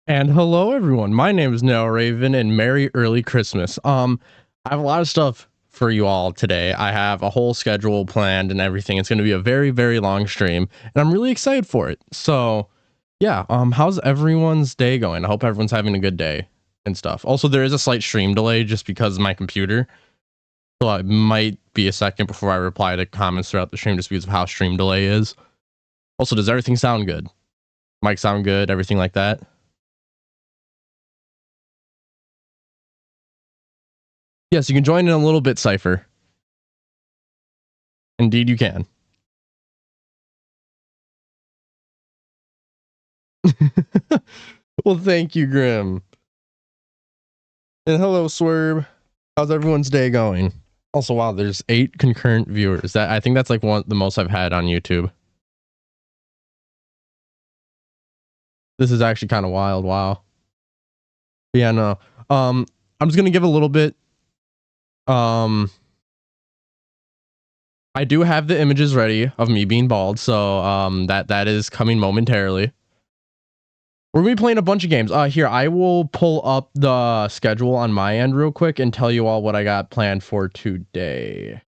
And hello everyone, my name is Noah Raven and Merry Early Christmas. I have a lot of stuff for you all today. I have a whole schedule planned and everything. It's going to be a very, very long stream and I'm really excited for it. So yeah, how's everyone's day going? I hope everyone's having a good day and stuff. Also, there is a slight stream delay just because of my computer. So it might be a second before I reply to comments throughout the stream just because of how stream delay is. Also, does everything sound good? Mic sound good? Everything like that? Yes, you can join in a little bit, Cypher. Indeed, you can. Well, thank you, Grim. And hello, Swerve. How's everyone's day going? Also, wow, there's 8 concurrent viewers. I think that's like the most I've had on YouTube. This is actually kind of wild. Wow. But yeah, no. I'm just gonna give a little bit. I do have the images ready of me being bald, so that is coming momentarily. We're gonna be playing a bunch of games. Here, I will pull up the schedule on my end real quick and tell you all what I got planned for today.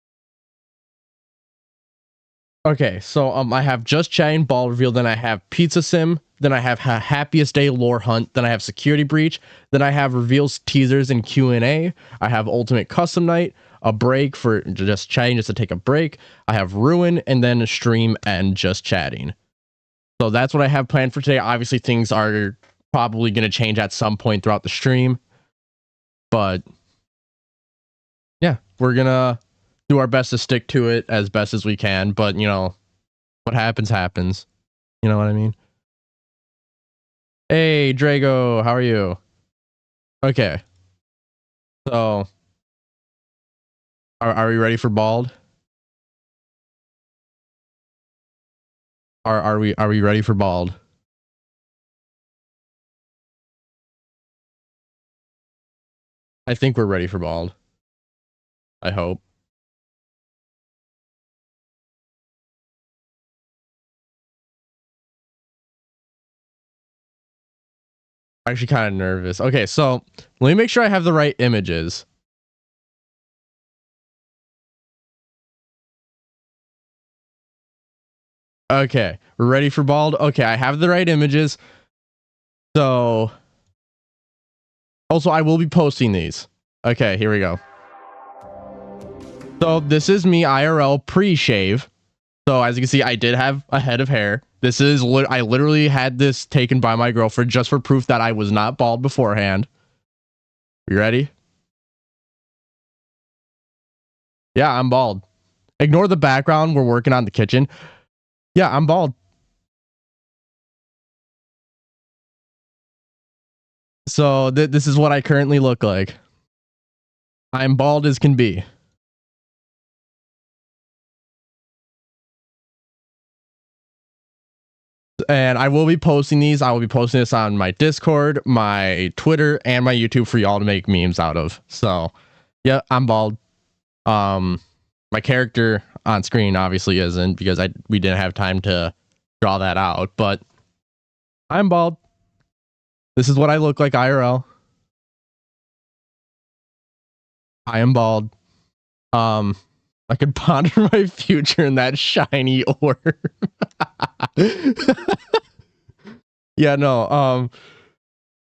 Okay, so I have Just Chatting Ball Reveal, then I have Pizza Sim, then I have Happiest Day Lore Hunt, then I have Security Breach, then I have Reveals Teasers and Q&A, I have Ultimate Custom Night, a break for Just Chatting just to take a break, I have Ruin, and then a stream and Just Chatting. So that's what I have planned for today. Obviously, things are probably going to change at some point throughout the stream, but yeah, we're going to do our best to stick to it as best as we can, but you know, what happens happens. You know what I mean? Hey, Drago, how are you? Okay. So are we ready for bald? Are we ready for bald? I think we're ready for bald. I hope. I'm actually kind of nervous. Okay, so let me make sure I have the right images. Okay, we're ready for bald. Okay, I have the right images. So also I will be posting these. Okay, here we go. So this is me IRL pre-shave. So as you can see, I did have a head of hair. This is I literally had this taken by my girlfriend just for proof that I was not bald beforehand. You ready? Yeah, I'm bald. Ignore the background. We're working on the kitchen. Yeah, I'm bald. So this is what I currently look like. I'm bald as can be. And I will be posting these. I will be posting this on my Discord, my Twitter, and my YouTube for y'all to make memes out of. So, yeah, I'm bald. My character on screen obviously isn't because we didn't have time to draw that out, but I'm bald. This is what I look like IRL. I am bald. I could ponder my future in that shiny orb. Yeah, no.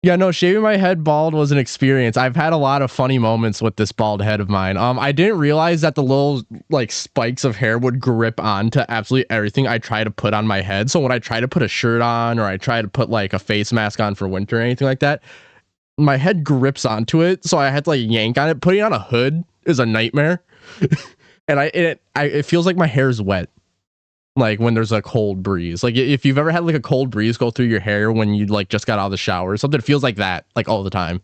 Yeah, no, shaving my head bald was an experience. I've had a lot of funny moments with this bald head of mine. I didn't realize that the little like spikes of hair would grip onto absolutely everything I try to put on my head. So when I try to put a shirt on or I try to put like a face mask on for winter or anything like that, my head grips onto it. So I had to like yank on it. Putting on a hood is a nightmare. And it feels like my hair is wet. Like when there's a cold breeze, like if you've ever had like a cold breeze go through your hair when you like just got out of the shower, something feels like that, like all the time.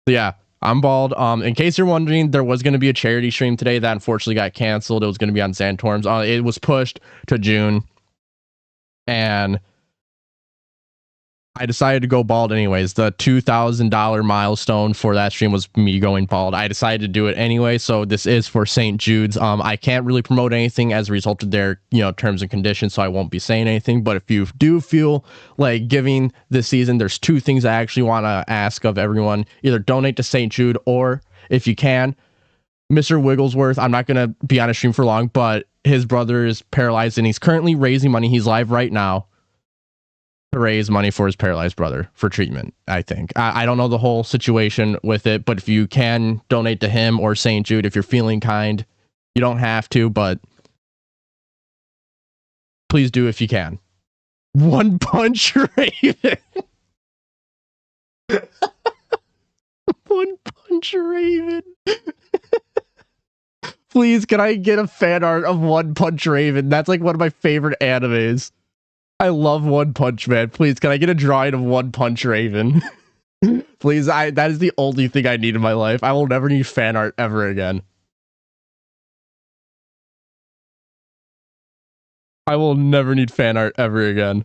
So yeah, I'm bald. In case you're wondering, there was going to be a charity stream today that unfortunately got canceled. It was going to be on Santorms. It was pushed to June, and I decided to go bald anyways. The $2,000 milestone for that stream was me going bald. I decided to do it anyway, so this is for St. Jude's. I can't really promote anything as a result of their, terms and conditions, so I won't be saying anything. But if you do feel like giving this season, there's two things I actually want to ask of everyone. Either donate to St. Jude, or if you can, Mr. Wigglesworth, I'm not going to be on a stream for long, but his brother is paralyzed and he's currently raising money. He's live right now to raise money for his paralyzed brother for treatment, I think. I don't know the whole situation with it, but if you can donate to him or St. Jude, if you're feeling kind, you don't have to, but please do if you can. One Punch Raven. One Punch Raven. Please, can I get a fan art of One Punch Raven? That's like one of my favorite animes. I love One Punch Man. Please, can I get a drawing of One Punch Raven? Please, that is the only thing I need in my life. I will never need fan art ever again. I will never need fan art ever again.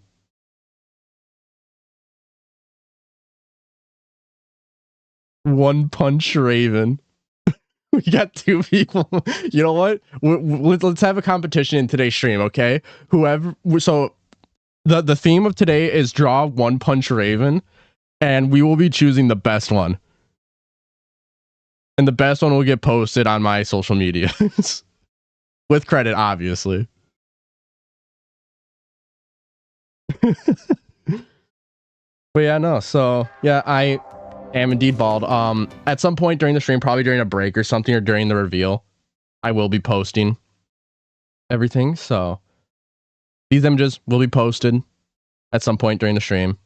One Punch Raven. We got two people. You know what? Let's have a competition in today's stream, okay? So the theme of today is draw One Punch Raven, and we will be choosing the best one. And the best one will get posted on my social media. With credit, obviously. But yeah, no. So yeah, I am indeed bald. At some point during the stream, probably during a break or something, or during the reveal, I will be posting everything. So these images will be posted at some point during the stream.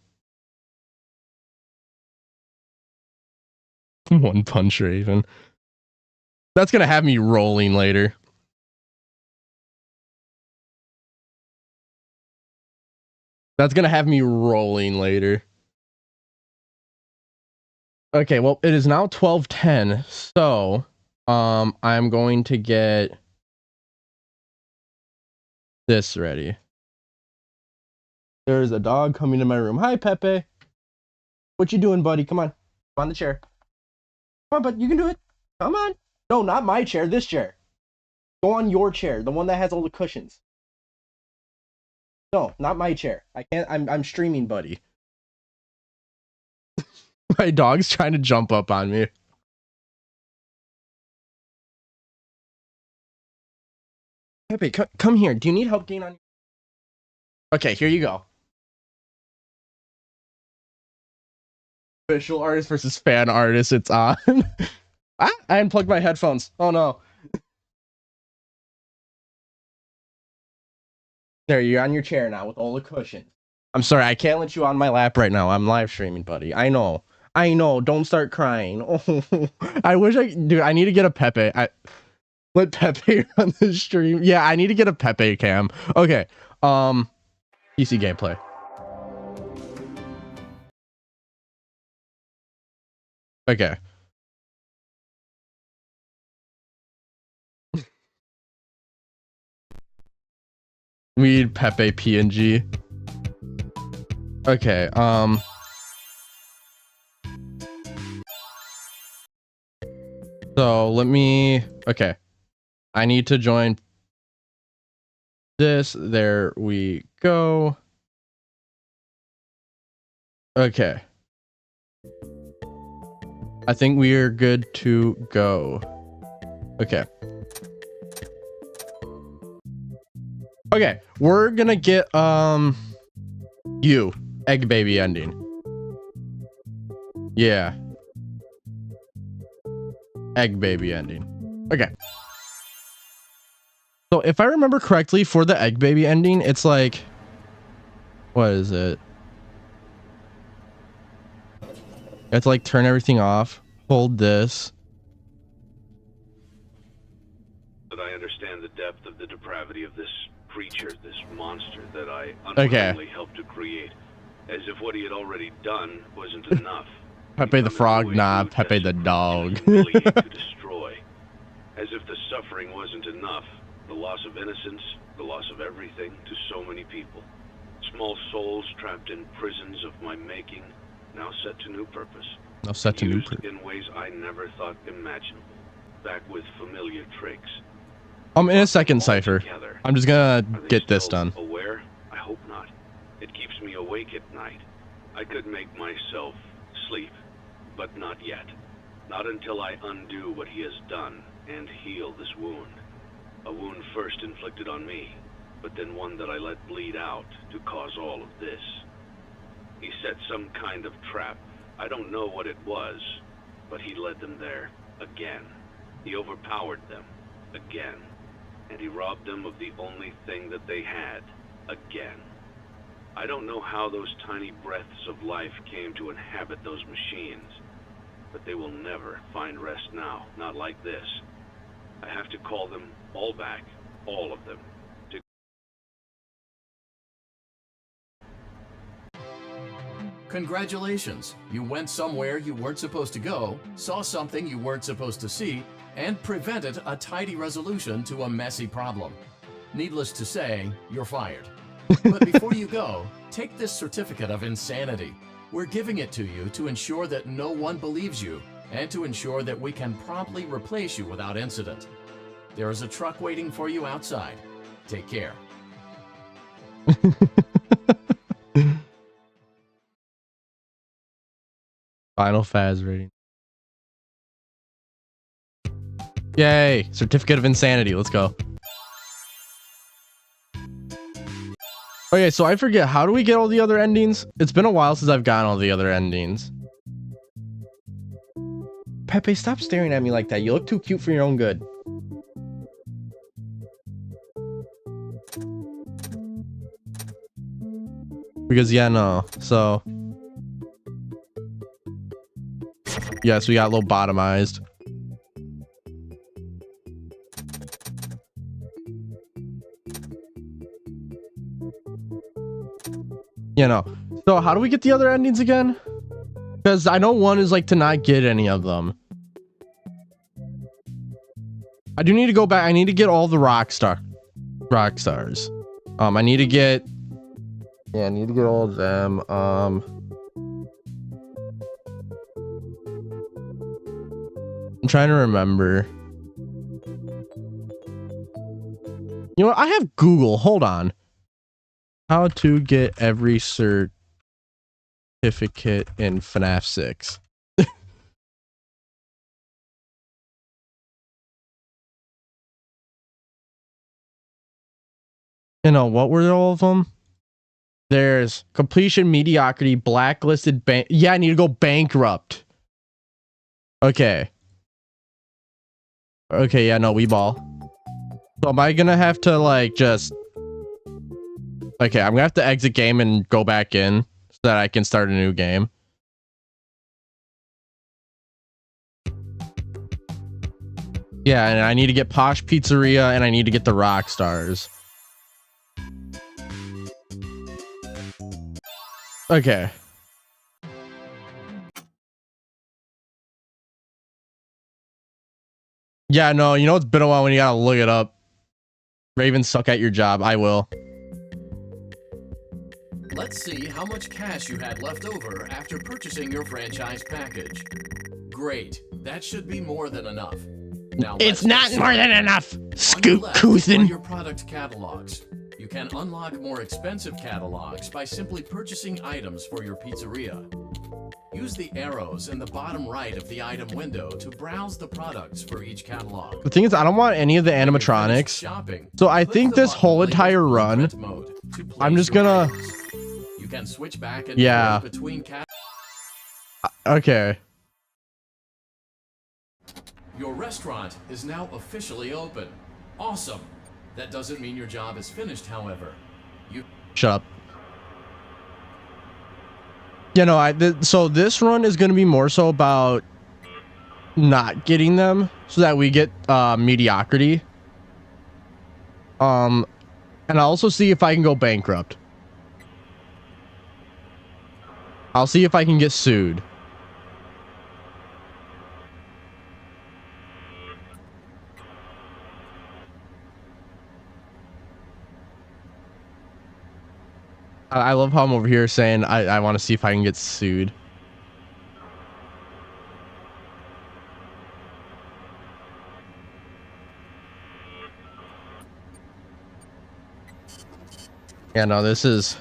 One Punch Raven. That's gonna have me rolling later. That's gonna have me rolling later. Okay, well, it is now 12:10, so I'm going to get this ready. There's a dog coming to my room. Hi, Pepe. What you doing, buddy? Come on. Come on the chair. Come on, bud. You can do it. Come on. No, not my chair. This chair. Go on your chair, the one that has all the cushions. No, not my chair. I can't. I'm streaming, buddy. My dog's trying to jump up on me. Pepe, come here. Do you need help getting on? Okay, here you go. Official artist versus fan artist. It's on. I unplugged my headphones. Oh no. There, you're on your chair now with all the cushions. I'm sorry, I can't let you on my lap right now. I'm live streaming, buddy. I know. Don't start crying. Oh, I wish dude, I need to get a Pepe. Let Pepe on the stream. Yeah, I need to get a Pepe cam. Okay. PC gameplay. Okay. We need Pepe PNG. Okay, so let me, okay. I need to join this. There we go. Okay. I think we are good to go. Okay. Okay, we're gonna get, you, egg baby ending. Yeah. Egg baby ending. Okay. So if I remember correctly, for the egg baby ending, it's like, what is it? It's like turn everything off, hold this. But I understand the depth of the depravity of this creature, this monster that I unwillingly helped to create, as if what he had already done wasn't enough. Pepe the frog, nah, Pepe the dog. To destroy, as if the suffering wasn't enough, the loss of innocence, the loss of everything to so many people. Small souls trapped in prisons of my making, now set to new purpose. Now set to new used purpose. in ways I never thought imaginable. Back with familiar tricks. In a second, Cypher. Together. I'm just gonna get this done. Aware? I hope not. It keeps me awake at night. I could make myself sleep, but not yet. Not until I undo what he has done and heal this wound. A wound first inflicted on me, but then one that I let bleed out to cause all of this. He set some kind of trap. I don't know what it was, but he led them there again. He overpowered them again, and he robbed them of the only thing that they had again. I don't know how those tiny breaths of life came to inhabit those machines, but they will never find rest now, not like this. I have to call them all back, all of them. Congratulations! You went somewhere you weren't supposed to go, saw something you weren't supposed to see, and prevented a tidy resolution to a messy problem. Needless to say, you're fired. But before you go, take this certificate of insanity. We're giving it to you to ensure that no one believes you, and to ensure that we can promptly replace you without incident. There is a truck waiting for you outside. Take care. Final Faz rating. Yay! Certificate of Insanity. Let's go. Okay, so I forget. How do we get all the other endings? It's been a while since I've gotten all the other endings. Pepe, stop staring at me like that. You look too cute for your own good. Because, yeah, no. So... yes, we got lobotomized. You know. So how do we get the other endings again? Because I know one is like to not get any of them. I do need to go back. I need to get all the rock stars. I need to get... yeah, I need to get all of them. I'm trying to remember. You know what? I have Google. Hold on. How to get every certificate in FNAF 6. You know, what were all of them? There's completion, mediocrity, blacklisted, yeah, I need to go bankrupt. Okay. Okay, yeah, no, we ball. So am I gonna have to, like, just... okay, I'm gonna have to exit game and go back in so that I can start a new game. Yeah, and I need to get Posh Pizzeria and I need to get the rock stars. Okay. Yeah, no, you know it's been a while when you gotta look it up. Ravens suck at your job. I will. Let's see how much cash you had left over after purchasing your franchise package. Great. That should be more than enough. Now it's not more than enough. Scoot are Couthin. your product catalogs. You can unlock more expensive catalogs by simply purchasing items for your pizzeria. Use the arrows in the bottom right of the item window to browse the products for each catalog. The thing is, I don't want any of the animatronics. Shopping, so I think this whole entire run, I'm just gonna... you can switch back and forth between okay. Your restaurant is now officially open. Awesome. That doesn't mean your job is finished, however. Shut up. You know, so this run is going to be more so about not getting them so that we get mediocrity. And I'll also see if I can go bankrupt. I'll see if I can get sued. I love how I'm over here saying I want to see if I can get sued. Yeah, no, this is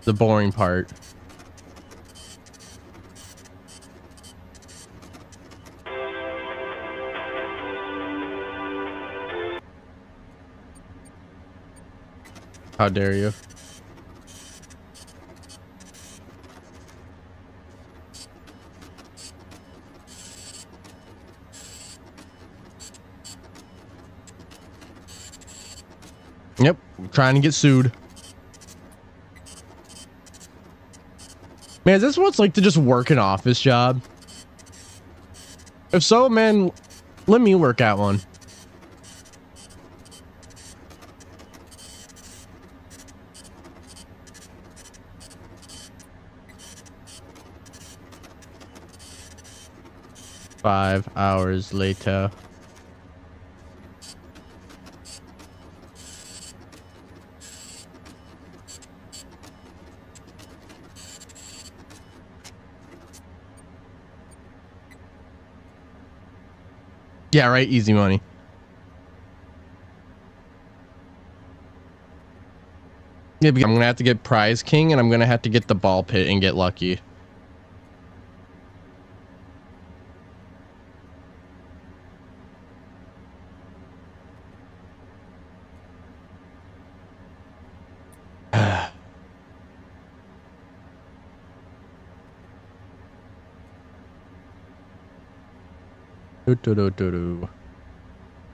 the boring part. How dare you? Yep, trying to get sued. Man, is this what it's like to just work an office job? If so, man, let me work at one. Five hours later. Yeah, right. Easy money. Yeah, I'm gonna have to get Prize King, and I'm gonna have to get the ball pit and get lucky.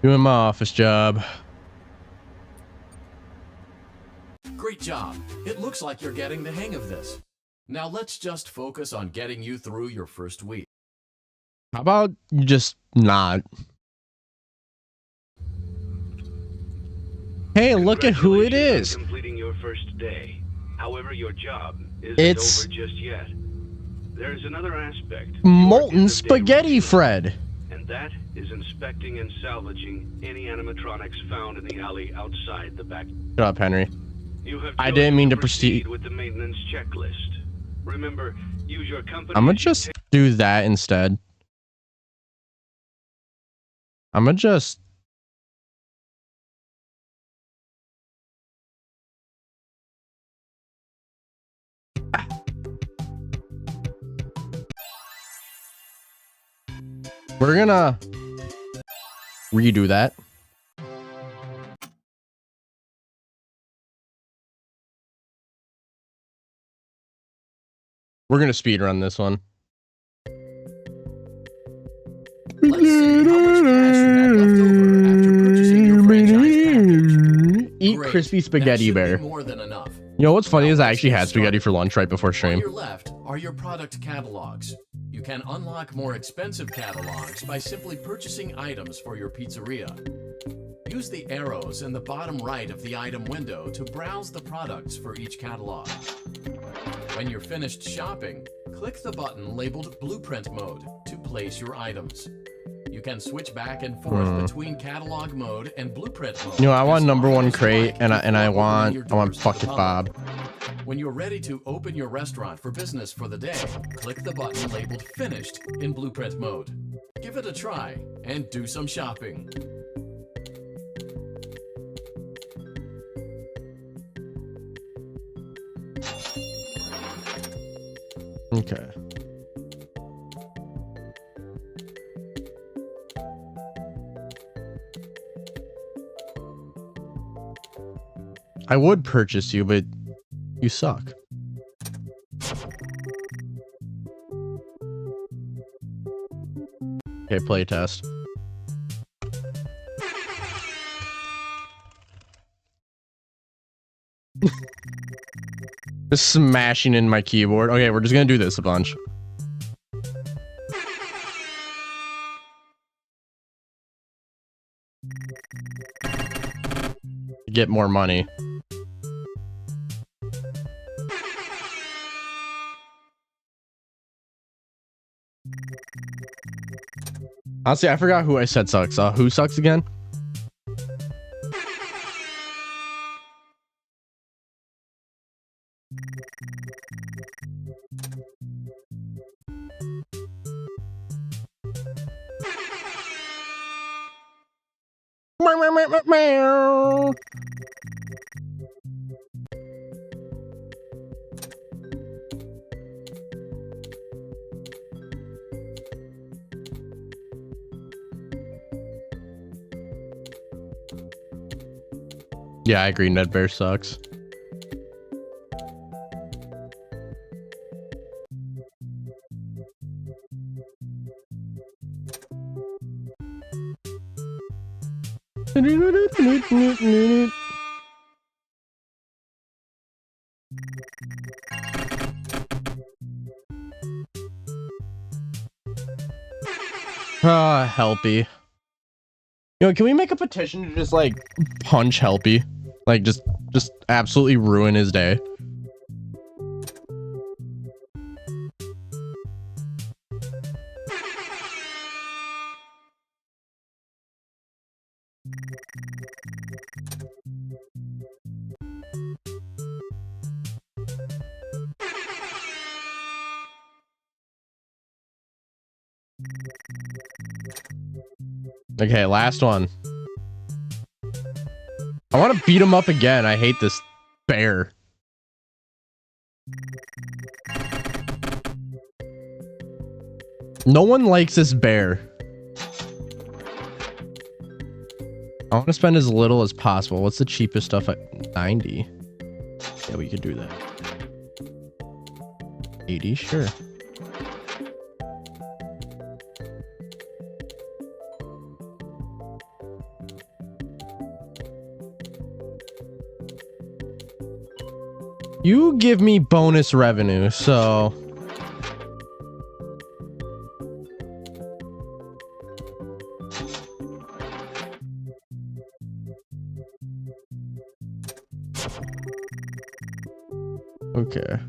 Doing my office job. Great job. It looks like you're getting the hang of this. Now let's just focus on getting you through your first week. How about you just not? Hey, look at who it is. Completing your first day. However, your job isn't over just yet. There's another aspect. Molten Spaghetti Fred. And that is inspecting and salvaging any animatronics found in the alley outside the back. Shut up, Henry. I didn't mean to proceed with the maintenance checklist. Remember, use your company. I'm gonna just do that instead. I'm gonna just. We're gonna redo that. We're gonna speed run this one. Let's see how much cash you had left over after purchasing your franchise package. Eat Great. crispy spaghetti That should bear. be more than enough. You know what's funny Now is I let's actually get had spaghetti started. for lunch right before On stream. your left are your product catalogs. You can unlock more expensive catalogs by simply purchasing items for your pizzeria. Use the arrows in the bottom right of the item window to browse the products for each catalog. When you're finished shopping, click the button labeled Blueprint Mode to place your items. You can switch back and forth between catalog mode and blueprint mode. You know, I want as number long one as you crate, like and before I opening want your doors to Fuck the It public. Bob. When you're ready to open your restaurant for business for the day, click the button labeled Finished in Blueprint mode. Give it a try and do some shopping. Okay. I would purchase you, but you suck. Okay, play test. Just smashing in my keyboard. Okay, we're just gonna do this a bunch. Get more money. Honestly, I forgot who I said sucks. Who sucks again? Yeah, I agree. Ned Bear sucks. Ah, Helpy. You know, can we make a petition to just like punch Helpy? Like just absolutely ruin his day. Okay, last one. I want to beat him up again. I hate this bear. No one likes this bear. I want to spend as little as possible. What's the cheapest stuff at 90? Yeah, we could do that. 80, sure. You give me bonus revenue, so... Okay.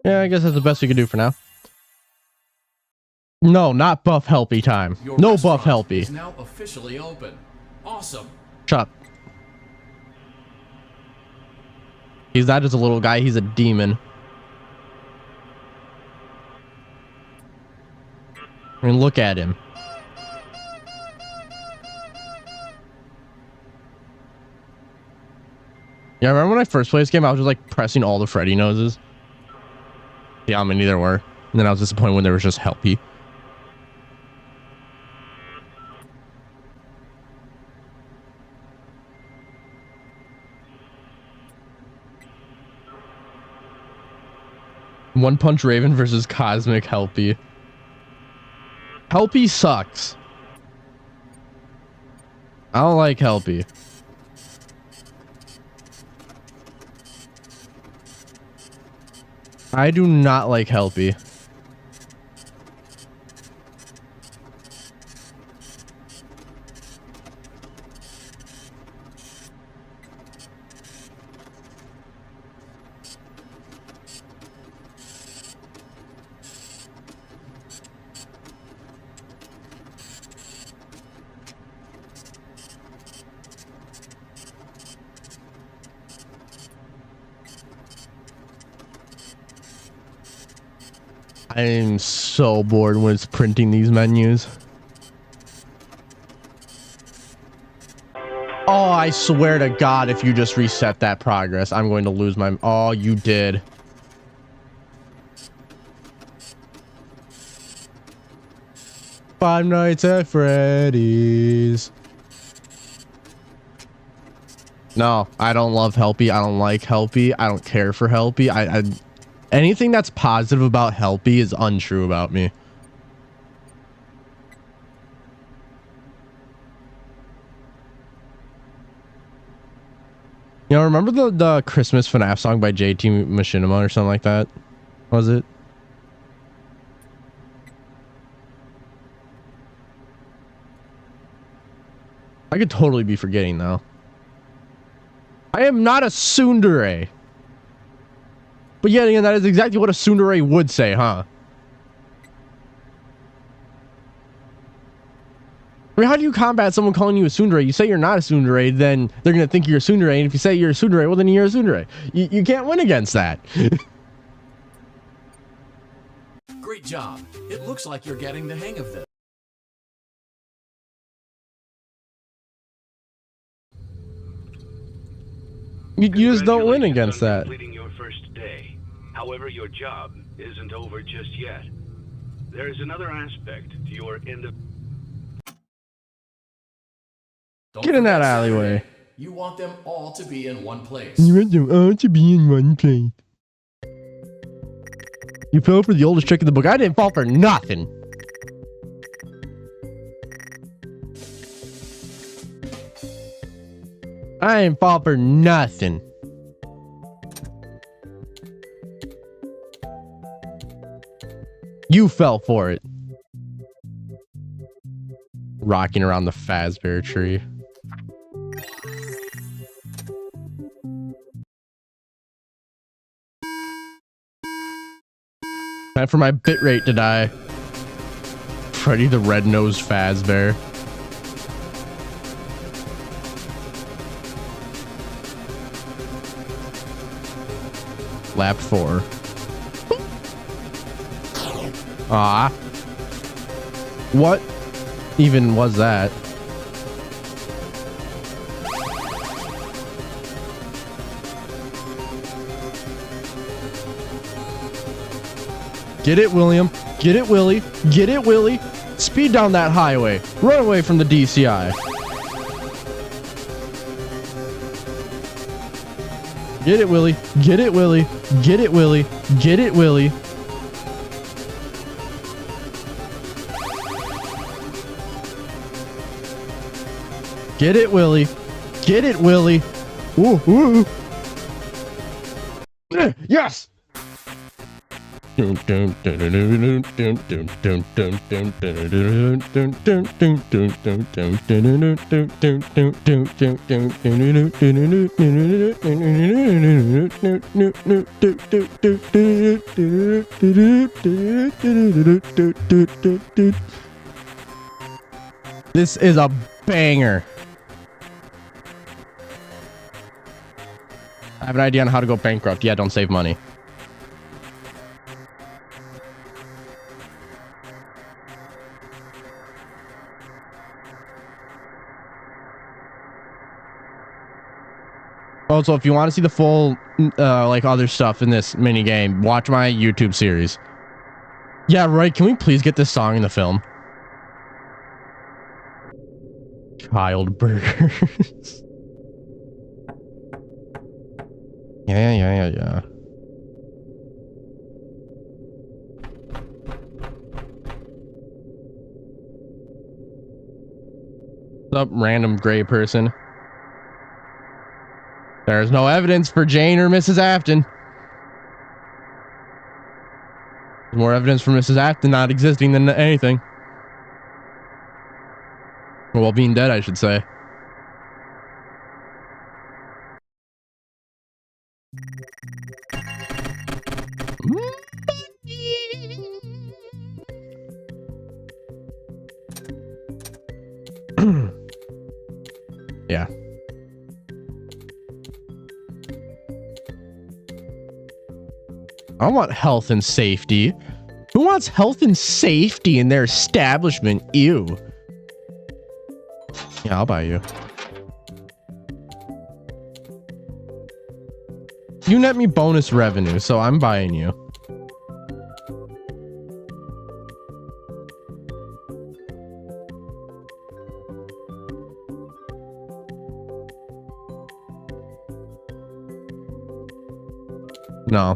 Yeah, I guess that's the best we can do for now. No, not buff Helpy time. Your No buff restaurant Helpy. is now officially open. Awesome. Shut up. He's not just a little guy, he's a demon. I mean, look at him. Yeah, I remember when I first played this game, I was just like pressing all the Freddy noses. Yeah, I mean, neither were. And then I was disappointed when there was just Helpy. One Punch Raven versus Cosmic Helpy. Helpy sucks. I don't like Helpy. I do not like Helpy. I'm so bored when it's printing these menus. Oh, I swear to God, if you just reset that progress, I'm going to lose my... Oh, you did. Five Nights at Freddy's. No, I don't love Helpy. I don't like Helpy. I don't care for Helpy. Anything that's positive about Helpy is untrue about me. You know, remember the Christmas FNAF song by JT Machinima or something like that? Was it? I could totally be forgetting though. I am not a tsundere. But yet again, that is exactly what a tsundere would say, huh? I mean, how do you combat someone calling you a tsundere? You say you're not a tsundere, then they're going to think you're a tsundere. And if you say you're a tsundere, well, then you're a tsundere. You can't win against that. Great job. It looks like you're getting the hang of this. You just don't win against that. Completing your first day. However, your job isn't over just yet. There is another aspect to your end of... Get in that alleyway. You want them all to be in one place. You want them all to be in one place. You fell for the oldest trick in the book. I didn't fall for nothing. I ain't fall for nothing. You fell for it. Rocking around the Fazbear tree. Time for my bitrate to die. Freddy the Red-Nosed Fazbear. Lap 4. Ah. What even was that? Get it, William. Get it, Willie. Get it, Willie. Speed down that highway. Run away from the DCI. Get it, Willie. Get it, Willie. Get it, Willie. Get it, Willie. Get it, Willie. Get it, Willie. Ooh, ooh. Yes! This is a banger. I have an idea on how to go bankrupt. Yeah, don't save money. Also, if you want to see the full, like, other stuff in this mini game, watch my YouTube series. Yeah, right. Can we please get this song in the film? Child burgers. Yeah. What's up, random gray person? There's no evidence for Jane or Mrs. Afton. There's more evidence for Mrs. Afton not existing than anything. Well, being dead, I should say. Yeah. I want health and safety. Who wants health and safety in their establishment? Ew. Yeah, I'll buy you. You net me bonus revenue, so I'm buying you. No.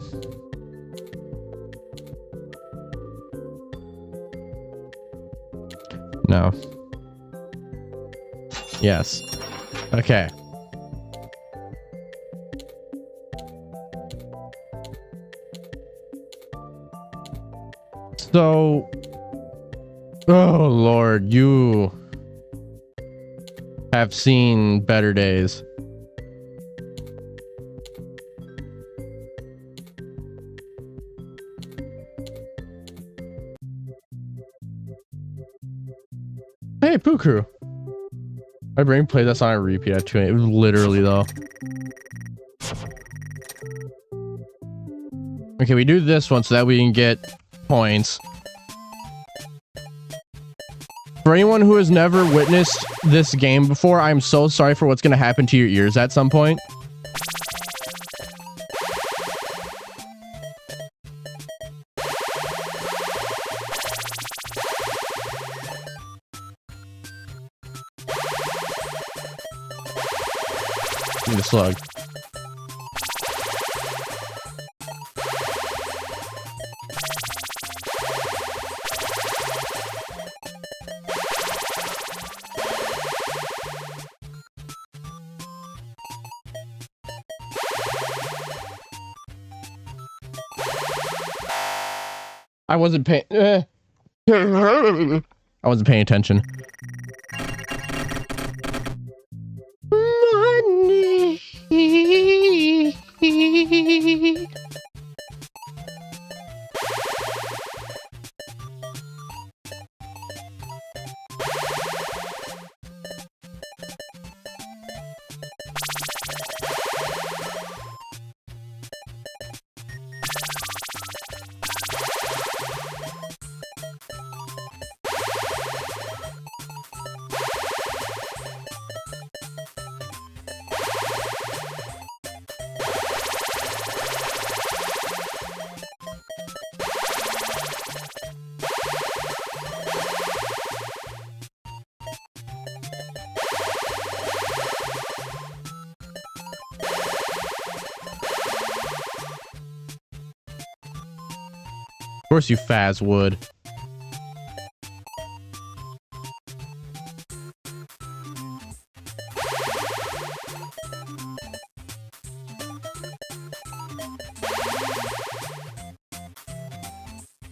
No. Yes. Okay. So, oh Lord, you have seen better days. Hey, Poo Crew. My brain played that song on repeat at 2 a.m. It was literally though. Okay, we do this one so that we can get points. For anyone who has never witnessed this game before, I'm so sorry for what's going to happen to your ears at some point. Give me the slug. I wasn't paying. I wasn't paying attention. Money. Of course you Faz would.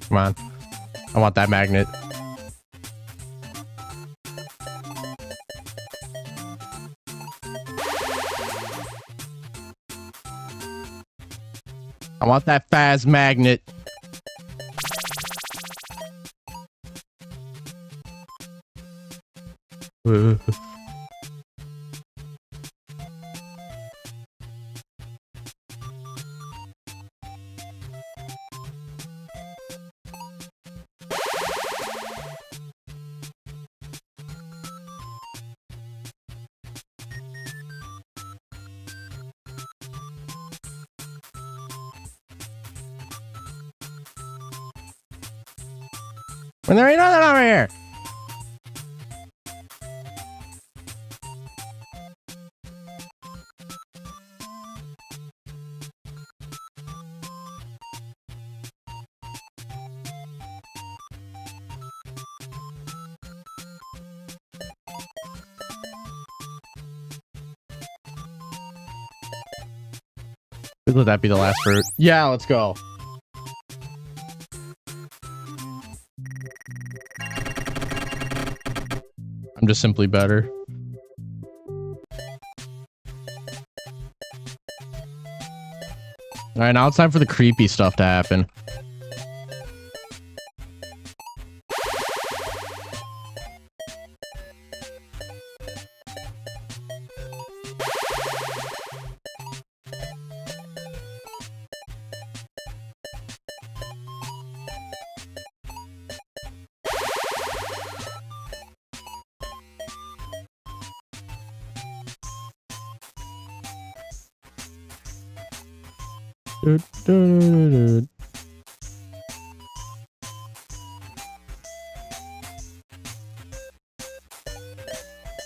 Come on. I want that magnet. I want that Faz magnet. When there ain't nothing over here. Let that be the last fruit. Yeah, let's go. I'm just simply better. All right, now it's time for the creepy stuff to happen.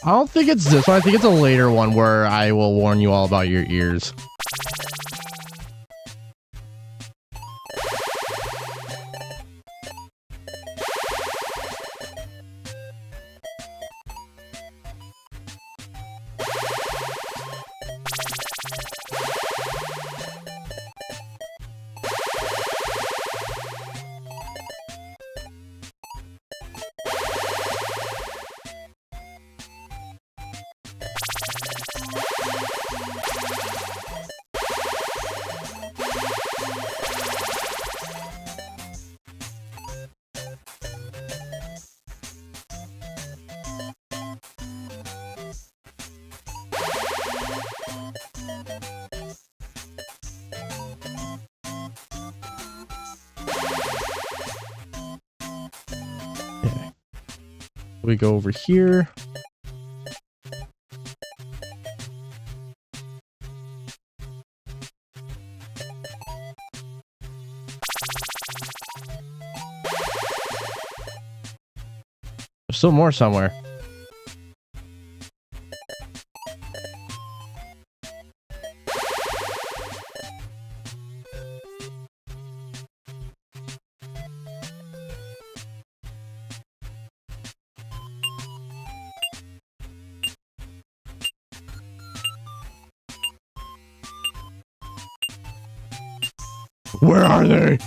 I don't think it's this one. I think it's a later one where I will warn you all about your ears. We go over here. There's still more somewhere. Where are they?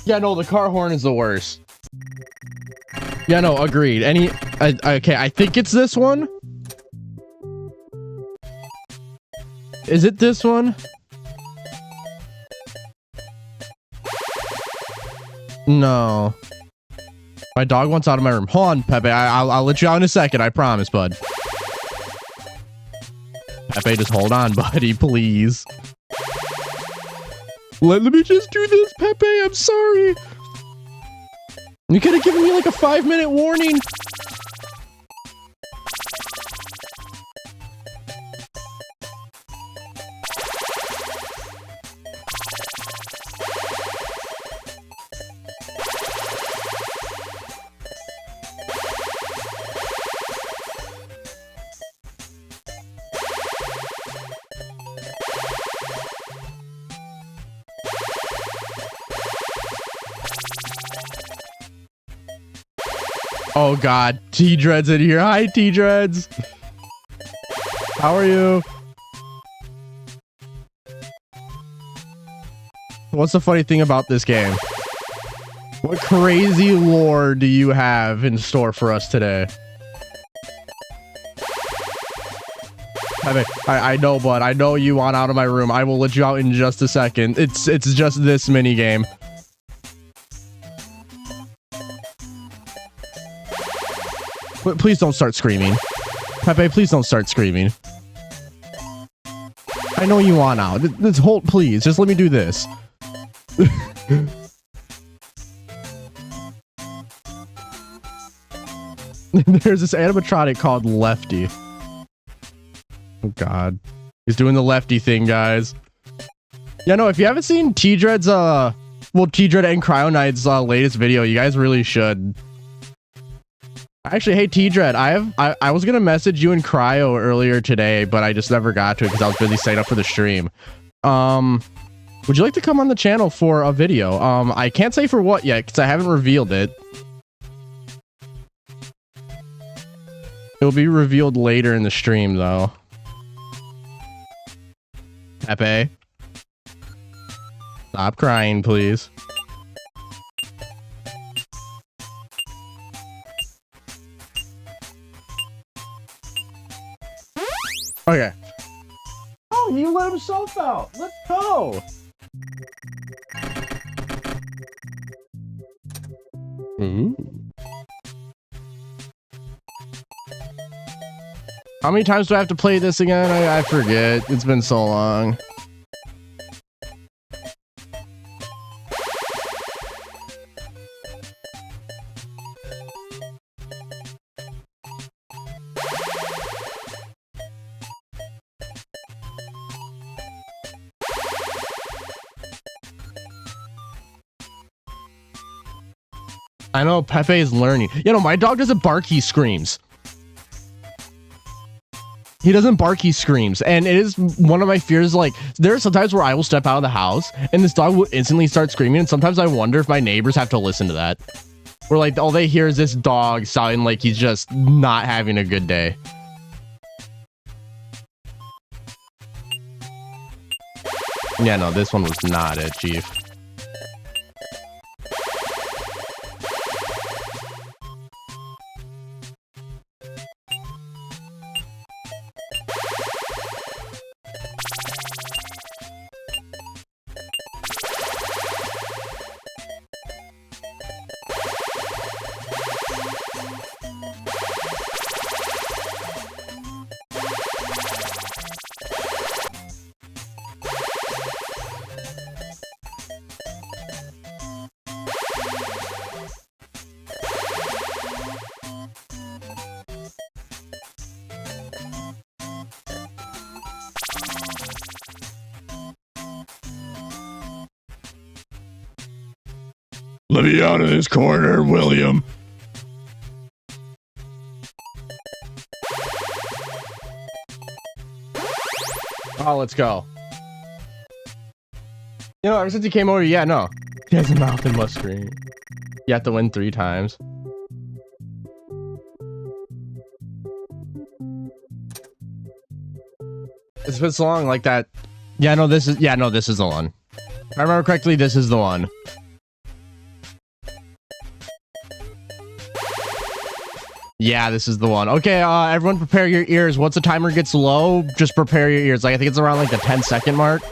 Yeah, no, the car horn is the worst. Yeah, no, agreed. Okay, I think it's this one. Is it this one? No. My dog wants out of my room. Hold on, Pepe. I'll let you out in a second. I promise, bud. Pepe, just hold on, buddy, please. Let me just do this, Pepe. I'm sorry. You could have given me like a 5-minute warning. Oh God, T-Dread's in here. Hi, T-Dreads. How are you? What's the funny thing about this game? What crazy lore do you have in store for us today? I know, bud. I know you want out of my room. I will let you out in just a second. It's just this mini game. Please don't start screaming. Pepe, please don't start screaming. I know you want out. Let's hold, please. Just let me do this. There's this animatronic called Lefty. Oh God. He's doing the Lefty thing, guys. Yeah, no, if you haven't seen T-Dread's, well, T-Dread and Cryo Knight's latest video, you guys really should. Actually, hey T-Dread, I was gonna message you in Cryo earlier today, but I just never got to it because I was busy setting up for the stream. Would you like to come on the channel for a video? I can't say for what yet because I haven't revealed it. It'll be revealed later in the stream though. Pepe, stop crying, please. Okay. Oh, he let himself out. Let's go. Ooh. How many times do I have to play this again? I forget. It's been so long. I know Pepe is learning. You know, my dog doesn't bark, he screams. He doesn't bark, he screams. And it is one of my fears. Like, there are sometimes where I will step out of the house and this dog will instantly start screaming. And sometimes I wonder if my neighbors have to listen to that. Where like all they hear is this dog sounding like he's just not having a good day. Yeah, no, this one was not it, Chief. Let me out of this corner, William. Oh, let's go. You know, ever since he came over, yeah, no. He has a mouth and must scream. You have to win 3 times. It's been so long like that. Yeah, no, this is the one. If I remember correctly, this is the one. Yeah, this is the one. Okay, everyone prepare your ears. Once the timer gets low, just prepare your ears. Like, I think it's around like the 10-second mark.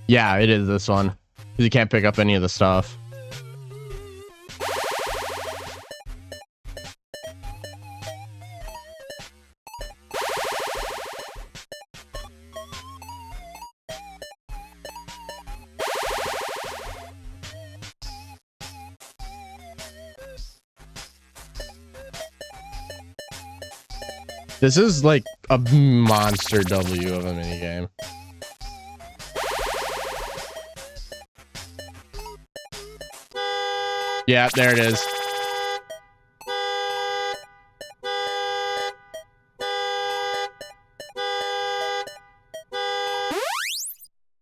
Yeah, it is this one. Because you can't pick up any of the stuff. This is like a monster W of a minigame. Yeah, there it is.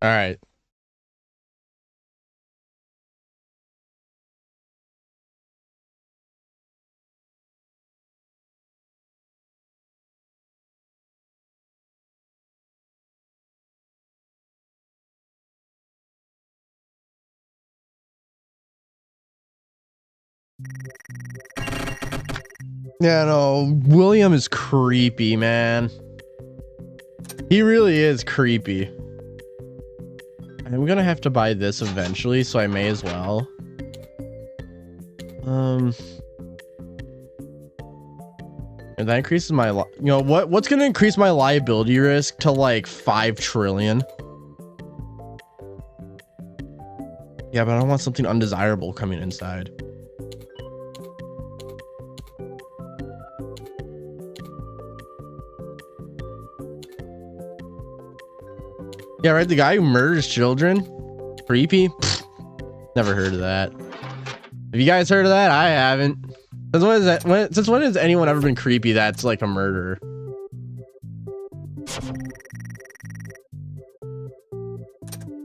All right. Yeah, no, William is creepy, man. He really is creepy. I'm gonna have to buy this eventually, so I may as well. And that increases my, you know, what's gonna increase my liability risk to like 5 trillion? Yeah, but I don't want something undesirable coming inside. Yeah, right, the guy who murders children? Creepy? Pfft, never heard of that. Have you guys heard of that? I haven't. Since when has anyone ever been creepy that's like a murderer?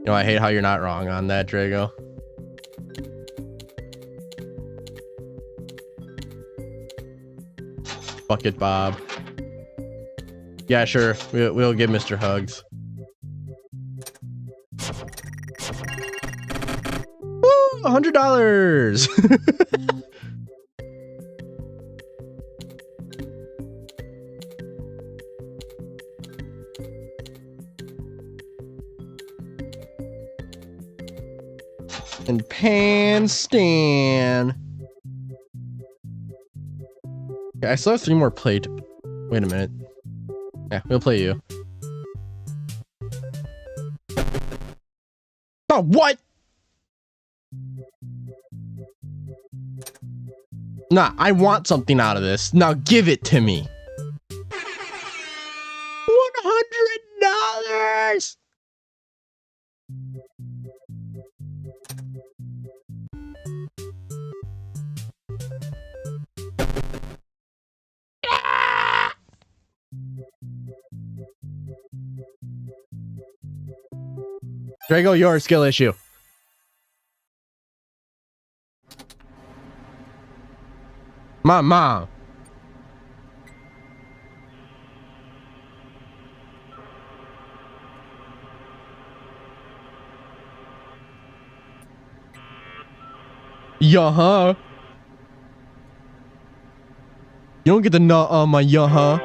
You know, I hate how you're not wrong on that, Drago. Bucket Bob. Yeah, sure. We'll give Mr. Hugs. Woo! $100! And pan stand. Okay, I still have 3 more played. Wait a minute. Yeah, we'll play you. Oh, what? Nah, I want something out of this. Now give it to me. $100! Drago, your skill issue. Mom. Yeah-huh. You don't get the nut on my yeah-huh.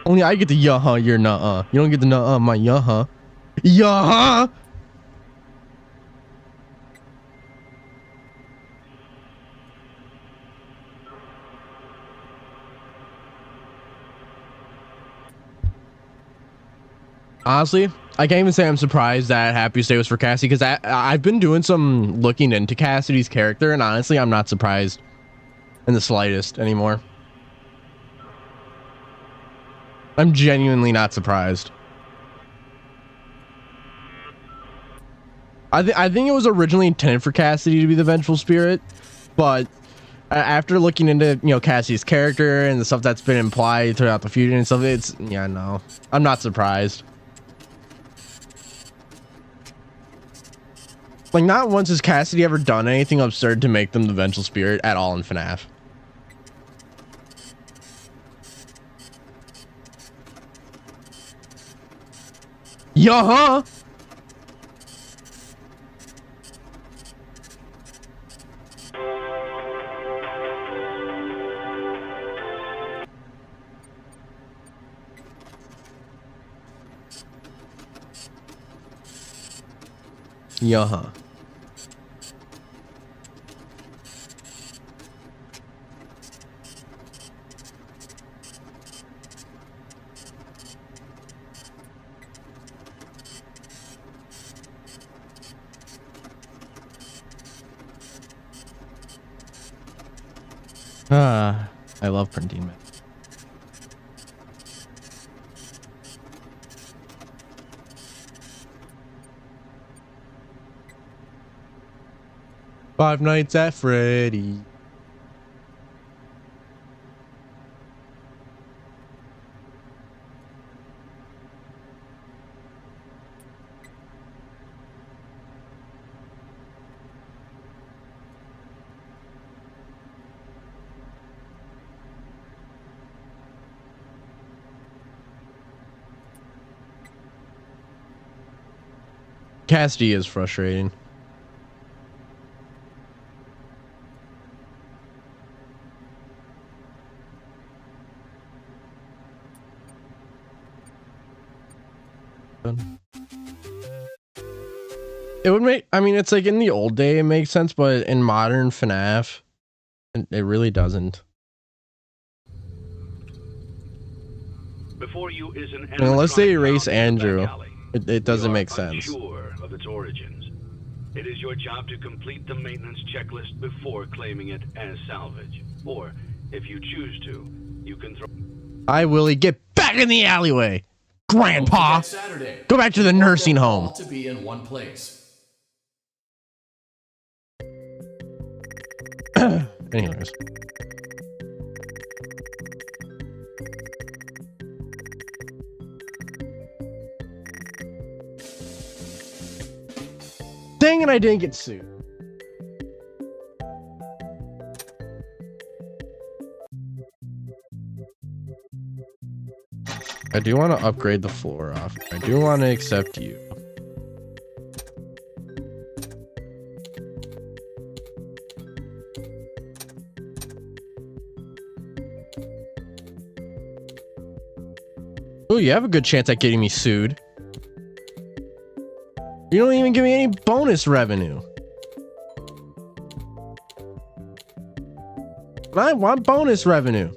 Only I get the yeah-huh, you're nuh-uh. You don't get the nuh-uh, my yeah-huh. Yeah-huh! Honestly, I can't even say I'm surprised that Happy Stay was for Cassie, because I've been doing some looking into Cassidy's character, and honestly, I'm not surprised. in the slightest anymore. I'm genuinely not surprised. I think it was originally intended for Cassidy to be the vengeful spirit, but after looking into, you know, Cassidy's character and the stuff that's been implied throughout the fusion and stuff, it's, yeah, no, I'm not surprised. Like, not once has Cassidy ever done anything absurd to make them the vengeful spirit at all in FNAF. Yeah-huh. Yeah-huh. I love printing, man. Five Nights at Freddy. Cassidy is frustrating. It would make, I mean, it's like in the old day it makes sense, but in modern FNAF it really doesn't. Before you is an Unless they erase Andrew, it doesn't make sense. Sure of its origins. It is your job to complete the maintenance checklist before claiming it as salvage. Or, if you choose to, you can throw... Hi, Willie, get back in the alleyway! Grandpa! Saturday. Go back to the nursing home! To be in one place. Anyways. Dang it, I didn't get sued. I do want to upgrade the floor off. I do want to accept you. Oh, you have a good chance at getting me sued. You don't even give me any bonus revenue. But I want bonus revenue.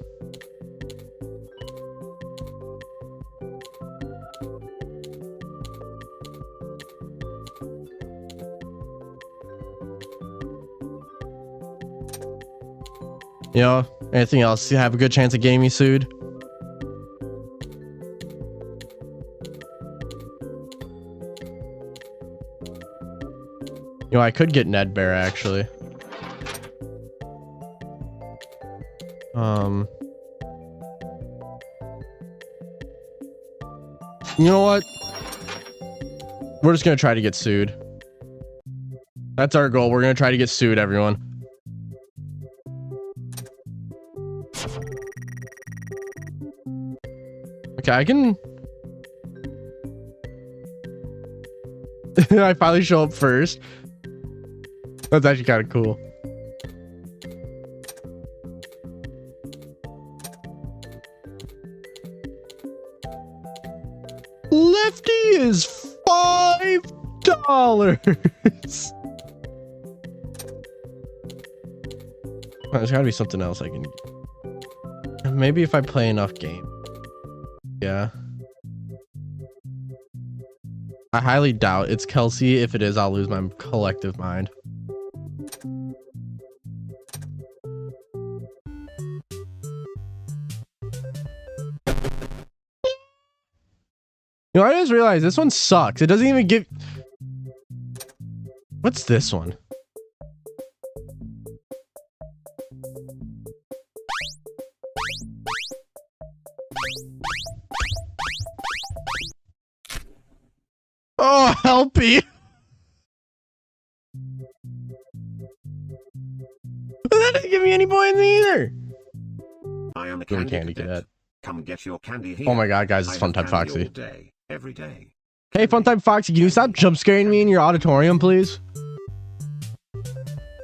You know, anything else you have a good chance of getting me sued? You know, I could get Ned Bear actually. You know what? We're just gonna try to get sued. That's our goal. We're gonna try to get sued, everyone. Okay, I can... I finally show up first. That's actually kind of cool. Lefty is $5. There's gotta be something else I can... Maybe if I play enough games. Yeah. I highly doubt it's Kelsey. If it is, I'll lose my collective mind. You know, I just realized this one sucks. It doesn't even give... What's this one? Oh, help me. That didn't give me any points either. I am the Candy Cadet. Come get your candy here. Oh my god, guys, it's I Funtime have candy Foxy. all day, every day. Hey, Funtime Foxy, can you stop jump scaring me in your auditorium, please?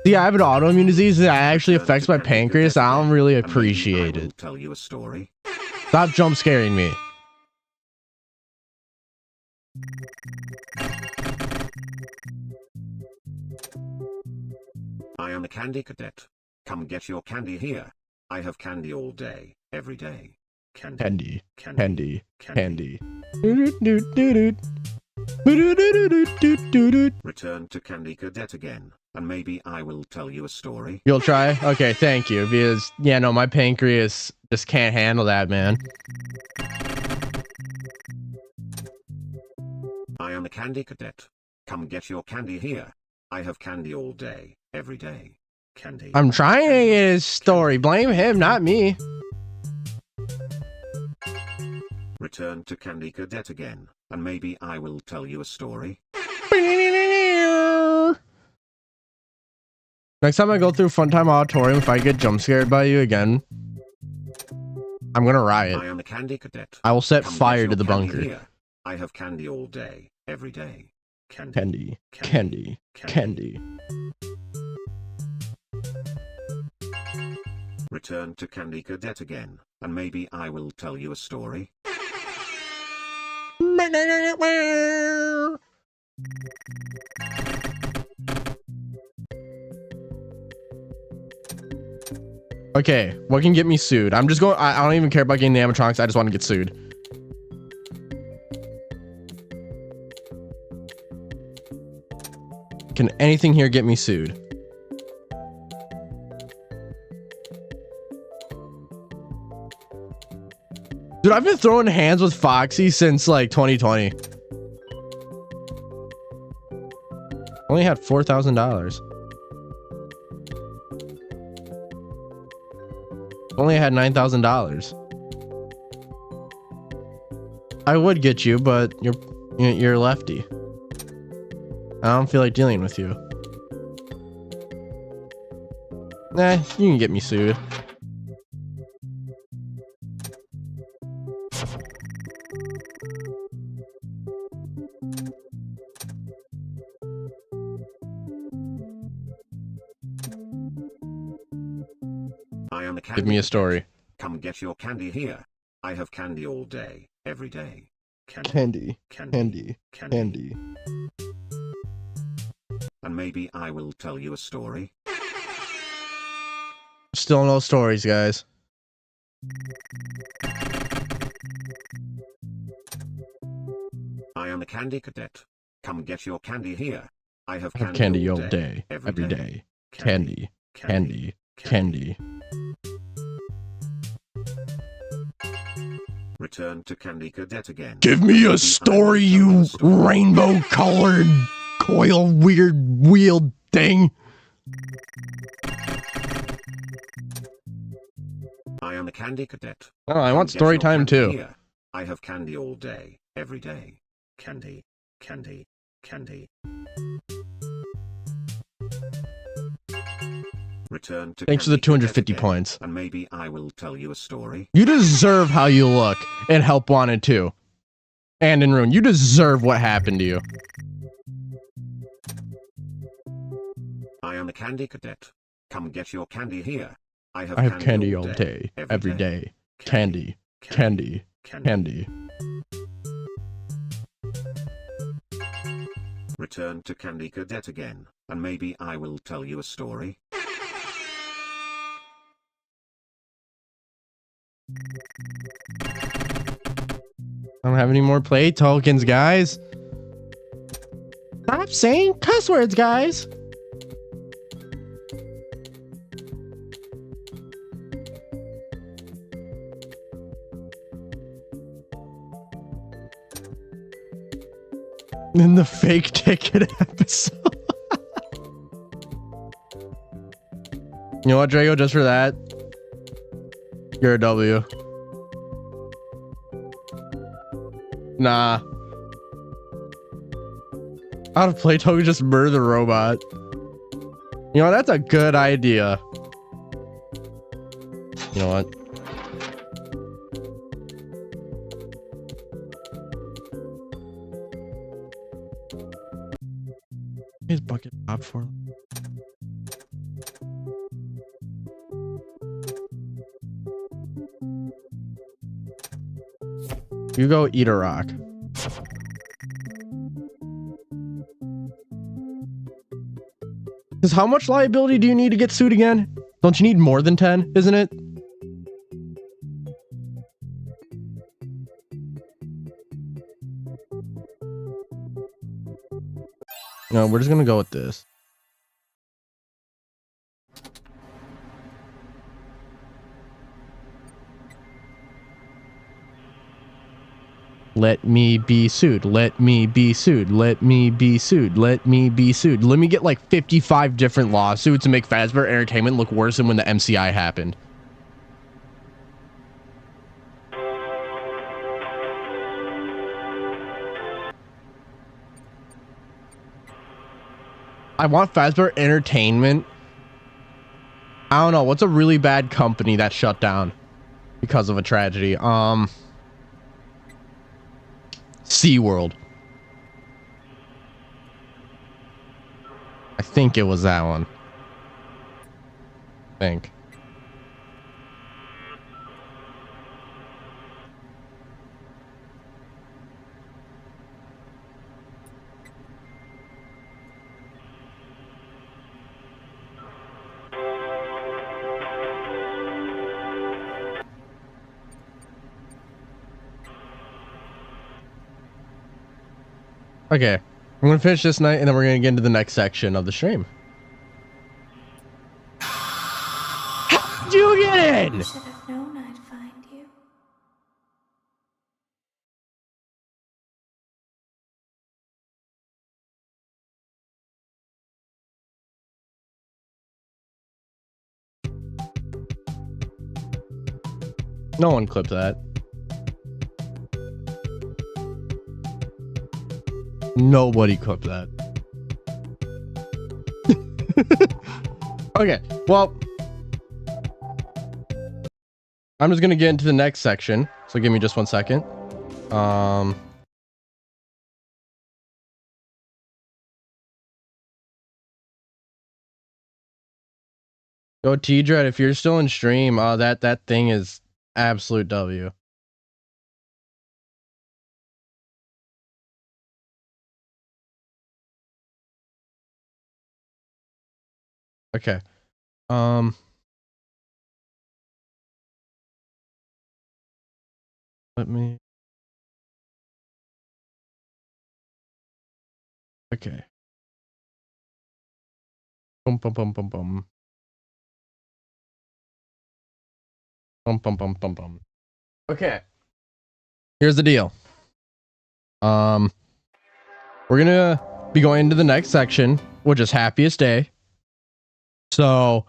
See, I have an autoimmune disease that actually affects my pancreas. I don't really appreciate it. Tell you a story. Stop jump scaring me. I am the Candy Cadet. Come get your candy here. I have candy all day, every day. Candy. Candy. Candy. Return to Candy Cadet again, and maybe I will tell you a story. You'll try? Okay, thank you. Because, yeah, no, my pancreas just can't handle that, man. I am the Candy Cadet. Come get your candy here. I have candy all day, every day. Candy. I'm trying to get his story. Blame him, not me. Return to Candy Cadet again, and maybe I will tell you a story. Next time I go through Funtime Auditorium, if I get jump scared by you again, I'm gonna riot. I am the Candy Cadet. I will set Come fire get to the your candy bunker. here. I have candy all day, every day. Candy. Candy. Candy. Return to Candy Cadet again, and maybe I will tell you a story. Okay, what can get me sued? I'm just going. I don't even care about getting the animatronics. I just want to get sued. Can anything here get me sued? Dude, I've been throwing hands with Foxy since like 2020. Only had $4,000. Only had $9,000. I would get you, but you're lefty. I don't feel like dealing with you. Nah, you can get me sued. I am the Give me a story. Come get your candy here. I have candy all day, every day. Candy. Candy. Candy. And maybe I will tell you a story. Still no stories, guys. I am the Candy Cadet. Come get your candy here. I have Candy all day, every day. Candy. Candy. Candy. Return to Candy Cadet again. Give me a story, you rainbow-colored coil weird wheel thing. I am the Candy Cadet. Oh, I want story time too. Here. I have candy all day, every day. Candy. Candy. Candy. Return to Thanks for the Candy 250 Cadet points. again, and maybe I will tell you a story. You deserve how you look in Help Wanted 2. And in Ruin. You deserve what happened to you. I am the Candy Cadet. Come get your candy here. I have candy all day, every day. Candy. Candy. Candy. Return to Candy Cadet again, and maybe I will tell you a story. I don't have any more play tokens, guys. Stop saying cuss words, guys. In the fake ticket episode. You know what, Drago? Just for that, you're a W. Nah. Out of play token, just murder the robot. You know, that's a good idea. You know what? His bucket pop for. You go eat a rock. Because how much liability do you need to get sued again? Don't you need more than 10, isn't it? No, we're just gonna go with this. Let me be sued. Let me be sued. Let me be sued. Let me be sued. Let me get like 55 different lawsuits and make Fazbear Entertainment look worse than when the MCI happened. I want Fazbear Entertainment. I don't know. What's a really bad company that shut down because of a tragedy? SeaWorld. I think it was that one. I think. Okay, I'm gonna finish this night and then we're gonna get into the next section of the stream. How'd you get in? Should have known I'd find you. No one clipped that. Nobody clipped that. Okay, well, I'm just gonna get into the next section. So give me just 1 second. Go T-Dread, if you're still in stream, that thing is absolute W. Okay. Let me. Okay. Bum bum bum bum bum. Bum bum bum bum bum. Okay. Here's the deal. We're gonna be going into the next section, which is happiest day. So,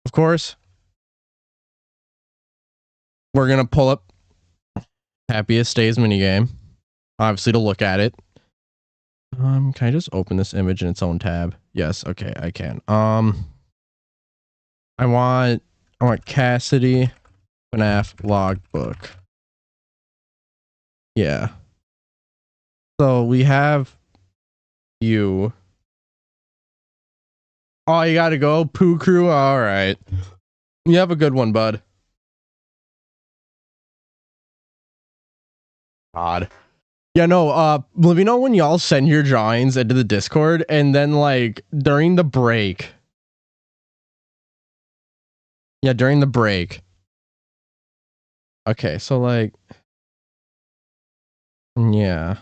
of course, we're gonna pull up happiest days minigame, obviously to look at it. Can I just open this image in its own tab? Yes, okay, I can. I want Cassidy FNAF logbook. Yeah. So we have you. Oh, you gotta go, Poo Crew. All right. You have a good one, bud. God. Yeah, no, let me know when y'all send your drawings into the Discord, and then like during the break. Yeah, during the break. Okay, so like, yeah.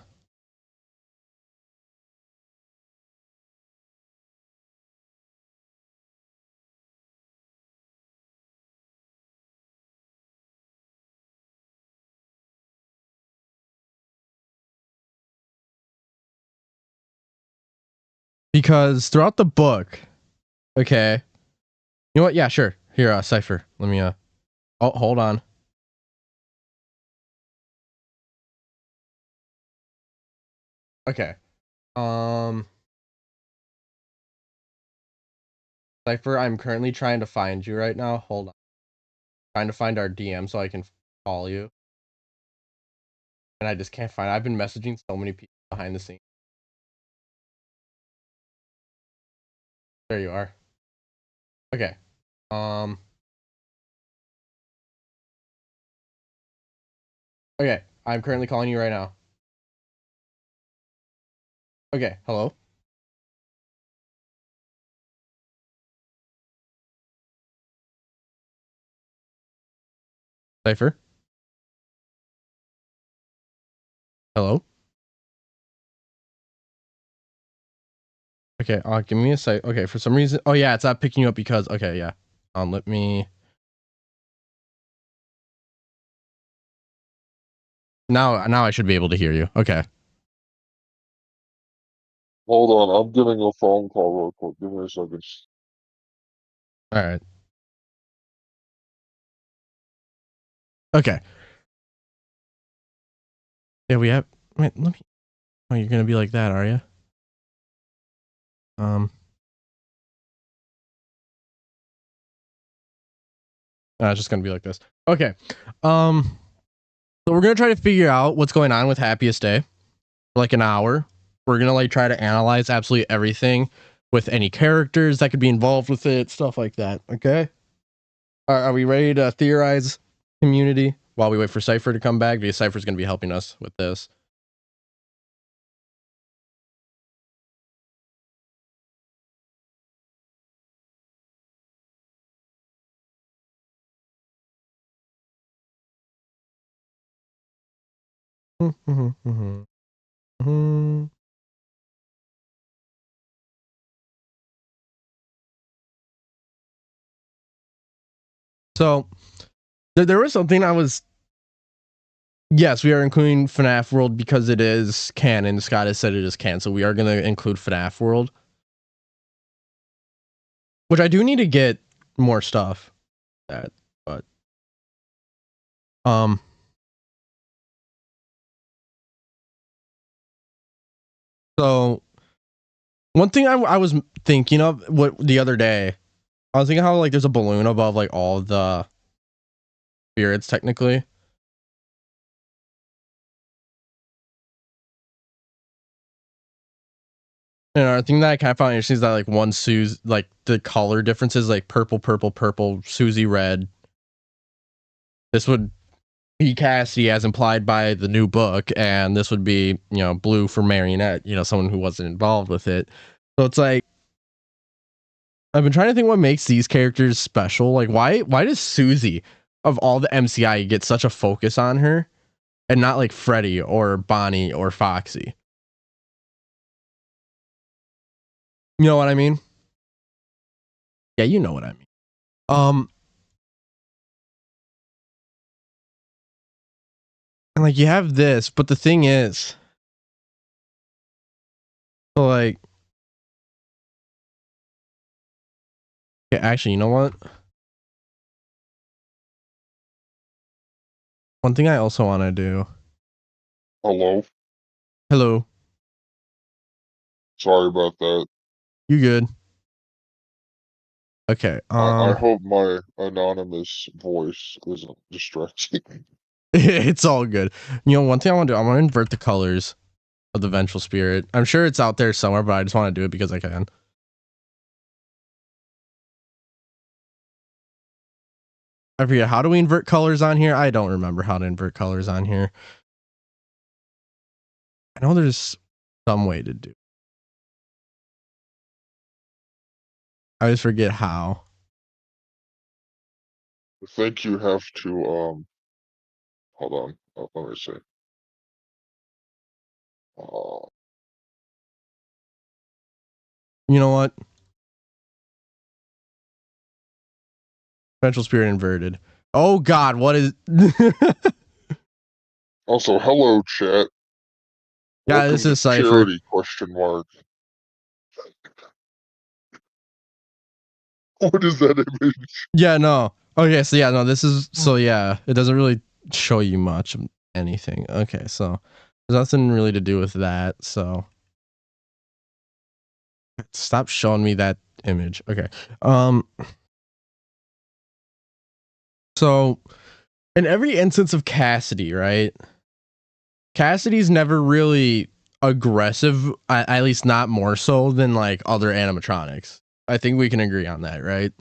because throughout the book, okay, you know what? Yeah, sure. Here, Cypher. Let me. Oh, hold on. Okay. Cypher, I'm currently trying to find you right now. Hold on. Trying to find our DM so I can call you. And I just can't find it. I've been messaging so many people behind the scenes. There you are. Okay. Okay. I'm currently calling you right now. Okay. Hello? Cypher? Hello? Okay, give me a sec. Okay, for some reason. Oh yeah, it's not picking you up because okay, yeah. Let me now I should be able to hear you. Okay. Hold on, I'm getting a phone call real quick. Give me a second. All right. Okay. Yeah, we have wait, let me oh, you're gonna be like that, are you? It's just gonna be like this. Okay. So we're gonna try to figure out what's going on with Happiest Day for like an hour. We're gonna like try to analyze absolutely everything with any characters that could be involved with it, stuff like that. Okay. Are we ready to theorize community while we wait for Cypher to come back? Because Cypher's gonna be helping us with this. So there was something I was. Yes, we are including FNAF World because it is canon. Scott has said it is canon, so we are going to include FNAF World. Which I do need to get more stuff. But so one thing I was thinking of what the other day, I was thinking how like there's a balloon above like all the spirits technically. And I think that I kind of found interesting is that like one Susie, like the color differences, like purple, Susie red. This would be Cassie as implied by the new book, and this would be, you know, blue for Marionette, you know, someone who wasn't involved with it. So it's like I've been trying to think what makes these characters special. Like why does Susie of all the MCI get such a focus on her and not like Freddy or Bonnie or Foxy? You know what I mean? Yeah, you know what I mean. And like you have this, but the thing is, so like, okay, actually, you know what? One thing I also want to do. Hello? Hello. Sorry about that. You good? Okay. I hope my anonymous voice isn't distracting. It's all good. You know, one thing I want to do, I want to invert the colors of the Vengeful Spirit. I'm sure it's out there somewhere, but I just want to do it because I can. I forget, how do we invert colors on here? I don't remember how to invert colors on here. I know there's some way to do. I just forget how. I think you have to, hold on. Let me see. You know what? Vengeful Spirit inverted. Oh God, what is? Also, hello, chat. Yeah, Welcome this is to Cypher. Charity, question mark. What is that image? Yeah, no. Okay, so yeah, no, this is so yeah, it doesn't really show you much of anything. Okay, so there's nothing really to do with that. So stop showing me that image. Okay. So in every instance of Cassidy, right? Cassidy's never really aggressive, at least not more so than like other animatronics. I think we can agree on that, right?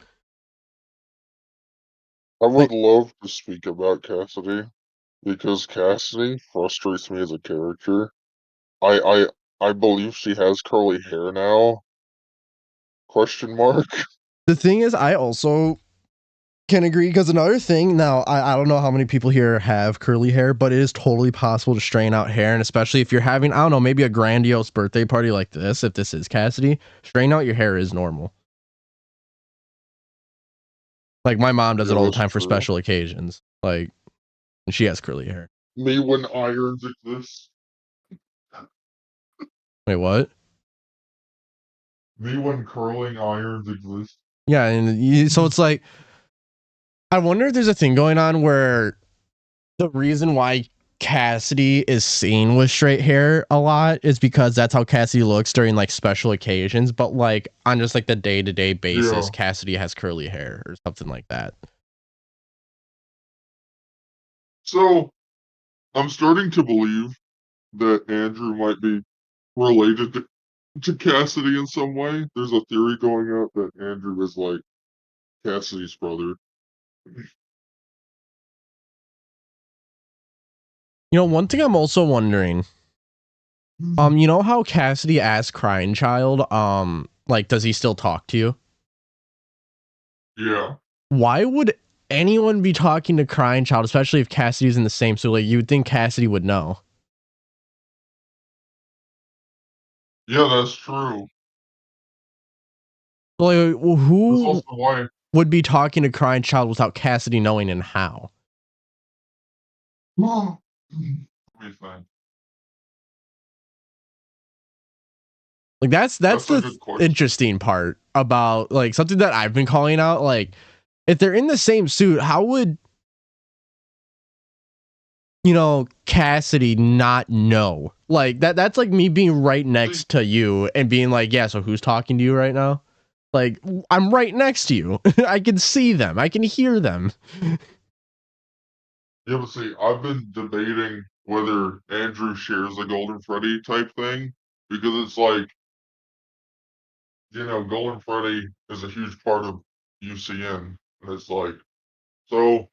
I would love to speak about Cassidy because Cassidy frustrates me as a character. I believe she has curly hair now. Question mark. The thing is, I also can agree because another thing now, I don't know how many people here have curly hair, but it is totally possible to strain out hair, and especially if you're having, I don't know, maybe a grandiose birthday party like this, if this is Cassidy, strain out your hair is normal. Like my mom does Yeah, it all the that's time for true. special occasions. Like, and she has curly hair. Me when irons exist. Wait, what? Me when curling irons exist. Yeah, and so it's like, I wonder if there's a thing going on where the reason why Cassidy is seen with straight hair a lot is because that's how Cassidy looks during like special occasions, but like on just like the day-to-day basis, Yeah. Cassidy has curly hair or something like that. So I'm starting to believe that Andrew might be related to Cassidy in some way. There's a theory going up that Andrew is like Cassidy's brother. You know, one thing I'm also wondering, you know how Cassidy asked Crying Child, like, does he still talk to you? Yeah. Why would anyone be talking to Crying Child, especially if Cassidy's in the same suit? Like, you would think Cassidy would know. Yeah, that's true. Like, That's who also why. would be talking to Crying Child without Cassidy knowing, and how? Let me think. Like that's That's a the good question. interesting part about like something that I've been calling out. Like, if they're in the same suit, how would Cassidy not know? Like that's like me being right next to you and being like, yeah, so who's talking to you right now? Like, I'm right next to you. I can see them. I can hear them. Yeah, but see, I've been debating whether Andrew shares the Golden Freddy type thing because it's like, Golden Freddy is a huge part of UCN, and it's like, so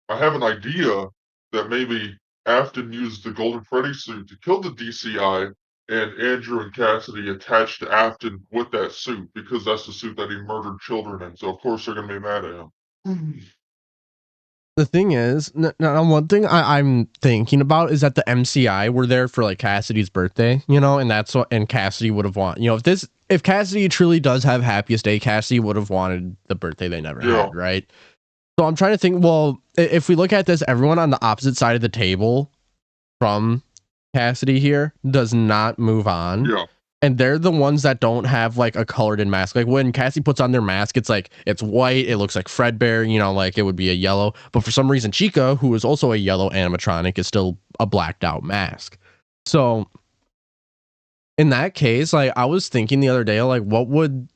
I have an idea that maybe Afton used the Golden Freddy suit to kill the DCI, and Andrew and Cassidy attached to Afton with that suit because that's the suit that he murdered children in. So of course they're gonna be mad at him. The thing is, now one thing I'm thinking about is that the MCI were there for like Cassidy's birthday, and that's what, and Cassidy would have wanted, if Cassidy truly does have happiest day, Cassidy would have wanted the birthday they never had, right? So I'm trying to think, well, if we look at this, everyone on the opposite side of the table from Cassidy here does not move on. Yeah. And they're the ones that don't have like a colored in mask. Like when Cassie puts on their mask, it's like it's white. It looks like Fredbear, like it would be a yellow. But for some reason, Chica, who is also a yellow animatronic, is still a blacked out mask. So in that case, like I was thinking the other day, like what would,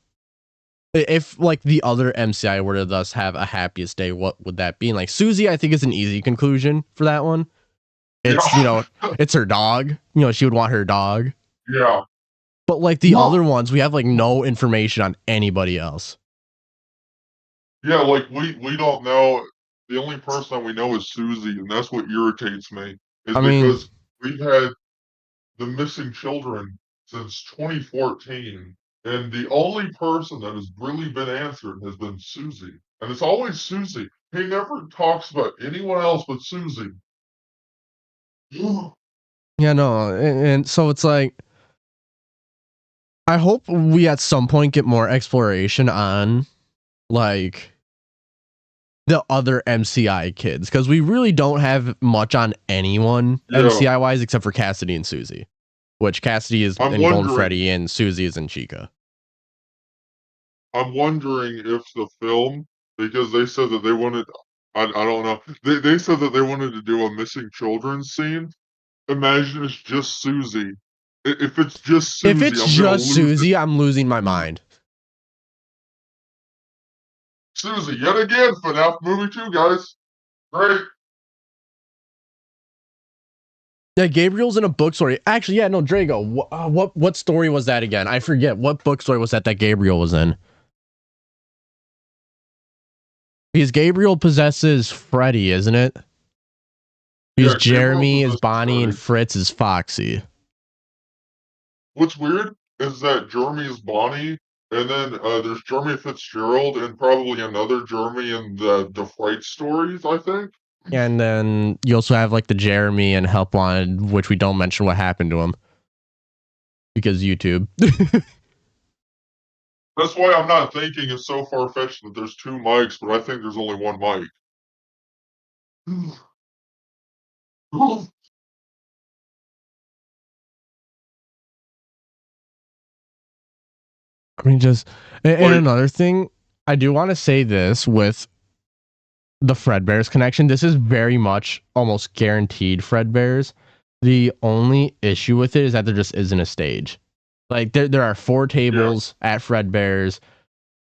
if like the other MCI were to thus have a happiest day, what would that be? And like Susie, I think is an easy conclusion for that one. It's it's her dog. She would want her dog. Yeah. But like the other ones, we have like no information on anybody else. Yeah, like we don't know. The only person that we know is Susie, and that's what irritates me. Because we've had the missing children since 2014, and the only person that has really been answered has been Susie, and it's always Susie. He never talks about anyone else but Susie. Yeah, no, and so it's like, I hope we at some point get more exploration on like the other MCI kids, because we really don't have much on anyone MCI wise except for Cassidy and Susie, which Cassidy is in Golden Freddy and Susie is in Chica. I'm wondering if the film, because they said that they wanted, I don't know, they said that they wanted to do a missing children scene. Imagine it's just Susie. If it's just Susie, if it's I'm gonna just lose Susie, it. I'm losing my mind. Susie, yet again, FNAF movie 2, guys. Great. Yeah, Gabriel's in a book story. Actually, yeah, no, Drago. What story was that again? I forget. What book story was that Gabriel was in? Because Gabriel possesses Freddy, isn't it? Because Yeah, Jeremy is Bonnie and Fritz is Foxy. What's weird is that Jeremy is Bonnie, and then there's Jeremy Fitzgerald and probably another Jeremy in the Fright stories, I think. And then you also have like the Jeremy and Help Wanted, which we don't mention what happened to him. Because YouTube. That's why I'm not thinking it's so far-fetched that there's 2 mics, but I think there's only 1 mic. I mean, and another thing, I do want to say this with the Fredbear's connection. This is very much almost guaranteed Fredbear's. The only issue with it is that there just isn't a stage. Like there are 4 tables at Fredbear's.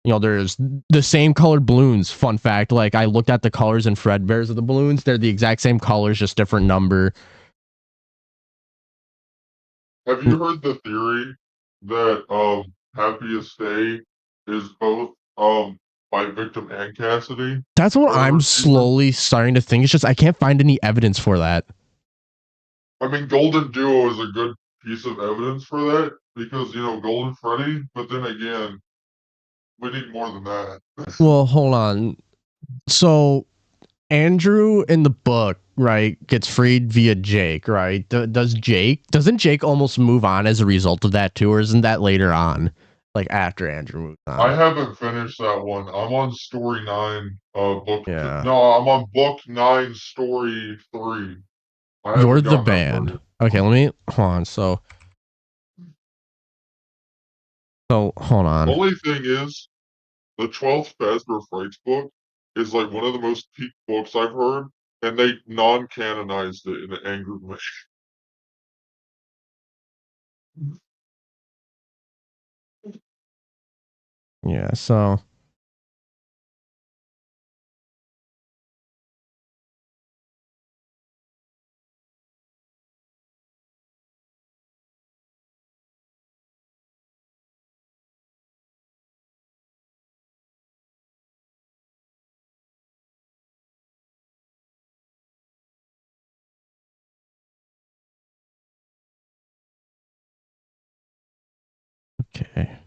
You know, there's the same colored balloons. Fun fact, like I looked at the colors in Fredbear's of the balloons. They're the exact same colors, just different number. Have you heard the theory that Happiest Day is both by Victim and Cassidy? That's what I'm slowly starting to think. It's just I can't find any evidence for that. I mean, Golden Duo is a good piece of evidence for that because, you know, Golden Freddy, but then again, we need more than that. Well, hold on. So Andrew in the book, right, gets freed via Jake, right? Doesn't Jake almost move on as a result of that too, or isn't that later on, like after Andrew moves on? I haven't finished that one. I'm on story 9, book. Yeah. No, I'm on book 9, story 3. You're the band. Okay, let me hold on. So hold on. The only thing is, the 12th Fazbear Frights book is like one of the most peak books I've heard, and they non-canonized it, and it angered me. Yeah, so okay.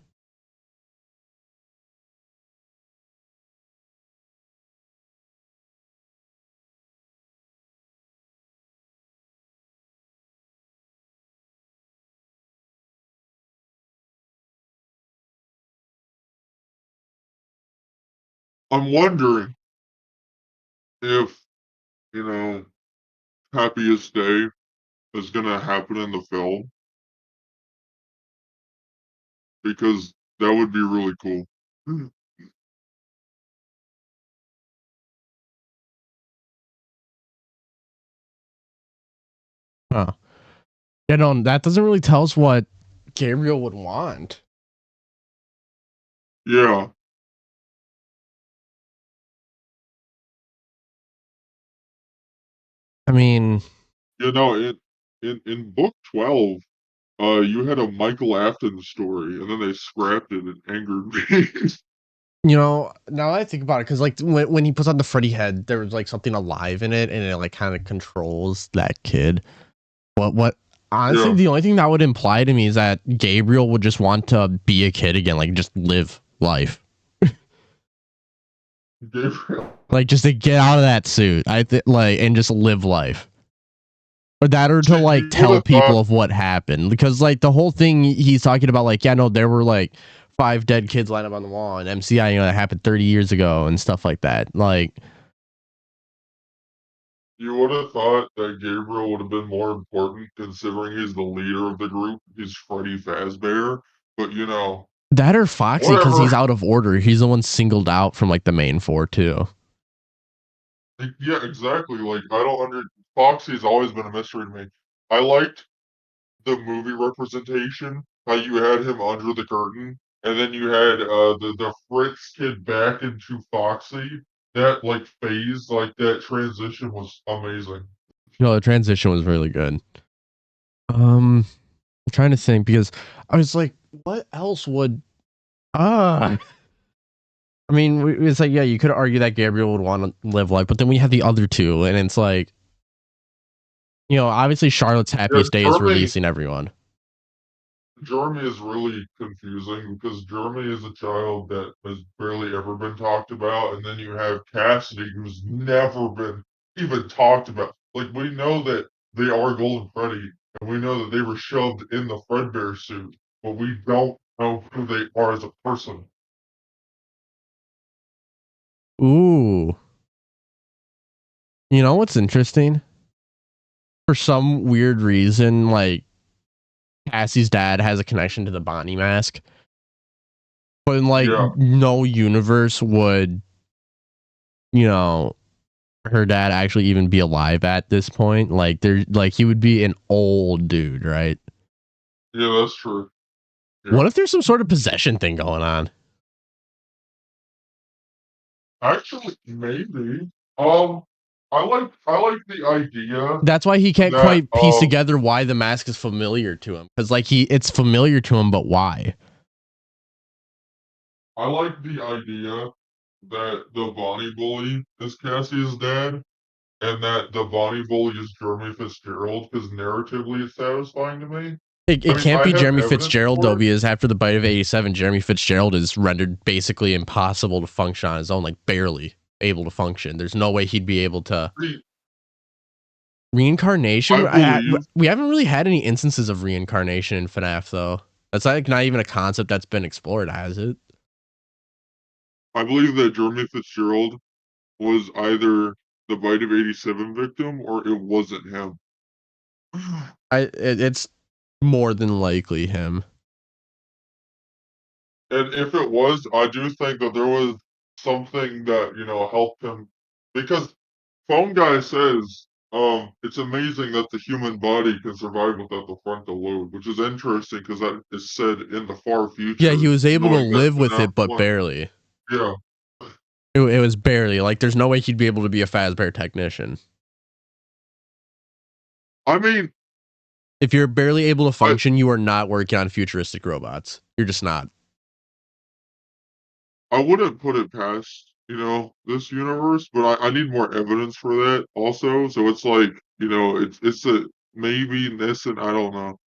I'm wondering if, you know, Happiest Day is gonna happen in the film, because that would be really cool. Huh. Yeah, no, that doesn't really tell us what Gabriel would want. Yeah. I mean, You know, in book 12, you had a Michael Afton story, and then they scrapped it and angered me. you know, now that I think about it, because like when he puts on the Freddy head, there was like something alive in it, and it like kind of controls that kid. What? Honestly, the only thing that would imply to me is that Gabriel would just want to be a kid again, like just live life. Gabriel. Like just to get out of that suit, and just live life. Or that, or to like tell people of what happened, because like the whole thing he's talking about, like, yeah, no, there were like 5 dead kids lined up on the wall, and MCI, you know, that happened 30 years ago and stuff like that. Like, you would have thought that Gabriel would have been more important, considering he's the leader of the group. He's Freddy Fazbear, but you know, That or Foxy, because he's out of order. He's the one singled out from like the main four too. Yeah, exactly. Like I don't Foxy's always been a mystery to me. I liked the movie representation, how you had him under the curtain, and then you had the Fritz kid back into Foxy. That like phase, like that transition was amazing. No, the transition was really good. I'm trying to think because I was like, what else would I mean, it's like, yeah, you could argue that Gabriel would want to live life, but then we have the other two, and it's like, you know, obviously Charlotte's happiest day is releasing everyone. Jeremy is really confusing because Jeremy is a child that has barely ever been talked about, and then you have Cassidy, who's never been even talked about. Like, we know that they are Golden Freddy, and we know that they were shoved in the Fredbear suit, but we don't know who they are as a person. Ooh. You know what's interesting? For some weird reason, like, Cassie's dad has a connection to the Bonnie mask. But in like no universe would, you know, her dad actually even be alive at this point. Like he would be an old dude, right? Yeah, that's true. Yeah. What if there's some sort of possession thing going on? Actually, maybe. I like the idea. That's why he can't quite piece together why the mask is familiar to him. Because like it's familiar to him, but why? I like the idea that the Bonnie bully is Cassie's dad, and that the Bonnie bully is Jeremy Fitzgerald, because narratively it's satisfying to me. It can't be Jeremy Fitzgerald though, because after the bite of 87, Jeremy Fitzgerald is rendered basically impossible to function on his own, like barely able to function. There's no way he'd be able to. Reincarnation? We haven't really had any instances of reincarnation in FNAF though. That's like not even a concept that's been explored, has it? I believe that Jeremy Fitzgerald was either the bite of 87 victim or it wasn't him. It's more than likely him. And if it was, I do think that there was something that, you know, helped him, because Phone Guy says it's amazing that the human body can survive without the frontal lobe, which is interesting because that is said in the far future. Yeah, he was able to live with it, but barely. Yeah. It was barely. Like, there's no way he'd be able to be a Fazbear technician. I mean, if you're barely able to function, you are not working on futuristic robots. You're just not. I wouldn't put it past, you know, this universe, but I need more evidence for that also. So it's like, you know, it's a maybe this, and I don't know.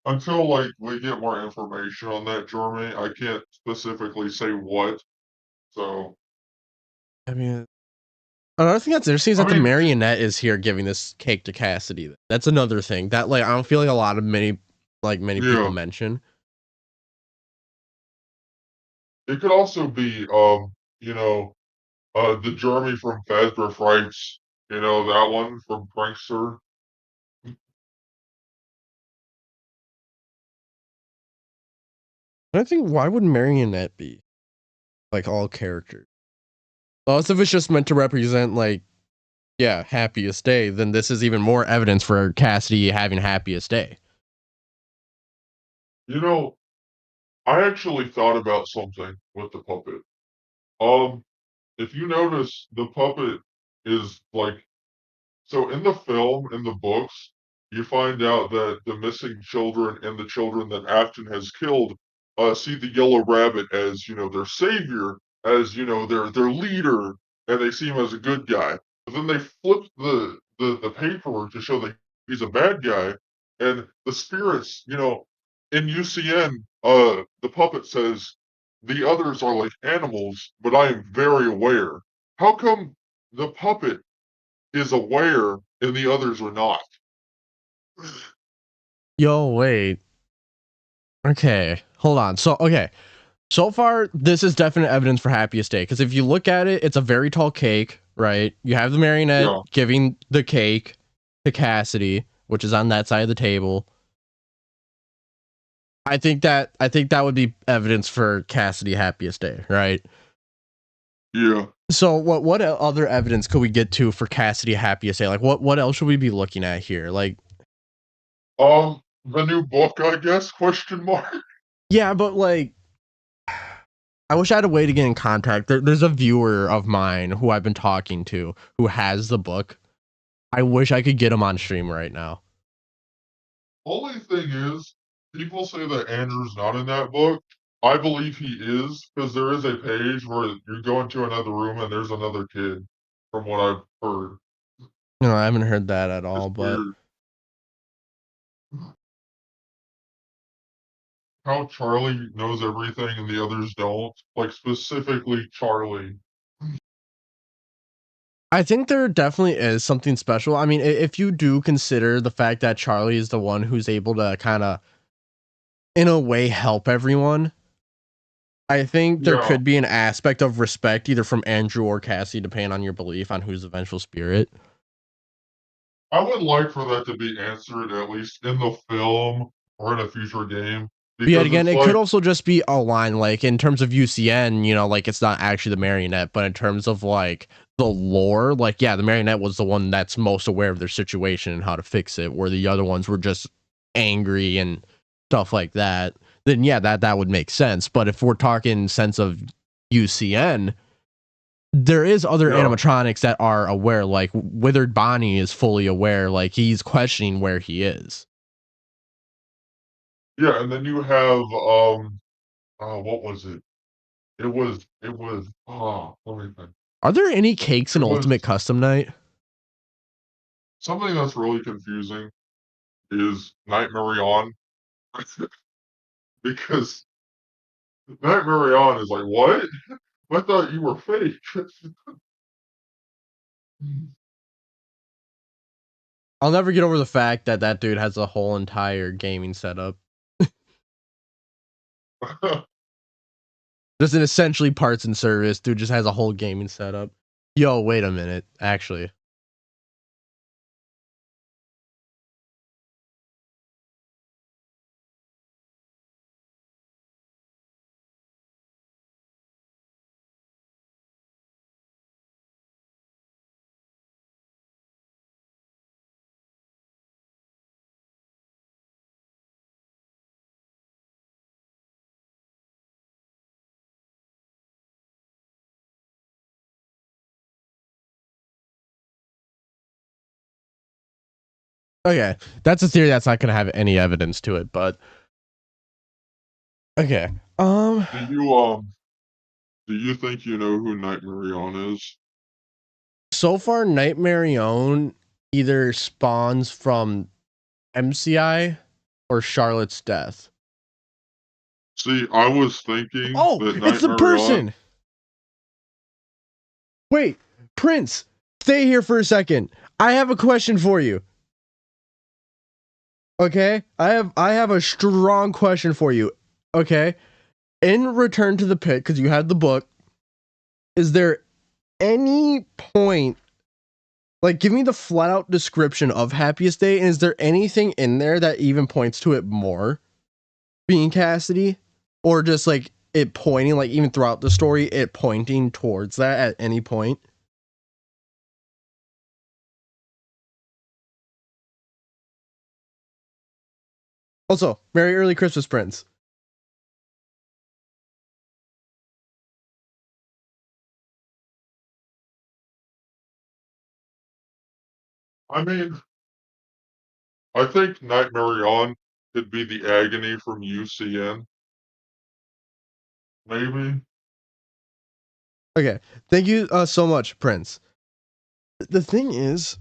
Until like we get more information on that, Jeremy, I can't specifically say what. So I mean, another thing that's interesting is that the marionette is here giving this cake to Cassidy. That's another thing that like I don't feel like a lot of many people mention. It could also be you know, the Jeremy from Fazbear Frights, you know, that one from Prankster. I think why would marionette be like all characters? Unless if it's just meant to represent like, yeah, happiest day, then this is even more evidence for Cassidy having happiest day. You know, I actually thought about something with the puppet. If you notice, the puppet is like, so in the film, in the books, you find out that the missing children and the children that Afton has killed see the yellow rabbit as, you know, their savior, as, you know, their leader, and they see him as a good guy. But then they flip the paper to show that he's a bad guy, and the spirits, you know, in UCN, the puppet says, the others are like animals, but I am very aware. How come the puppet is aware and the others are not? Yo, wait. Okay, hold on. So far, this is definite evidence for happiest day. Because if you look at it, it's a very tall cake, right? You have the marionette giving the cake to Cassidy, which is on that side of the table. I think that would be evidence for Cassidy happiest day, right? Yeah. So what other evidence could we get to for Cassidy happiest day? Like what else should we be looking at here? Like the new book, I guess, question mark. Yeah, but like I wish I had a way to get in contact. There's a viewer of mine who I've been talking to who has the book. I wish I could get him on stream right now. Only thing is, people say that Andrew's not in that book. I believe he is, because there is a page where you go into another room and there's another kid, from what I've heard. No, I haven't heard that at all, It's but weird. How Charlie knows everything and the others don't. Like, specifically Charlie. I think there definitely is something special. I mean, if you do consider the fact that Charlie is the one who's able to kind of, in a way, help everyone, I think there could be an aspect of respect either from Andrew or Cassie, depending on your belief on who's the vengeful spirit. I would like for that to be answered, at least in the film or in a future game. But yet again, it could also just be a line, like, in terms of UCN, you know, like, it's not actually the marionette, but in terms of, like, the lore, like, yeah, the marionette was the one that's most aware of their situation and how to fix it, where the other ones were just angry and stuff like that. Then, yeah, that would make sense. But if we're talking sense of UCN, there is other animatronics that are aware, like, Withered Bonnie is fully aware, like, he's questioning where he is. Yeah, and then you have what was it? It was let me think. Are there any cakes in Ultimate Custom Night? Something that's really confusing is Nightmare On. Because Nightmare On is like, what? I thought you were fake. I'll never get over the fact that that dude has a whole entire gaming setup. Just an essentially parts and service. Dude just has a whole gaming setup. Yo, wait a minute. Actually. Okay, that's a theory that's not gonna have any evidence to it, but okay. Do you think you know who Nightmare On is? So far, Nightmare On either spawns from MCI or Charlotte's death. See, I was thinking. Oh, it's the person. Wait, Prince, stay here for a second. I have a question for you. Okay, I have a strong question for you. Okay, in Return to the Pit, because you had the book, is there any point, like, give me the flat out description of Happiest Day, and is there anything in there that even points to it more being Cassidy, or just like it pointing, like even throughout the story, it pointing towards that at any point? Also, Merry Early Christmas, Prince. I mean, I think Nightmare On could be the agony from UCN. Maybe. Okay, thank you so much, Prince. The thing is,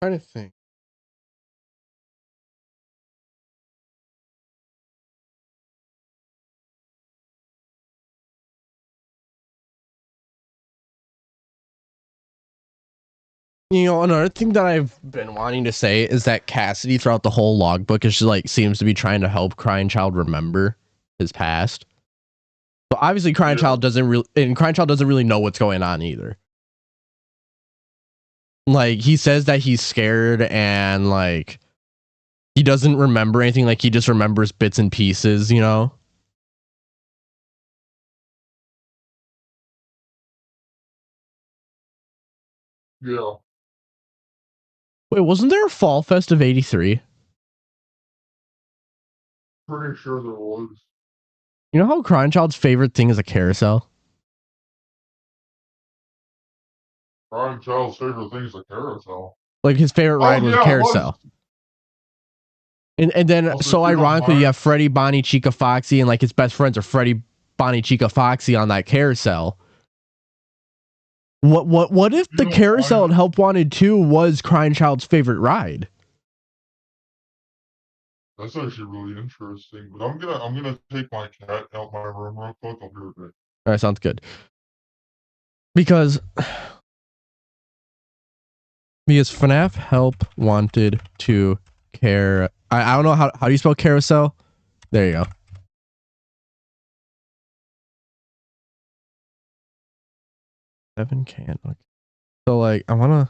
I'm trying to think. You know, another thing that I've been wanting to say is that Cassidy throughout the whole logbook is just like seems to be trying to help Crying Child remember his past. So obviously Crying Child doesn't really know what's going on either. Like, he says that he's scared and like he doesn't remember anything. Like, he just remembers bits and pieces, you know? Yeah. Wait, wasn't there a Fall Fest of 83? Pretty sure there was. You know how Crying Child's favorite thing is a carousel? Crying Child's favorite thing is a carousel. Like, his favorite ride was a carousel. And then, so ironically, you have Freddy, Bonnie, Chica, Foxy, and like his best friends are Freddy, Bonnie, Chica, Foxy on that carousel. What if the carousel in Help Wanted 2 was Crying Child's favorite ride? That's actually really interesting. But I'm gonna take my cat out my room real quick. I'll be right back. All right, sounds good. Because FNAF Help Wanted 2 care. I don't know how do you spell carousel? There you go. Seven can. Okay. So like I wanna.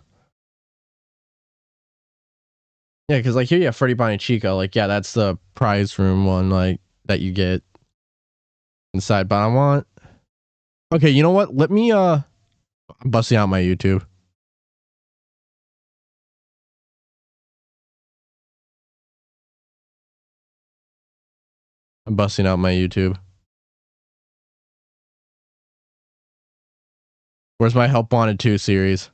Yeah, because like here you have Freddy, Bonnie, Chica. Like, yeah, that's the prize room one, like that you get inside. But I want. Okay, you know what? Let me I'm busting out my YouTube. I'm busting out my YouTube. Where's my Help Wanted 2 series?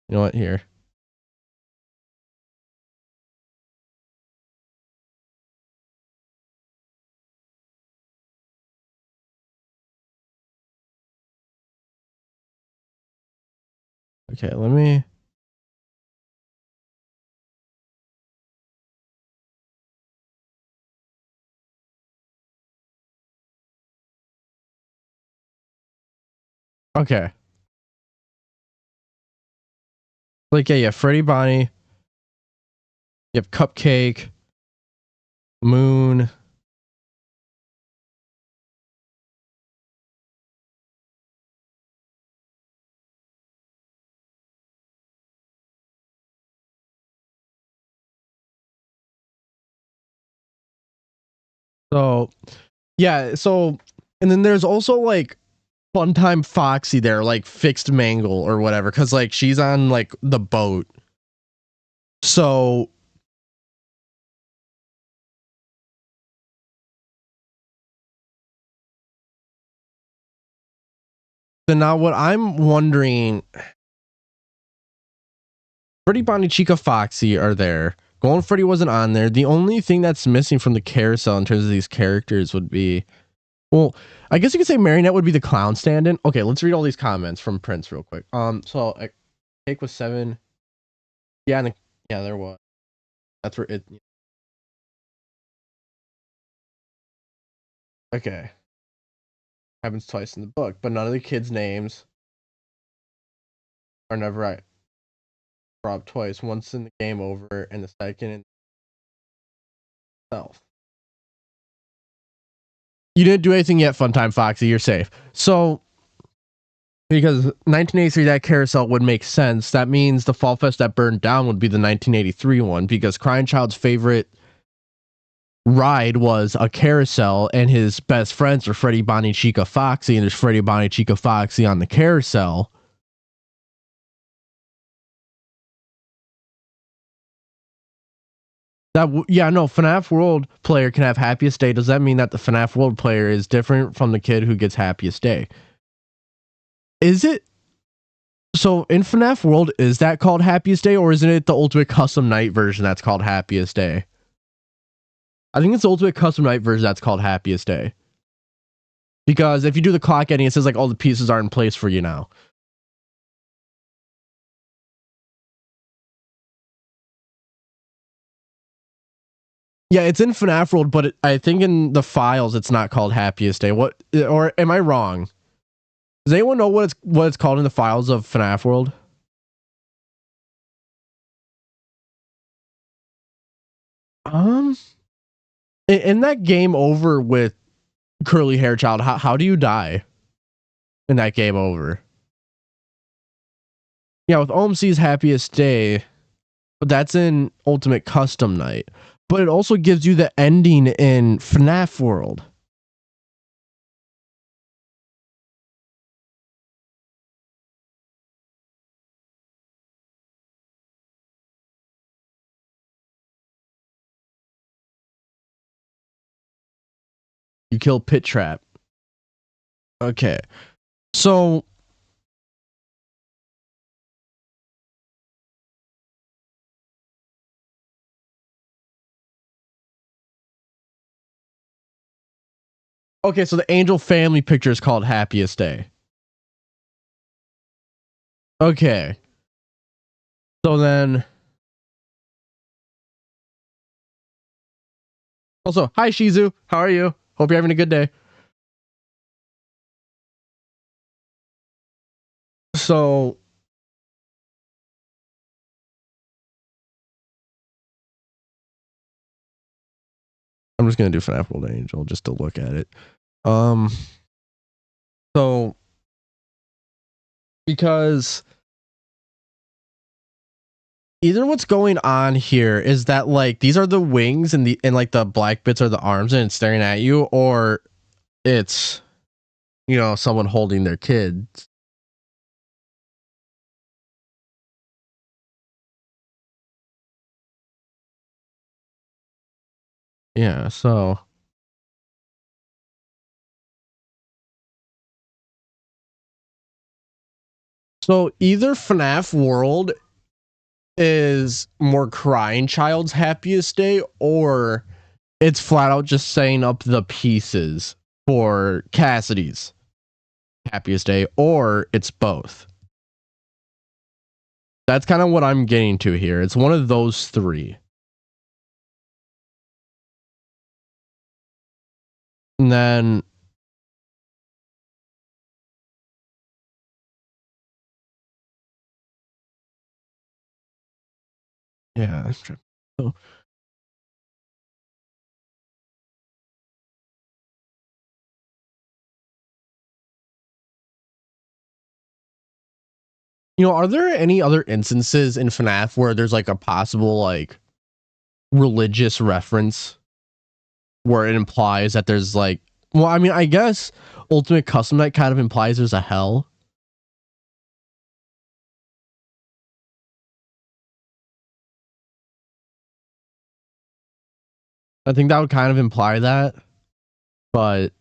You know what? Here. Okay, let me. Okay. Like, yeah, you have Freddy, Bonnie. You have Cupcake. Moon. So, yeah, so, and then there's also like Funtime Foxy there, like Fixed Mangle or whatever, because like she's on like the boat. So, now what I'm wondering, Freddy, Bonnie, Chica, Foxy are there. Golden Freddy wasn't on there. The only thing that's missing from the carousel in terms of these characters would be, well, I guess you could say Marionette would be the clown stand-in. Okay, let's read all these comments from Prince real quick. So Cake was 7. Yeah, yeah, there was. That's where it. Okay. Happens twice in the book, but none of the kids' names are never right. Robbed twice, once in the game over, and the second in itself. You didn't do anything yet, Funtime Foxy. You're safe. So, because 1983, that carousel would make sense. That means the Fall Fest that burned down would be the 1983 one, because Crying Child's favorite ride was a carousel, and his best friends are Freddy, Bonnie, Chica, Foxy, and there's Freddy, Bonnie, Chica, Foxy on the carousel. Yeah, no, FNAF World player can have Happiest Day. Does that mean that the FNAF World player is different from the kid who gets Happiest Day? Is it? So in FNAF World, is that called Happiest Day, or isn't it the Ultimate Custom Night version that's called Happiest Day? I think it's the Ultimate Custom Night version that's called Happiest Day. Because if you do the clock ending, it says like all the pieces are in place for you now. Yeah, it's in FNAF World, but I think in the files it's not called Happiest Day. What, or am I wrong? Does anyone know what it's called in the files of FNAF World? In that game over with Curly Hair Child, how do you die in that game over? Yeah, with OMC's Happiest Day, but that's in Ultimate Custom Night. But it also gives you the ending in FNAF World. You kill Pit Trap. Okay. So okay, so the Angel family picture is called Happiest Day. Okay. So then also, hi Shizu. How are you? Hope you're having a good day. So I'm just gonna do FNAF World Angel just to look at it. So because either what's going on here is that like these are the wings and like the black bits are the arms and it's staring at you, or it's, you know, someone holding their kids. Yeah, so either FNAF World is more Crying Child's Happiest Day, or it's flat out just setting up the pieces for Cassidy's Happiest Day, or it's both. That's kind of what I'm getting to here. It's one of those three. And then yeah, that's true. So, you know, are there any other instances in FNAF where there's like a possible like religious reference where it implies that there's like, well, I mean, I guess Ultimate Custom Night kind of implies there's a hell. I think that would kind of imply that, but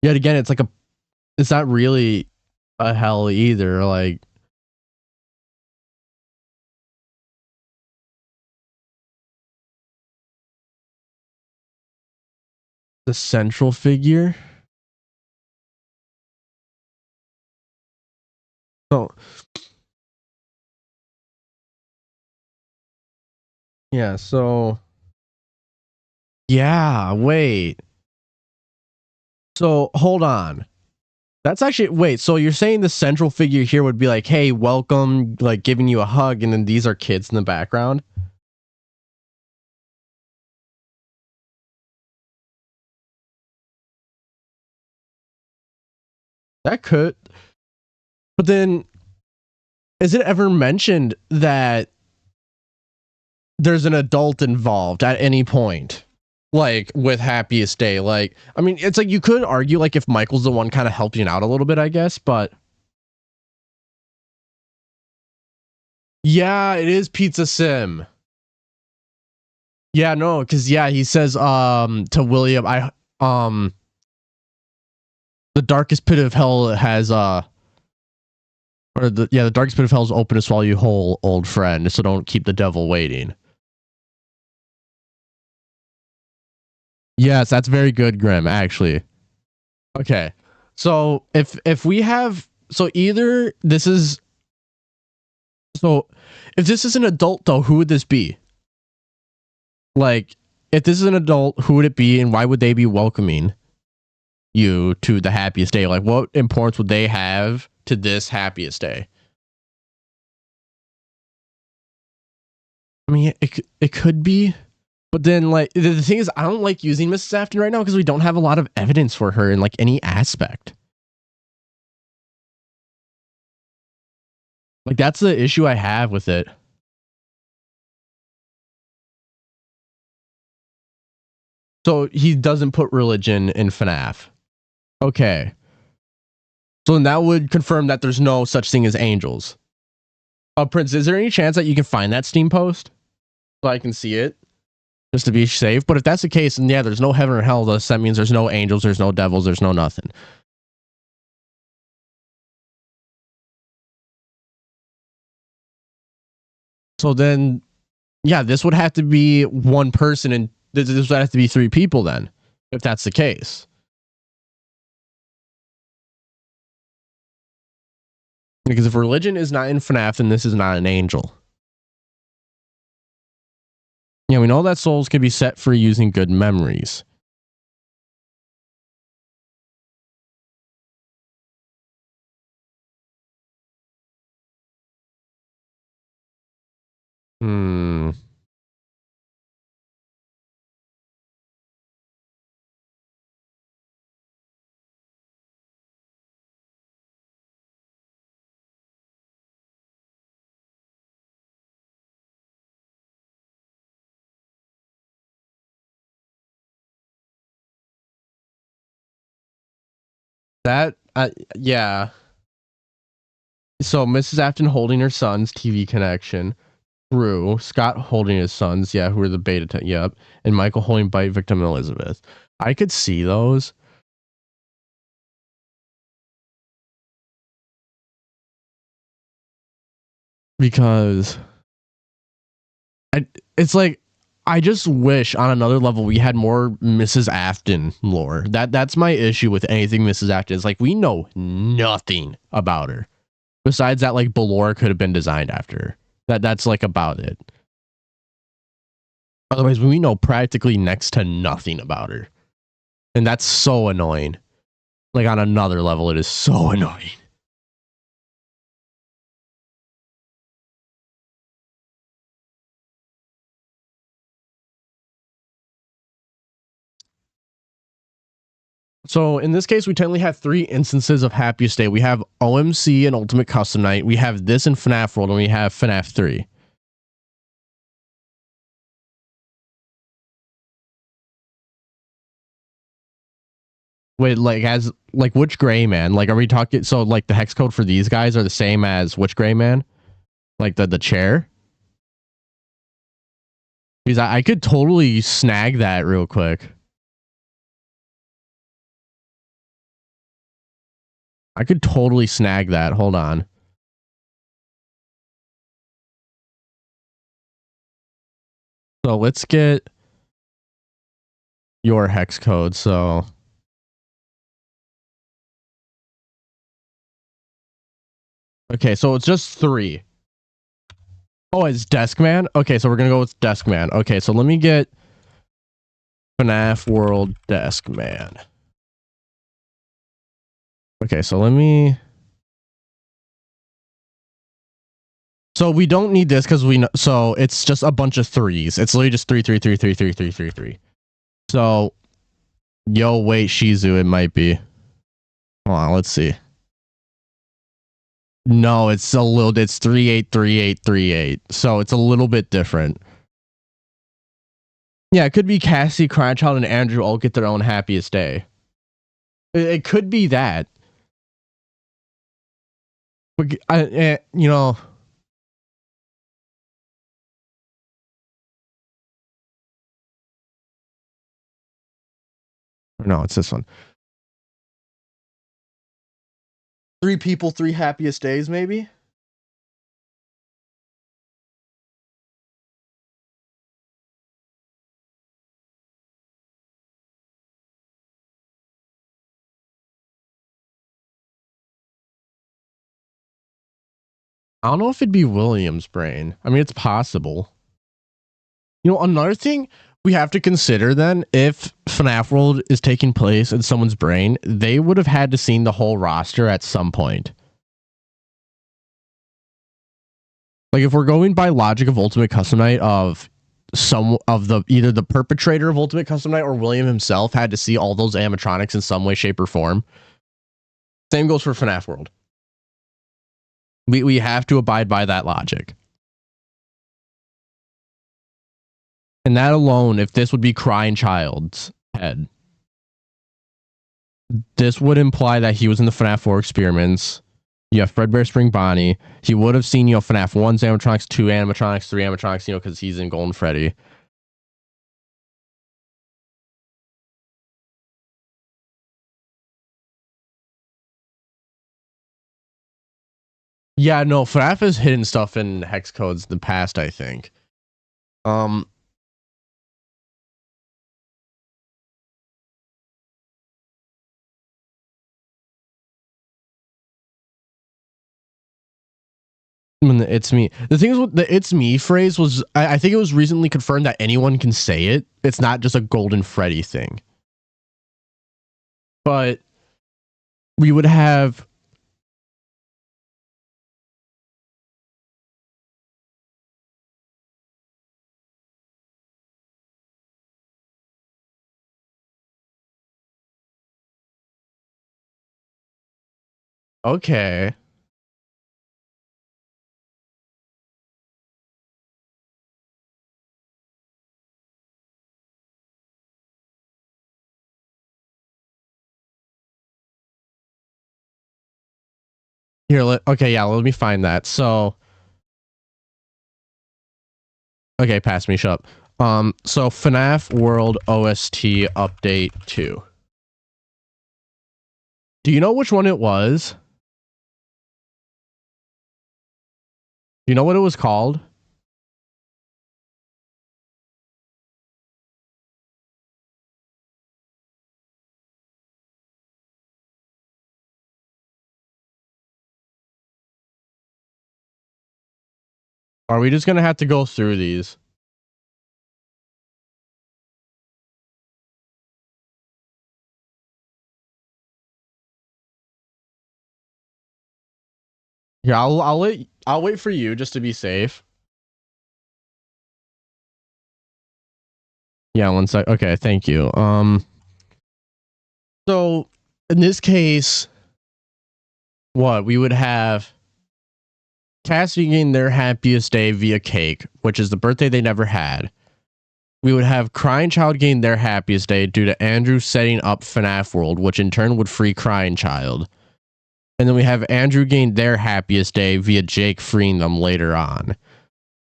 yet again, it's like it's not really a hell either. Like, the central figure. So, yeah, so yeah, wait. So hold on. That's actually, wait, so you're saying the central figure here would be like, hey, welcome, like giving you a hug, and then these are kids in the background? That could. But then, is it ever mentioned that there's an adult involved at any point? Like, with Happiest Day? Like, I mean, it's like, you could argue, like, if Michael's the one kind of helping out a little bit, I guess, but yeah, it is Pizza Sim. Yeah, no, because yeah, he says to William, the darkest pit of hell has the darkest pit of hell is open to swallow you whole, old friend, so don't keep the devil waiting. Yes, that's very good, Grim, actually. Okay. So if we have, so either this is, so if this is an adult though, who would this be? Like, if this is an adult, who would it be, and why would they be welcoming you to the Happiest Day? Like, what importance would they have to this Happiest Day? mean, it could be, but then like the thing is, I don't like using Mrs. Afton right now because we don't have a lot of evidence for her in like any aspect. Like that's the issue I have with it. So he doesn't put religion in FNAF. Okay. So then that would confirm that there's no such thing as angels. Prince, is there any chance that you can find that Steam post so I can see it? Just to be safe. But if that's the case, then yeah, there's no heaven or hell. Thus, that means there's no angels, there's no devils, there's no nothing. So then, yeah, this would have to be one person, and this would have to be 3 people then, if that's the case. Because if religion is not in FNAF, then this is not an angel. Yeah, we know that souls can be set free using good memories. That, yeah. So Mrs. Afton holding her son's TV connection. True. Scott holding his sons, yeah, who are the beta, yep. And Michael holding bite victim Elizabeth. I could see those. Because it's like, I just wish on another level we had more Mrs. Afton lore. That's my issue with anything Mrs. Afton. Is like, we know nothing about her. Besides that, like, Ballora could have been designed after her. That's like about it. Otherwise, we know practically next to nothing about her. And that's so annoying. Like, on another level, it is so annoying. So in this case, we technically have 3 instances of Happiest Day. We have OMC and Ultimate Custom Night. We have this in FNAF World, and we have FNAF 3. Wait, like which gray man? Like, are we talking? So like the hex code for these guys are the same as which gray man? Like the chair? Because I could totally snag that real quick. I could totally snag that. Hold on. So let's get your hex code. So okay, so it's just 3. Oh, it's Deskman? Okay, so we're gonna go with Deskman. Okay, so let me get FNAF World Deskman. Okay, so let me... So we don't need this because we know... So it's just a bunch of 3s. It's literally just 3, 3, 3, 3, 3, 3, 3, 3. So... Yo, wait, Shizu, it might be. Hold on, let's see. No, it's a little... It's 383838. So it's a little bit different. Yeah, it could be Cassie, Crychild, and Andrew all get their own Happiest Day. It could be that. But you know... No, it's this one. 3 people, 3 Happiest Days, maybe? I don't know if it'd be William's brain. I mean, it's possible. You know, another thing we have to consider then, if FNAF World is taking place in someone's brain, they would have had to seen the whole roster at some point. Like, if we're going by logic of Ultimate Custom Night, of some of the either the perpetrator of Ultimate Custom Night or William himself had to see all those animatronics in some way, shape, or form. Same goes for FNAF World. We have to abide by that logic. And that alone, if this would be Crying Child's head, this would imply that he was in the FNAF 4 experiments. You have Fredbear Spring Bonnie. He would have seen, FNAF 1's animatronics, 2 animatronics, 3 animatronics, because he's in Golden Freddy. Yeah, no, FNAF has hidden stuff in hex codes in the past, I think. It's me. The thing is, with the "it's me" phrase was, I think it was recently confirmed that anyone can say it. It's not just a Golden Freddy thing. But we would have. Okay. Here, okay, yeah, let me find that. So, okay, pass me, shut up. So FNAF World OST Update 2. Do you know which one it was? Do you know what it was called? Are we just gonna have to go through these? Yeah, I'll wait for you just to be safe. Yeah, one sec. Okay, thank you. So in this case, what we would have Cassie getting their happiest day via cake, which is the birthday they never had. We would have Crying Child gain their happiest day due to Andrew setting up FNAF World, which in turn would free Crying Child. And then we have Andrew gain their happiest day via Jake freeing them later on.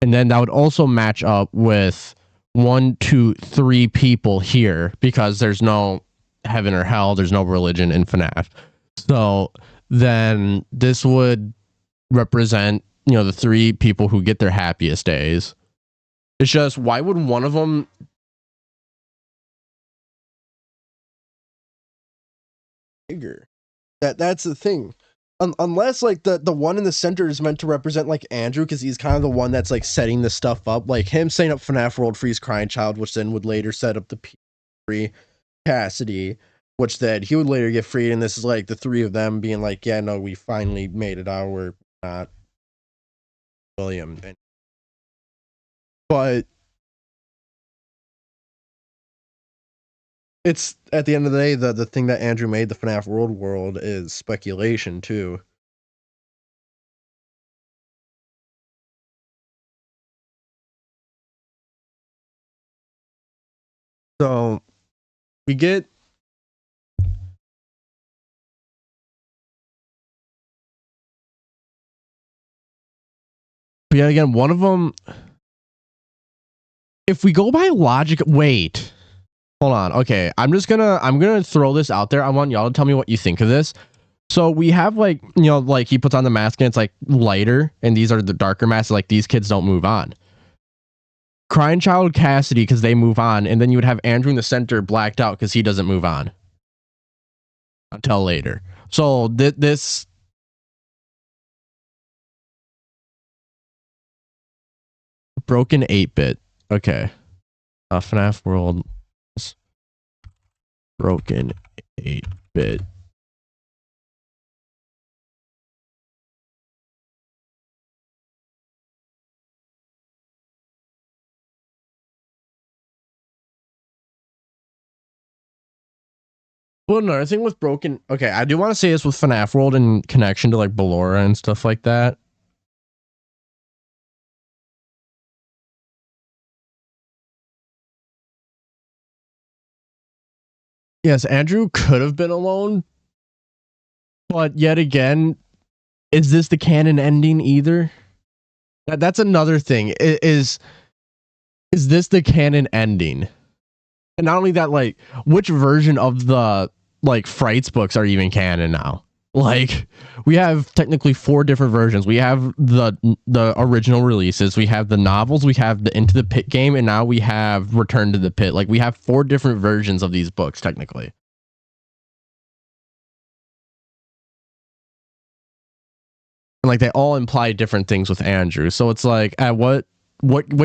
And then that would also match up with 1, 2, 3 people here, because there's no heaven or hell, there's no religion in FNAF. So then this would represent, the 3 people who get their happiest days. It's just, why would one of them bigger? That's the thing. Unless like the one in the center is meant to represent like Andrew, because he's kind of the one that's like setting the stuff up, like him setting up FNAF World frees Crying Child, which then would later set up the free Cassidy, which then he would later get freed, and this is like the 3 of them being like, yeah, no, we finally made it out, we're not William. But it's, at the end of the day, the thing that Andrew made the FNAF world is speculation too. So we get yeah, again, one of them, if we go by logic, wait, hold on. Okay, I'm gonna throw this out there. I want y'all to tell me what you think of this. So we have like, like he puts on the mask and it's like lighter, and these are the darker masks. Like these kids don't move on. Crying Child, Cassidy, because they move on, and then you would have Andrew in the center blacked out because he doesn't move on until later. So this broken 8-bit. Okay. FNAF World broken 8-bit. Well, another thing with broken. Okay, I do want to say this with FNAF World in connection to like Ballora and stuff like that. Yes, Andrew could have been alone, but yet again, is this the canon ending either? That's another thing. Is this the canon ending? And not only that, like, which version of the like Frights books are even canon now? Like, we have technically 4 different versions. We have the original releases, we have the novels, we have the Into the Pit game, and now we have Return to the Pit. Like, we have 4 different versions of these books technically. And like they all imply different things with Andrew. So it's like, at what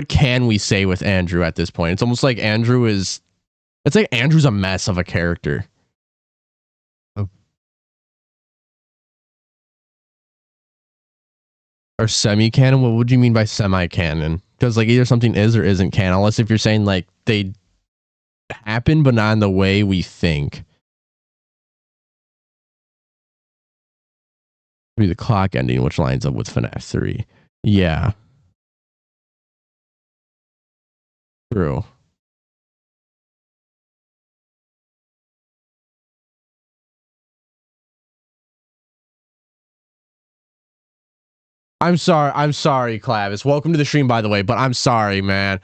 can we say with Andrew at this point? It's almost like Andrew's a mess of a character. Or semi-canon? What would you mean by semi-canon? Because like either something is or isn't canon, unless if you're saying like they happen but not in the way we think. Be the clock ending, which lines up with FNAF 3. Yeah. True. I'm sorry, Clavis. Welcome to the stream, by the way, but I'm sorry, man.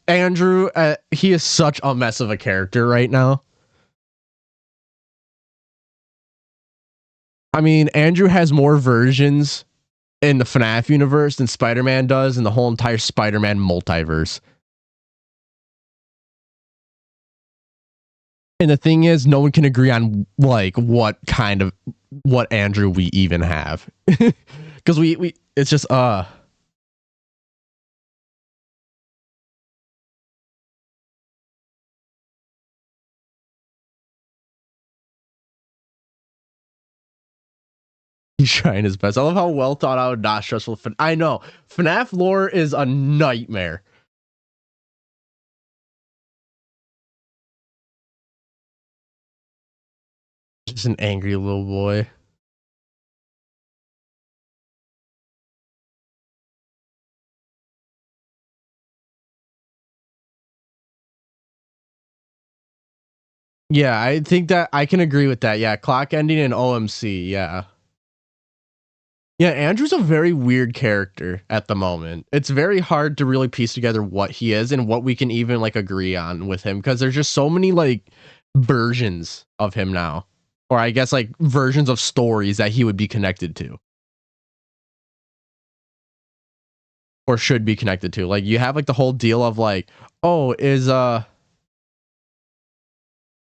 Andrew, he is such a mess of a character right now. I mean, Andrew has more versions in the FNAF universe than Spider-Man does in the whole entire Spider-Man multiverse. And the thing is, no one can agree on like what Andrew we even have. Because we it's just he's trying his best. I love how well thought out, not stressful. I know FNAF lore is a nightmare. Just an angry little boy. Yeah, I think that I can agree with that. Yeah, clock ending and OMC. Yeah. Yeah, Andrew's a very weird character at the moment. It's very hard to really piece together what he is and what we can even like agree on with him because there's just so many like versions of him now. Or I guess like versions of stories that he would be connected to. Or should be connected to. Like you have like the whole deal of like, oh, is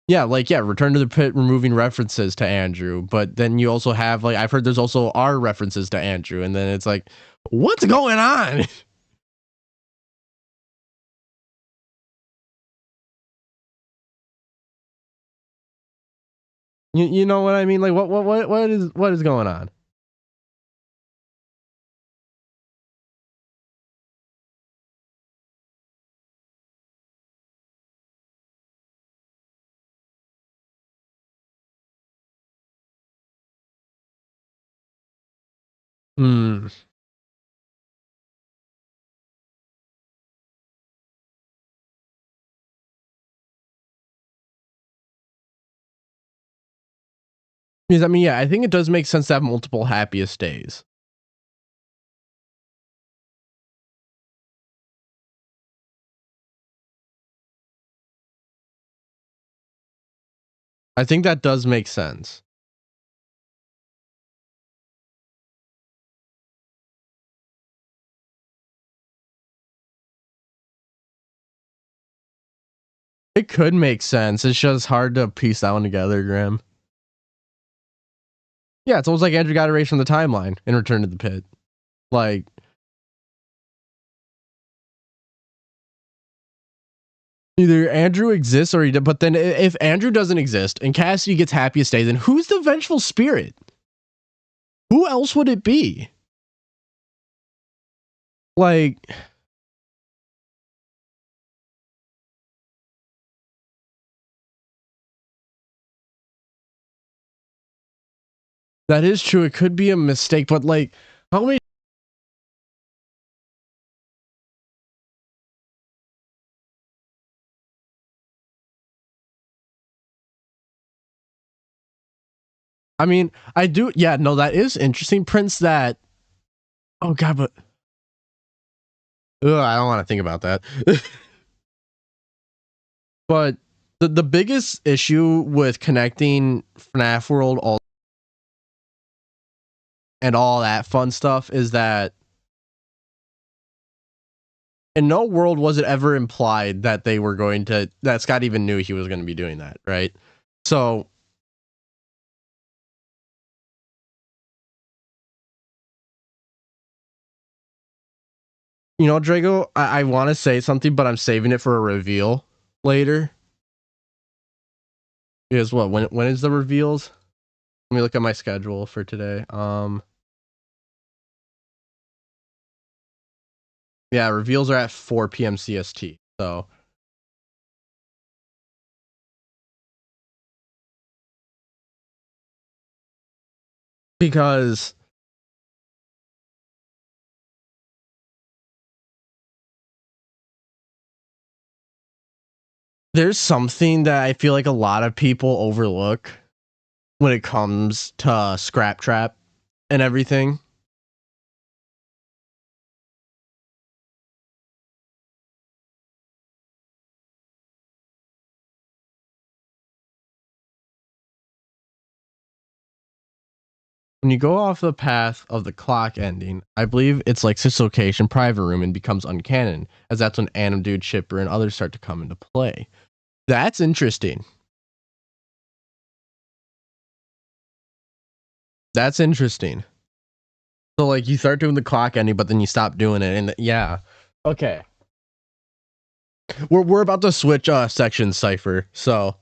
Return to the Pit removing references to Andrew, but then you also have like I've heard there's also our references to Andrew, and then it's like, what's going on? You know what I mean? Like what is going on? Hmm. Because I mean, yeah, I think it does make sense to have multiple happiest days. I think that does make sense. It could make sense. It's just hard to piece that one together, Graham. Yeah, it's almost like Andrew got erased from the timeline in Return to the Pit. Like, either Andrew exists or he did, but then if Andrew doesn't exist and Cassidy gets happiest day, then who's the vengeful spirit? Who else would it be? Like, That is true. It could be a mistake, but like, how many? I mean, I do. Yeah, no, that is interesting, Prince. That. Oh God, but. Ugh, I don't want to think about that. But the biggest issue with connecting FNAF World and all that fun stuff is that in no world was it ever implied that they were going to, that Scott even knew he was going to be doing that, right? So, you know, Drago, I want to say something, but I'm saving it for a reveal later. Because what? When is the reveals? Let me look at my schedule for today. Yeah, reveals are at 4 p.m. CST. So because there's something that I feel like a lot of people overlook when it comes to Scrap Trap and everything. When you go off the path of the clock ending, I believe it's like Dislocation Private Room and becomes uncanon, as that's when Anim Dude, Chipper, and others start to come into play. That's interesting. That's interesting. So like you start doing the clock ending, but then you stop doing it, and yeah, okay. We're about to switch section Cypher, so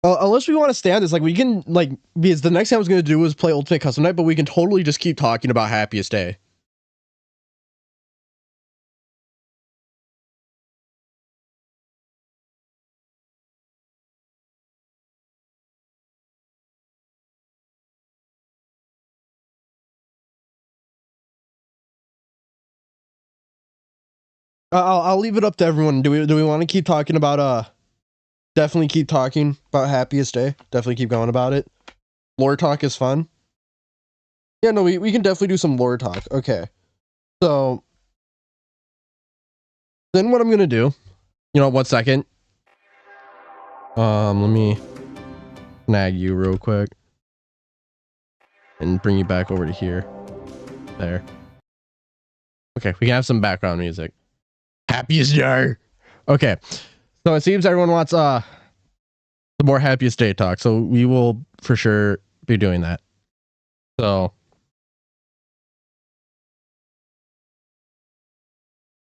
unless we want to stay on this, like we can like, because the next thing I was gonna do was play Ultimate Custom Night, but we can totally just keep talking about Happiest Day. I'll leave it up to everyone. Do we want to keep talking about definitely keep talking about Happiest Day? Definitely keep going about it. Lore talk is fun. Yeah, no, we can definitely do some lore talk. Okay. So then what I'm gonna do, you know, 1 second. Let me snag you real quick and bring you back over to here. There. Okay, we can have some background music. Happiest Day. Okay. So it seems everyone wants the more Happiest Day talk. So we will for sure be doing that. So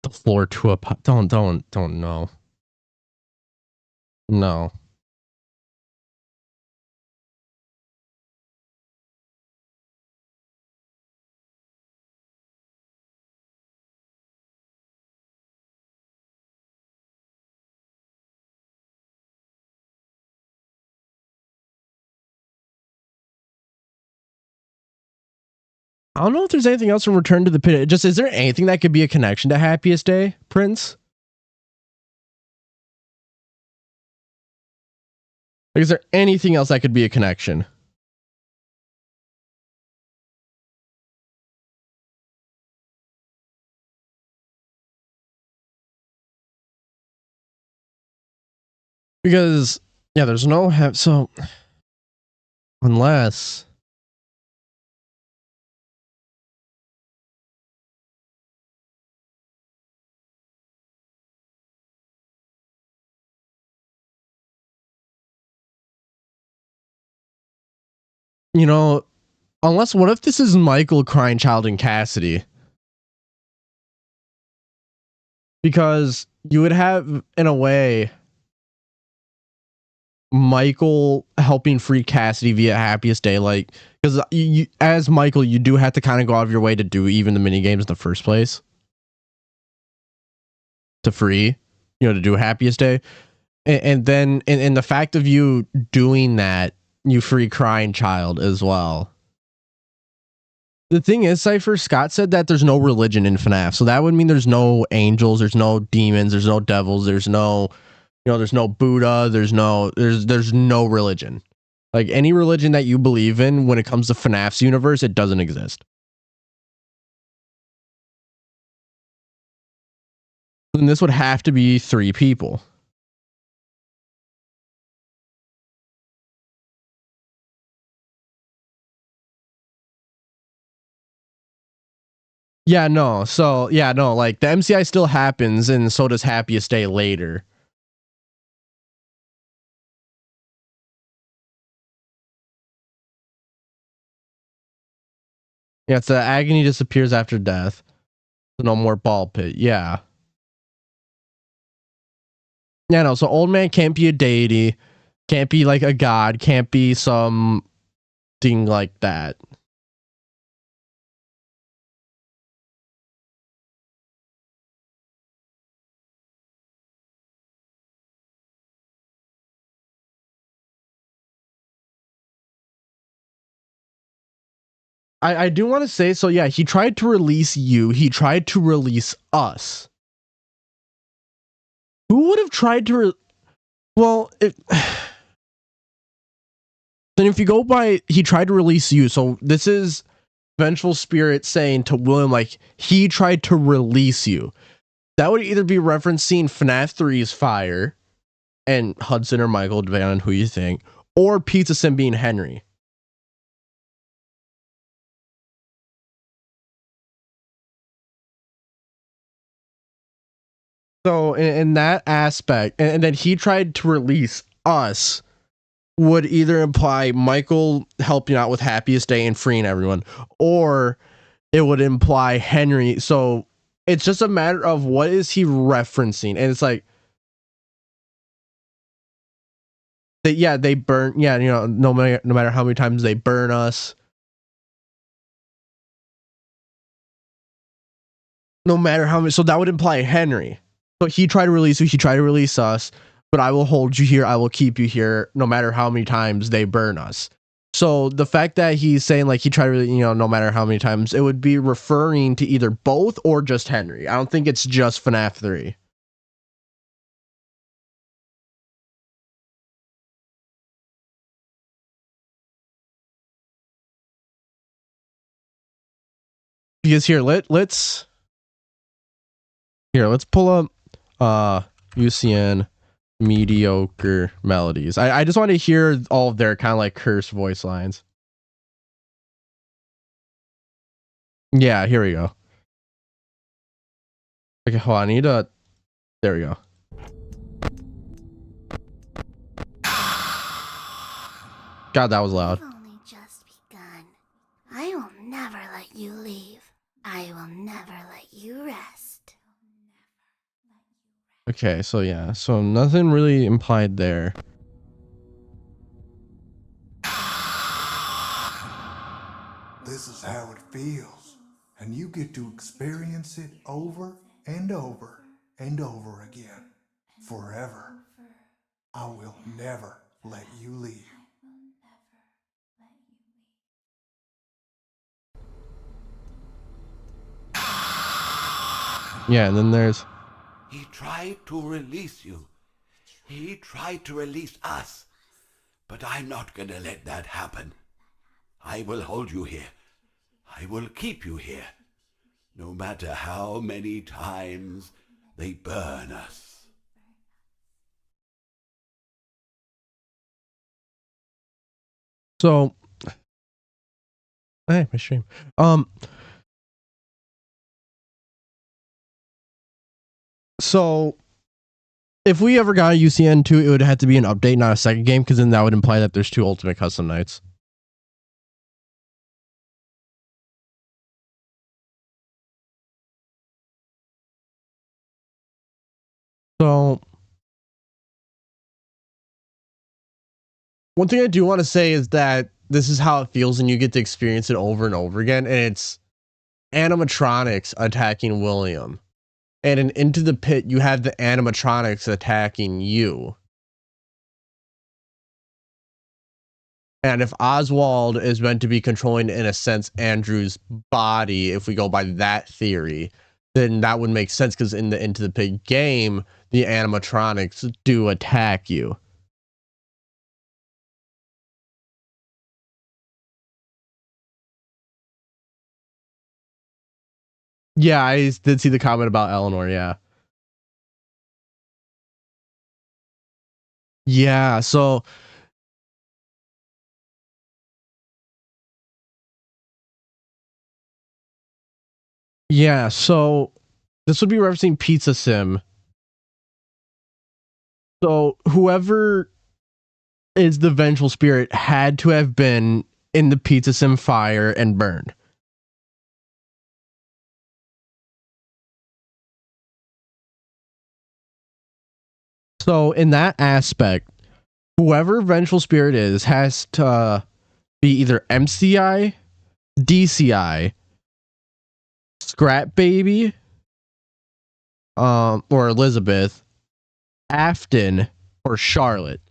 the floor to a don't no. No. I don't know if there's anything else from Return to the Pit. Just, is there anything that could be a connection to Happiest Day, Prince? Like, is there anything else that could be a connection? Because, yeah, there's no so unless you know, unless, what if this is Michael, Crying Child, and Cassidy? Because you would have, in a way, Michael helping free Cassidy via Happiest Day, like, because you, as Michael, you do have to kind of go out of your way to do even the mini games in the first place to free, you know, to do Happiest Day, and then in the fact of you doing that, you free crying child as well. The thing is, Cypher, Scott said that there's no religion in FNAF, so that would mean there's no angels, there's no demons, there's no devils, there's no, there's no Buddha, there's no religion. Like, any religion that you believe in when it comes to FNAF's universe, it doesn't exist. And this would have to be 3 people. Yeah, no. So, yeah, no, like the MCI still happens and so does Happiest Day later. Yeah, it's the agony disappears after death. No more ball pit. Yeah. Yeah, no. So old man can't be a deity, can't be like a god, can't be something like that. I do want to say, so yeah, he tried to release you. He tried to release us. Who would have tried to? Well, then if you go by, he tried to release you. So this is Vengeful Spirit saying to William, like, he tried to release you. That would either be referencing FNAF 3's Fire and Hudson or Michael, depending on who you think, or Pizza Sim being Henry. So in that aspect, and then he tried to release us, would either imply Michael helping out with Happiest Day and freeing everyone, or it would imply Henry. So it's just a matter of what is he referencing, and it's like, they burn. Yeah, no matter how many times they burn us, no matter how many. So that would imply Henry. So he tried to release you. He tried to release us. But I will hold you here. I will keep you here, no matter how many times they burn us. So the fact that he's saying like he tried to, no matter how many times, it would be referring to either both or just Henry. I don't think it's just FNAF 3. Because here, let's pull up UCN mediocre melodies. I just want to hear all of their kind of like cursed voice lines. Yeah, here we go. Okay, hold on. I need to. There we go. God, that was loud. I've only just begun. I will never let you leave. I will never let you rest. Okay, so yeah, so nothing really implied there. This is how it feels, and you get to experience it over and over and over again, forever. I will never let you leave. Yeah, and then there's... He tried to release you. He tried to release us. But I'm not gonna let that happen. I will hold you here. I will keep you here. No matter how many times they burn us. So... Hey, my stream. So, if we ever got a UCN 2, it would have to be an update, not a second game, because then that would imply that there's 2 Ultimate Custom Nights. So, one thing I do want to say is that this is how it feels and you get to experience it over and over again, and it's animatronics attacking William. And in Into the Pit, you have the animatronics attacking you. And if Oswald is meant to be controlling, in a sense, Andrew's body, if we go by that theory, then that would make sense, because in the Into the Pig game, the animatronics do attack you. Yeah, I did see the comment about Eleanor, yeah. Yeah, so... Yeah, so this would be referencing Pizza Sim. So whoever is the vengeful spirit had to have been in the Pizza Sim fire and burned. So in that aspect, whoever vengeful spirit is has to be either MCI, DCI, Scrap Baby, or Elizabeth, Afton, or Charlotte.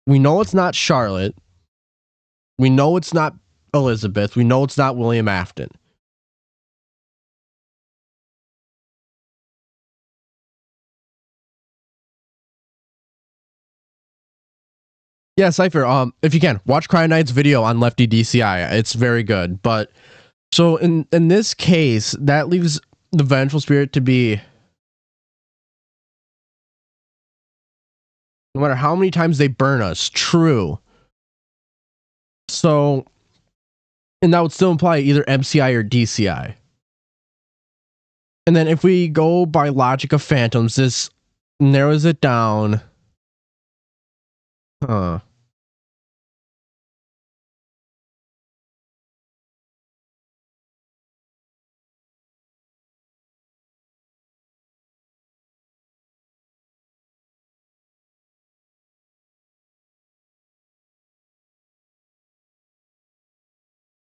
We know it's not Charlotte. We know it's not Elizabeth. We know it's not William Afton. Yeah, Cypher, if you can, watch Cry Knight's video on Lefty DCI. It's very good. But so in this case, that leaves the vengeful spirit to be, no matter how many times they burn us, true. So, and that would still imply either MCI or DCI. And then if we go by logic of phantoms, this narrows it down. Huh.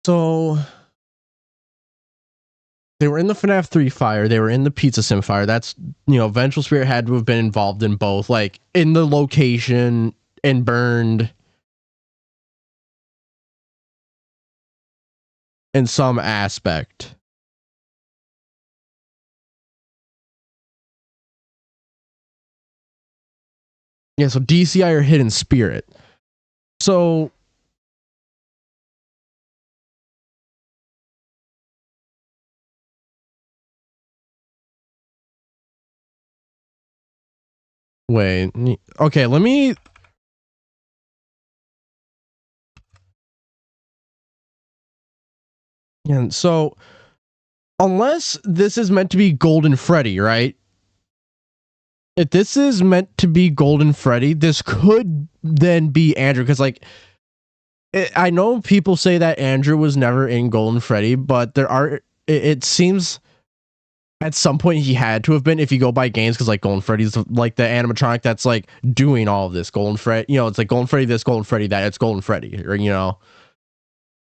So they were in the FNAF 3 fire, they were in the Pizza Sim fire. That's, you know, Vengeful Spirit had to have been involved in both, like in the location and burned in some aspect. Yeah, so DCI or Hidden Spirit. So wait, okay, let me... And so, unless this is meant to be Golden Freddy, right? If this is meant to be Golden Freddy, this could then be Andrew, because, like, I know people say that Andrew was never in Golden Freddy, but there are... It seems... At some point he had to have been, if you go by games, because like Golden Freddy's like the animatronic that's like doing all of this. Golden Freddy, you know, it's like Golden Freddy this, Golden Freddy that. It's Golden Freddy, or you know,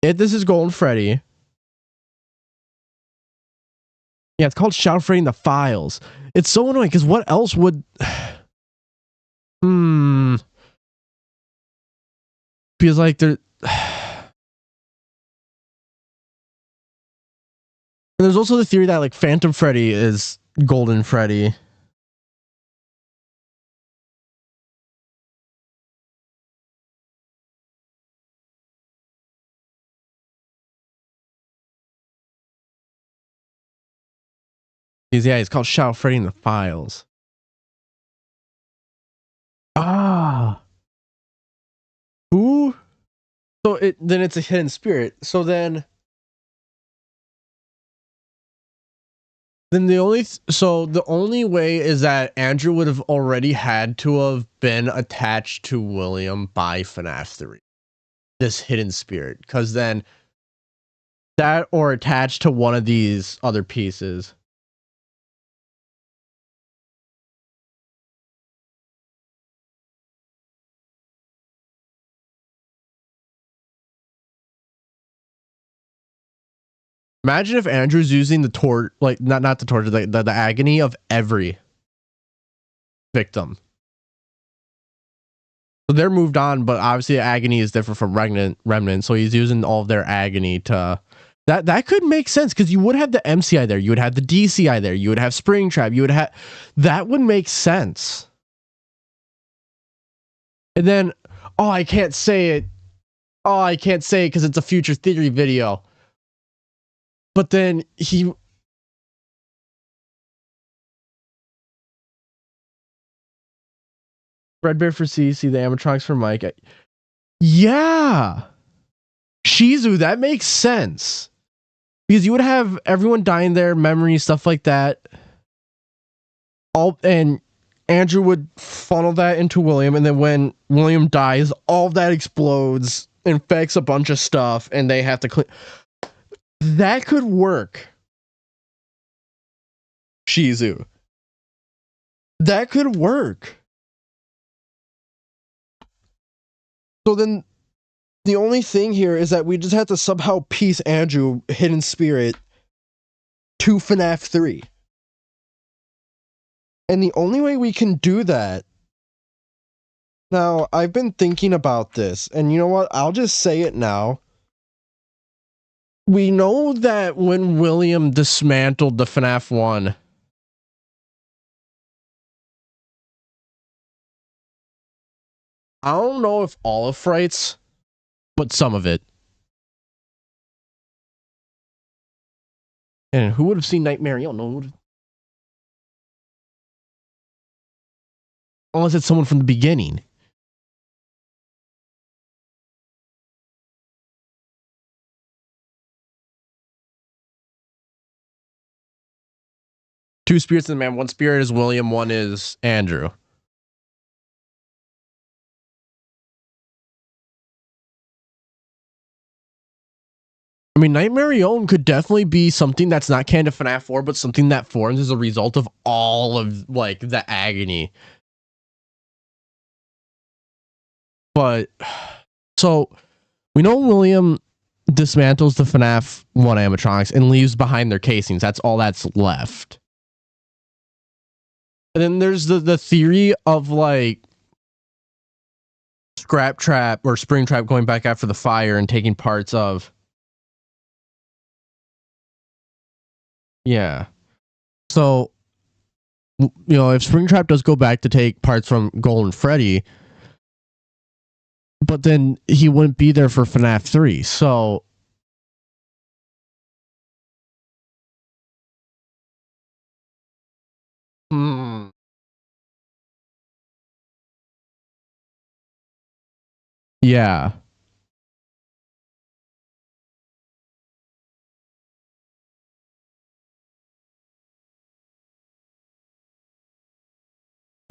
if this is Golden Freddy, yeah, it's called Shout Freddy in the Files. It's so annoying because what else would, feels like there. And there's also the theory that like Phantom Freddy is Golden Freddy. Yeah, it's called Shout Freddy in the Files. Ah. Ooh. So then it's a hidden spirit. So then the only way is that Andrew would have already had to have been attached to William by FNAF 3. This hidden spirit, because then that, or attached to one of these other pieces. Imagine if Andrew's using the torch, like not the torture, the agony of every victim. So they're moved on, but obviously Agony is different from Remnant, so he's using all of their Agony to... That could make sense, because you would have the MCI there, you would have the DCI there, you would have Springtrap, you would have... That would make sense. And then, oh, I can't say it. Oh, I can't say it because it's a future theory video. But then he... Fredbear for CC, the animatronics for Mike. Yeah! Shizu, that makes sense. Because you would have everyone dying there, memories, stuff like that. And Andrew would funnel that into William, and then when William dies, all of that explodes, infects a bunch of stuff, and they have to clean. That could work. Shizu. That could work. So then, the only thing here is that we just have to somehow piece Andrew, Hidden Spirit, to FNAF 3. And the only way we can do that... Now, I've been thinking about this, and you know what? I'll just say it now. We know that when William dismantled the FNAF 1... I don't know if all of Fright's, but some of it. And who would have seen Nightmare? You don't know. Unless it's someone from the beginning. Two spirits in the man. One spirit is William, one is Andrew. I mean, Nightmare Own could definitely be something that's not canon to FNAF 4, but something that forms as a result of all of, like, the agony. But, so, we know William dismantles the FNAF 1 animatronics and leaves behind their casings. That's all that's left. And then there's the theory of, like, Scrap Trap or Springtrap going back after the fire and taking parts of... Yeah. So, you know, if Springtrap does go back to take parts from Golden Freddy, but then he wouldn't be there for FNAF 3, so... Yeah.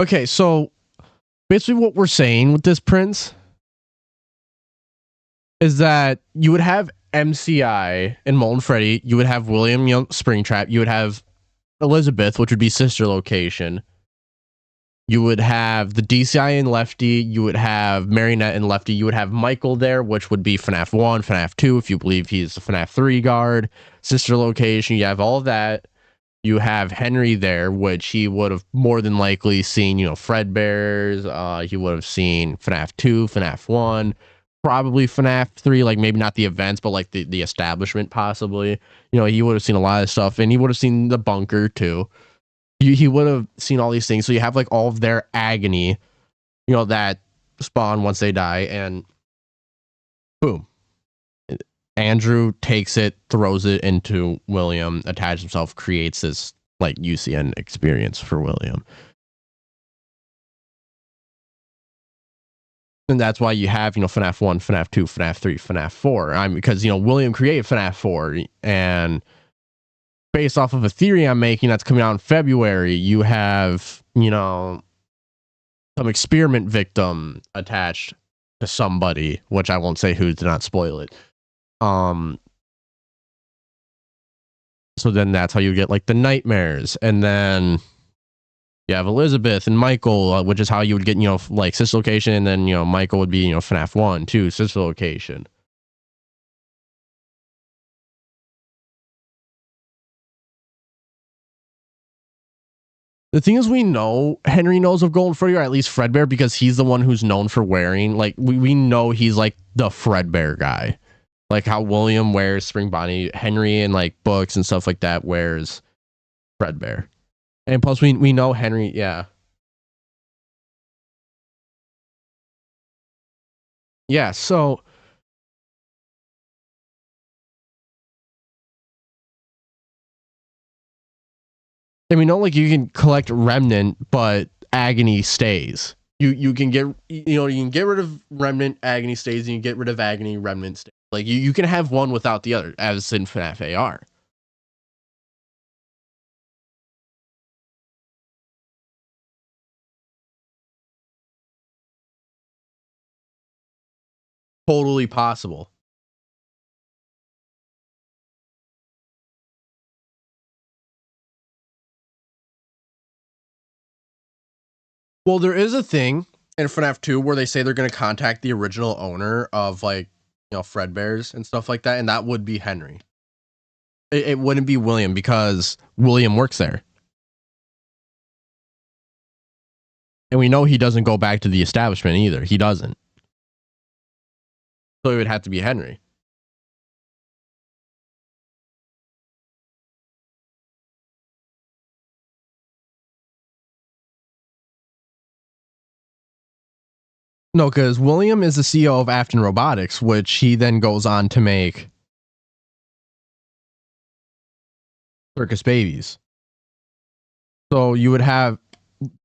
Okay, so basically what we're saying with this, Prince, is that you would have MCI and Molten Freddy, you would have William, you know, Springtrap, you would have Elizabeth, which would be sister location, you would have the DCI and Lefty, you would have Marionette and Lefty, you would have Michael there, which would be FNAF 1, FNAF 2, if you believe he's the FNAF 3 guard, sister location, you have all of that. You have Henry there, which he would have more than likely seen, you know, Fredbear's, he would have seen FNAF 2, FNAF 1, probably FNAF 3, like maybe not the events, but like the establishment possibly. You know, he would have seen a lot of stuff, and he would have seen the bunker too. He would have seen all these things, so you have like all of their agony, you know, that spawn once they die, and boom. Andrew takes it, throws it into William, attaches himself, creates this like UCN experience for William. And that's why you have, you know, FNAF 1, FNAF 2, FNAF 3, FNAF 4. Because, you know, William created FNAF 4, and based off of a theory I'm making that's coming out in February, you have, you know, some experiment victim attached to somebody, which I won't say who to not spoil it. So then that's how you get like the nightmares, and then you have Elizabeth and Michael, which is how you would get, you know, like sister location, and then, you know, Michael would be, you know, FNAF 1, 2, sister location. The thing is, we know Henry knows of Golden Freddy, or at least Fredbear, because he's the one who's known for wearing, like, we know he's like the Fredbear guy. Like how William wears Spring Bonnie, Henry in like books and stuff like that wears Fredbear. And plus we know Henry, yeah. Yeah, so and we know like you can collect Remnant, but Agony stays. You can get, you know, you can get rid of Remnant, Agony stays, and you get rid of Agony, Remnant stays. Like you can have one without the other, as in FNAF AR. Totally possible. Well, there is a thing in FNAF 2 where they say they're going to contact the original owner of, like, you know, Fredbear's and stuff like that, and that would be Henry. It wouldn't be William, because William works there. And we know he doesn't go back to the establishment either. He doesn't. So it would have to be Henry. No, because William is the CEO of Afton Robotics, which he then goes on to make Circus Babies. So you would have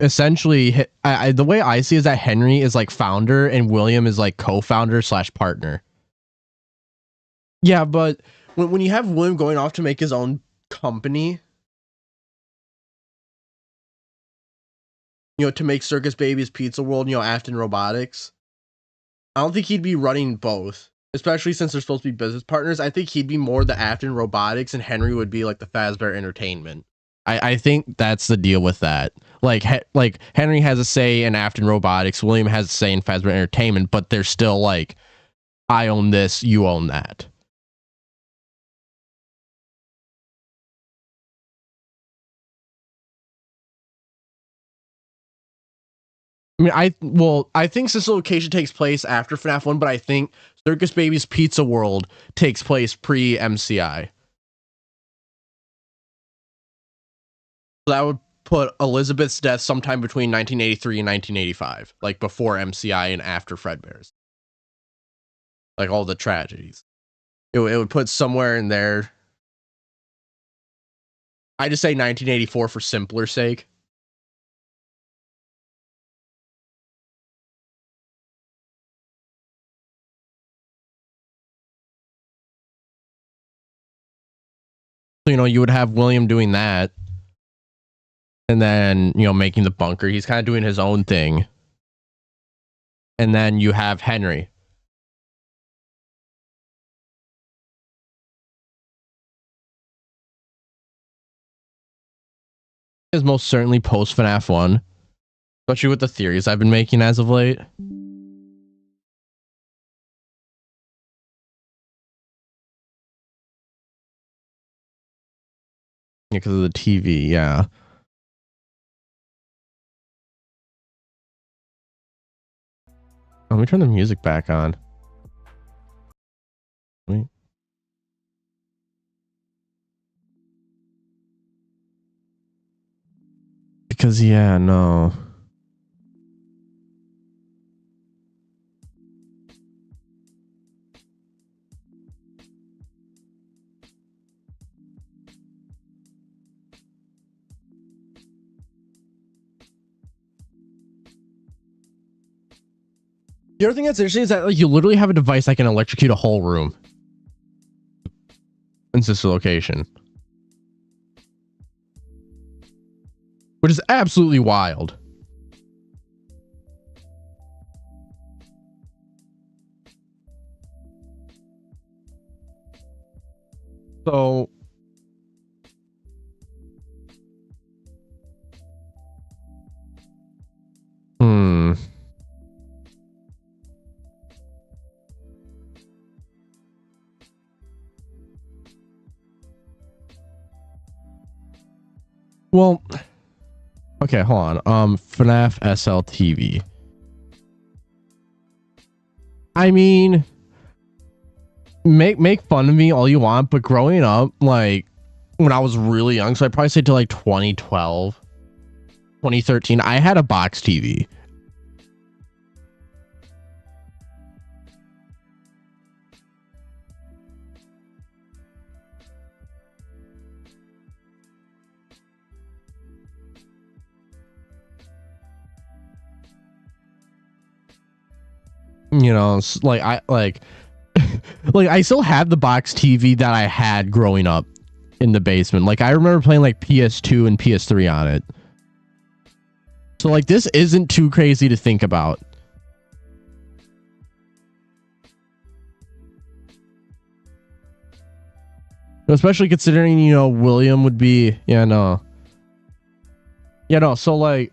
essentially, the way I see it is that Henry is like founder and William is like co-founder / partner. Yeah, but when you have William going off to make his own company, you know, to make Circus Babies, Pizza World, you know, Afton Robotics, I don't think he'd be running both, especially since they're supposed to be business partners. I think he'd be more the Afton Robotics, and Henry would be like the Fazbear Entertainment. I think that's the deal with that. Like Henry has a say in Afton Robotics, William has a say in Fazbear Entertainment, but they're still like, I own this, you own that. I mean, I think this location takes place after FNAF 1, but I think Circus Babies Pizza World takes place pre-MCI. So that would put Elizabeth's death sometime between 1983 and 1985, like before MCI and after Fredbear's. Like all the tragedies. It would put somewhere in there. I just say 1984 for simpler sake. So, you know, you would have William doing that. And then, you know, making the bunker. He's kind of doing his own thing. And then you have Henry. Is most certainly post FNAF 1. Especially with the theories I've been making as of late. Because of the TV, yeah. Let me turn the music back on. Wait. Because, yeah, no. The other thing that's interesting is that like you literally have a device that can electrocute a whole room in this location, which is absolutely wild. So well, Okay, hold on. FNAF SLTV. I mean, make fun of me all you want, but growing up, like when I was really young, so I'd probably say to like 2012, 2013, I had a box TV. You know, like I like like I still have the box TV that I had growing up in the basement. Like I remember playing like PS2 and PS3 on it. So like this isn't too crazy to think about. Especially considering, you know, William would be, no, so like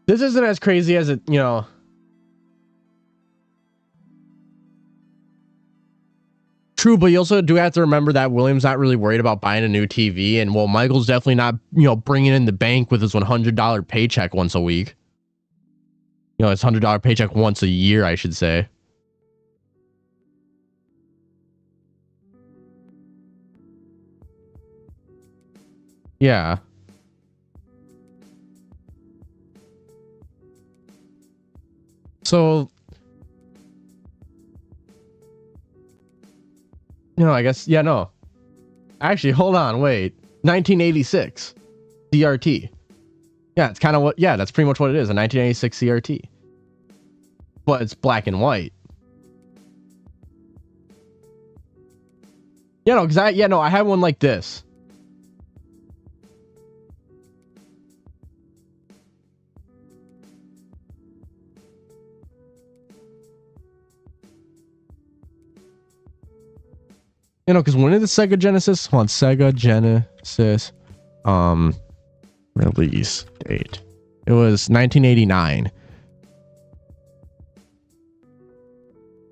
this isn't as crazy as it, you know. True, but you also do have to remember that William's not really worried about buying a new TV, and well, Michael's definitely not, you know, bringing in the bank with his $100 paycheck once a week. You know, his $100 paycheck once a year, I should say. Yeah. So, you know, I guess, no. Actually, hold on, wait. 1986 CRT. Yeah, it's kind of what, that's pretty much what it is, a 1986 CRT. But it's black and white. Yeah, no, because I had one like this. You know, because when did the Sega Genesis? Hold on, Sega Genesis, release date. It was 1989.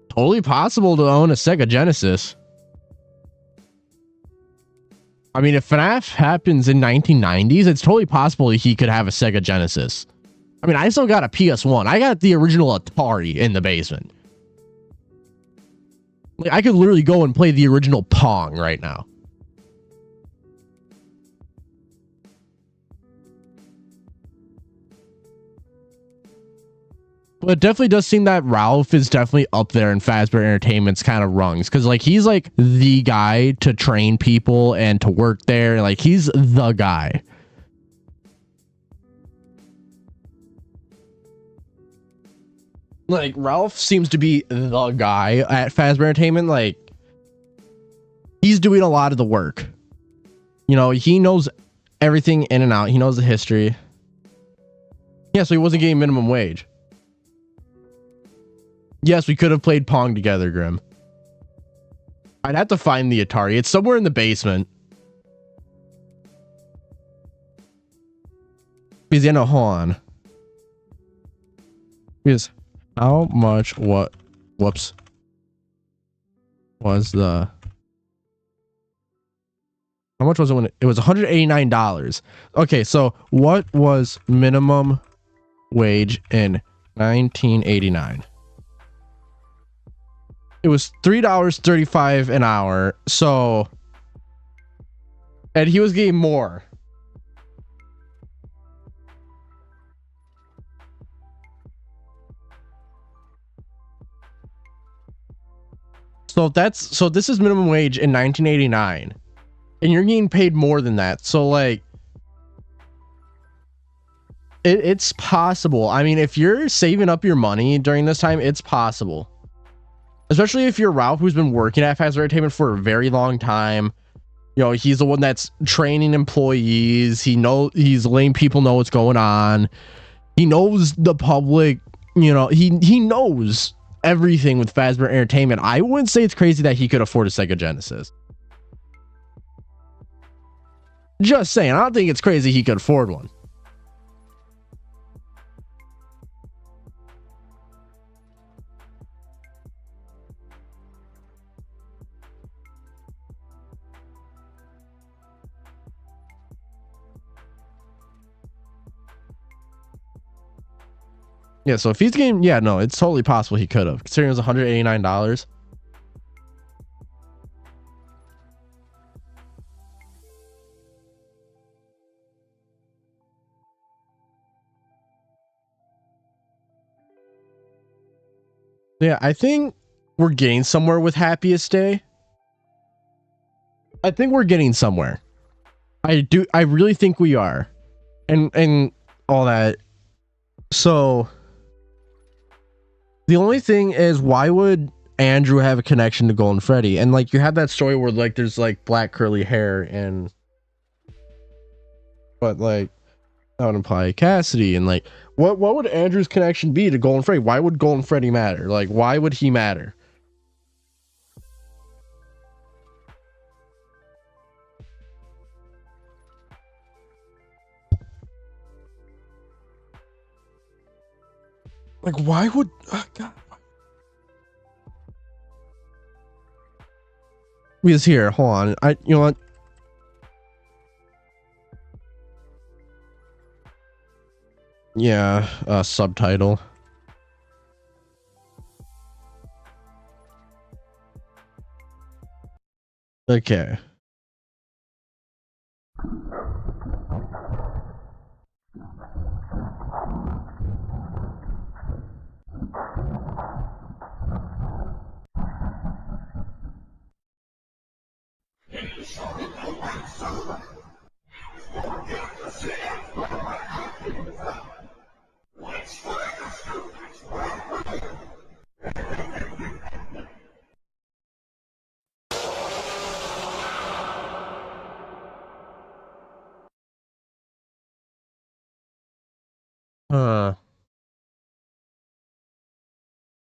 Totally possible to own a Sega Genesis. I mean, if FNAF happens in 1990s, it's totally possible he could have a Sega Genesis. I mean, I still got a PS1. I got the original Atari in the basement. Like, I could literally go and play the original Pong right now. But it definitely does seem that Ralph is definitely up there in Fazbear Entertainment's kind of rungs. Because, like, he's, like, the guy to train people and to work there. Like, he's the guy. Like, Ralph seems to be the guy at Fazbear Entertainment. Like, he's doing a lot of the work. You know, he knows everything in and out. He knows the history. Yeah, so he wasn't getting minimum wage. Yes, we could have played Pong together, Grim. I'd have to find the Atari. It's somewhere in the basement. Because, hold on. Because how much, whoops. Was the... How much was it when it was $189? Okay, so what was minimum wage in 1989? It was $3.35 an hour. So, and he was getting more. So this is minimum wage in 1989. And you're getting paid more than that. So like it's possible. I mean, if you're saving up your money during this time, it's possible. Especially if you're Ralph, who's been working at Fazbear Entertainment for a very long time. You know, he's the one that's training employees. He's letting people know what's going on. He knows the public, you know, he knows everything with Fazbear Entertainment. I wouldn't say it's crazy that he could afford a Sega Genesis. Just saying, I don't think it's crazy he could afford one. Yeah, so if he's getting, yeah, no, it's totally possible he could have, considering it was $189. Yeah, I think we're getting somewhere with Happiest Day. I think we're getting somewhere. I really think we are. And all that. So the only thing is, why would Andrew have a connection to Golden Freddy? And like, you have that story where like there's like black curly hair, and but like that would imply Cassidy, and like what would Andrew's connection be to Golden Freddy? Why would Golden Freddy matter? Like, why would he matter? Like, why would God? Because here, hold on. You know what? Yeah, subtitle. Okay.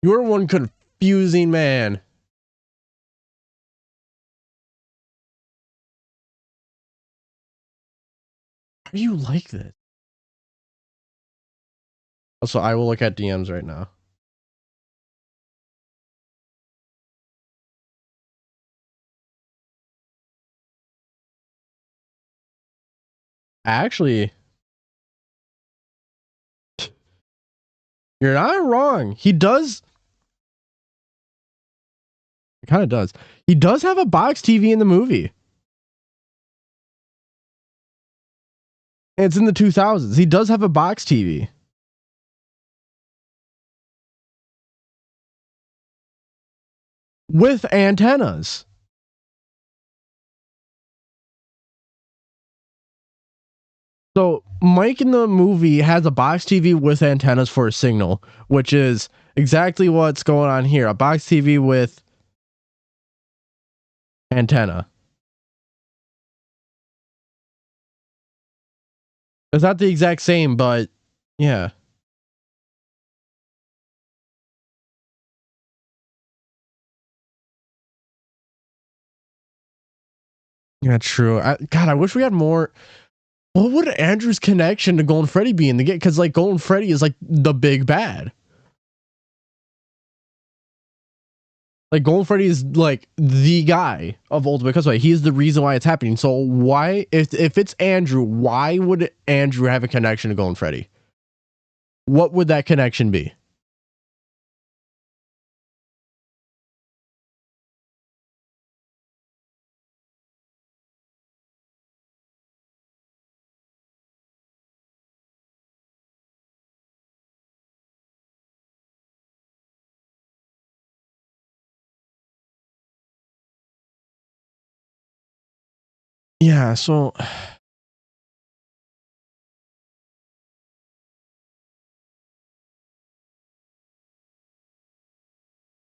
You're one confusing man. How do you like this? Also, I will look at DMs right now. Actually, you're not wrong. He does. It kind of does. He does have a box TV in the movie. And it's in the 2000s. He does have a box TV. With antennas. So Mike in the movie has a box TV with antennas for a signal, which is exactly what's going on here. A box TV with antenna. It's not the exact same, but yeah. Yeah, true. God, I wish we had more. What would Andrew's connection to Golden Freddy be in the game? Because like Golden Freddy is like the big bad. Like Golden Freddy is like the guy of Ultimate Cosplay. He's the reason why it's happening. So why, if it's Andrew, why would Andrew have a connection to Golden Freddy? What would that connection be? Yeah, so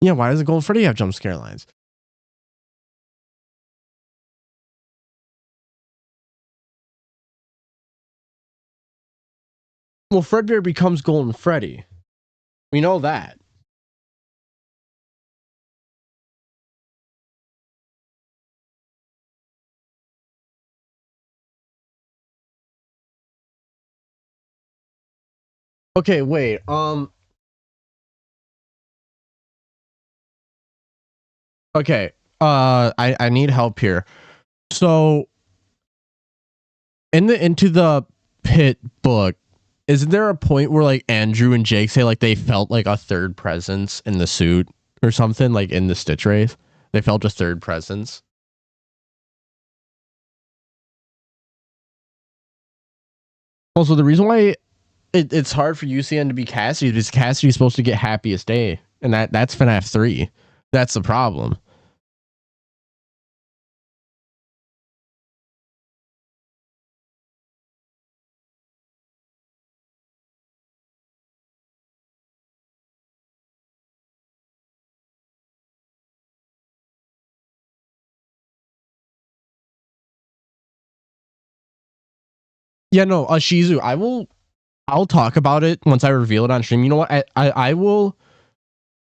yeah, why does Golden Freddy have jump scare lines? Well, Fredbear becomes Golden Freddy. We know that. Okay, wait. Okay. I need help here. So in the Into the Pit book, isn't there a point where like Andrew and Jake say like they felt like a third presence in the suit or something, like in the Stitch Wraith? They felt a third presence. Also, the reason why it's hard for UCN to be Cassidy is Cassidy's supposed to get Happiest Day, and that's FNAF 3. That's the problem. Yeah, no, Shizu, I'll talk about it once I reveal it on stream. You know what?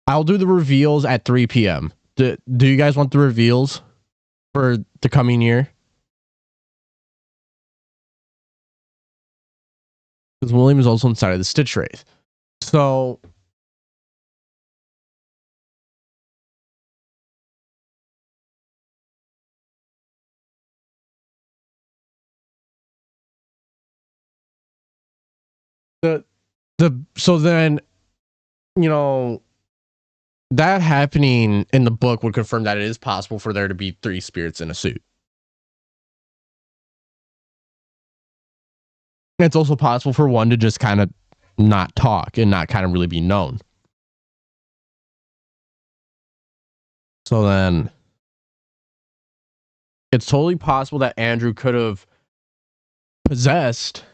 I'll do the reveals at 3 p.m. Do you guys want the reveals for the coming year? Because William is also inside of the Stitch Wraith. So so then, you know, that happening in the book would confirm that it is possible for there to be 3 spirits in a suit. It's also possible for one to just kind of not talk and not kind of really be known. So then it's totally possible that Andrew could have possessed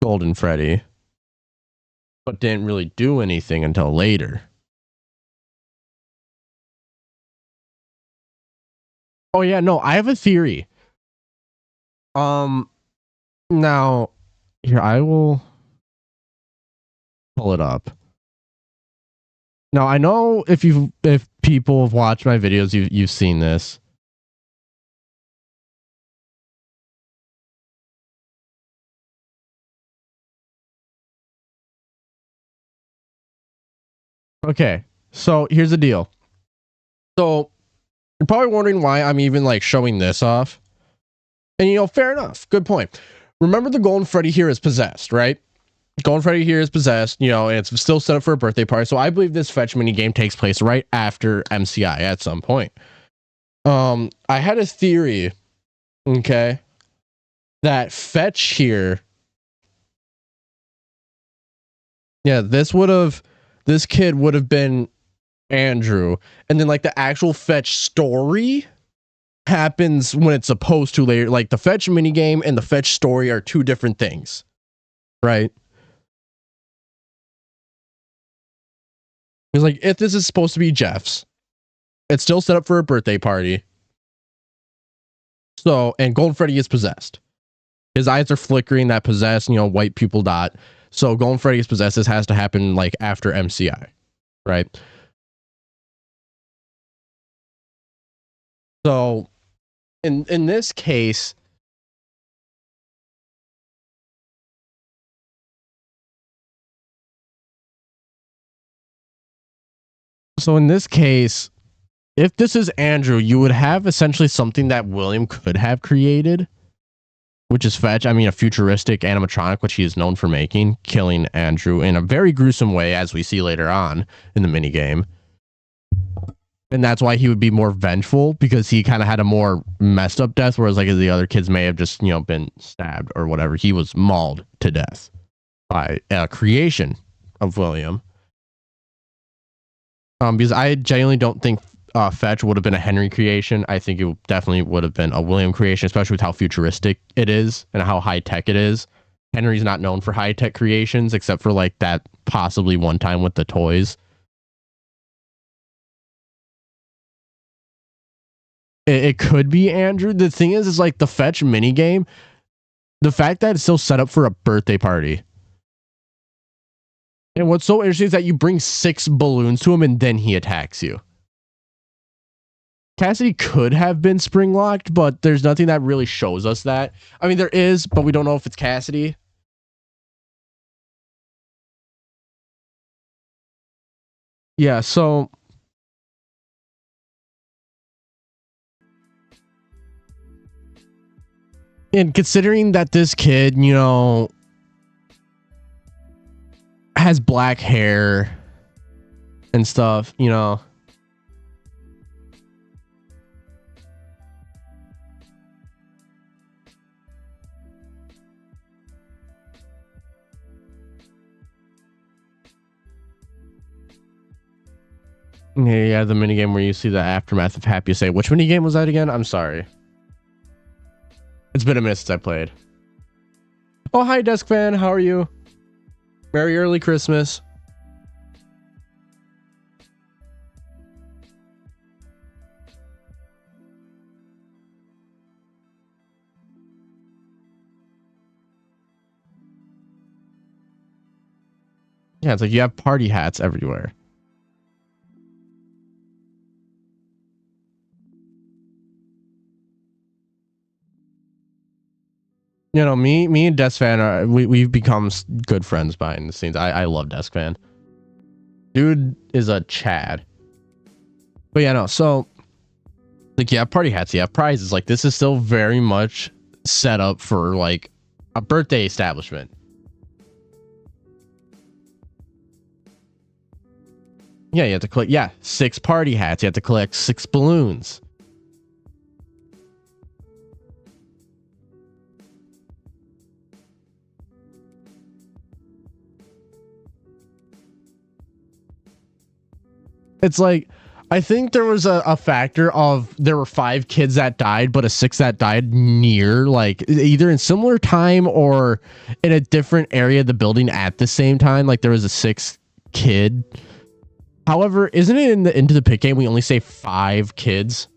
Golden Freddy, but didn't really do anything until later. Oh yeah, no, I have a theory. Now here I will pull it up. Now I know if people have watched my videos, you've seen this. Okay, so here's the deal. So you're probably wondering why I'm even like showing this off. And you know, fair enough. Good point. Remember the Golden Freddy here is possessed, right? Golden Freddy here is possessed, you know, and it's still set up for a birthday party. So I believe this fetch mini game takes place right after MCI at some point. I had a theory, okay, that fetch here, yeah, this kid would have been Andrew, and then like the actual fetch story happens when it's supposed to later. Like the fetch minigame and the fetch story are 2 different things, right? Because like if this is supposed to be Jeff's, it's still set up for a birthday party. So, and Golden Freddy is possessed. His eyes are flickering, that possessed, you know, white pupil dot. So Golden Freddy is possessed. This has to happen like after MCI, right? So in this case, if this is Andrew, you would have essentially something that William could have created, which is fetch. I mean, a futuristic animatronic, which he is known for making, killing Andrew in a very gruesome way, as we see later on in the minigame. And that's why he would be more vengeful, because he kind of had a more messed up death, whereas like the other kids may have just, you know, been stabbed or whatever. He was mauled to death by a creation of William. Because I genuinely don't think Fetch would have been a Henry creation. I think it definitely would have been a William creation, especially with how futuristic it is and how high tech it is. Henry's not known for high tech creations, except for like that possibly one time with the toys. It could be Andrew. The thing is like the Fetch minigame, the fact that it's still set up for a birthday party. And what's so interesting is that you bring 6 balloons to him and then he attacks you. Cassidy could have been spring locked, but there's nothing that really shows us that. I mean, there is, but we don't know if it's Cassidy. Yeah, so And considering that this kid, you know, has black hair and stuff, you know. Yeah, the minigame where you see the aftermath of Happy Say. Which minigame was that again? I'm sorry. It's been a minute since I played. Oh, hi, Desk Fan. How are you? Merry early Christmas. Yeah, it's like you have party hats everywhere. You know, me and Desk Fan are we've become good friends behind the scenes. I love Desk Fan. Dude is a Chad. But yeah, no, so like you have party hats, you have prizes. Like this is still very much set up for like a birthday establishment. Yeah, you have to collect 6 party hats. You have to collect 6 balloons. It's like, I think there was a factor of there were 5 kids that died, but a 6 that died near, like either in similar time or in a different area of the building at the same time. Like there was a 6th kid. However, isn't it in the Into the Pit game we only say 5 kids?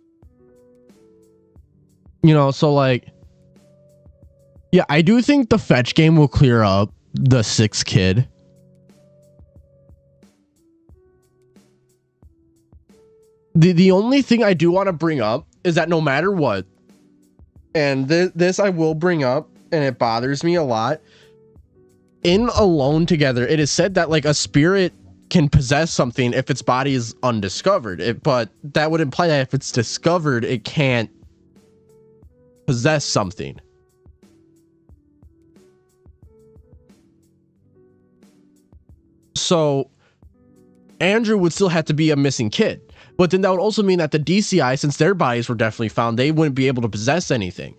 You know, so like, yeah, I do think the fetch game will clear up the 6th kid. The only thing I do want to bring up is that no matter what, and this I will bring up, and it bothers me a lot, in Alone Together, it is said that like a spirit can possess something if its body is undiscovered. But that would imply that if it's discovered, it can't possess something. So Andrew would still have to be a missing kid. But then that would also mean that the DCI, since their bodies were definitely found, they wouldn't be able to possess anything.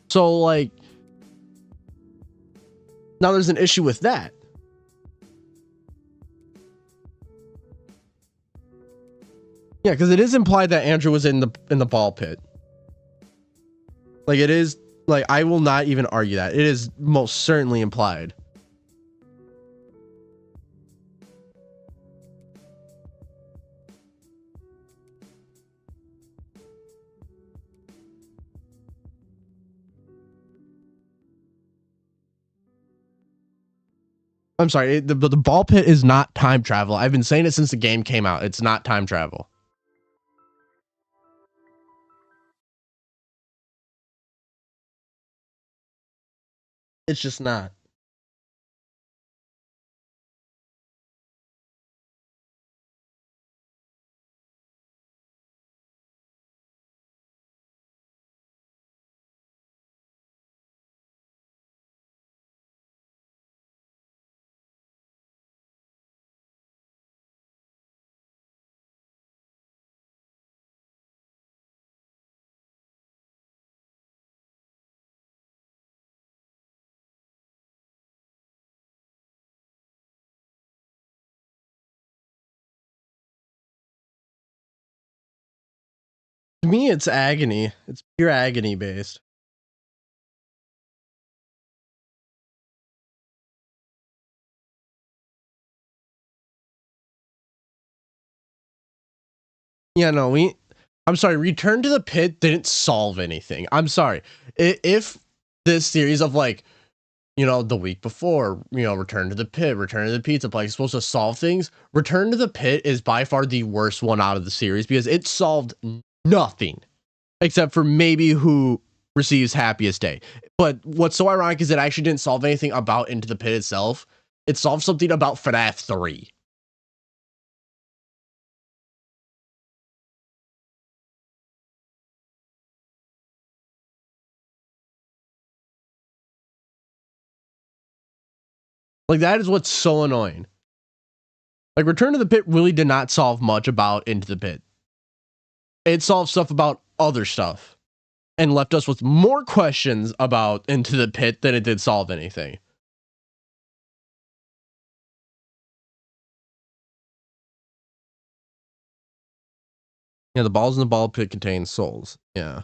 So, like, now there's an issue with that. Yeah, because it is implied that Andrew was in the ball pit. Like, it is, like, I will not even argue that. It is most certainly implied. I'm sorry, the ball pit is not time travel. I've been saying it since the game came out. It's not time travel. It's just not. To me, it's agony. It's pure agony based. Yeah, no, I'm sorry, Return to the Pit didn't solve anything. I'm sorry. If this series of like, you know, the week before, you know, Return to the Pit, Return to the Pizza Place is supposed to solve things, Return to the Pit is by far the worst one out of the series because it solved nothing except for maybe who receives Happiest Day. But what's so ironic is it actually didn't solve anything about Into the Pit itself. It solved something about FNAF 3. Like, that is what's so annoying. Like, Return to the Pit really did not solve much about Into the Pit. It solved stuff about other stuff and left us with more questions about Into the Pit than it did solve anything. Yeah, the balls in the ball pit contain souls. Yeah.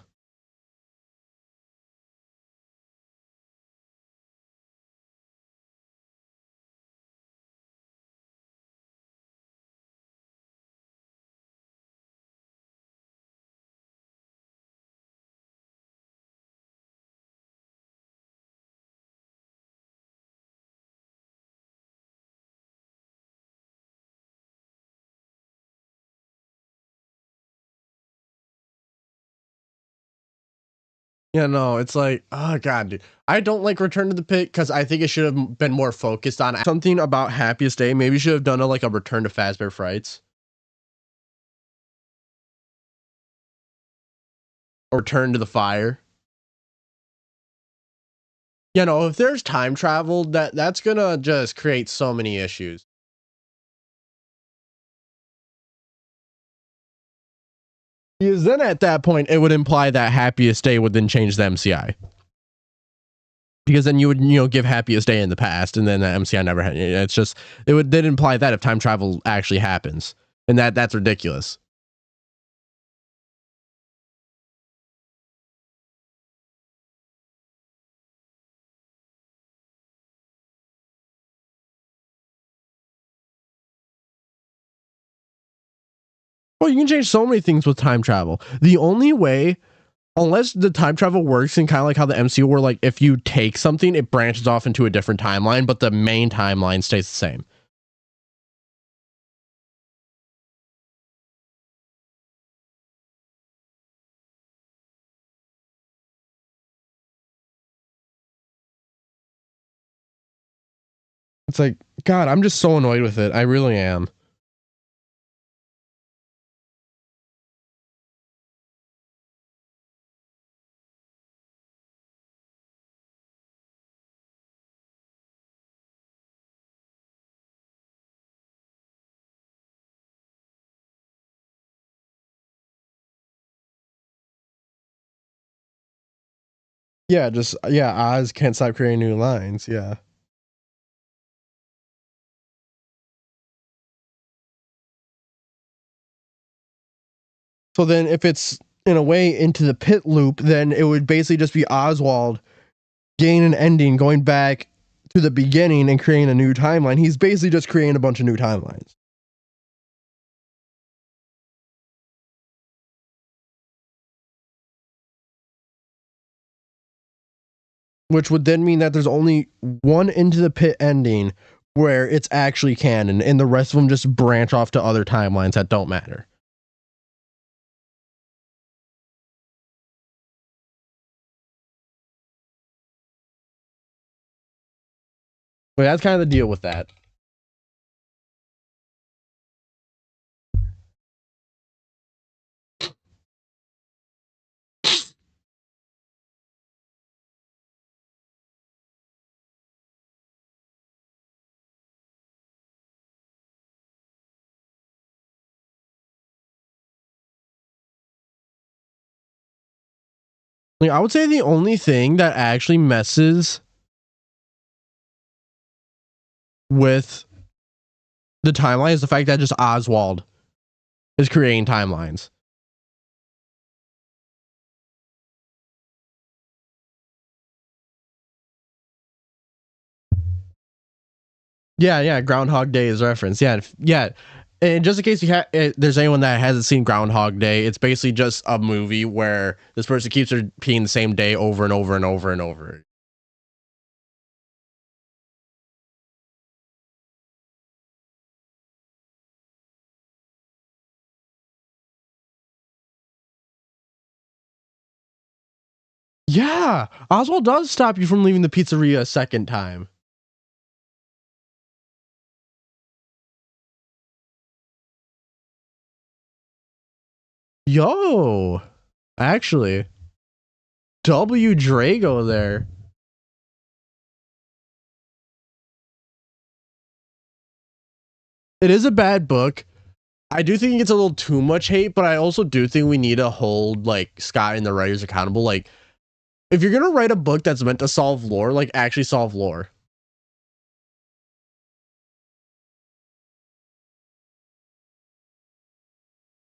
Yeah, no, it's like, oh god, dude. I don't like Return to the Pit because I think it should have been more focused on something about Happiest Day. Maybe should have done a Return to Fazbear Frights. Or Return to the Fire. You know, if there's time travel, that's gonna just create so many issues. Because then at that point, it would imply that Happiest Day would then change the MCI. Because then you would, give Happiest Day in the past, and then the MCI never had. It's just, it would then imply that if time travel actually happens, and that's ridiculous. Well, you can change so many things with time travel. The only way, unless the time travel works in kind of like how the MCU were, like if you take something, it branches off into a different timeline, but the main timeline stays the same. It's like, God, I'm just so annoyed with it. I really am. Yeah, Oz can't stop creating new lines. Yeah. So then if it's in a way into the pit loop, then it would basically just be Oswald gain an ending, going back to the beginning and creating a new timeline. He's basically just creating a bunch of new timelines. Which would then mean that there's only one Into the Pit ending where it's actually canon, and the rest of them just branch off to other timelines that don't matter. But that's kind of the deal with that. Like, I would say the only thing that actually messes with the timeline is the fact that just Oswald is creating timelines. Yeah, Groundhog Day is referenced. Yeah. And just in case there's anyone that hasn't seen Groundhog Day, it's basically just a movie where this person keeps repeating the same day over and over and over and over. Yeah, Oswald does stop you from leaving the pizzeria a second time. Yo, actually, W. Drago there. It is a bad book. I do think it gets a little too much hate, but I also do think we need to hold like Scott and the writers accountable. Like, if you're gonna write a book that's meant to solve lore, like actually solve lore.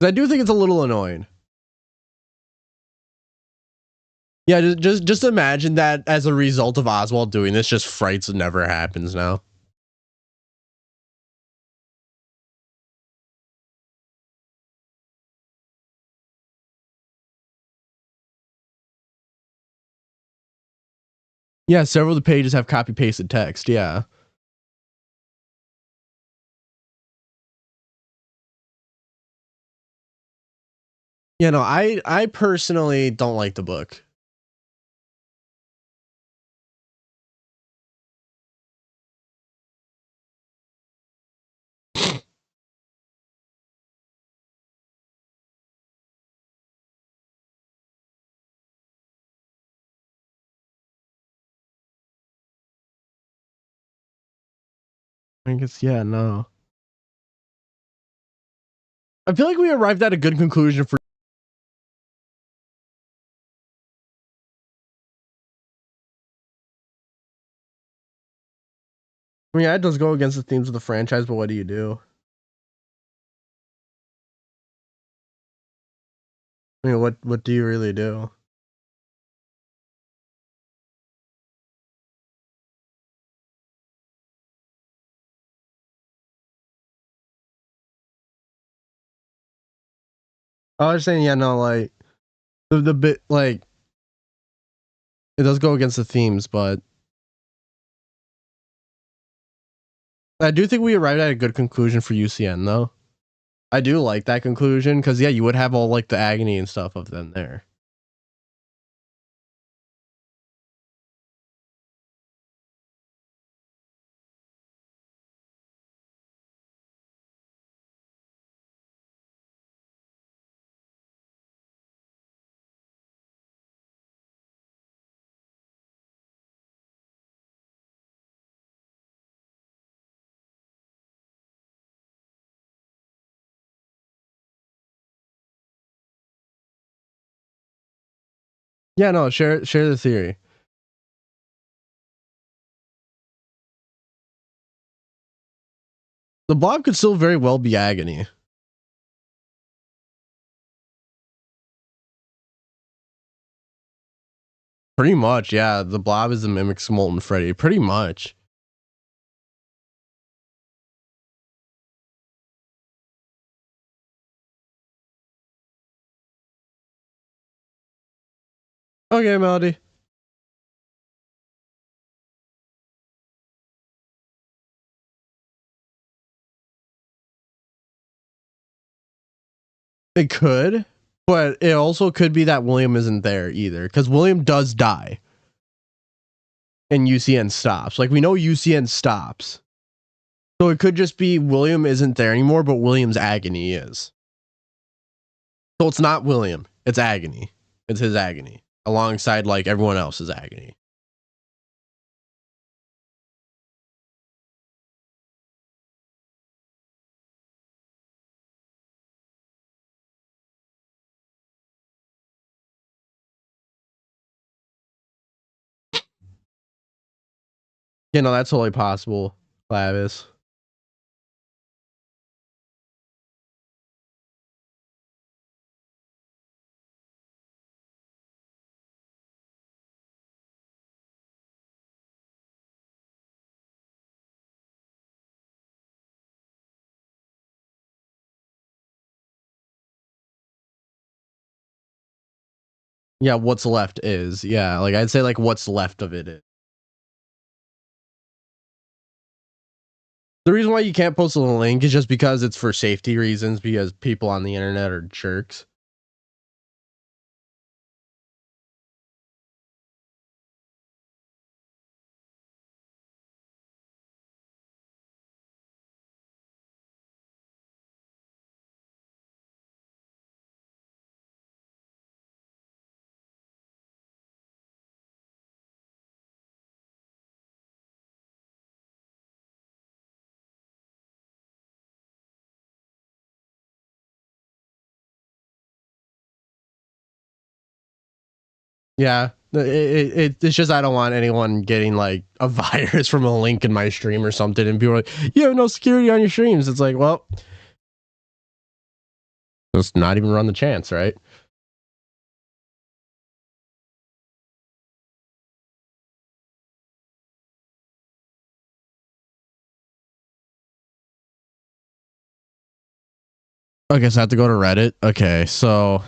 I do think it's a little annoying. Yeah, just imagine that as a result of Oswald doing this, just frights never happens now. Yeah, several of the pages have copy pasted text. Yeah. You know, I personally don't like the book. I guess, yeah, no. I feel like we arrived at a good conclusion for. I mean, that does go against the themes of the franchise, but what do you do? I mean, what do you really do? I was saying, yeah, no, like the bit, like it does go against the themes, but I do think we arrived at a good conclusion for UCN, though. I do like that conclusion because, yeah, you would have all like the agony and stuff of them there. Yeah, no, share the theory. The blob could still very well be agony. Pretty much, yeah. The blob is the mimics Molten Freddy. Pretty much. Okay, Melody. It could, but it also could be that William isn't there either, because William does die. And UCN stops. Like, we know UCN stops. So it could just be William isn't there anymore, but William's agony is. So it's not William. It's agony. It's his agony. Alongside, like, everyone else's agony. You know, that's totally possible, Clavis. Yeah, what's left is. Yeah, like, I'd say, like, what's left of it is. The reason why you can't post a link is just because it's for safety reasons, because people on the internet are jerks. Yeah. It's just I don't want anyone getting like a virus from a link in my stream or something, and people are like, you have no security on your streams. It's like, well, let's not even run the chance, right? Okay, so I have to go to Reddit. Okay, so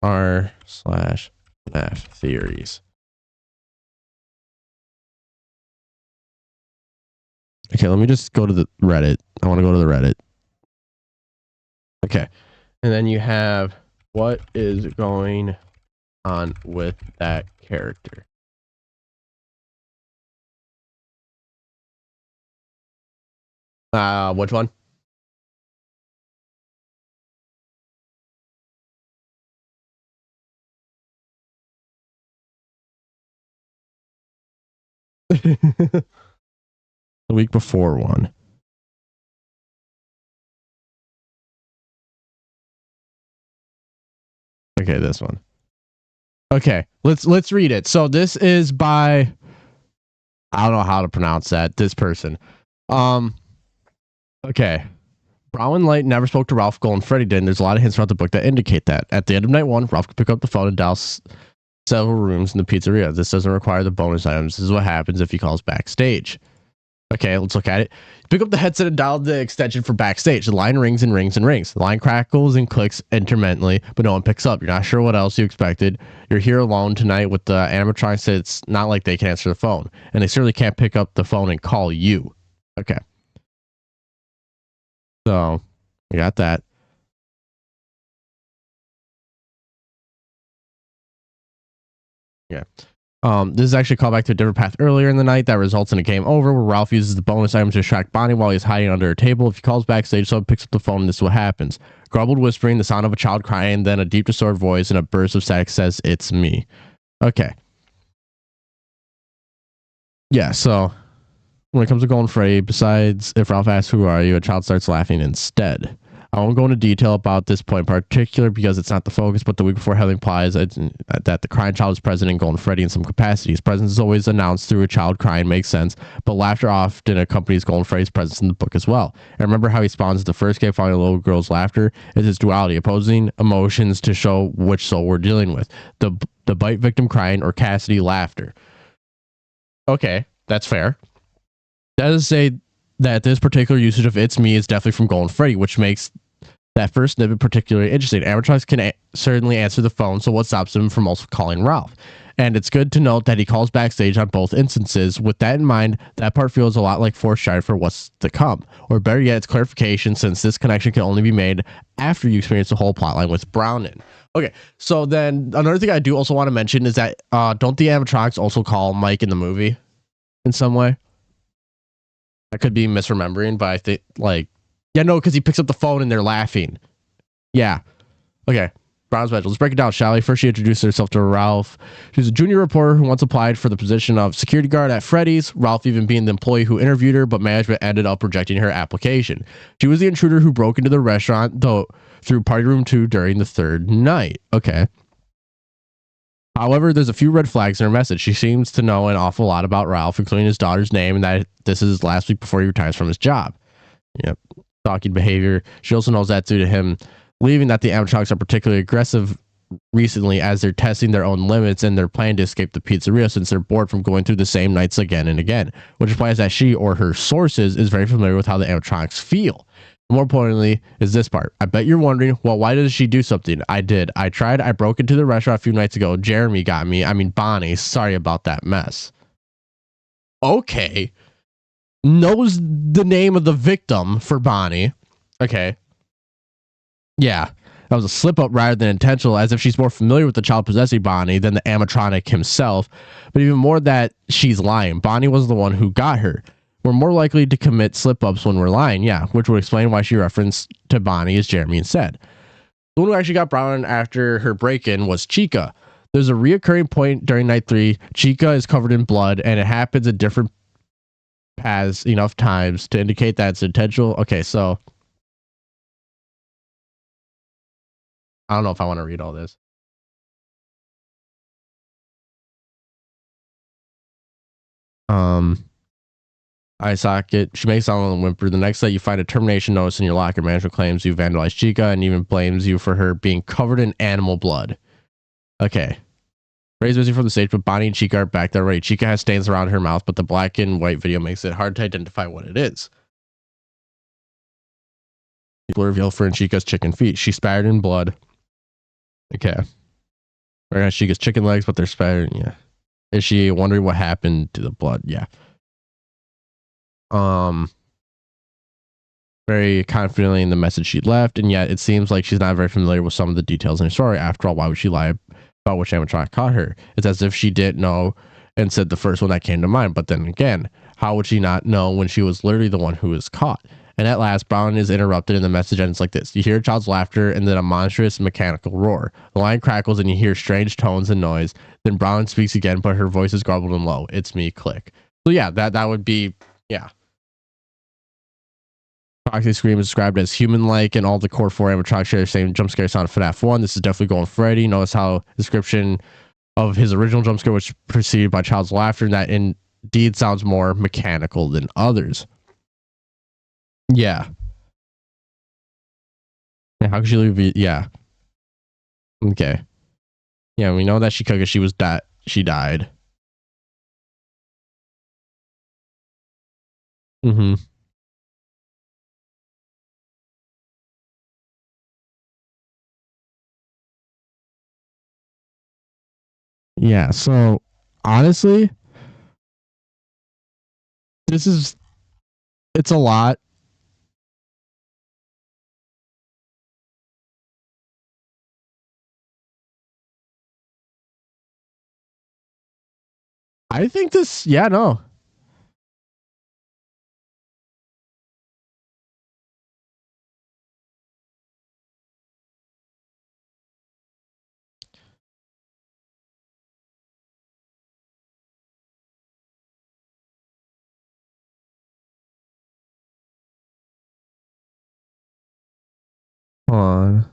r/fnaf theories. Okay, let me just go to the Reddit. I want to go to the Reddit. Okay, and then you have what is going on with that character. Which one? The week before one. Okay, this one. Okay, let's read it. So this is by, I don't know how to pronounce that. This person. Okay. Brown Light never spoke to Ralph Gold and Freddy did, and there's a lot of hints throughout the book that indicate that. At the end of night one, Ralph could pick up the phone and dial several rooms in the pizzeria. This doesn't require the bonus items. This is what happens if he calls backstage. Okay, let's look at it. Pick up the headset and dial the extension for backstage. The line rings and rings and rings. The line crackles and clicks intermittently, but no one picks up. You're not sure what else you expected. You're here alone tonight with the animatronics. It's not like they can answer the phone, and they certainly can't pick up the phone and call you. Okay. So, we got that. Yeah. This is actually a callback to a different path earlier in the night that results in a game over where Ralph uses the bonus item to distract Bonnie while he's hiding under a table. If he calls backstage, someone picks up the phone and this is what happens. Garbled whispering, the sound of a child crying, then a deep distorted voice and a burst of static says, "It's me." Okay. Yeah, so when it comes to Golden Freddy, besides if Ralph asks, "Who are you?" a child starts laughing instead. I won't go into detail about this point in particular because it's not the focus, but the week before Heather implies that the crying child is present in Golden Freddy in some capacity. His presence is always announced through a child crying, makes sense, but laughter often accompanies Golden Freddy's presence in the book as well. And remember how he spawns the first game following a little girl's laughter? It's his duality, opposing emotions to show which soul we're dealing with. The bite victim crying or Cassidy laughter. Okay, that's fair. That does say that this particular usage of "it's me" is definitely from Golden Freddy, which makes that first snippet particularly interesting. Animatronics can certainly answer the phone, so what stops them from also calling Ralph? And it's good to note that he calls backstage on both instances. With that in mind, that part feels a lot like foreshadowing for what's to come. Or better yet, it's clarification, since this connection can only be made after you experience the whole plotline with Brownin. Okay, so then another thing I do also want to mention is that don't the animatronics also call Mike in the movie in some way? I could be misremembering, but I think, like, yeah, no, because he picks up the phone and they're laughing. Yeah. Okay. Brown's Bedroom. Let's break it down, shall we? First, she introduced herself to Ralph. She's a junior reporter who once applied for the position of security guard at Freddy's, Ralph even being the employee who interviewed her, but management ended up rejecting her application. She was the intruder who broke into the restaurant, though, through party room 2 during the third night. Okay. However, there's a few red flags in her message. She seems to know an awful lot about Ralph, including his daughter's name, and that this is his last week before he retires from his job. Yep. Stalking behavior. She also knows that due to him leaving, that the animatronics are particularly aggressive recently as they're testing their own limits and they're planning to escape the pizzeria since they're bored from going through the same nights again and again, which implies that she or her sources is very familiar with how the animatronics feel. More importantly is this part. I bet you're wondering, well, why does she do something? I did. I tried. I broke into the restaurant a few nights ago. Jeremy got me. I mean, Bonnie. Sorry about that mess. Okay. Knows the name of the victim for Bonnie. Okay. Yeah. That was a slip up rather than intentional, as if she's more familiar with the child possessing Bonnie than the animatronic himself. But even more that she's lying. Bonnie was the one who got her. We're more likely to commit slip-ups when we're lying, yeah, which would explain why she referenced to Bonnie as Jeremy instead. The one who actually got Brown after her break-in was Chica. There's a reoccurring point during night 3. Chica is covered in blood, and it happens at different paths enough times to indicate that it's intentional. Okay, so I don't know if I want to read all this. Eye socket. She makes out on a whimper. The next day, you find a termination notice in your locker. Management claims you vandalized Chica and even blames you for her being covered in animal blood. Okay. Ray's missing from the stage, but Bonnie and Chica are back there already. Chica has stains around her mouth, but the black and white video makes it hard to identify what it is. Blur reveal for Chica's chicken feet. She spattered in blood. Okay. Right now, Chica's chicken legs, but they're spattered. Yeah. Is she wondering what happened to the blood? Yeah. Very confidently in the message she left, and yet it seems like she's not very familiar with some of the details in her story. After all, why would she lie about which animatronic caught her? It's as if she didn't know and said the first one that came to mind. But then again, how would she not know when she was literally the one who was caught? And at last, Brown is interrupted, and the message ends like this. You hear a child's laughter and then a monstrous mechanical roar. The line crackles and you hear strange tones and noise. Then Brown speaks again, but her voice is garbled and low. It's me, click. So yeah, that would be, yeah. Toxic Scream is described as human-like, and all the core 4 animatronics share the same jump scare sound of FNAF 1. This is definitely going Freddy. Notice how description of his original jump scare was preceded by child's laughter, and that indeed sounds more mechanical than others. Yeah. How could she leave? Yeah. Okay. Yeah, we know that she could, because she died. Mm-hmm. Yeah, so honestly, it's a lot. I think this, yeah, no. Hold on.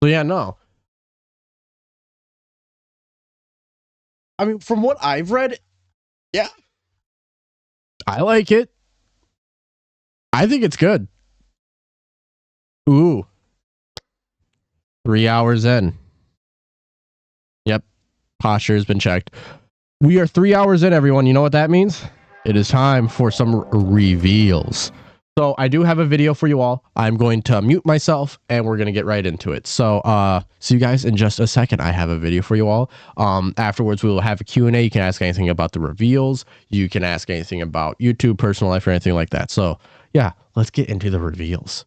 So yeah, no. I mean, from what I've read, yeah, I like it. I think it's good. Ooh. 3 hours in. Yep. Posture has been checked. We are 3 hours in, everyone. You know what that means? It is time for some reveals. So I do have a video for you all. I'm going to mute myself and we're going to get right into it. So see you guys in just a second. I have a video for you all. Afterwards, we will have a Q&A. You can ask anything about the reveals. You can ask anything about YouTube, personal life, or anything like that. So yeah, let's get into the reveals.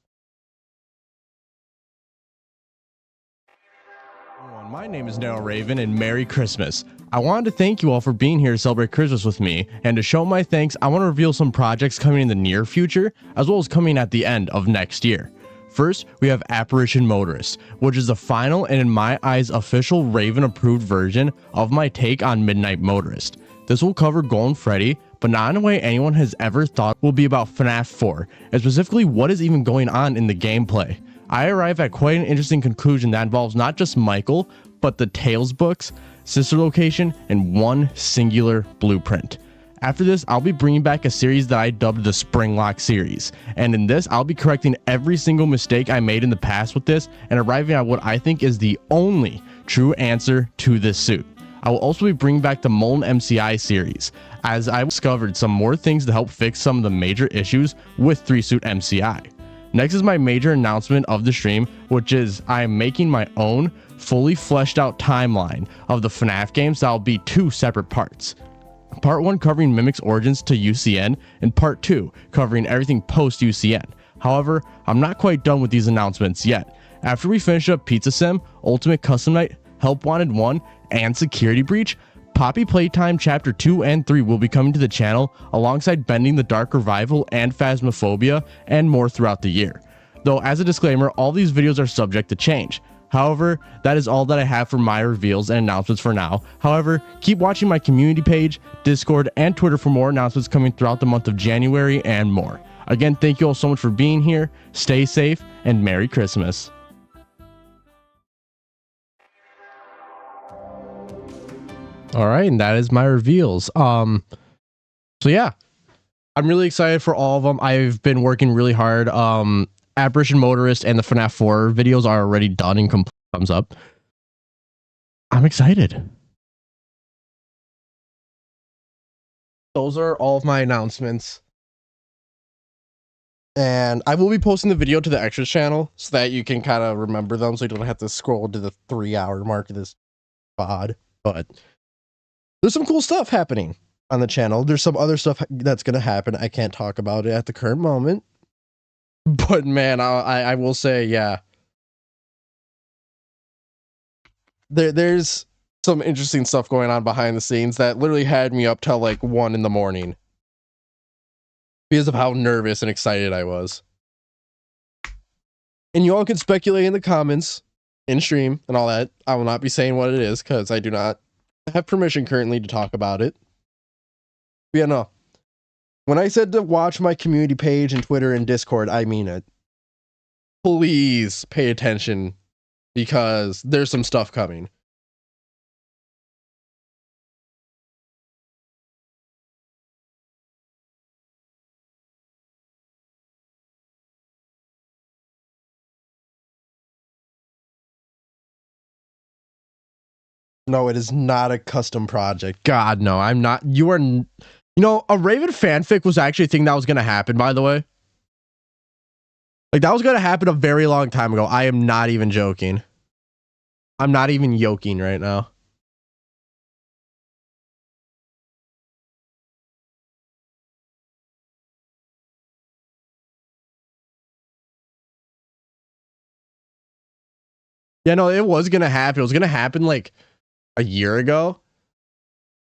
My name is Narrow Raven, and Merry Christmas. I wanted to thank you all for being here to celebrate Christmas with me, and to show my thanks, I want to reveal some projects coming in the near future, as well as coming at the end of next year. First, we have Apparition Motorist, which is the final and in my eyes official Raven-approved version of my take on Midnight Motorist. This will cover Golden Freddy, but not in a way anyone has ever thought will be about FNAF 4, and specifically what is even going on in the gameplay. I arrive at quite an interesting conclusion that involves not just Michael, but the Tales books, sister location, and one singular blueprint. After this, I'll be bringing back a series that I dubbed the Springlock series, and in this, I'll be correcting every single mistake I made in the past with this, and arriving at what I think is the only true answer to this suit. I will also be bringing back the Molten MCI series, as I discovered some more things to help fix some of the major issues with 3-suit MCI. Next is my major announcement of the stream, which is I am making my own fully fleshed out timeline of the FNAF games that will be 2 separate parts. Part 1 covering Mimic's origins to UCN, and Part 2 covering everything post UCN. However, I'm not quite done with these announcements yet. After we finish up Pizza Sim, Ultimate Custom Night, Help Wanted 1, and Security Breach, Poppy Playtime Chapter 2 and 3 will be coming to the channel alongside Bending the Dark Revival and Phasmophobia and more throughout the year. Though as a disclaimer, all these videos are subject to change. However, that is all that I have for my reveals and announcements for now. However, keep watching my community page, Discord, and Twitter for more announcements coming throughout the month of January and more. Again, thank you all so much for being here. Stay safe and Merry Christmas. All right, and that is my reveals. So yeah, I'm really excited for all of them. I've been working really hard. Apparition Motorist and the FNAF 4 videos are already done and complete. Thumbs up. I'm excited. Those are all of my announcements. And I will be posting the video to the extras channel so that you can kind of remember them so you don't have to scroll to the 3-hour mark of this pod. But there's some cool stuff happening on the channel. There's some other stuff that's going to happen. I can't talk about it at the current moment. But man, I will say, yeah. There's some interesting stuff going on behind the scenes that literally had me up till like 1 in the morning because of how nervous and excited I was. And you all can speculate in the comments, in stream, and all that. I will not be saying what it is because I do not have permission currently to talk about it. But yeah, no. When I said to watch my community page and Twitter and Discord, I mean it. Please pay attention because there's some stuff coming. No, it is not a custom project. God, no, I'm not. You are... You know, a Raven fanfic was actually a thing that was going to happen, by the way. Like, that was going to happen a very long time ago. I am not even joking. I'm not even yoking right now. Yeah, no, it was going to happen. It was going to happen, like, a year ago.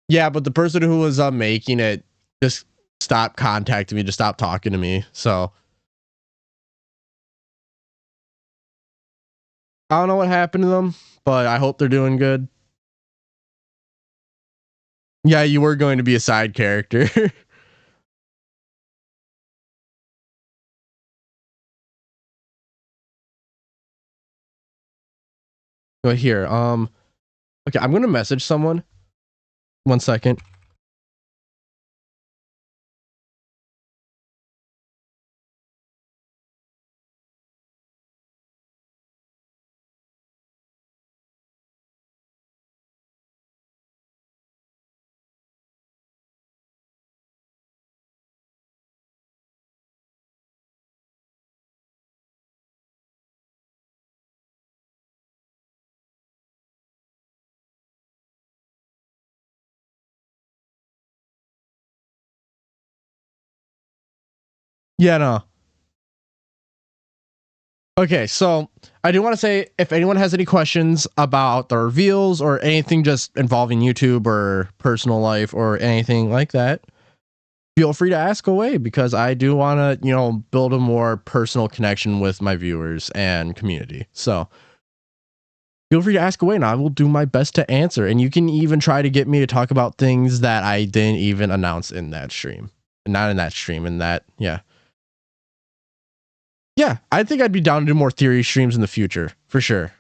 Yeah, but the person who was making it just stopped contacting me, just stopped talking to me. So I don't know what happened to them, but I hope they're doing good. Yeah, you were going to be a side character. But here, okay, I'm gonna message someone. 1 second. Yeah, no. Okay, so I do want to say, if anyone has any questions about the reveals or anything just involving YouTube or personal life or anything like that, feel free to ask away because I do want to, you know, build a more personal connection with my viewers and community. So feel free to ask away and I will do my best to answer. And you can even try to get me to talk about things that I didn't even announce in that stream. Not in that stream, in that, yeah. Yeah, I think I'd be down to do more theory streams in the future, for sure.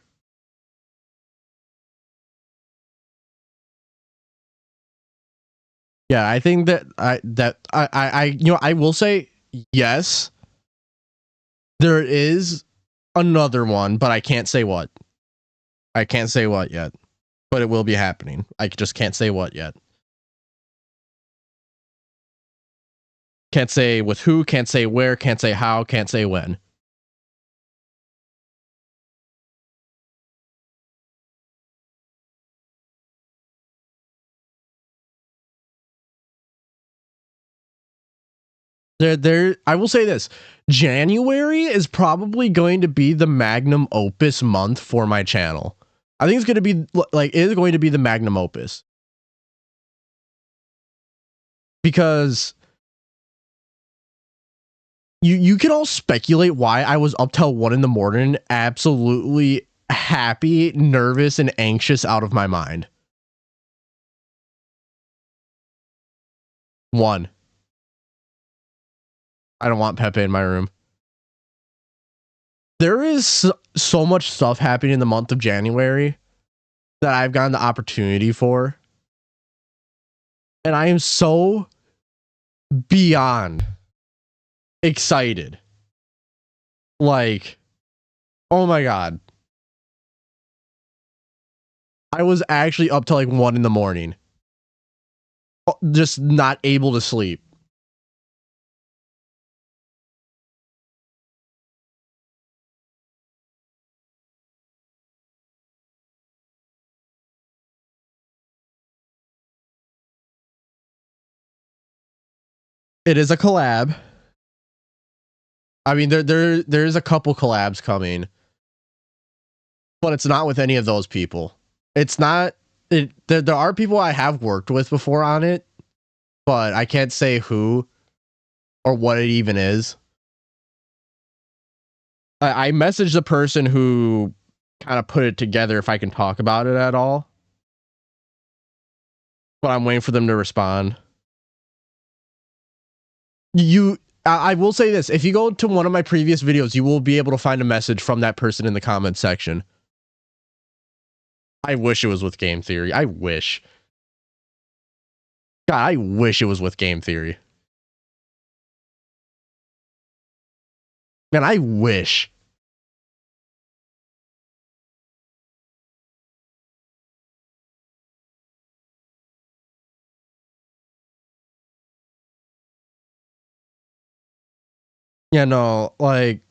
Yeah, I think that I you know, I will say yes. There is another one, but I can't say what. I can't say what yet, but it will be happening. I just can't say what yet. Can't say with who, can't say where, can't say how, can't say when. I will say this. January is probably going to be the magnum opus month for my channel. I think it's going to be like, it is going to be the magnum opus. Because you can all speculate why I was up till 1 in the morning absolutely happy, nervous, and anxious out of my mind. 1. I don't want Pepe in my room. There is so much stuff happening in the month of January that I've gotten the opportunity for. And I am so beyond excited. Like, oh my God. I was actually up till like 1 in the morning. Just not able to sleep. It is a collab. I mean, there's a couple collabs coming, but it's not with any of those people. It's not. There are people I have worked with before on it, but I can't say who or what it even is. I messaged the person who kind of put it together if I can talk about it at all, but I'm waiting for them to respond. I will say this. If you go to one of my previous videos, you will be able to find a message from that person in the comment section. I wish it was with Game Theory. I wish. God, I wish it was with Game Theory. Man, I wish. Yeah, no, like...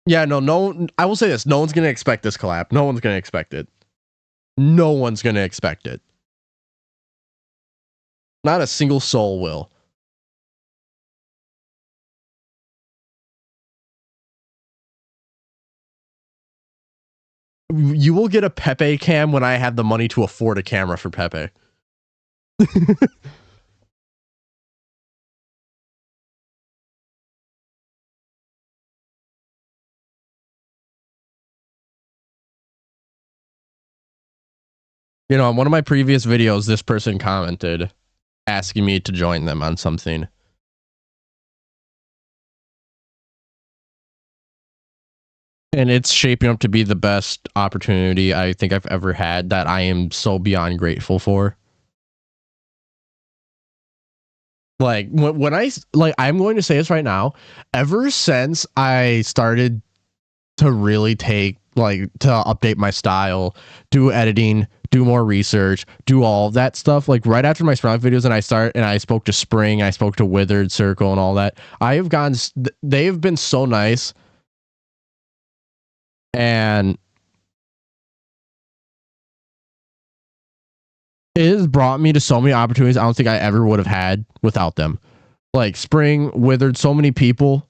Yeah, no, I will say this. No one's going to expect this collab. No one's going to expect it. No one's going to expect it. Not a single soul will. You will get a Pepe cam when I have the money to afford a camera for Pepe. You know, in one of my previous videos, this person commented asking me to join them on something. And it's shaping up to be the best opportunity I think I've ever had that I am so beyond grateful for. Like, when I'm going to say this right now, ever since I started to really take, to update my style, do editing, do more research, do all of that stuff, like right after my Sprout videos and I spoke to Spring, I spoke to Withered Circle and all that, they have been so nice. And it has brought me to so many opportunities I don't think I ever would have had without them. Like Spring, Withered, so many people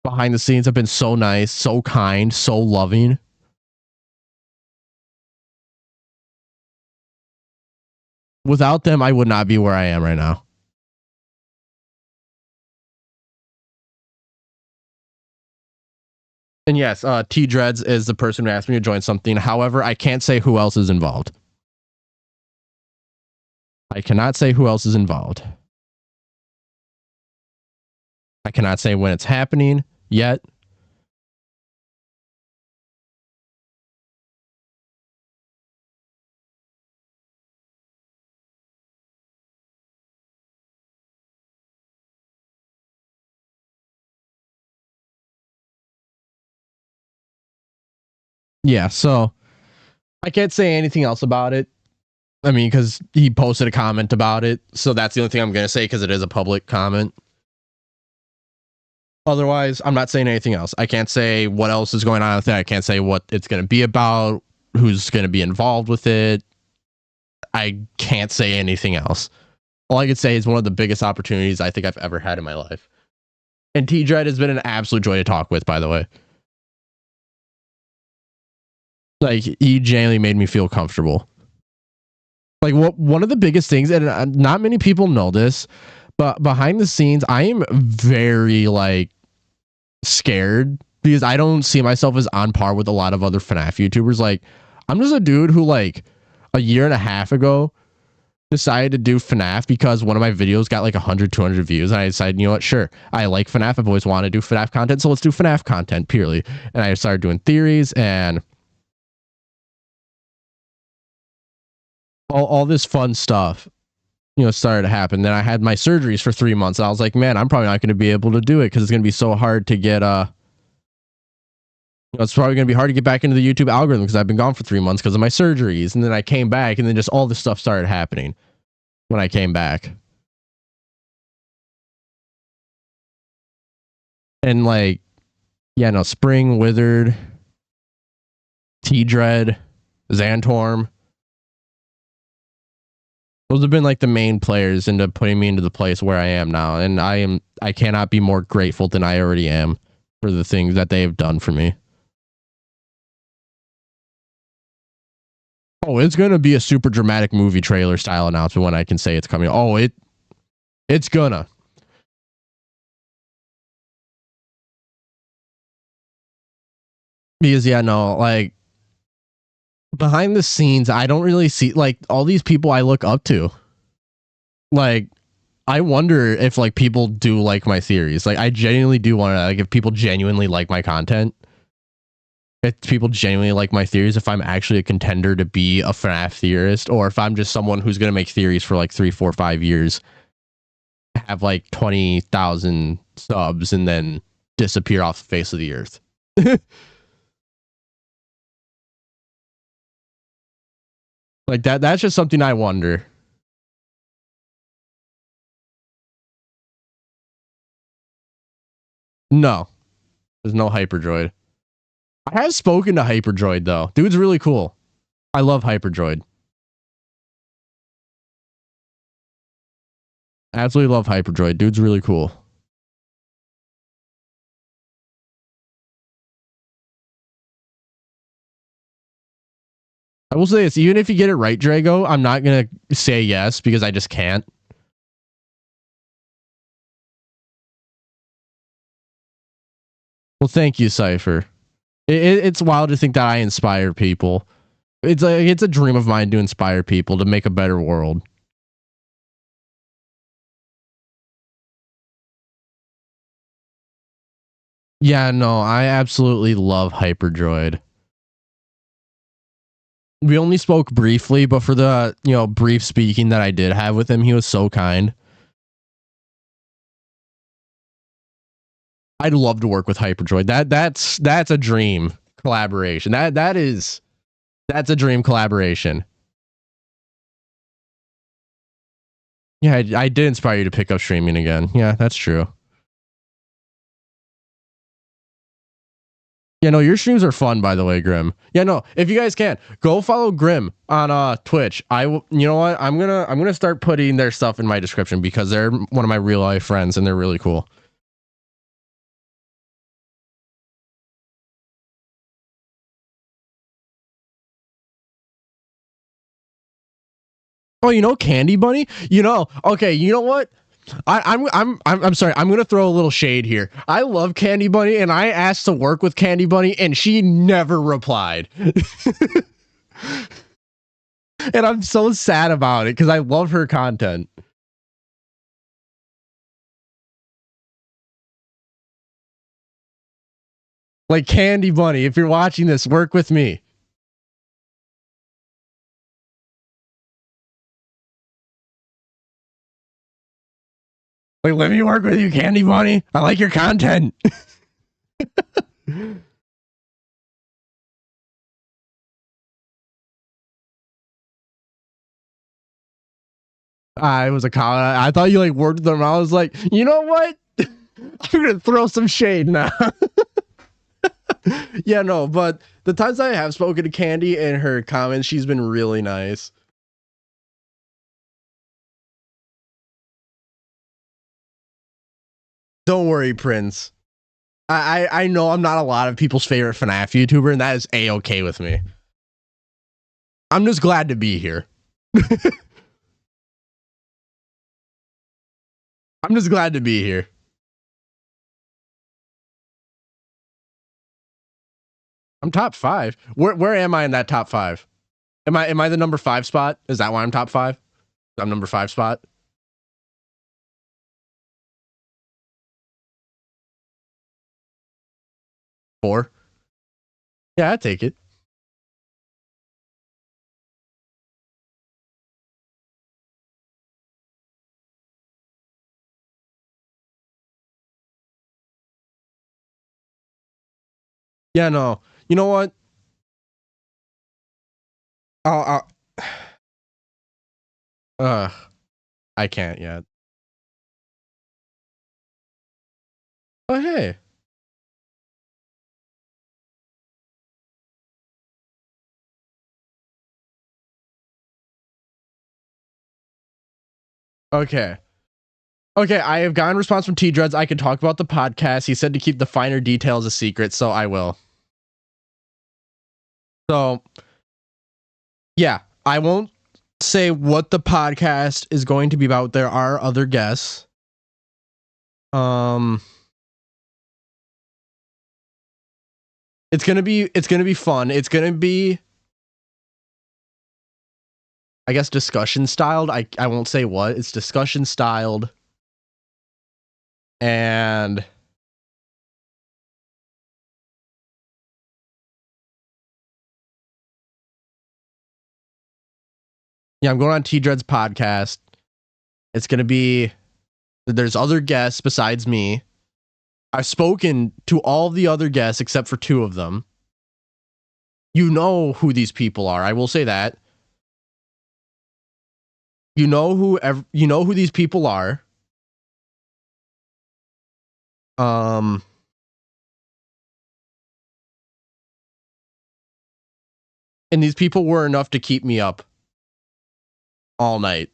behind the scenes have been so nice, so kind, so loving. Without them, I would not be where I am right now. And yes, T-Dreads is the person who asked me to join something. However, I can't say who else is involved. I cannot say who else is involved. I cannot say when it's happening yet. Yeah, so I can't say anything else about it. I mean, because he posted a comment about it, so that's the only thing I'm going to say because it is a public comment. Otherwise, I'm not saying anything else. I can't say what else is going on with it. I can't say what it's going to be about, who's going to be involved with it. I can't say anything else. All I could say is one of the biggest opportunities I think I've ever had in my life. And T-Dread has been an absolute joy to talk with, by the way. Like, he genuinely made me feel comfortable. Like, one of the biggest things, and not many people know this, but behind the scenes, I am very, scared because I don't see myself as on par with a lot of other FNAF YouTubers. Like, I'm just a dude who, like, a year and a half ago decided to do FNAF because one of my videos got like 100, 200 views. And I decided, you know what? Sure. I like FNAF. I've always wanted to do FNAF content. So let's do FNAF content purely. And I started doing theories and all this fun stuff, you know, started to happen. Then I had my surgeries for 3 months. And I was like, man, I'm probably not going to be able to do it because it's going to be so hard to get, it's probably going to be hard to get back into the YouTube algorithm because I've been gone for 3 months because of my surgeries. And then I came back and then just all this stuff started happening when I came back. And like, yeah, no, Spring, Withered, T-Dread, Xantorm. Those have been like the main players into putting me into the place where I am now. And I cannot be more grateful than I already am for the things that they have done for me. Oh, it's going to be a super dramatic movie trailer style announcement when I can say it's coming. Oh, it's gonna. Because, yeah, no, like, behind the scenes, I don't really see, like, all these people I look up to. Like, I wonder if, like, people do like my theories. Like, I genuinely do want to, like, if people genuinely like my content. If people genuinely like my theories, if I'm actually a contender to be a FNAF theorist, or if I'm just someone who's going to make theories for like 3, 4, 5 years, have like 20,000 subs, and then disappear off the face of the earth. Like that's just something I wonder. No, there's no Hyperdroid. I have spoken to Hyperdroid though. Dude's really cool. I love Hyperdroid. Absolutely love Hyperdroid. Dude's really cool. I will say this, even if you get it right, Drago, I'm not going to say yes because I just can't. Well, thank you, Cypher. It's wild to think that I inspire people. It's a dream of mine to inspire people to make a better world. Yeah, no, I absolutely love Hyperdroid. We only spoke briefly, but for the, you know, brief speaking that I did have with him, he was so kind. I'd love to work with Hyperdroid. That's a dream collaboration. That's a dream collaboration. Yeah, I did inspire you to pick up streaming again. Yeah, that's true. Yeah, no, your streams are fun, by the way, Grim. Yeah, no, if you guys can, go follow Grim on Twitch. You know what? I'm gonna start putting their stuff in my description because they're one of my real life friends and they're really cool. Oh, you know Candy Bunny? You know, okay, you know what? I'm sorry. I'm gonna throw a little shade here. I love Candy Bunny, and I asked to work with Candy Bunny, and she never replied. And I'm so sad about it because I love her content. Like Candy Bunny, if you're watching this, work with me. Like, let me work with you, Candy Bunny. I like your content. I was a comment. I thought you like worked with them. I was like, you know what? I'm gonna throw some shade now. Yeah, no, but the times I have spoken to Candy and her comments, she's been really nice. Don't worry, Prince. I know I'm not a lot of people's favorite FNAF YouTuber, and that is A-okay with me. I'm just glad to be here. I'm just glad to be here. I'm top 5. Where am I in that top 5? Am I the number 5 spot? Is that why I'm top 5? I'm number 5 spot. 4. Yeah, I'd take it. Yeah, no. You know what? I'll I can't yet. Oh, hey. Okay. Okay, I have gotten a response from T-Dreads. I can talk about the podcast. He said to keep the finer details a secret, so I will. So, yeah, I won't say what the podcast is going to be about. There are other guests. It's gonna be fun. It's gonna be, I guess, discussion styled. I won't say what. It's discussion styled. And yeah, I'm going on T-Dread's podcast. It's going to be, there's other guests besides me. I've spoken to all the other guests except for 2 of them. You know who these people are. I will say that. You know who these people are. And these people were enough to keep me up all night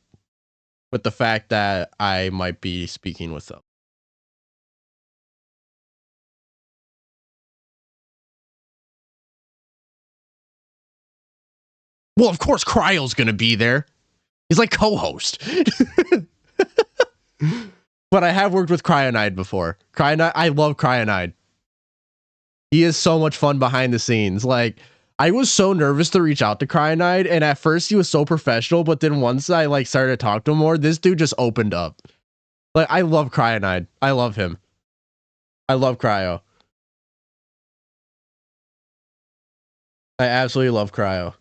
with the fact that I might be speaking with them. Well, of course, Cryo's going to be there. He's like co-host. But I have worked with Cryonide before. Cryonide, I love Cryonide. He is so much fun behind the scenes. Like, I was so nervous to reach out to Cryonide, and at first he was so professional, but then once I like started to talk to him more, this dude just opened up. Like, I love Cryonide. I love him. I love Cryo. I absolutely love Cryo.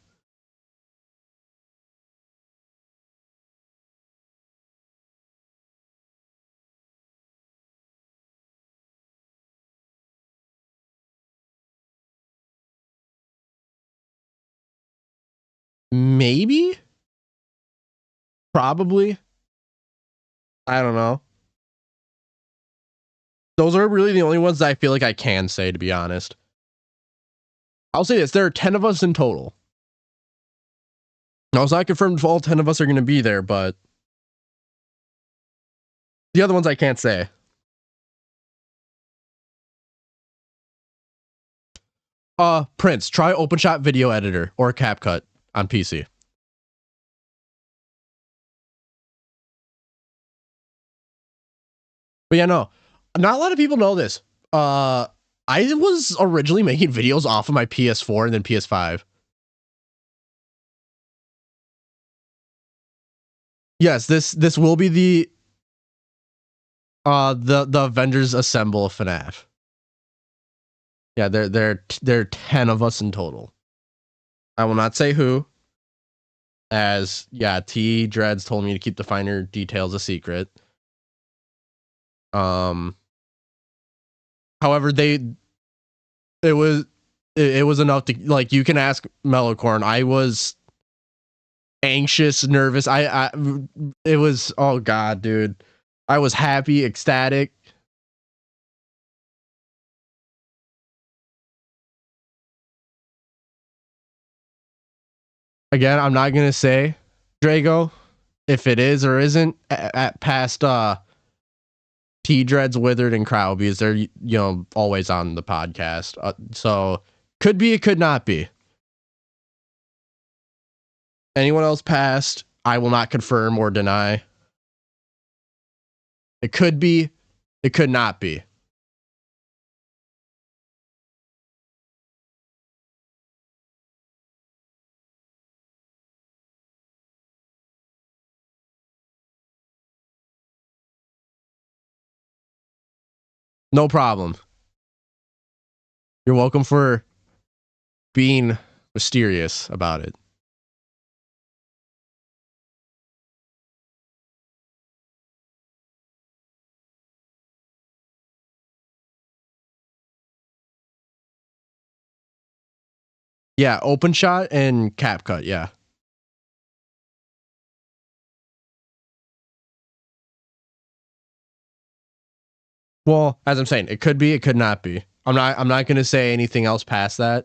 Maybe? Probably. I don't know. Those are really the only ones that I feel like I can say, to be honest. I'll say this. There are 10 of us in total. Now, it's not confirmed if all 10 of us are going to be there, but the other ones I can't say. Prince, try OpenShot Video Editor or CapCut on PC. But yeah, no. Not a lot of people know this. I was originally making videos off of my PS4 and then PS5. Yes, this will be the Avengers Assemble of FNAF. Yeah, there are 10 of us in total. I will not say who, as yeah, T Dreads told me to keep the finer details a secret. However, it was enough to, like, you can ask Mellacorn. I was anxious, nervous. It was, oh god, dude. I was happy, ecstatic. Again, I'm not gonna say, Drago, if it is or isn't at past T-Dreads, Withered, and Crow, because they're, you know, always on the podcast. So could be, it could not be. Anyone else past, I will not confirm or deny. It could be, it could not be. No problem. You're welcome for being mysterious about it. Yeah, open shot and cap cut, yeah. Well, as I'm saying, it could be, it could not be. I'm not going to say anything else past that.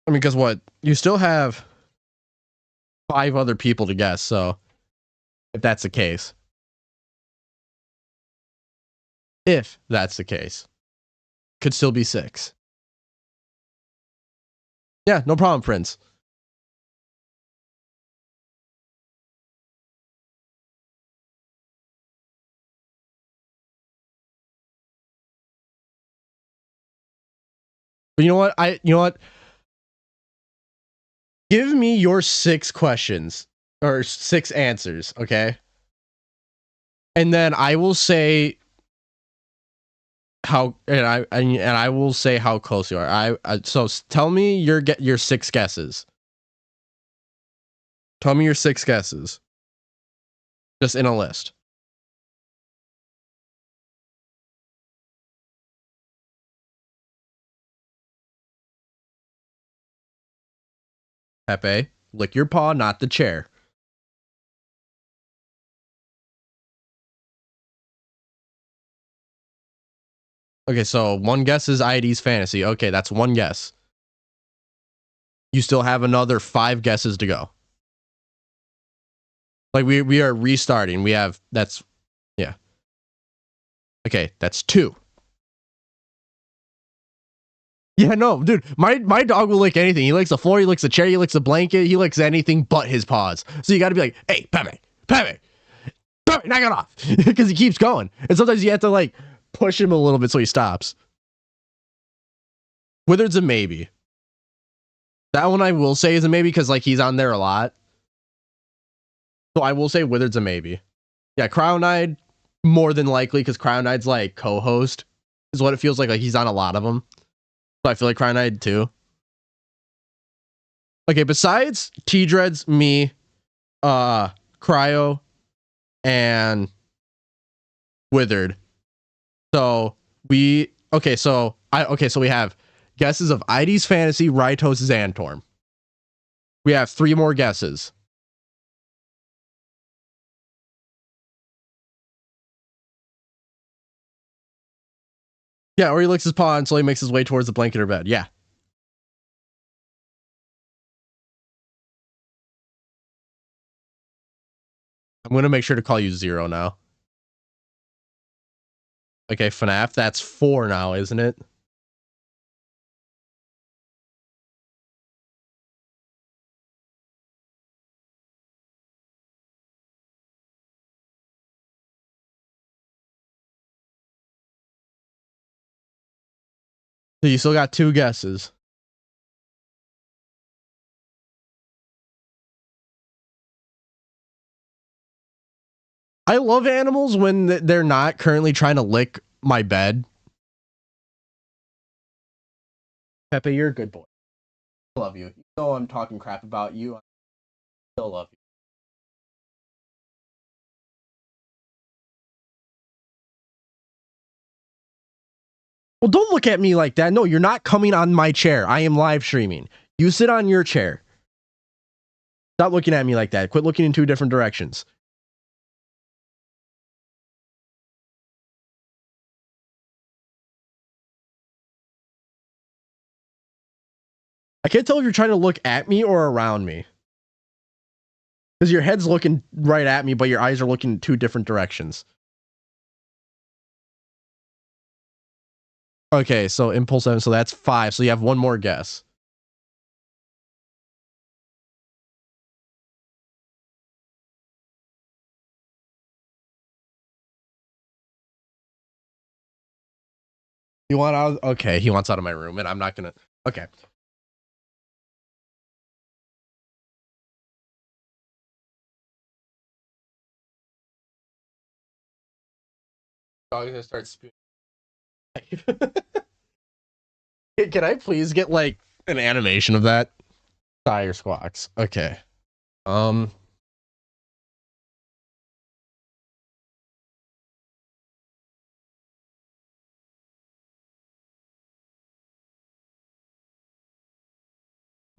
I mean, because what? You still have 5 other people to guess, so if that's the case. If that's the case. Could still be 6. Yeah, no problem, Prince. But you know what? Give me your 6 questions or 6 answers, okay? And then I will say how, and I will say how close you are. So tell me your 6 guesses. Tell me your 6 guesses. Just in a list. Pepe, lick your paw, not the chair. Okay, so one guess is ID's fantasy. Okay, that's one guess. You still have another 5 guesses to go. Like we are restarting. Yeah. Okay, that's 2. Yeah, no, dude, my dog will lick anything. He licks the floor, he licks the chair, he licks the blanket, he licks anything but his paws. So you got to be like, hey, Pepe, knock it off, because he keeps going. And sometimes you have to like push him a little bit so he stops. Withered's a maybe. That one I will say is a maybe because like he's on there a lot. So I will say Withered's a maybe. Yeah, Crown-Eyed more than likely because Crown-Eyed's like co-host is what it feels like he's on a lot of them. So I feel like Crown-Eyed too. Okay, besides T-Dreads, me, Cryo, and Withered. So we have guesses of ID's Fantasy, Rytos, Xantorm. We have 3 more guesses. Yeah, or he licks his paw until he makes his way towards the blanket or bed. Yeah. I'm going to make sure to call you 0 now. Okay, FNAF, that's 4 now, isn't it? So you still got 2 guesses. I love animals when they're not currently trying to lick my bed. Pepe, you're a good boy. I love you. You know I'm talking crap about you. I still love you. Well, don't look at me like that. No, you're not coming on my chair. I am live streaming. You sit on your chair. Stop looking at me like that. Quit looking in 2 different directions. I can't tell if you're trying to look at me or around me. Because your head's looking right at me, but your eyes are looking in 2 different directions. Okay, so Impulse 7, so that's 5. So you have 1 more guess. You want out? Okay, he wants out of my room, and I'm not gonna. Okay. Dog's gonna start spewing. Can I please get like an animation of that? Tire squawks. Okay.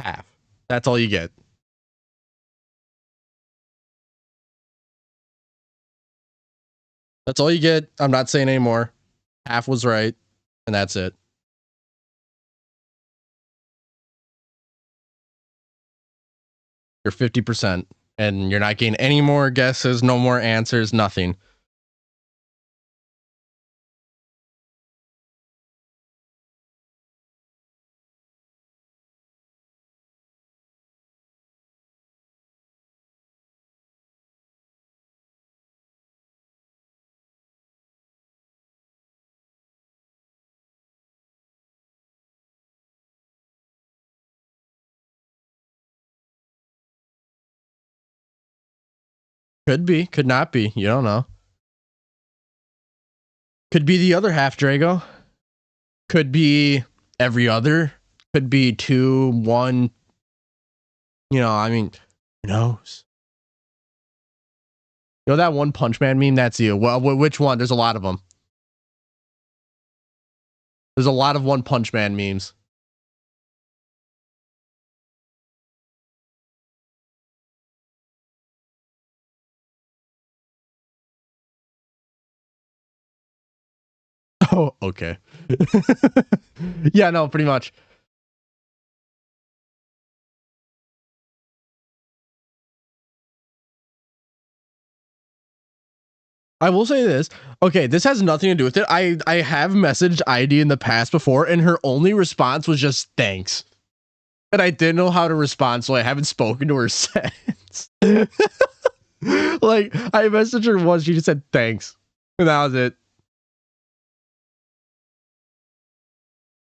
Half. That's all you get. That's all you get. I'm not saying anymore. Half was right, and that's it. You're 50%, and you're not getting any more guesses, no more answers, nothing. Could be, could not be. You don't know. Could be the other half, Drago. Could be every other. Could be 2, 1. You know, I mean, who knows? You know that One Punch Man meme? That's you. Well, which one? There's a lot of them. There's a lot of One Punch Man memes. Oh, okay. Yeah, no, pretty much. I will say this. Okay, this has nothing to do with it. I have messaged ID in the past before, and her only response was just thanks. And I didn't know how to respond, so I haven't spoken to her since. Like, I messaged her once, she just said thanks. And that was it.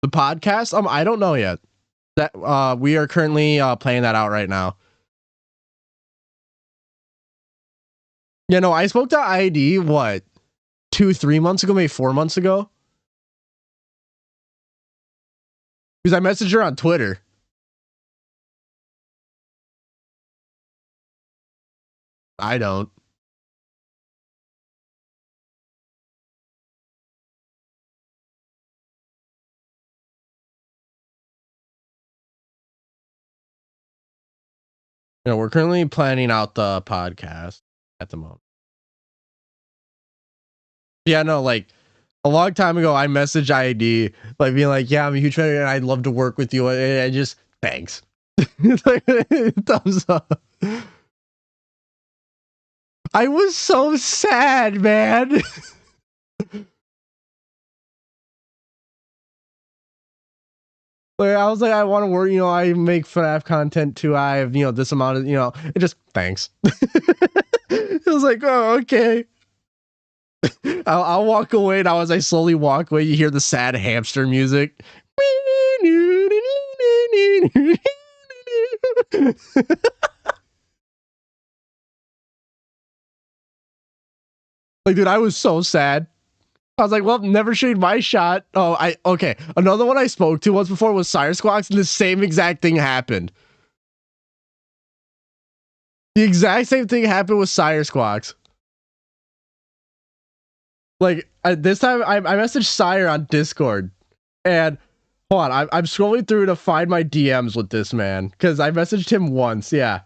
The podcast? I don't know yet. That we are currently playing that out right now. Yeah, no, I spoke to ID, what, 2-3 months ago, maybe 4 months ago? Because I messaged her on Twitter. I don't. You know, we're currently planning out the podcast at the moment. Yeah, no, like a long time ago, I messaged ID, like being like, "Yeah, I'm a huge fan, and I'd love to work with you." And I just thanks, like, thumbs up. I was so sad, man. Like, I was like, I want to work. You know, I make FNAF content too. I have, you know, this amount of, you know, it just thanks. It was like, oh, okay. I'll walk away now. As I slowly walk away, you hear the sad hamster music. Like, dude, I was so sad. I was like, well, never shade my shot. Oh, okay. Another one I spoke to once before was Sire Squawks, and the same exact thing happened. The exact same thing happened with Sire Squawks. Like, this time I messaged Sire on Discord, and hold on, I'm scrolling through to find my DMs with this man, because I messaged him once. Yeah,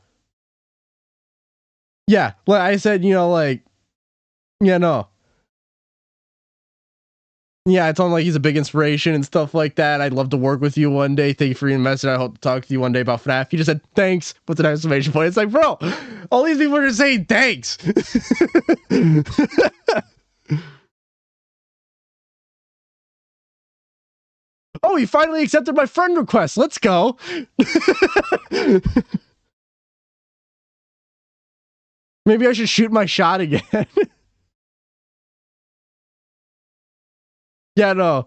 like I said, you know, like, yeah, no, yeah, I told him like he's a big inspiration and stuff like that. I'd love to work with you one day. Thank you for your message. I hope to talk to you one day about FNAF. He just said thanks with an exclamation point. It's like, bro, all these people are just saying thanks. Oh, he finally accepted my friend request. Let's go. Maybe I should shoot my shot again. Yeah, no.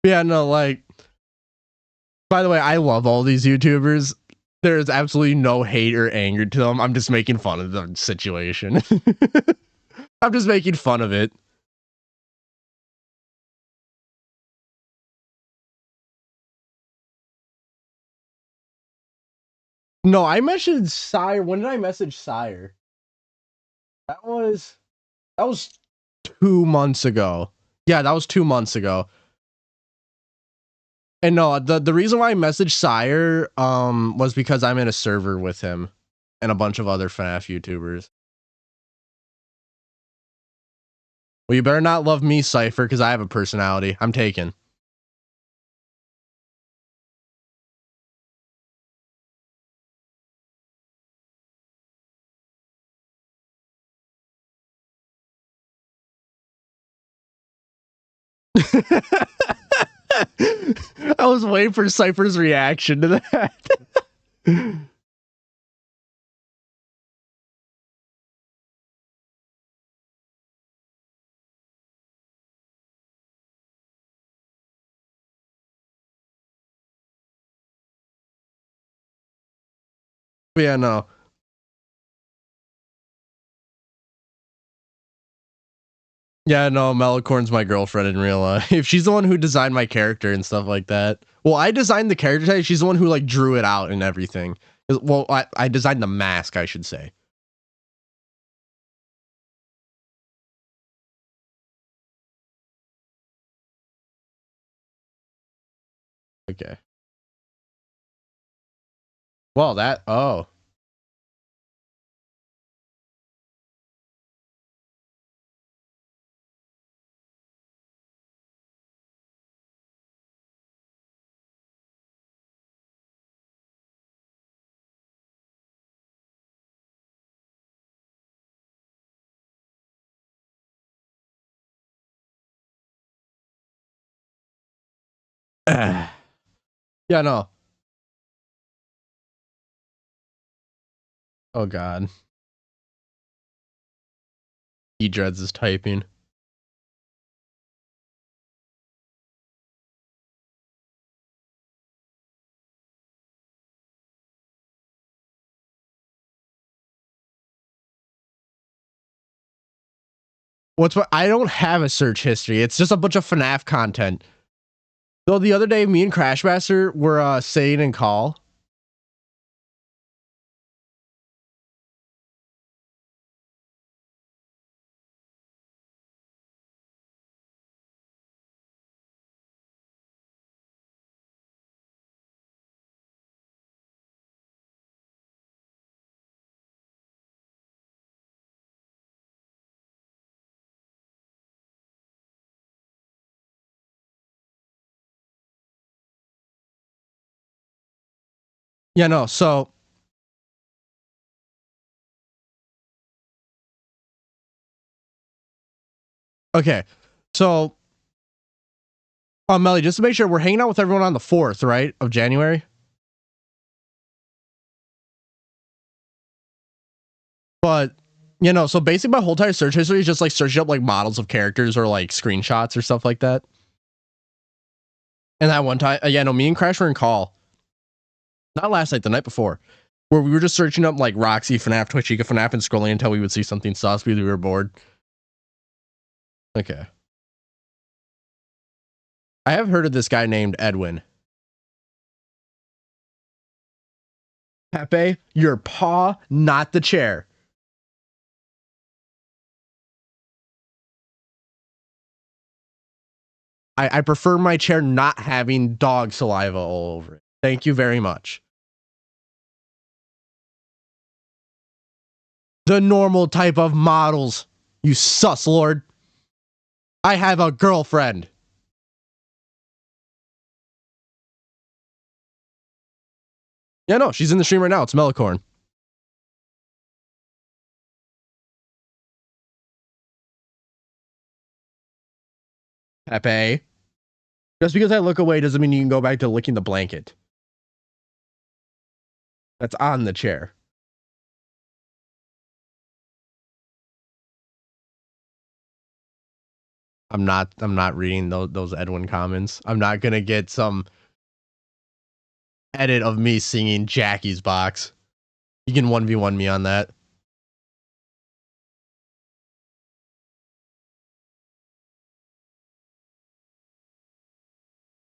Yeah, no, like, by the way, I love all these YouTubers. There's absolutely no hate or anger to them. I'm just making fun of the situation. I'm just making fun of it. No, I messaged Sire. When did I message Sire? That was 2 months ago. Yeah, that was 2 months ago. And no, the reason why I messaged Sire was because I'm in a server with him and a bunch of other FNAF YouTubers. Well, you better not love me, Cypher, because I have a personality. I'm taken. I was waiting for Cypher's reaction to that. Yeah, no. Yeah, no, Mellacorn's my girlfriend in real life. She's the one who designed my character and stuff like that. Well, I designed the character type. She's the one who like drew it out and everything. Well, I designed the mask, I should say. Okay. Well, that, oh. Yeah, no. Oh, God. He dreads his typing. I don't have a search history. It's just a bunch of FNAF content. Though the other day, me and Crashmaster were saying in call. Yeah, no, so. Okay, so. Melly, just to make sure, we're hanging out with everyone on the 4th, right, of January? But, you know, so basically my whole entire search history is just like searching up like models of characters or like screenshots or stuff like that. And that one time, yeah, no, me and Crash were in call. Not last night, the night before. Where we were just searching up like Roxy, FNAF, Twitchica, FNAF, and scrolling until we would see something sus because we were bored. Okay. I have heard of this guy named Edwin. Pepe, your paw, not the chair. I prefer my chair not having dog saliva all over it. Thank you very much. The normal type of models, you sus lord. I have a girlfriend. Yeah, no, she's in the stream right now. It's Mellacorn. Pepe. Just because I look away doesn't mean you can go back to licking the blanket. That's on the chair. I'm not reading those Edwin comments. I'm not gonna get some edit of me singing Jackie's Box. You can 1v1 me on that.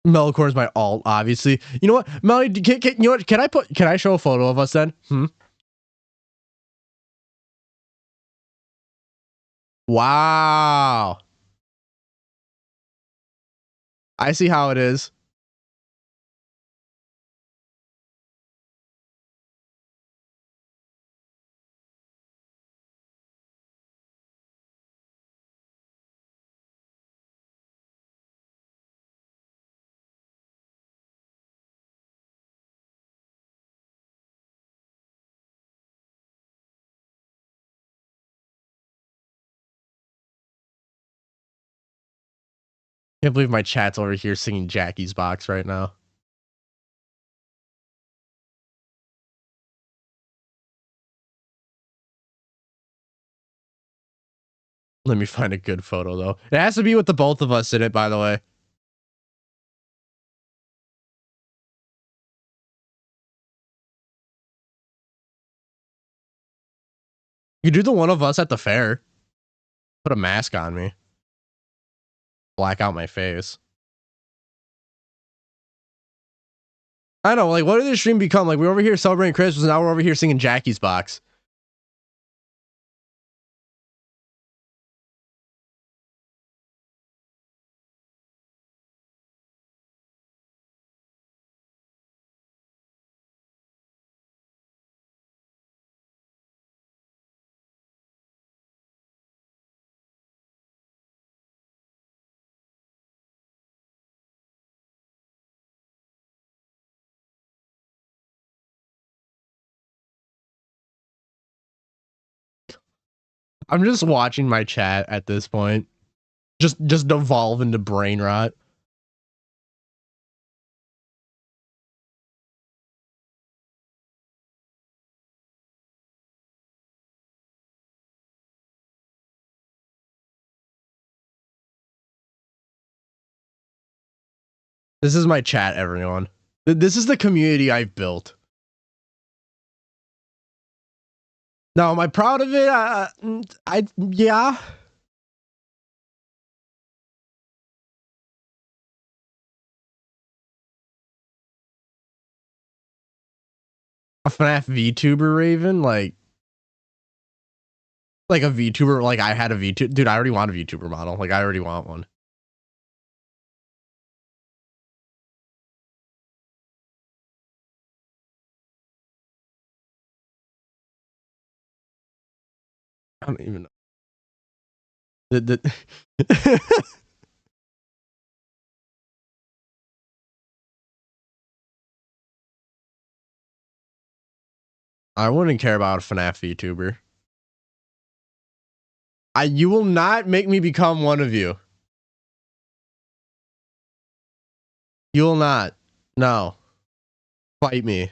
Mellacorn is my alt, obviously. You know what, Melly? You know what? Can I show a photo of us then? Wow. I see how it is. Can't believe my chat's over here singing Jackie's Box right now. Let me find a good photo, though. It has to be with the both of us in it, by the way. You do the one of us at the fair. Put a mask on me. Black out my face. I know, like, what did this stream become? Like, we're over here celebrating Christmas, and now we're over here singing Jackie's Box. I'm just watching my chat at this point. Just devolve into brain rot. This is my chat, everyone. This is the community I've built. Now, am I proud of it? Yeah. A FNAF VTuber, Raven? Like a VTuber, like I had a VTuber. Dude, I already want a VTuber model. Like, I already want one. I don't even know. I wouldn't care about a FNAF VTuber. You will not make me become one of you. You will not. No. Fight me.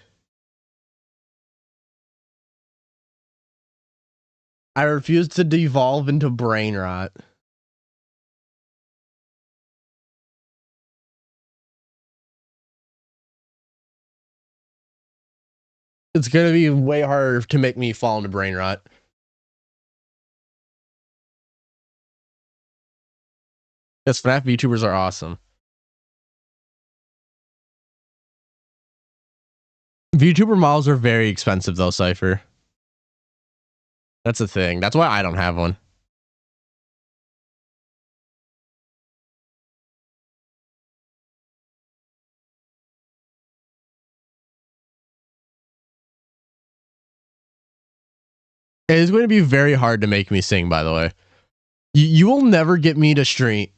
I refuse to devolve into brain rot. It's gonna be way harder to make me fall into brain rot. Yes, FNAF VTubers are awesome. VTuber models are very expensive though, Cypher. That's the thing. That's why I don't have one. It is going to be very hard to make me sing, by the way. You will never get me to stream.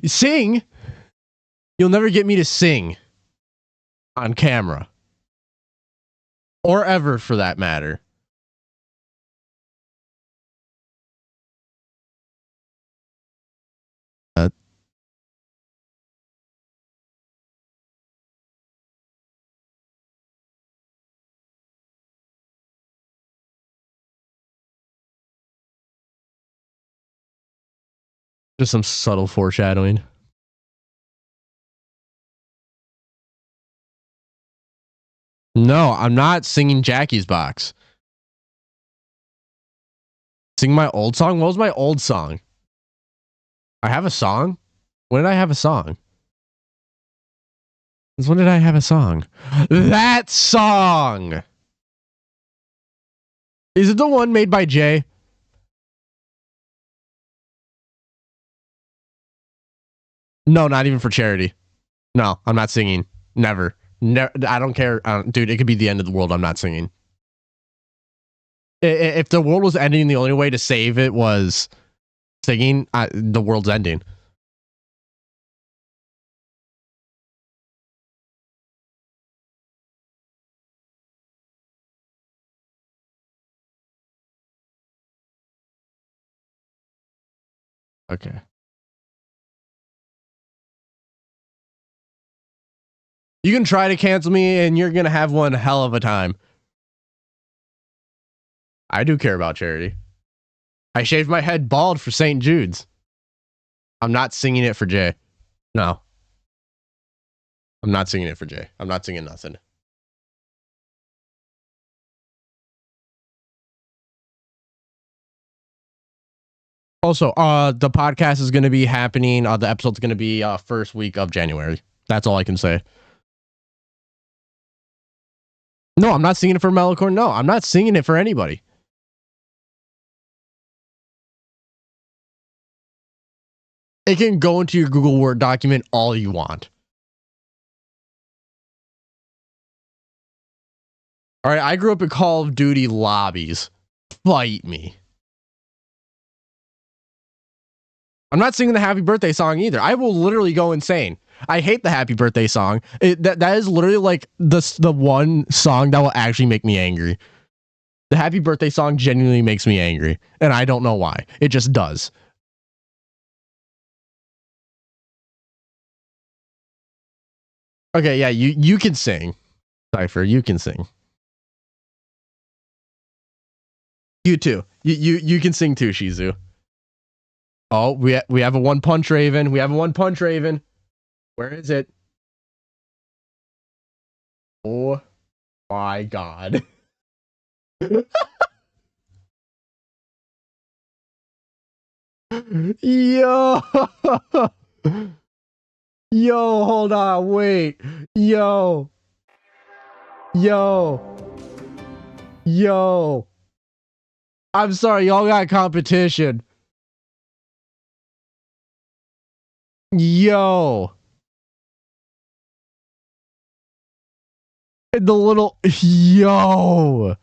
Sing. You'll never get me to sing on camera. Or ever, for that matter. Just some subtle foreshadowing. No, I'm not singing Jackie's Box. Sing my old song? What was my old song? I have a song? When did I have a song? When did I have a song? That song! Is it the one made by Jay? No, not even for charity. No, I'm not singing. Never. I don't care. Dude, it could be the end of the world. I'm not singing. If the world was ending, the only way to save it was singing, the world's ending. Okay. You can try to cancel me and you're going to have one hell of a time. I do care about charity. I shaved my head bald for St. Jude's. I'm not singing it for Jay. No. I'm not singing it for Jay. I'm not singing nothing. Also, the podcast is going to be happening. The episode's going to be first week of January. That's all I can say. No, I'm not singing it for Mellacorn. No, I'm not singing it for anybody. It can go into your Google Word document all you want. All right, I grew up in Call of Duty lobbies. Fight me. I'm not singing the happy birthday song either. I will literally go insane. I hate the happy birthday song. That is literally like the one song that will actually make me angry. The happy birthday song genuinely makes me angry, and I don't know why. It just does. Okay, yeah, you can sing. Cypher, you can sing. You too. You can sing too, Shizu. Oh, we have a one punch Raven. We have a one punch Raven. Where is it? Oh my god. Yo. Yo, hold on, wait. Yo. I'm sorry, y'all got competition. Yo. The little yo.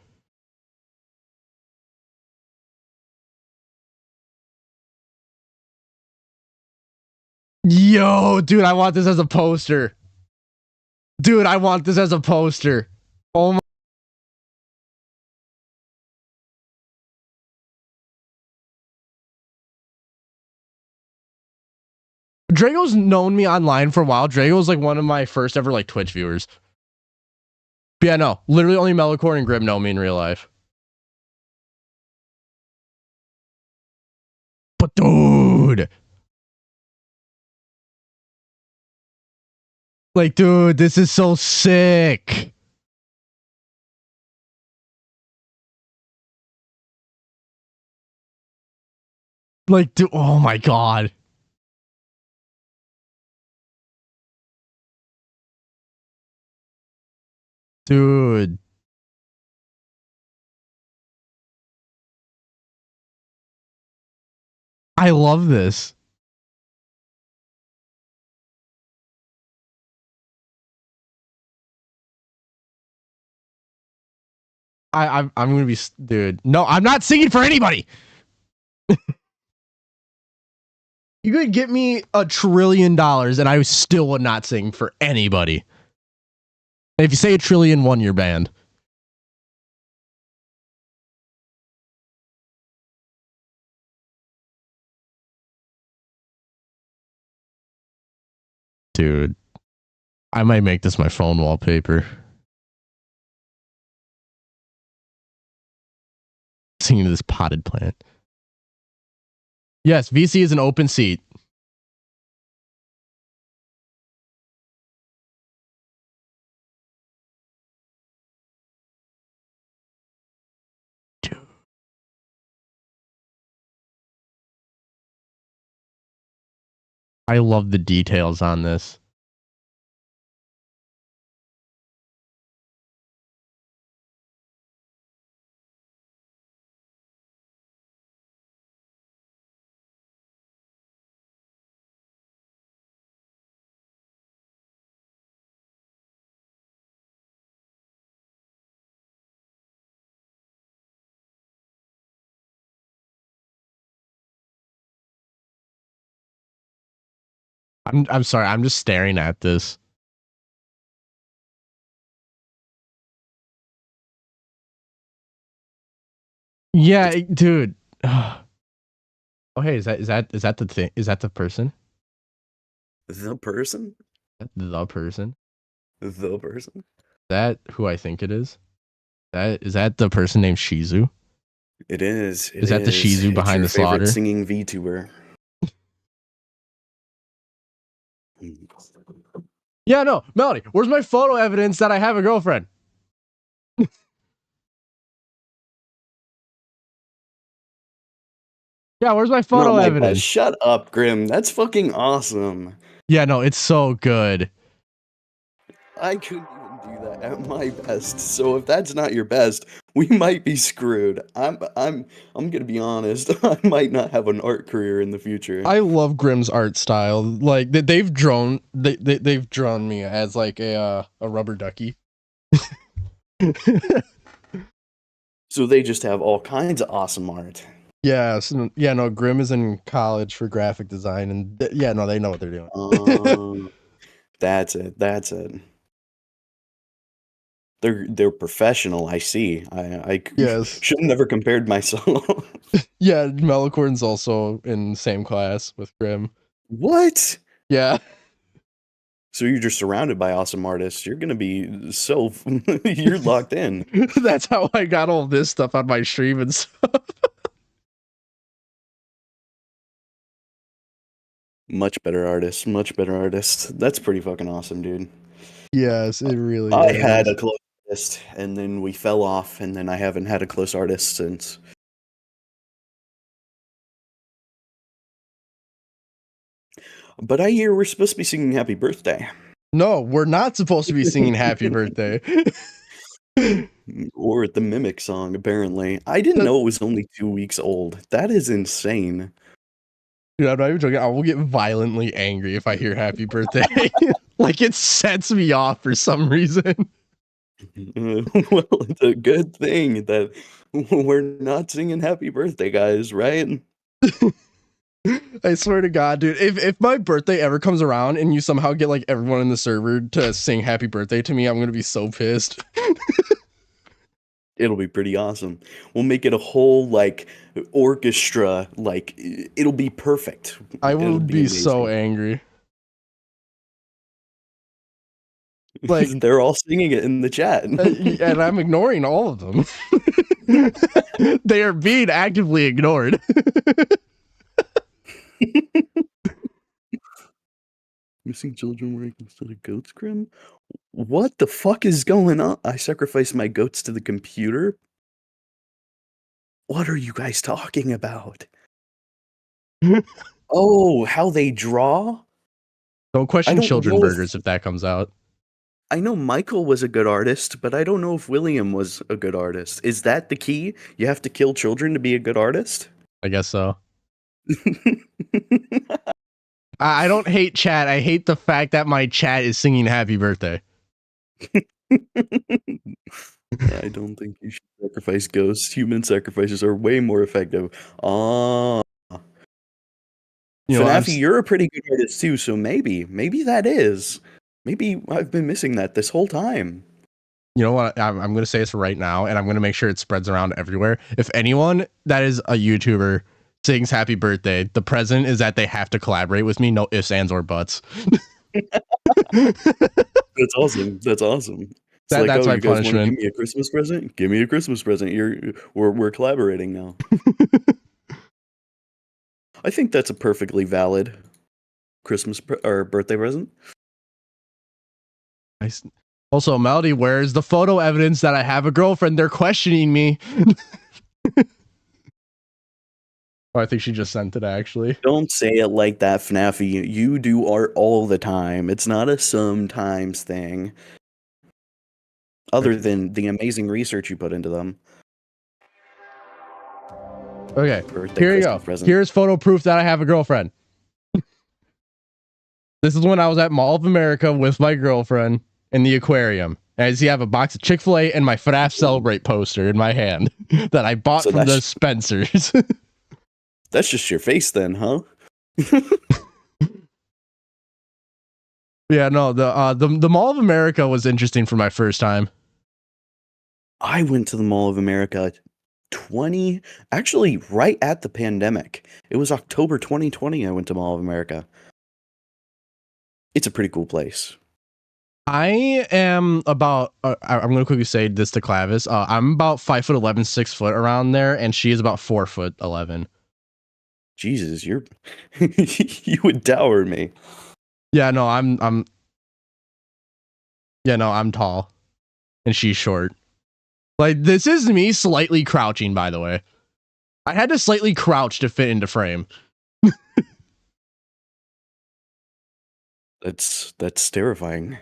Yo, dude, I want this as a poster. Dude, I want this as a poster. Oh my. Drago's known me online for a while. Drago's like one of my first ever like Twitch viewers. But yeah, no, literally only Mellacorn and Grim know me in real life. But dude, like, dude, this is so sick. Like, dude, oh my god. Dude. I love this. I'm gonna be, dude. No, I'm not singing for anybody. You could get me $1 trillion and I still would not sing for anybody. And if you say 1,000,000,001, you're banned. Dude, I might make this my phone wallpaper. Singing to this potted plant. Yes, VC is an open seat. I love the details on this. I'm sorry, I'm just staring at this. Yeah, dude. Oh, hey, is that the thing? Is that the person? The person? The person? The person? That who I think it is? Is that the person named Shizu? It is. Is that the Shizu It's behind your the slaughter? favorite singing VTuber. Yeah, no, Melody, where's my photo evidence that I have a girlfriend? Yeah, where's my photo evidence? Shut up, Grim. That's fucking awesome. Yeah, no, it's so good. I couldn't even do that at my best. So if that's not your best, we might be screwed. I'm gonna be honest. I might not have an art career in the future. I love Grim's art style. Like they've drawn me as like a rubber ducky. So they just have all kinds of awesome art. Yeah, yeah, no, Grim is in college for graphic design, and yeah, no, they know what they're doing. That's it. They're professional. I see. I yes. Should have never compared myself. Yeah, Mellacorn's also in same class with Grim. What? Yeah. So you're just surrounded by awesome artists. You're gonna be so you're locked in. That's how I got all this stuff on my stream and stuff. Much better artists. That's pretty fucking awesome, dude. Yes, it really I is. had a close artist, and then we fell off, and then I haven't had a close artist since. But I hear we're supposed to be singing Happy Birthday. No, we're not supposed to be singing Happy Birthday. Or the Mimic song, apparently. I didn't know it was only 2 weeks old. That is insane. Dude, I'm not even joking. I will get violently angry if I hear Happy Birthday. Like, it sets me off for some reason. Well, it's a good thing that we're not singing Happy Birthday, guys, right? I swear to God, dude, if my birthday ever comes around and you somehow get like everyone in the server to sing Happy Birthday to me, I'm gonna be so pissed. It'll be pretty awesome. We'll make it a whole like orchestra, like it'll be perfect. I would be so angry. Like they're all singing it in the chat, and I'm ignoring all of them. They are being actively ignored. Missing children working instead of goats, Grim? What the fuck is going on? I sacrificed my goats to the computer? What are you guys talking about? Oh, how they draw? Don't question Children Burgers if that comes out. I know Michael was a good artist, but I don't know if William was a good artist. Is that the key? You have to kill children to be a good artist? I guess so. I don't hate chat. I hate the fact that my chat is singing Happy Birthday. I don't think you should sacrifice ghosts. Human sacrifices are way more effective. Fnaf, you're a pretty good artist too, so maybe that is. Maybe I've been missing that this whole time. You know what? I'm going to say this right now, and I'm going to make sure it spreads around everywhere. If anyone that is a YouTuber sings Happy Birthday, the present is that they have to collaborate with me. No ifs, ands, or buts. That's awesome. That's awesome. That's my punishment. Give me a Christmas present. Give me a Christmas present. We're collaborating now. I think that's a perfectly valid Christmas or birthday present. Also, Melody, where's the photo evidence that I have a girlfriend? They're questioning me. Oh, I think she just sent it, actually. Don't say it like that, FNAFy. You do art all the time. It's not a sometimes thing. Other than the amazing research you put into them. Okay, Birthday here you Christmas go. present. Here's photo proof that I have a girlfriend. This is when I was at Mall of America with my girlfriend in the aquarium. As you have a box of Chick-fil-A and my FNAF Celebrate poster in my hand that I bought from the Spencers. That's just your face then, huh? Yeah, no, the Mall of America was interesting for my first time. I went to the Mall of America actually right at the pandemic. It was October 2020 I went to Mall of America. It's a pretty cool place. I am about, I'm going to quickly say this to Clavis. I'm about 5'11", 6 foot around there, and she is about 4'11". Jesus, you would dower me. Yeah, no, I'm tall and she's short. Like, this is me slightly crouching, by the way. I had to slightly crouch to fit into frame. That's terrifying.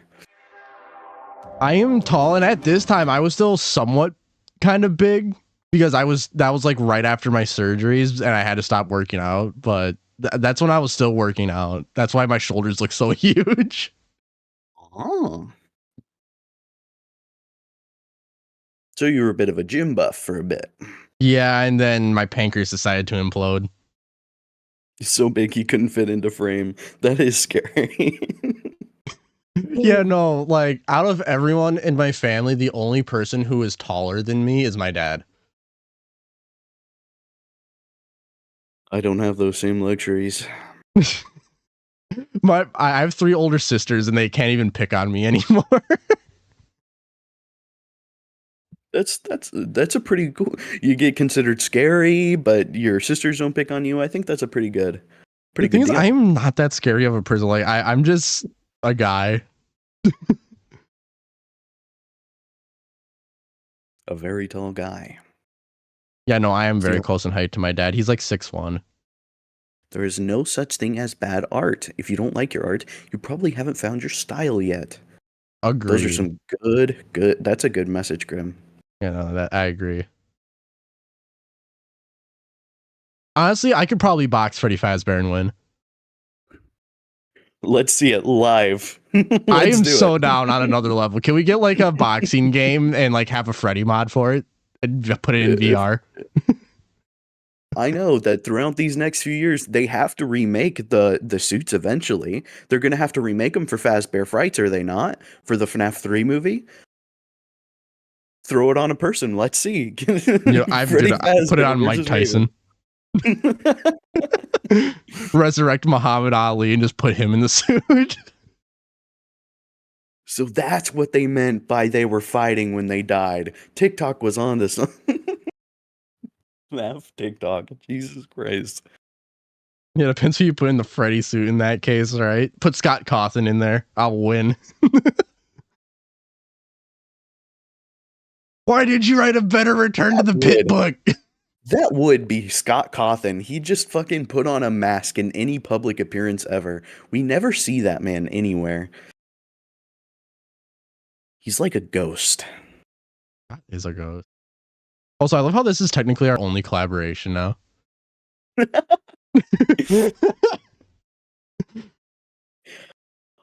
I am tall, and at this time I was still somewhat kind of big because that was like right after my surgeries and I had to stop working out, but that's when I was still working out. That's why my shoulders look so huge. Oh. So you were a bit of a gym buff for a bit. Yeah, and then my pancreas decided to implode. So big he couldn't fit into frame. That is scary. Yeah, no, like, out of everyone in my family, the only person who is taller than me is my dad. I don't have those same luxuries. I have 3 older sisters, and they can't even pick on me anymore. That's a pretty cool. You get considered scary, but your sisters don't pick on you. I think that's a pretty good deal. I'm not that scary of a person. Like, I'm just a guy. A very tall guy. Yeah, no, I am very close in height to my dad. He's like 6'1". There is no such thing as bad art. If you don't like your art, you probably haven't found your style yet. Agreed. Those are some good. That's a good message, Grim. Yeah, no, that I agree. Honestly, I could probably box Freddy Fazbear and win. Let's see it live. I am so down on another level. Can we get like a boxing game and like have a Freddy mod for it and put it in VR? I know that throughout these next few years, they have to remake the suits eventually. They're going to have to remake them for Fazbear Frights, are they not? For the FNAF 3 movie? Throw it on a person. Let's see. You know, put it on Mike Tyson. Resurrect Muhammad Ali and just put him in the suit. So that's what they meant by they were fighting when they died. TikTok was on this. FNAF TikTok. Jesus Christ. Yeah, depends who you put in the Freddy suit in that case, right? Put Scott Cawthon in there. I'll win. Why did you write a better Return to the Pit book? That would be Scott Cawthon. He just fucking put on a mask in any public appearance ever. We never see that man anywhere. He's like a ghost. That is a ghost. Also, I love how this is technically our only collaboration now.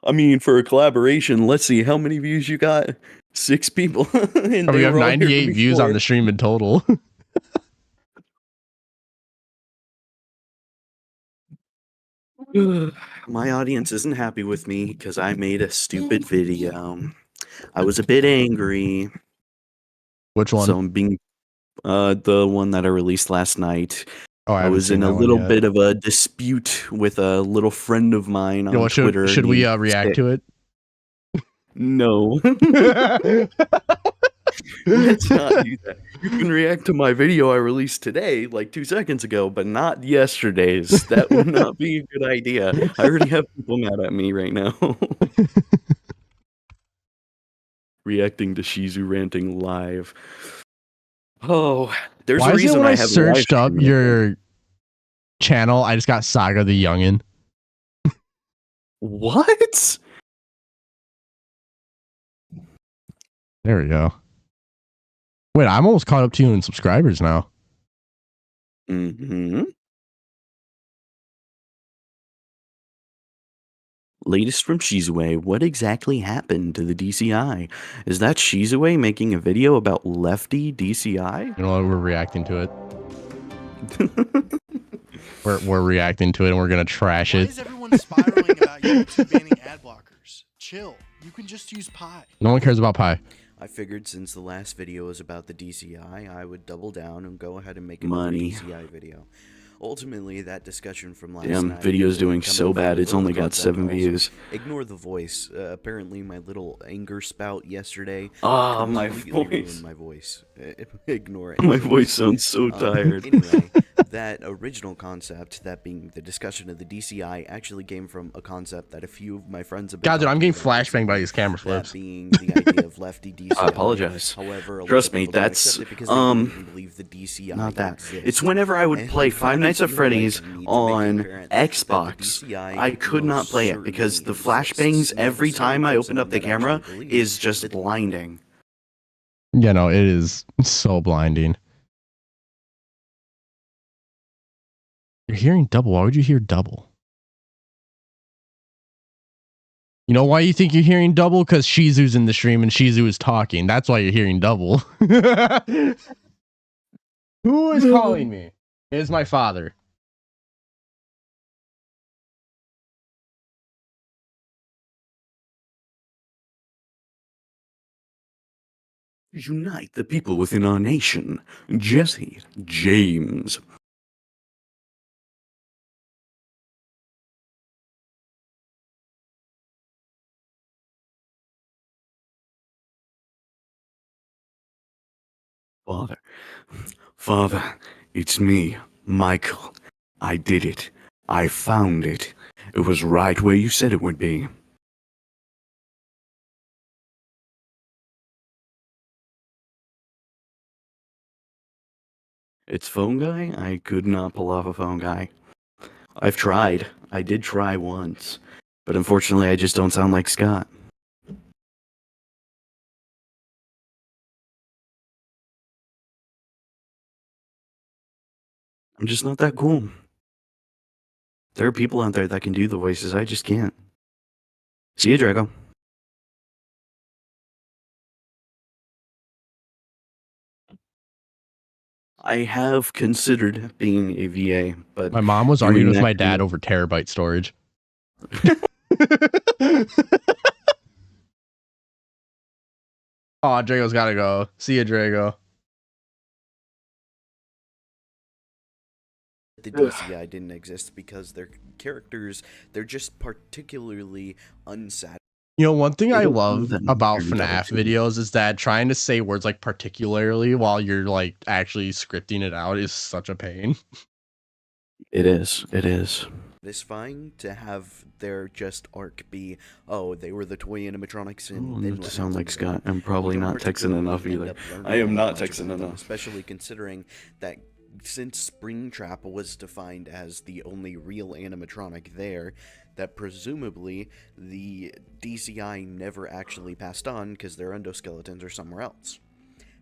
I mean, for a collaboration, let's see how many views you got. 6 people. And we have 98 views on the stream in total. My audience isn't happy with me because I made a stupid video. I was a bit angry. Which one? So I'm being the one that I released last night. Oh, I was in a little bit of a dispute with a little friend of mine on Twitter. Should we react to it? No. Let's not do that. You can react to my video I released today, like 2 seconds ago, but not yesterday's. That would not be a good idea. I already have people mad at me right now. Reacting to Shizu ranting live. Oh, there's a reason I haven't searched up your channel. I just got Saga the Youngin. What? There we go. Wait, I'm almost caught up to you in subscribers now. Mm-hmm. Latest from Shizue, what exactly happened to the DCI? Is that Shizue making a video about lefty DCI? You know what? We're reacting to it. we're reacting to it, and we're gonna trash it. Why is everyone spiraling about YouTube banning ad blockers? Chill. You can just use Pi. No one cares about Pi. I figured since the last video was about the DCI, I would double down and go ahead and make a Money. DCI video. Ultimately, that discussion from last Damn, night... video's doing coming so from bad, it's the only got concept 7 also. views. Ignore the voice. Apparently, my little anger spout yesterday... Ah, my completely voice. ruined my voice. Ignore it. My voice sounds so tired. Anyway, that original concept, that being the discussion of the DCI, actually came from a concept that a few of my friends have been... God, dude, I'm getting talking about flashbanged by these camera flips. That being the idea of lefty DCI. I apologize. However, a lot Trust of me, people don't that's, accept it because they don't even believe the DCI not that. exists. It's whenever I would And play I Five Nights at feel Freddy's like I need to make it on apparent that the Xbox, DCI I could not most play it because the certainly flashbangs exists. every Not time I certain opened up the that camera actually believes is that just the blinding. Yeah, no, it is so blinding. You're hearing double. Why would you hear double? You know why you think you're hearing double? Because Shizu's in the stream and Shizu is talking. That's why you're hearing double. Who is calling me? It is my father. Unite the people within our nation. Jesse James. Father, it's me, Michael. I did it. I found it. It was right where you said it would be. It's Phone Guy? I could not pull off a Phone Guy. I've tried. I did try once. But unfortunately, I just don't sound like Scott. I'm just not that cool. There are people out there that can do the voices, I just can't. See you, Drago. I have considered being a VA, but... My mom was doing arguing with that my dad kind of- over terabyte storage. Oh, Drago's gotta go. See you, Drago. The DCI didn't exist because their characters, they're just particularly unsatisfying. You know, one thing I don't love do that in about Harry FNAF Potter. videos is that trying to say words like particularly while you're like actually scripting it out is such a pain. It is. It is. Satisfying to have their just arc be, oh, they were the toy animatronics and Oh, then not what to sound happened like to them. Scott. I'm probably You don't not Texan particularly enough end either. up learning I am not much Texan about them, enough. especially considering that since Springtrap was defined as the only real animatronic there, that presumably the DCI never actually passed on because their endoskeletons are somewhere else.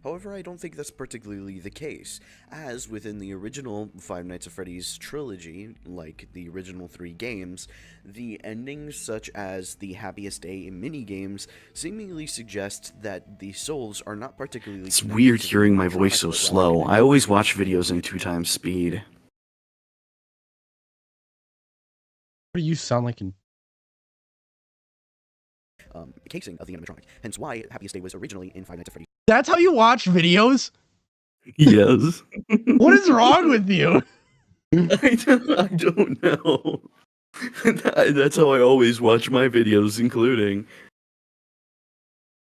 However, I don't think that's particularly the case, as within the original Five Nights at Freddy's trilogy, like the original 3 games, the endings such as the Happiest Day minigames seemingly suggest that the souls are not particularly... It's connected weird to the hearing my voice animatronic, so but rather slow. connected I always to watch the videos in 2 times speed. What do you sound like in... casing of the animatronic, hence why Happiest Day was originally in Five Nights at Freddy's. That's how you watch videos? Yes. What is wrong with you? I don't know. That's how I always watch my videos, including...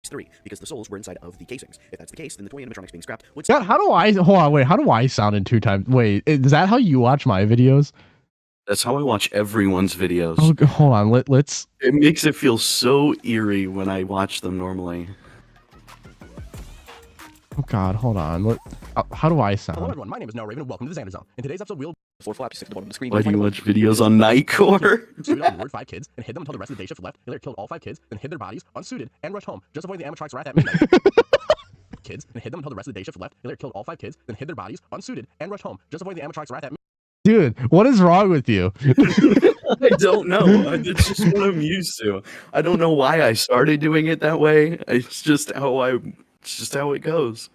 3, because the souls were inside of the casings. If that's the case, then the toy animatronics being scrapped would... God, how do I... Hold on, wait. How do I sound in 2 times? Wait, is that how you watch my videos? That's how I watch everyone's videos. Oh, hold on. Let's... It makes it feel so eerie when I watch them normally. Oh, God, hold on. How do I sound? Hello everyone, my name is Noah Raven and welcome to the Xander Zone. In today's episode, we'll Why do you watch videos on Nightcore? Lured 5 kids and hid them until the rest of the day shift left. They later killed all 5 kids, then hid their bodies, unsuited, and rushed home, just avoiding the animatronics wrath at midnight. Kids and hid them until the rest of the day shift left. They later killed all 5 kids, then hid their bodies, unsuited, and rushed home, just avoiding the animatronics wrath at midnight. Dude, what is wrong with you? I don't know. It's just what I'm used to. I don't know why I started doing it that way. It's just how it goes.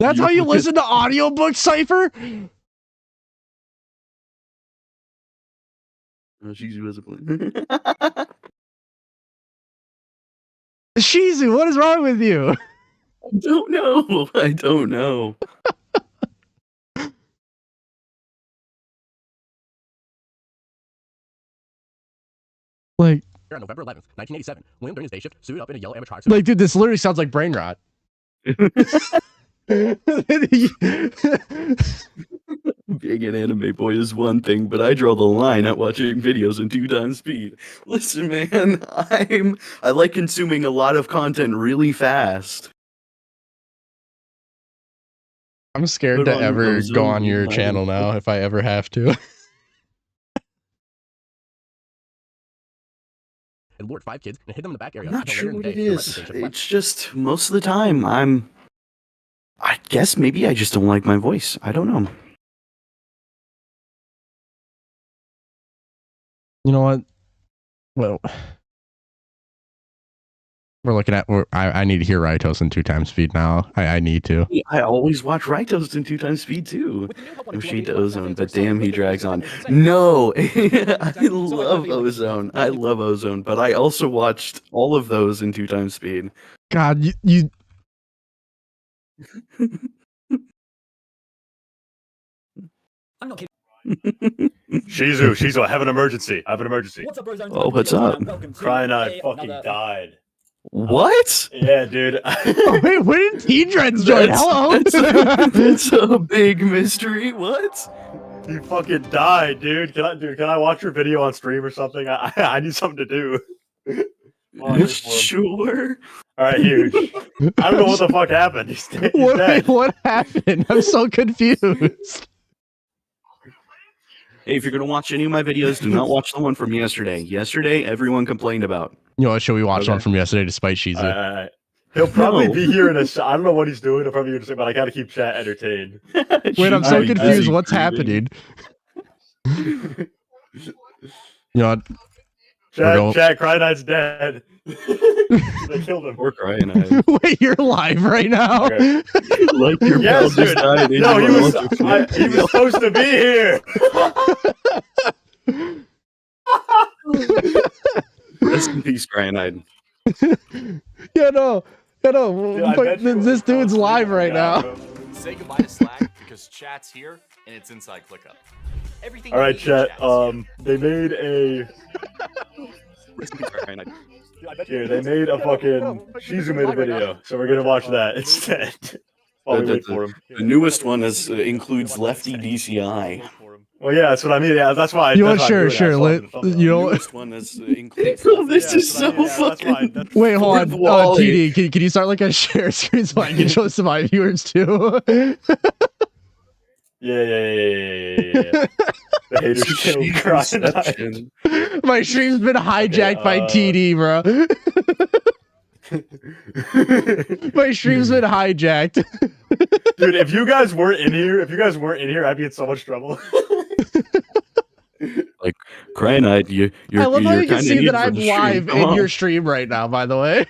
That's how you listen to audiobooks, Cypher? Oh, she's visible. Shizu, what is wrong with you? I don't know. I don't know. Like, on November 11th, 1987, William during his day shift suited up in a yellow animatronic suit. Like, dude, this literally sounds like brain rot. Being an anime boy is one thing, but I draw the line at watching videos in 2 times speed. Listen, man, I like consuming a lot of content really fast. I'm scared to ever go on your channel now if I ever have to. And lured 5 kids and hid them in the back area. I'm not sure what it is. It's just most of the time I guess maybe I just don't like my voice. I don't know. You know what? Well, we're looking at. I need to hear Raitos in 2 times speed now. I need to. I always watch Raitos in 2 times speed too. No shade to Ozone, but damn, he drags on. No, I love Ozone. I love Ozone, but I also watched all of those in 2 times speed. God, you I'm not kidding. Shizu, I have an emergency. What's up, bros? Oh, what's up? Cryonite fucking died. What? Yeah, dude. Oh, wait, when did T-Dreads join? Hello? That's a big mystery. What? He fucking died, dude. Can I watch your video on stream or something? I need something to do. Sure. All right, huge. I don't know what the fuck happened. He's dead. What happened? I'm so confused. Hey, if you're gonna watch any of my videos, do not watch the one from yesterday. Yesterday, everyone complained about. You know what? Should we watch one from yesterday despite Shizu? He'll probably be here in a. I don't know what he's doing. He'll probably be here, but I gotta keep chat entertained. Wait, I'm so confused. What's happening? You know what? Chat, Cryonite's dead. They killed him. Poor Cryonite. Wait, you're live right now? Okay. Like your yes, dude. No, he was supposed to be here. Rest in peace, Cryonite. Yeah, no. Dude, this dude's live right now. Say goodbye to Slack because chat's here and it's inside ClickUp. Everything. All right, chat. They made a. Here, they made a fucking. Shizu made a video, so we're gonna watch that instead. While we wait for him. The newest one includes Lefty DCI. Well, yeah, that's what I mean. Yeah, that's why. You know what? Sure. You know what? One includes. This is so fucking. Wait, hold on. TD, can you start like a share screen so I can show some of my viewers too? Yeah. The haters killed Cryonite. My stream's been hijacked by TD, bro. My stream's been hijacked. Dude, if you guys weren't in here, I'd be in so much trouble. Like Cryonite, you're. I love how you can see that I'm live in your stream right now. By the way,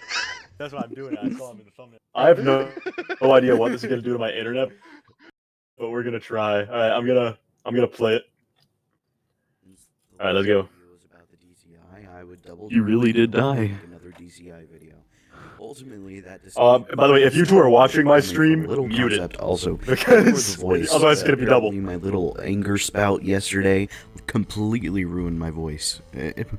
that's what I'm doing. I saw him in the thumbnail. I have no idea what this is gonna do to my internet, but we're gonna try. All right, I'm gonna play it. All right, let's go. You really did die. Another DCI video. Ultimately, that. By the way, if you two are watching my stream, mute it. Also, because otherwise it's gonna be double. My little anger spout yesterday completely ruined my voice.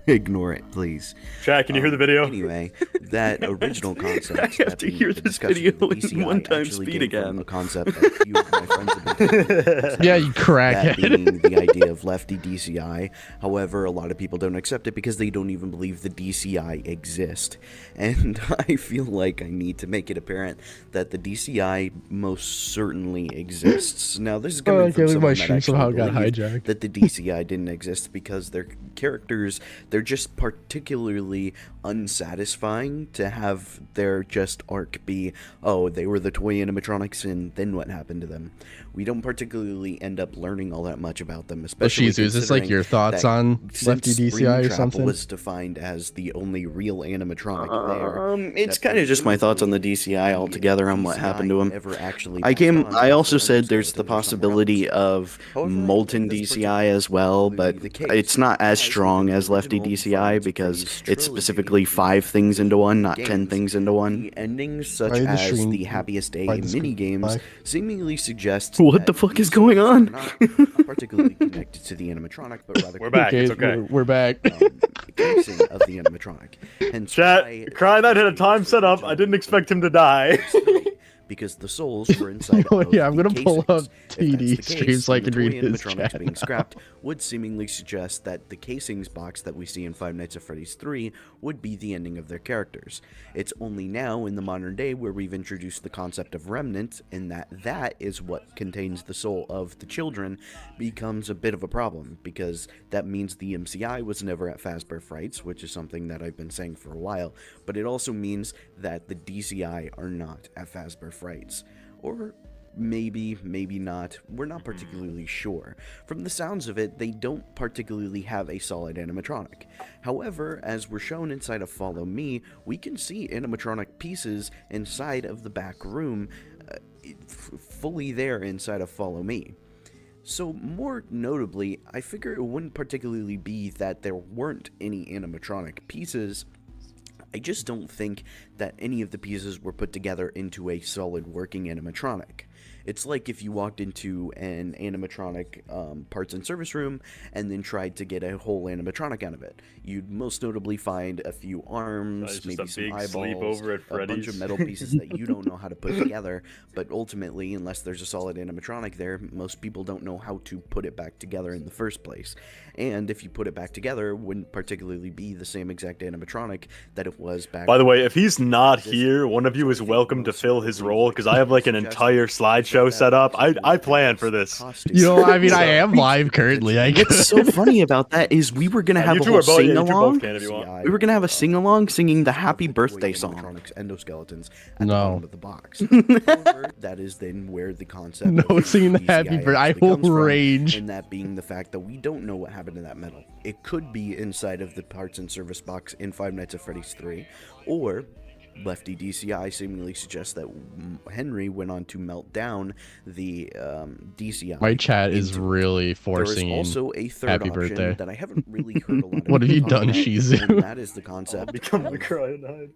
Ignore it, please. Chat, can you hear the video? Anyway, that original concept. I have to hear this video in 1 time speed again. A concept that a few of my friends have been yeah, you crackhead. That being the idea of lefty DCI. However, a lot of people don't accept it because they don't even believe the DCI exist. And I feel like I need to make it apparent that the DCI most certainly exists. Now, this is coming from someone that actually believed that the DCI didn't exist because their characters, they're just particularly unsatisfying to have their just arc be, oh, they were the toy animatronics and then what happened to them. We don't particularly end up learning all that much about them, especially is this like your thoughts on Lefty DCI or something? Was defined as the only real animatronic there. It's kind of just my thoughts on the DCI altogether on what happened to him. I also said there's the possibility of molten DCI as well, but it's not as strong as Lefty DCI because it's specifically 5 things into one, not 10 things into one. The endings such as the Happiest Day minigames seemingly suggest what the fuck is going on? Not particularly connected to the animatronic, but rather we're back. It's okay. We're back. The casing of the animatronic. Hence, Chat, Cry that had a time set up. I didn't expect him to die. Because the souls were inside. Yeah, I'm gonna pull up TD streams so I can read his chat. Being scrapped would seemingly suggest that the casings box that we see in Five Nights at Freddy's 3 would be the ending of their characters. It's only now in the modern day where we've introduced the concept of remnant, and that is what contains the soul of the children, becomes a bit of a problem, because that means the MCI was never at Fazbear Frights, which is something that I've been saying for a while, but it also means that the DCI are not at Fazbear Frights. Or maybe not. We're not particularly sure. From the sounds of it, they don't particularly have a solid animatronic. However, as we're shown inside of Follow Me, we can see animatronic pieces inside of the back room, fully there inside of Follow Me. So, more notably, I figure it wouldn't particularly be that there weren't any animatronic pieces. I just don't think that any of the pieces were put together into a solid working animatronic. It's like if you walked into an animatronic parts and service room and then tried to get a whole animatronic out of it. You'd most notably find a few arms, maybe some eyeballs, a bunch of metal pieces that you don't know how to put together, but ultimately, unless there's a solid animatronic there, most people don't know how to put it back together in the first place. And if you put it back together, it wouldn't particularly be the same exact animatronic that it was back. By the way, if he's not here, one of you is welcome to fill his role, because I have like an entire slideshow set up. I plan for this. You know, I mean, I am live currently. What's so funny about that is we were gonna have a whole sing-along. We were gonna have a sing-along singing the Happy Birthday song. Endoskeletons at the bottom of the box. However, that is then where the concept of singing the Happy Birthday. I will rage. And that being the fact that we don't know what happened to that metal. It could be inside of the parts and service box in Five Nights at Freddy's 3, or Lefty DCI seemingly suggests that Henry went on to melt down the DCI. My chat is really forcing there is also a third Happy option Birthday that I haven't really heard a lot of What have you people talk done, about, Shizu? and that is the concept Become the of Cryonide.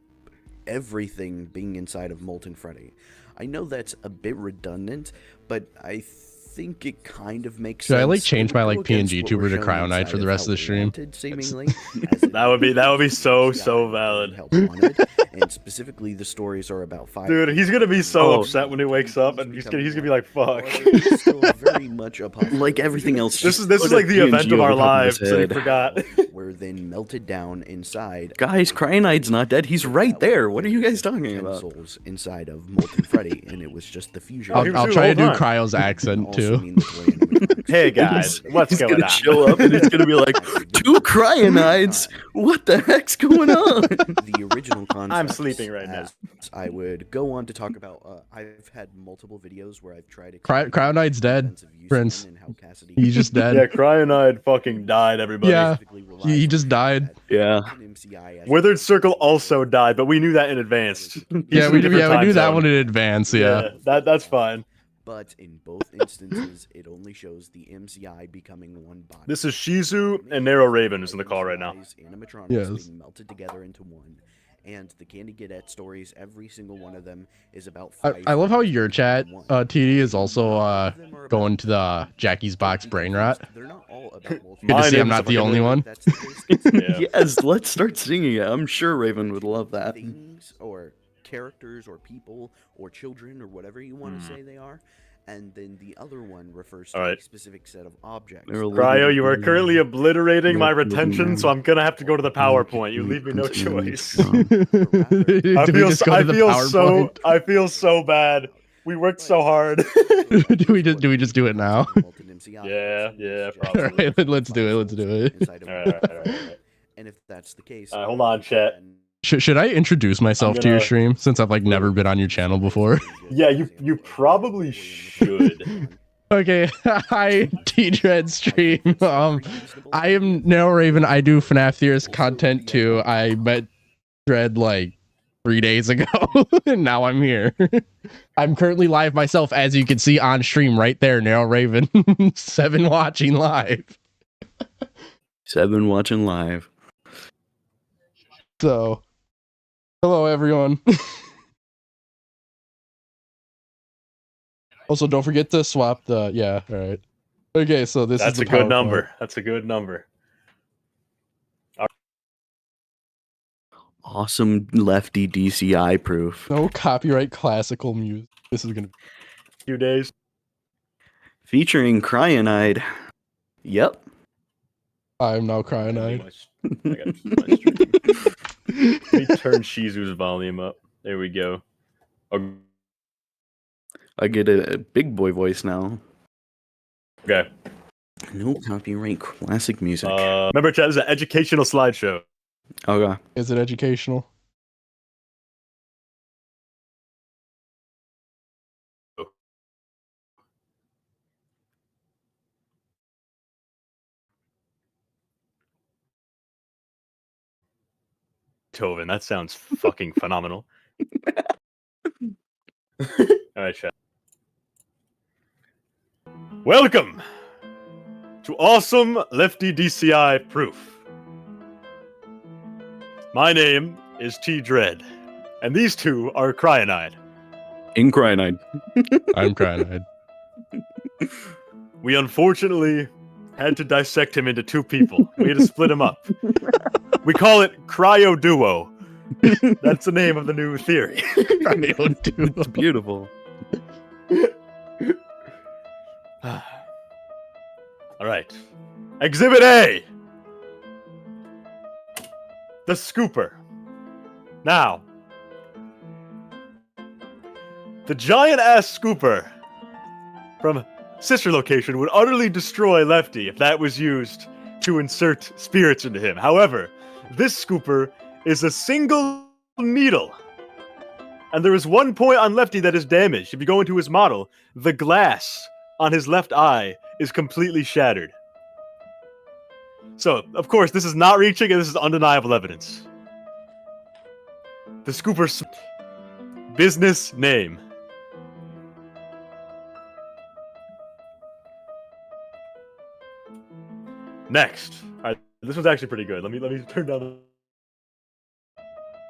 everything being inside of Molten Freddy. I know that's a bit redundant, but I think it kind of makes sense. Should I like change my like PNG tuber to Cryonite for the rest of the stream? That would be so valid. And specifically, the stories are about 5. Dude, he's gonna be so upset when he wakes up, and he's gonna be like, "Fuck." Still very much a like everything else. This is like the event of our lives. So he forgot. Were then melted down inside. Guys, Cryonide's not dead. He's right there. What are you guys talking about? Souls inside of Molten Freddy, and it was just the fusion. I'll try to do Cryo's accent too. Hey guys, what's going on? He's gonna show up and it's gonna be like 2 Cryonides. What the heck's going on? The original concept. I'm sleeping right now. I would go on to talk about. I've had multiple videos where I've tried to. Cryonide's dead, Prince. He's just dead. Yeah, Cryonide fucking died. Everybody. Yeah, he just died. Yeah. Withered Circle also died, but we knew that in advance. Yeah, we knew that one in advance. Yeah, that's fine. But in both instances, it only shows the MCI becoming one body. This is Shizu and Narrow Raven who's in the call right now. Animatronics being melted together into one. And the Candy Cadet stories, every single one of them is about I love how your chat, TD, is also going to the Jackie's Box brain rot. They're not all about Good to see I'm not the only one. That's the case. Yes, let's start singing it. I'm sure Raven would love that. Things or characters or people or children or whatever you want to say they are. And then the other one refers to a specific set of objects. Cryo, you are currently obliterating my retention, so I'm gonna have to go to the PowerPoint. You leave me no choice. I feel so bad. We worked so hard. do we just do it now? Yeah, probably. All right, let's do it. All right. And if that's the case, hold on, chat. Should I introduce myself to your stream since I've like never been on your channel before? Yeah, you probably should. Okay, hi T-Dread stream. I am Narrow Raven. I do FNAF Theorist content too. I met Dread like 3 days ago, and now I'm here. I'm currently live myself, as you can see on stream right there. Narrow Raven, 7 watching live. 7 watching live. So, hello everyone. Also, don't forget to swap the all right. Okay, so this That's is a good number. That's a good number. Awesome lefty DCI proof. No copyright classical music. This is gonna be a few days. Featuring Cryonide. Yep. I'm now Cryonide. Let me turn Shizu's volume up. There we go. I get a big boy voice now. Okay. No copyright classic music. Remember, chat, this is an educational slideshow. Okay. Is it educational? Tovin, that sounds fucking phenomenal. Alright, chat. Welcome to Awesome Lefty DCI Proof. My name is T-Dread, and these two are Cryonide. In Cryonide. I'm Cryonide. We unfortunately had to dissect him into 2 people. We had to split him up. We call it Cryo Duo. That's the name of the new theory. Cryo Duo. It's beautiful. All right. Exhibit A. The Scooper. Now, the giant-ass Scooper from Sister Location would utterly destroy Lefty if that was used to insert spirits into him. However, this Scooper is a single needle. And there is one point on Lefty that is damaged. If you go into his model, the glass on his left eye is completely shattered. So, of course, this is not reaching, and this is undeniable evidence. The Scooper's business name. Next. Alright, this one's actually pretty good. Let me turn down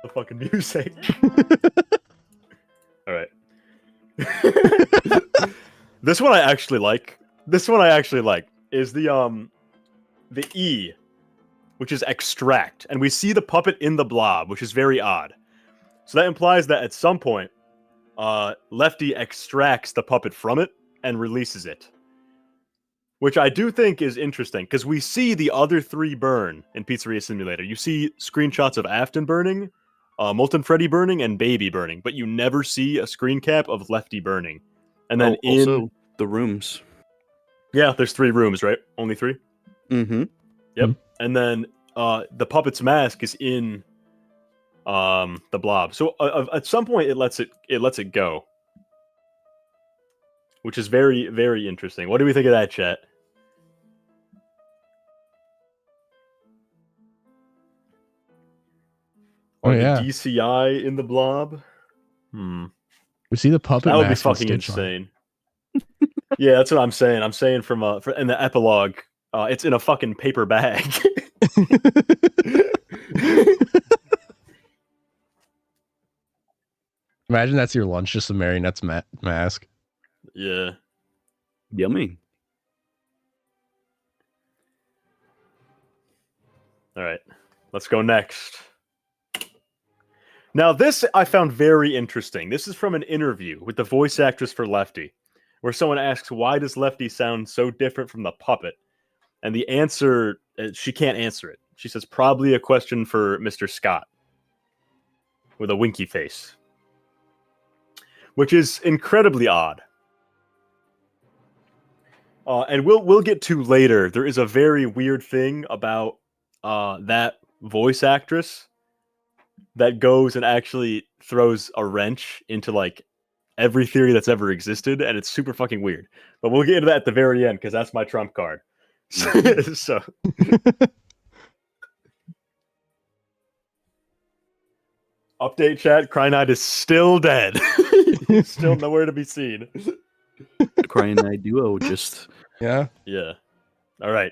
the fucking music. Alright. This one I actually like. Is the E, which is extract. And we see the puppet in the blob, which is very odd. So that implies that at some point, Lefty extracts the puppet from it and releases it. Which I do think is interesting, because we see the other 3 burn in Pizzeria Simulator. You see screenshots of Afton burning, Molten Freddy burning, and Baby burning, but you never see a screen cap of Lefty burning. And then also the rooms. Yeah, there's 3 rooms, right? Only 3? Mm-hmm. Yep. And then the puppet's mask is in the blob. So at some point it lets it go. Which is very, very interesting. What do we think of that, chat? Oh, yeah. The DCI in the blob? We see the puppet. That would be fucking insane. Yeah, that's what I'm saying. I'm saying in the epilogue, it's in a fucking paper bag. Imagine that's your lunch, just a marionette's mask. Yeah. Yummy. All right, let's go next. Now, this I found very interesting. This is from an interview with the voice actress for Lefty, where someone asks, why does Lefty sound so different from the puppet? And the answer, she can't answer it. She says, probably a question for Mr. Scott, with a winky face, which is incredibly odd. And we'll get to later. There is a very weird thing about that voice actress that goes and actually throws a wrench into like every theory that's ever existed, and it's super fucking weird. But we'll get into that at the very end because that's my trump card. So update chat, Cryonite is still dead. He's still nowhere to be seen. The Cryonite duo just... Yeah. Yeah. All right.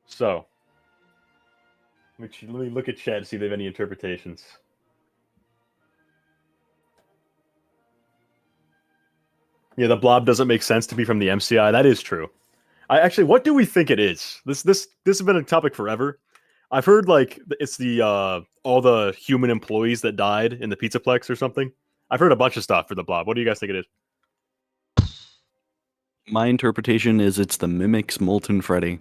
So, let me look at chat to see if they have any interpretations. Yeah, the blob doesn't make sense to be from the MCI. That is true. What do we think it is? This has been a topic forever. I've heard like it's the all the human employees that died in the Pizzaplex or something. I've heard a bunch of stuff for the blob. What do you guys think it is? My interpretation is it's the Mimic's Molten Freddy.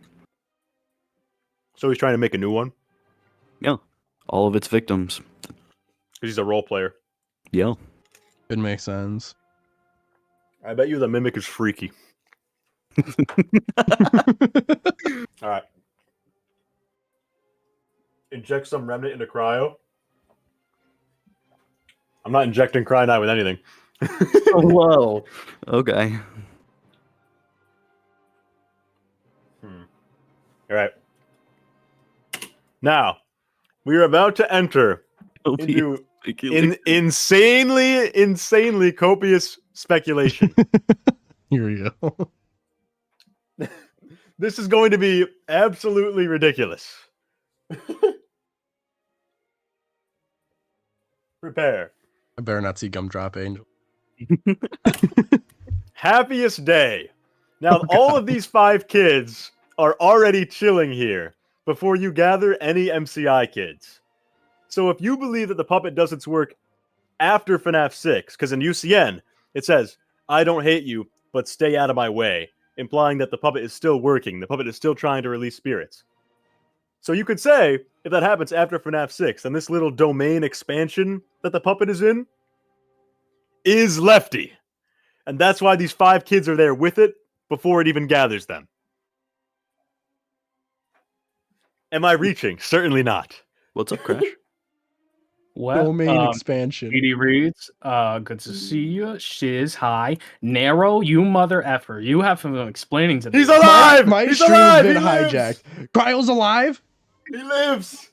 So he's trying to make a new one? Yeah. All of its victims. Because he's a role player. Yeah. Could make sense. I bet you the Mimic is freaky. All right. Inject some remnant into cryo. I'm not injecting Cryonite with anything. Oh, whoa. Okay. All right. Now, we are about to enter into insanely copious speculation. Here we go. This is going to be absolutely ridiculous. Prepare. I better not see Gumdrop Angel. Happiest day. Now, all of these 5 kids are already chilling here before you gather any MCI kids. So if you believe that the puppet does its work after FNAF 6, because in UCN, it says, I don't hate you, but stay out of my way, implying that the puppet is still working. The puppet is still trying to release spirits. So you could say, if that happens after FNAF 6, then this little domain expansion that the puppet is in is Lefty. And that's why these 5 kids are there with it before it even gathers them. Am I reaching? Certainly not. What's up, Crash? What? Domain expansion. PD Reads, good to see you. Shiz, hi. Narrow, you mother effer. You have some explaining to do. He's alive! My He's stream's alive! been He lives! hijacked. Cryo's alive? He lives!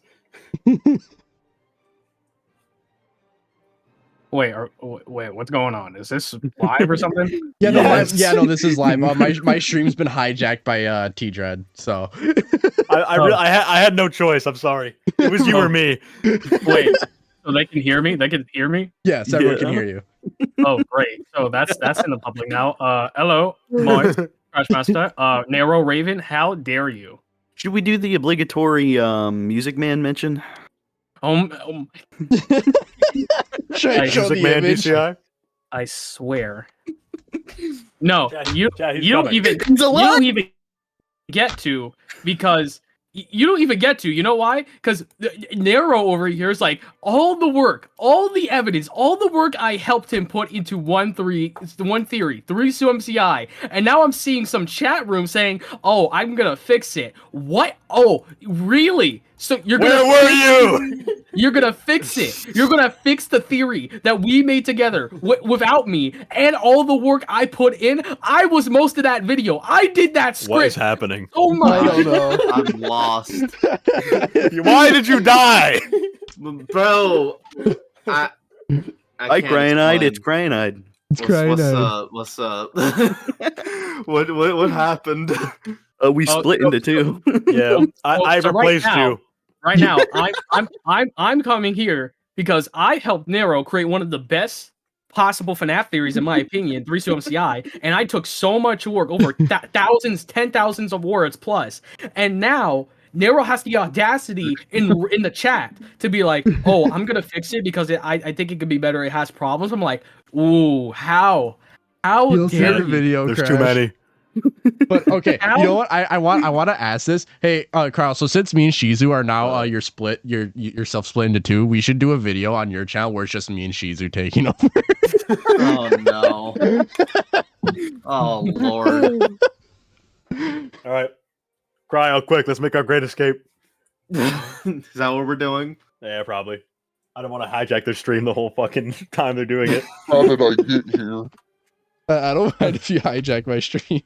Wait, what's going on? Is this live or something? Yeah, no, this is live. My stream's been hijacked by T-Dread, so I had no choice. I'm sorry. It was you or me. Wait, so they can hear me? They can hear me? Yes, everyone can hear you. Oh, great. So that's in the public now. Hello, Mars, Crashmaster, Narrow Raven, how dare you? Should we do the obligatory Music Man mention? Music Man DCI? I swear. No, you don't even get to, because you don't even get to. You know why? Because Narrow over here is like, all the work, all the evidence, all the work I helped him put into one theory, 3 Su MCI, and now I'm seeing some chat room saying, "Oh, I'm gonna fix it." What? Oh, really? So you're gonna? Where were you? You're gonna fix it. You're gonna fix the theory that we made together without me and all the work I put in. I was most of that video. I did that script. What is happening? Oh my! I don't know. I'm lost. Why did you die? Bro, I Hi, Cryonite. It's Cryonite. What's up? What happened? We split into 2. Yeah, I replaced you. Right now, I'm coming here because I helped Nero create one of the best possible FNAF theories, in my opinion, 3-2 MCI, and I took so much work, over thousands, 10,000s of words plus, and now Nero has the audacity in the chat to be like, "Oh, I'm gonna fix it because I think it could be better. It has problems." I'm like, "Ooh, how You'll see dare the video There's crash. too many. But okay, you know what? I want to ask this. Hey, Carl. So since me and Shizu are now you're split, yourself split into two, we should do a video on your channel where it's just me and Shizu taking over. Oh no! Oh lord! All right, Cryo, quick, let's make our great escape. Is that what we're doing? Yeah, probably. I don't want to hijack their stream the whole fucking time they're doing it. How did I get here? I don't mind if you hijack my stream.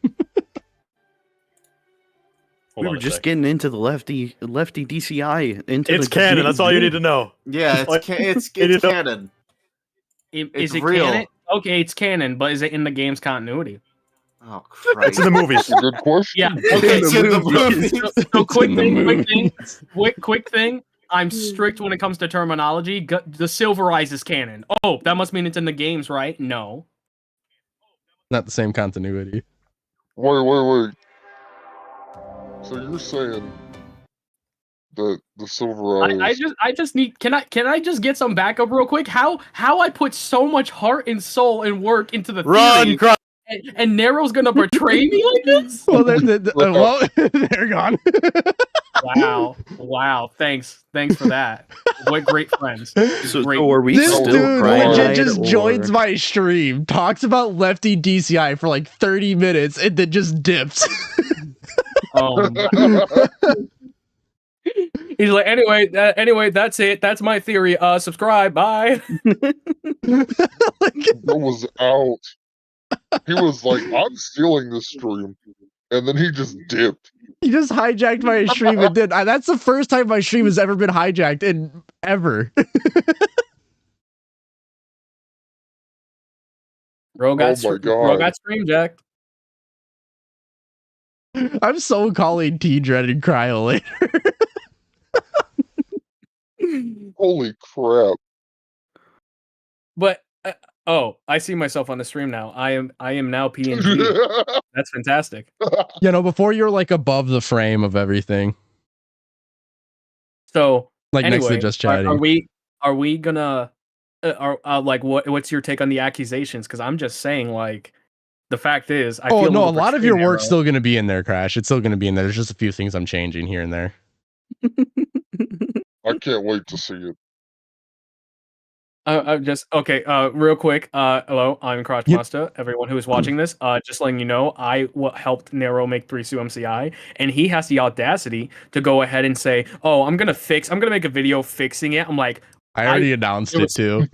We were just getting into the lefty DCI. It's canon. That's all you need to know. Yeah, it's canon. Is it real. canon? Okay, it's canon, but is it in the game's continuity? Oh Christ! It's in the movies. Good question. Yeah. Okay. It's in the movies. So quick thing. I'm strict when it comes to terminology. The Silver Eyes is canon. Oh, that must mean it's in the games, right? No. Not the same continuity. Wait. So you're saying that the Silver Eyes... I just need. Can I just get some backup real quick? How I put so much heart and soul and work into the theory, and Nero's gonna betray me like this? Well, they're gone. Wow. Thanks for that. What great friends. So great. are we This still dude legit just or... joins my stream, talks about Lefty DCI for like 30 minutes, and then just dips. He's like, anyway, that's it. That's my theory. Subscribe. Bye. That was out. He was like, I'm stealing this stream. And then he just dipped. He just hijacked my stream and did. That's the first time my stream has ever been hijacked in ever. Bro got stream jacked. I'm so calling T-Dread and Cryo later. Holy crap. But I see myself on the stream now. I am now PNG. That's fantastic. You know, before you're like above the frame of everything. So like anyway, next to just chatting. Are we gonna like what's your take on the accusations? Because I'm just saying, like, the fact is, I feel a lot of your work's still gonna be in there, Crash. It's still gonna be in there. There's just a few things I'm changing here and there. I can't wait to see it. I'm just okay. Real quick. Hello, I'm Crotch Pasta. Everyone who is watching this, just letting you know, I helped Nero make 3-2 MCI, and he has the audacity to go ahead and say, "Oh, I'm gonna make a video fixing it." I'm like, I already announced it too.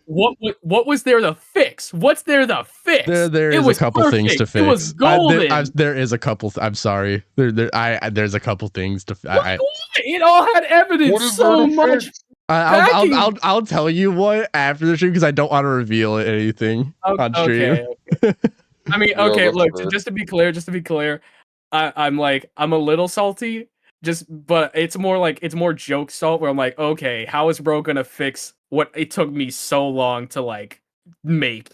What was there to fix? What's there to fix? There is a couple things to fix. It was golden. There is a couple. I'm sorry. There's a couple things to. It all had evidence so much. I'll tell you what after the stream because I don't want to reveal anything on stream. Okay. I mean, okay, look, just to be clear, I'm a little salty, but it's more joke salt where I'm like, okay, how is bro gonna fix what it took me so long to like make?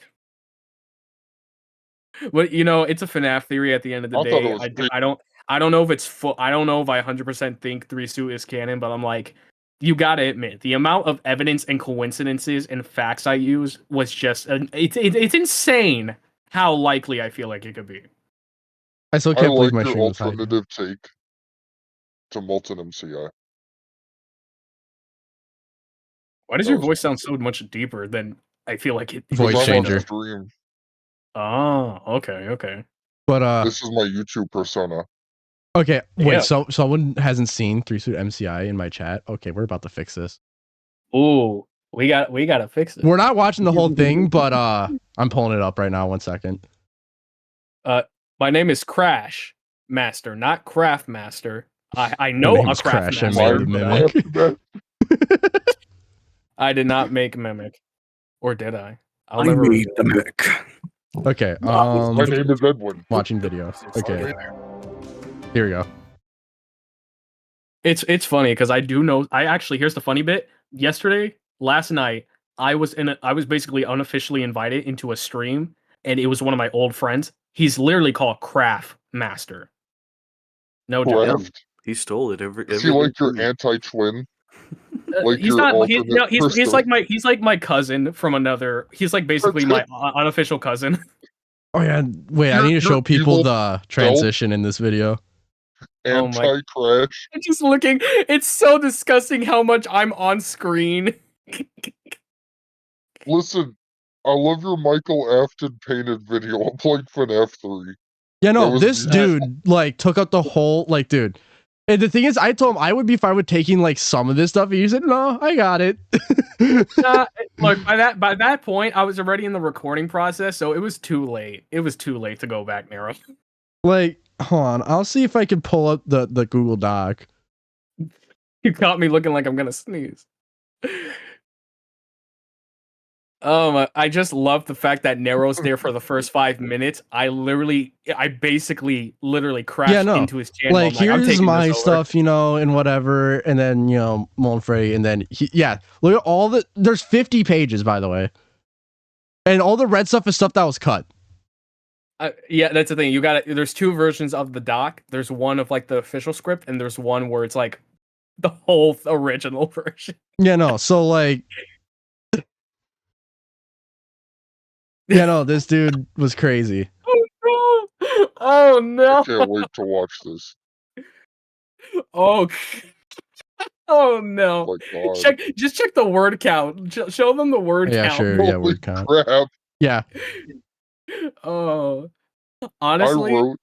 But you know, it's a FNAF theory at the end of the day. I don't know if it's full. I don't know if I 100% think 3-2 is canon, but I'm like, you gotta admit, the amount of evidence and coincidences and facts I use was just it's insane how likely I feel like it could be. I still can't believe my your stream was alternative take to Molten MCI. Why does your voice sound so much deeper than I feel like it? Voice changer. Oh, okay. But this is my YouTube persona. Okay, wait, Yeah. so someone hasn't seen 3-2 MCI in my chat. Okay, we're about to fix this. Ooh, we gotta fix it. We're not watching the whole thing, but I'm pulling it up right now. 1 second. My name is Crash Master, not Craft Master. I know a Craft Master. I did not make Mimic. Or did I? I made the Mimic. Okay, my name is Edwin. Watching video. Okay. Here we go. It's funny because I do know. Here's the funny bit. last night, I was basically unofficially invited into a stream, and it was one of my old friends. He's literally called Craft Master. No joke. He stole it. Is he like your anti-twin? Like He's not. He's like my cousin from another. He's like basically my unofficial cousin. Oh yeah, wait. I need to show people the transition in this video. Anti-crash. I'm just looking. It's so disgusting how much I'm on screen. Listen, I love your Michael Afton painted video. I'm playing FNAF 3. Yeah, no, this dude like took up the whole dude. And the thing is, I told him I would be fine with taking like some of this stuff. And he said, "No, I got it." Look, by that point, I was already in the recording process, so it was too late. It was too late to go back, Nero. Like, hold on, I'll see if I can pull up the Google Doc. You caught me looking like I'm gonna sneeze. I just love the fact that Nero's there for the first 5 minutes. I basically crashed into his channel. Like, here's my stuff, and whatever, and then Molfrey, and then look at all there's 50 pages, by the way, and all the red stuff is stuff that was cut. Yeah, that's the thing. You got it. There's 2 versions of the doc. There's one of like the official script, and there's one where it's like the whole original version. Yeah, no. So like. Yeah, no, this dude was crazy. Oh no! I can't wait to watch this. Oh no! Just check the word count. Show them the word count. Yeah, sure. Yeah, word count. Crap. Yeah. Oh, honestly,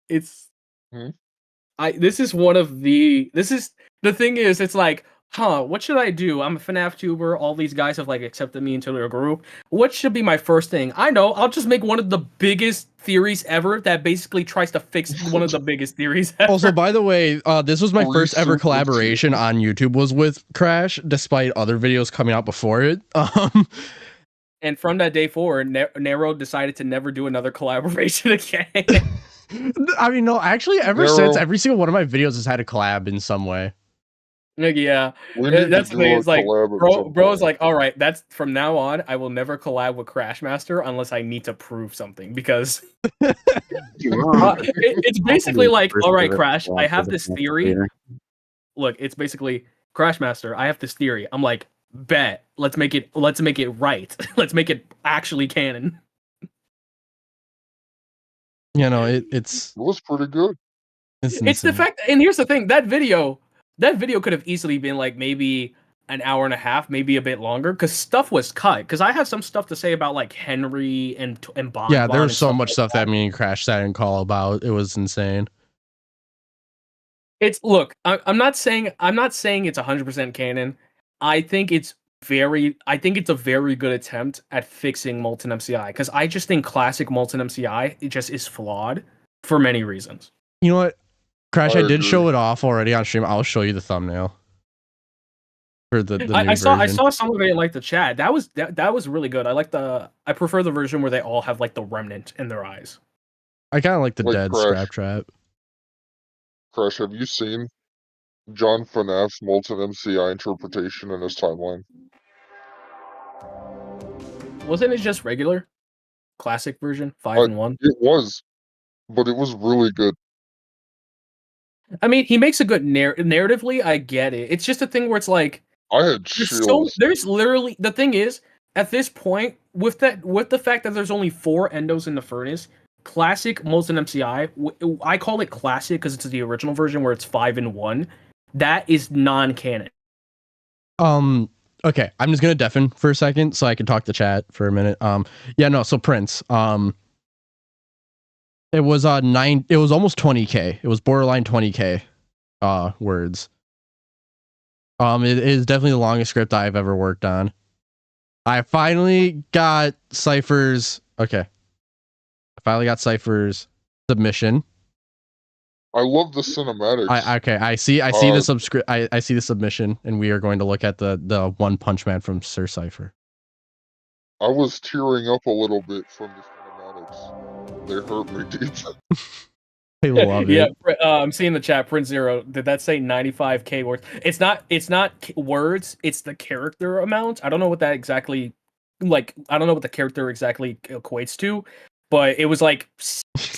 it's. This is the thing is, it's like. What should I do? I'm a FNAF tuber. All these guys have like accepted me into their group. What should be my first thing? I know. I'll just make one of the biggest theories ever that basically tries to fix one of the biggest theories ever. Also, by the way, this was my first ever collaboration on YouTube was with Crash, despite other videos coming out before it. And from that day forward, Nero decided to never do another collaboration again. I mean, no, actually, since every single one of my videos has had a collab in some way. Yeah, that's the thing. It's like, bro's like, all right, that's from now on. I will never collab with Crashmaster unless I need to prove something because it's basically like, all right, Crash, I have this theory. Look, it's basically Crashmaster. I have this theory. I'm like, bet. Let's make it right. Let's make it actually canon. You know, it was pretty good. It's the fact, and here's the thing: that video could have easily been like maybe an hour and a half, maybe a bit longer, because stuff was cut. Because I have some stuff to say about like Henry and Bon. Yeah, there's so much stuff that me and Crash sat and call about. It was insane. I'm not saying it's 100% canon. I think it's a very good attempt at fixing Molten MCI, because I just think classic Molten MCI just is flawed for many reasons. You know what? Crash, I did show it off already on stream. I'll show you the thumbnail for the new version. I saw some of it like the chat. That was really good. I prefer the version where they all have like the remnant in their eyes. I kind of like the dead Scrap Trap. Crash, have you seen John FNAF's Molten MCI interpretation in his timeline? Wasn't it just regular classic version 5-1? It was, but it was really good. I mean, he makes a good narratively. I get it. It's just a thing where it's like I had chills. There's literally the thing is at this point with the fact that there's only 4 endos in the furnace. Classic Molten MCI. I call it classic because it's the original version where it's 5-1. That is non-canon. Okay, I'm just gonna deafen for a second so I can talk to chat for a minute. Yeah, no. So Prince. It was it was almost 20k. It was borderline 20k words. It is definitely the longest script I've ever worked on. I finally got Cypher's submission. I love the cinematics. I see the submission, and we are going to look at the One Punch Man from Sir Cypher. I was tearing up a little bit from the cinematics. They hurt me deep. I love Yeah, it. I'm seeing the chat. Prince Zero. Did that say 95k words? It's not. It's not words. It's the character amount. I don't know what that exactly. Like, I don't know what the character exactly equates to, but it was like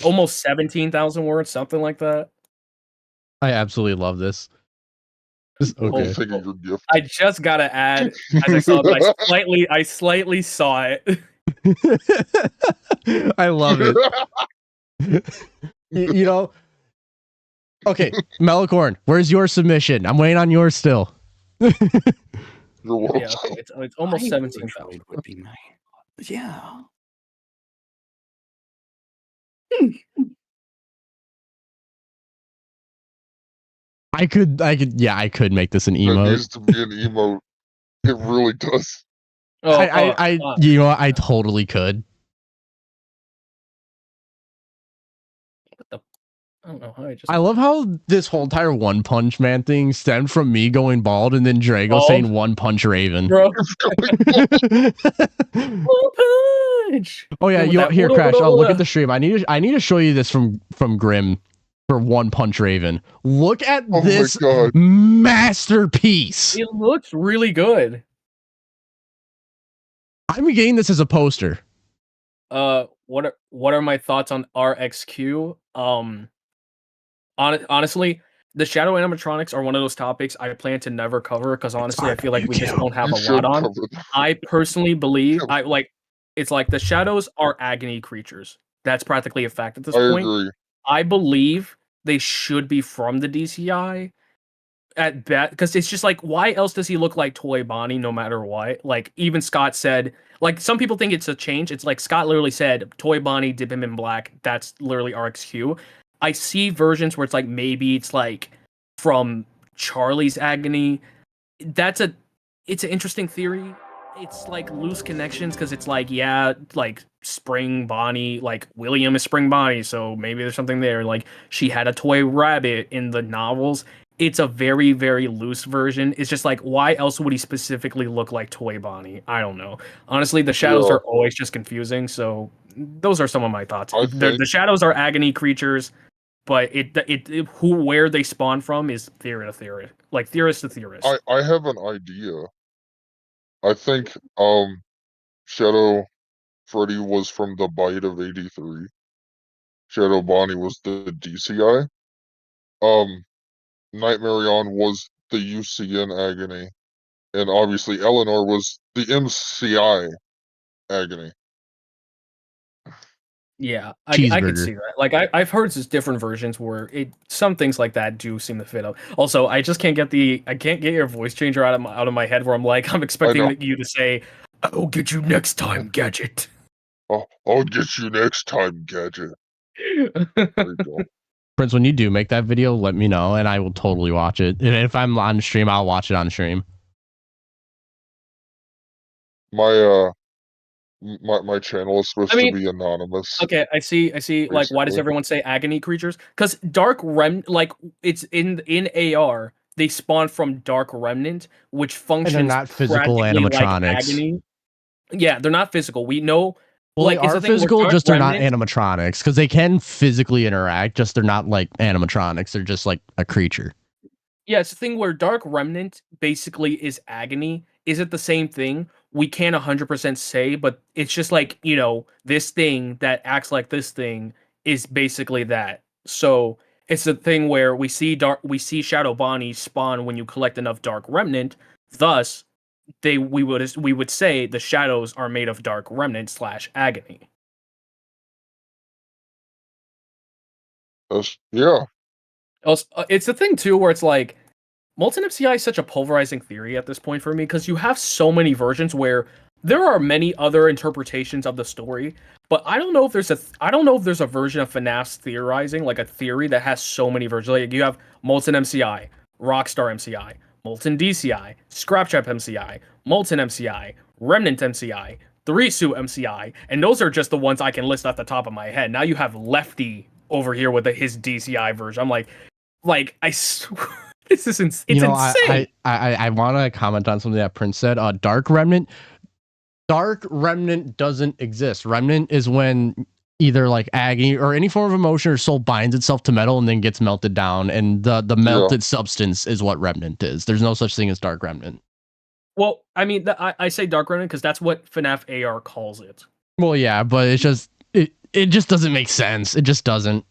almost 17,000 words, something like that. I absolutely love this. Okay. I just gotta add, as I saw that, I slightly saw it. I love it. you know. Okay, Mellacorn, where's your submission? I'm waiting on yours still. Yeah, okay, it's almost 17,000. Would be my, yeah. I could, I could make this an It emote. needs to be an emote. It really does. You know what? I totally could. I don't know how I love how this whole entire One Punch Man thing stemmed from me going bald and then Drago saying One Punch Raven. Bro. Punch. Oh yeah, here, Crash. Oh, look at the stream. I need to show you this from Grim for One Punch Raven. Look at this masterpiece. It looks really good. I'm getting this as a poster. What are my thoughts on RXQ? Honestly, the shadow animatronics are one of those topics I plan to never cover because honestly, I feel like we just don't have a lot on. I personally believe it's like the shadows are agony creatures. That's practically a fact at this point. Agree. I believe they should be from the DCI at best because it's just like, why else does he look like Toy Bonnie no matter what? Like even Scott said, like some people think it's a change. It's like Scott literally said, Toy Bonnie, dip him in black. That's literally RXQ. I see versions where it's like maybe it's like from Charlie's Agony. It's an interesting theory. It's like loose connections because it's like, yeah, like Spring Bonnie, like William is Spring Bonnie, so maybe there's something there. Like she had a toy rabbit in the novels. It's a very, very loose version. It's just like, why else would he specifically look like Toy Bonnie? I don't know. Honestly, the shadows are always just confusing. So those are some of my thoughts. The shadows are agony creatures, but where they spawn from is theory to theory, like theorist to theorist. I have an idea. I think Shadow Freddy was from the Bite of 83. Shadow Bonnie was the DCI. Nightmare On was the UCN Agony. And obviously Eleanor was the MCI Agony. Yeah, I can see that. Like I've heard just different versions where some things like that do seem to fit up. Also, I just can't get your voice changer out of my head where I'm like, I'm expecting you to say, "I'll get you next time, Gadget." I'll get you next time, Gadget. There you go. Prince, when you do make that video, let me know and I will totally watch it. And if I'm on stream, I'll watch it on stream. My channel is supposed to be anonymous. Okay, I see. Basically. Like, why does everyone say agony creatures? Because Dark Remnant, like, it's in AR, they spawn from Dark Remnant, which functions. And they're not physical animatronics. Like agony. Yeah, they're not physical. We know. Well, like, they are physical, just they're not animatronics because they can physically interact. Just they're not like animatronics. They're just like a creature. Yeah, it's the thing where Dark Remnant basically is agony. Is it the same thing? We can't 100% say, but it's just like, you know, this thing that acts like this thing is basically that. So it's a thing where we see Shadow Bonnie spawn when you collect enough Dark Remnant. Thus, we would say the shadows are made of Dark Remnant / agony. Yeah. Also, it's a thing too where it's like Molten MCI is such a pulverizing theory at this point for me because you have so many versions where there are many other interpretations of the story, but I don't know if there's a version of FNAF's theorizing, like a theory that has so many versions. Like you have Molten MCI, Rockstar MCI, Molten DCI, Scraptrap MCI, Molten MCI, Remnant MCI, 3-Suit MCI, and those are just the ones I can list off the top of my head. Now you have Lefty over here with his DCI version. I'm like I swear. This is insane. I want to comment on something that Prince said. Dark Remnant doesn't exist. Remnant is when either like agony or any form of emotion or soul binds itself to metal and then gets melted down, and the melted substance is what remnant is. There's no such thing as dark remnant. Well, I mean, I say dark remnant because that's what FNAF AR calls it. Well, yeah, but it's just it just doesn't make sense. It just doesn't.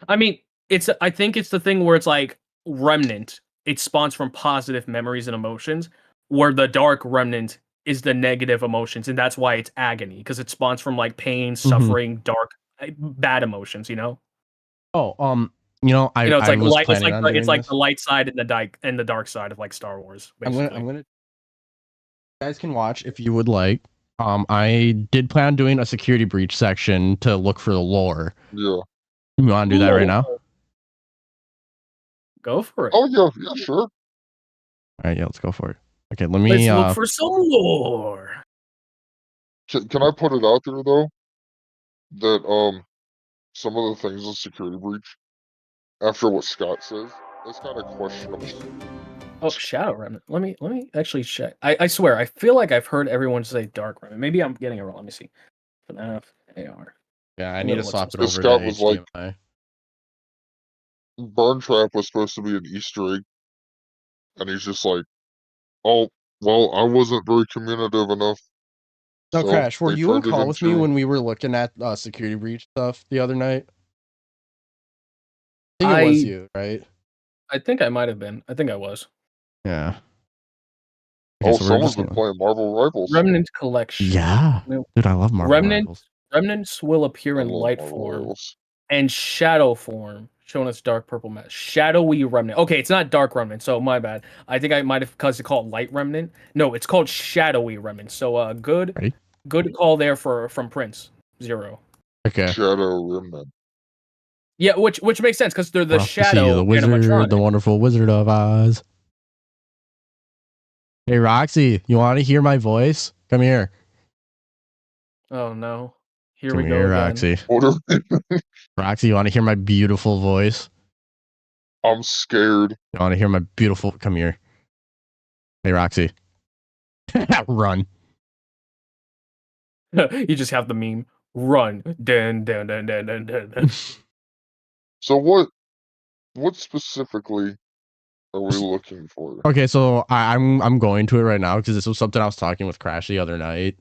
I mean, I think it's the thing where it's like remnant. It spawns from positive memories and emotions, where the dark remnant is the negative emotions, and that's why it's agony, because it spawns from like pain, suffering, dark, bad emotions. You know. Oh, it's like was light. It's like this. the light side and the dark side of like Star Wars. Basically. I'm gonna. You guys can watch if you would like. I did plan on doing a security breach section to look for the lore. Yeah. You want to do that right now? Go for it. Oh yeah, sure. All right, yeah, let's go for it. Okay, let's look for some lore. Can I put it out there though that some of the things in security breach, after what Scott says, that's kind of questionable. Oh, Shadow Remnant. Let me actually check. I swear, I feel like I've heard everyone say Dark Remnant. Maybe I'm getting it wrong. Let me see. FNAF AR. Yeah, I need to swap it over Scott to was HDMI. like, Burn Trap was supposed to be an Easter egg, and he's just like, oh, well, I wasn't very communicative enough. No, so Crash, were they you on turned it call with me into- when we were looking at security breach stuff the other night? I think it was you, right? I think I might have been. I think I was. Yeah. Oh, someone's been playing Marvel Rivals. Remnant Collection. Yeah. Dude, I love Marvel Rivals. Remnants will appear in love light Marvel form Rivals. and shadow form, showing us dark purple mask. Shadowy Remnant. Okay, it's not Dark Remnant, so my bad. I think I might have because they call it Light Remnant. No, it's called Shadowy Remnant. So good call there from Prince 0. Okay. Shadow Remnant. Yeah, which makes sense because they're the Prophecy, shadow the wizard, animatronic. the wonderful Wizard of Oz. Hey, Roxy, you want to hear my voice? Come here. Oh no. Here Come we go here, again. Roxy. Roxy, you want to hear my beautiful voice? I'm scared. You want to hear my beautiful... Come here. Hey, Roxy. Run. You just have the meme. Run. Dun, dun, dun, dun, dun, dun, dun. So what specifically are we looking for? Okay, so I'm going to it right now because this was something I was talking with Crash the other night.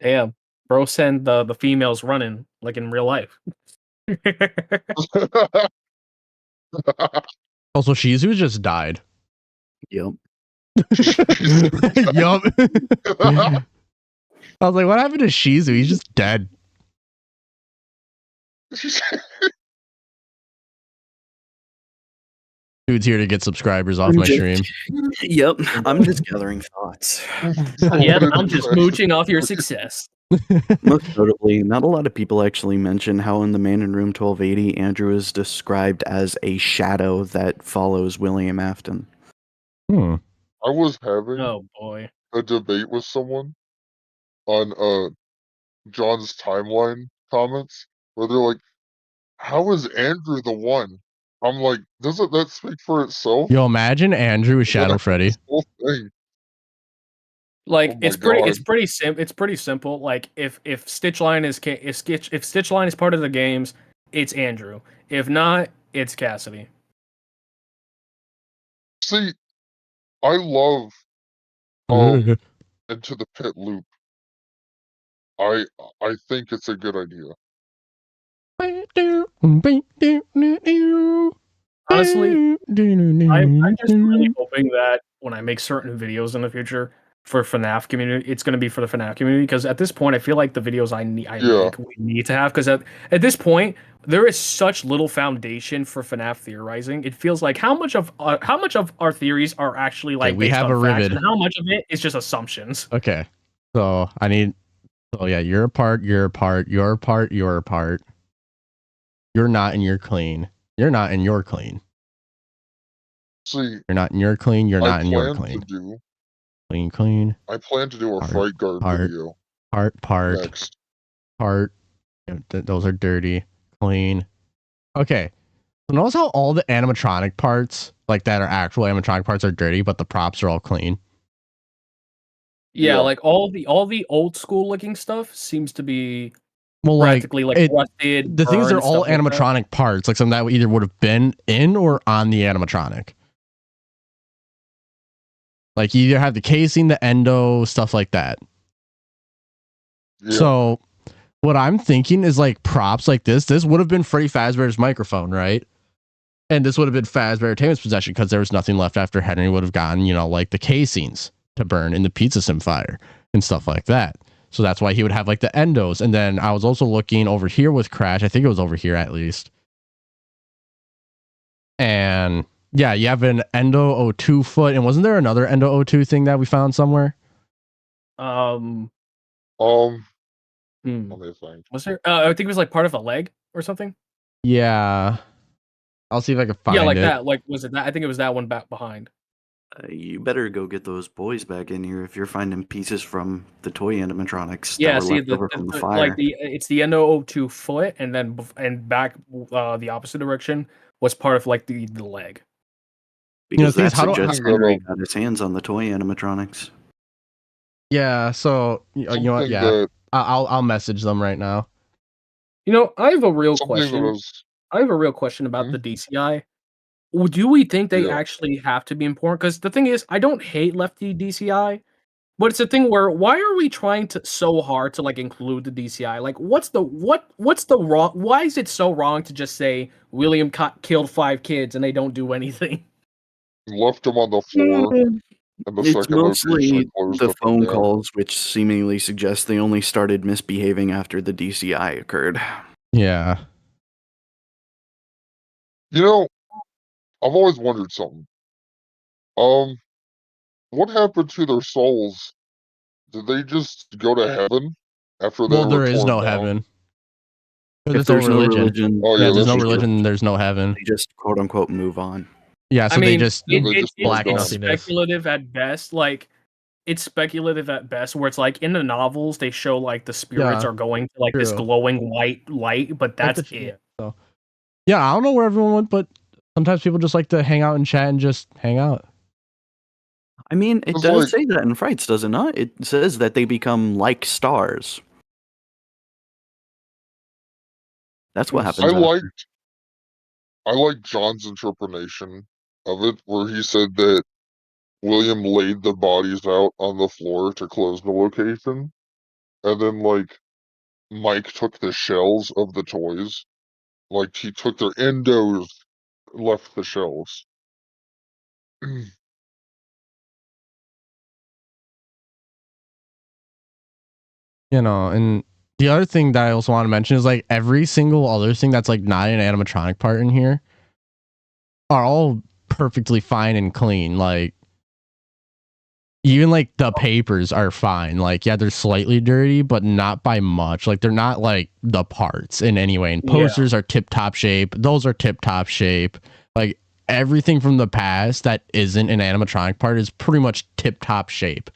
Damn. Bro send the females running like in real life. Also, Shizu just died. Yep. Yup. I was like, what happened to Shizu? He's just dead. Dude's here to get subscribers off my stream. Yep, I'm just gathering thoughts. Yep, I'm just mooching off your success. Most notably, not a lot of people actually mention how in the Man in Room 1280, Andrew is described as a shadow that follows William Afton. Hmm. I was having a debate with someone on John's timeline comments where they're like, how is Andrew the one? I'm like, doesn't that speak for itself? Yo, imagine Andrew with Shadow Freddy. Whole thing. Like Oh it's pretty simple. Like if Stitchline if Stitchline is part of the games, it's Andrew. If not, it's Cassidy. See, I love Into the Pit loop. I think it's a good idea. Honestly, I'm just really hoping that when I make certain videos in the future for FNAF community, it's going to be for the FNAF community, because at this point, I feel like the videos I make, we need to have, because at this point, there is such little foundation for FNAF theorizing. It feels like how much of our theories are actually like we based have on a facts, rivet. and how much of it is just assumptions. Okay, so I need. So yeah, you're a part. You're a part. You're a part. You're a part. You're not, and you're clean. You're not, and you're clean. See, you're not, and you're clean. You're not, and you're clean. Clean. I plan to do a Fright Guard video. Part. Next. Part. Those are dirty. Clean. Okay. So notice how all the animatronic parts, like that are actual animatronic parts, are dirty, but the props are all clean. Yeah, like all the old school looking stuff seems to be well, practically like rusted. The things are all stuff like that. animatronic parts, like something that either would have been in or on the animatronic. Like you either have the casing, the endo, stuff like that. Yeah. So what I'm thinking is like props like this would have been Freddy Fazbear's microphone, right? And this would have been Fazbear Entertainment's possession because there was nothing left after Henry would have gotten, you know, like the casings to burn in the Pizza Sim fire and stuff like that. So that's why he would have like the endos. And then I was also looking over here with Crash. I think it was over here at least. And yeah, you have an Endo 02 foot. And wasn't there another Endo 02 thing that we found somewhere? Let me think. Was there? I think it was like part of a leg or something. Yeah. I'll see if I can find it. Yeah, like that. Like, was it that? I think it was that one back behind. You better go get those boys back in here if you're finding pieces from the toy animatronics. Yeah, that were see left over from the fire. like it's the Endo 02 foot, and then back the opposite direction was part of like the leg. Because that suggests Henry got his hands on the toy animatronics. Yeah, so you know what? Yeah, I'll message them right now. You know, I have a real question. I have a real question about the DCI. Do we think they actually have to be important? Because the thing is, I don't hate lefty DCI, but it's a thing where why are we trying to so hard to like include the DCI? Like, what's the wrong? Why is it so wrong to just say William killed 5 kids and they don't do anything? Left them on the floor. It's mostly the phone calls, which seemingly suggest they only started misbehaving after the DCI occurred. Yeah. You know, I've always wondered something. What happened to their souls? Did they just go to heaven after they were there is no down? heaven. If there's no religion, there's no religion, there's no heaven. They just quote unquote move on. Yeah, so they just it's speculative at best. Like, it's speculative at best, where it's like in the novels they show like the spirits are going to like this glowing white light, but that's it. So, yeah, I don't know where everyone went, but sometimes people just like to hang out and chat and just hang out. I mean, it does say that in Frights, does it not? It says that they become like stars. That's what happens. I liked John's interpretation of it, where he said that William laid the bodies out on the floor to close the location, and then like Mike took the shells of the toys, like he took their endos, left the shells. You know, and the other thing that I also want to mention is like every single other thing that's like not an animatronic part in here are all perfectly fine and clean. Like even like the papers are fine. Like, yeah, they're slightly dirty, but not by much. Like they're not like the parts in any way. And posters are tip top shape. Those are tip top shape. Like everything from the past that isn't an animatronic part is pretty much tip top shape.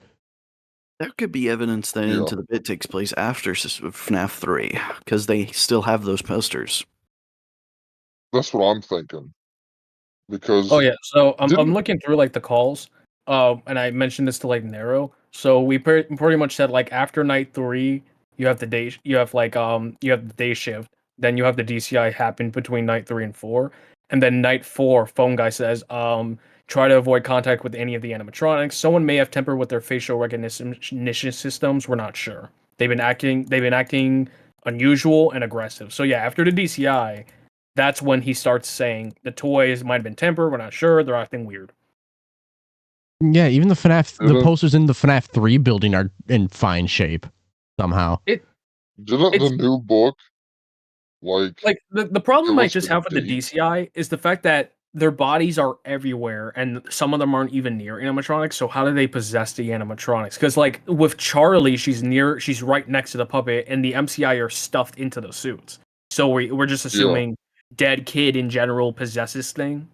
That could be evidence that Into the Bit takes place after FNAF 3, because they still have those posters. That's what I'm thinking. Because so I'm looking through like the calls, and I mentioned this to like Nero. So we pretty much said like after night 3, you have the day, you have the day shift, then you have the DCI happen between night 3 and 4, and then night 4, phone guy says try to avoid contact with any of the animatronics. Someone may have tempered with their facial recognition systems. We're not sure. They've been acting unusual and aggressive. So yeah, after the DCI, that's when he starts saying the toys might have been tempered. We're not sure. They're acting weird. Yeah, even the posters in the FNAF 3 building are in fine shape somehow. Didn't the new book like the problem I just have with the DCI is the fact that their bodies are everywhere, and some of them aren't even near animatronics. So how do they possess the animatronics? Because like with Charlie, she's right next to the puppet, and the MCI are stuffed into the suits. So we're just assuming dead kid in general possesses thing.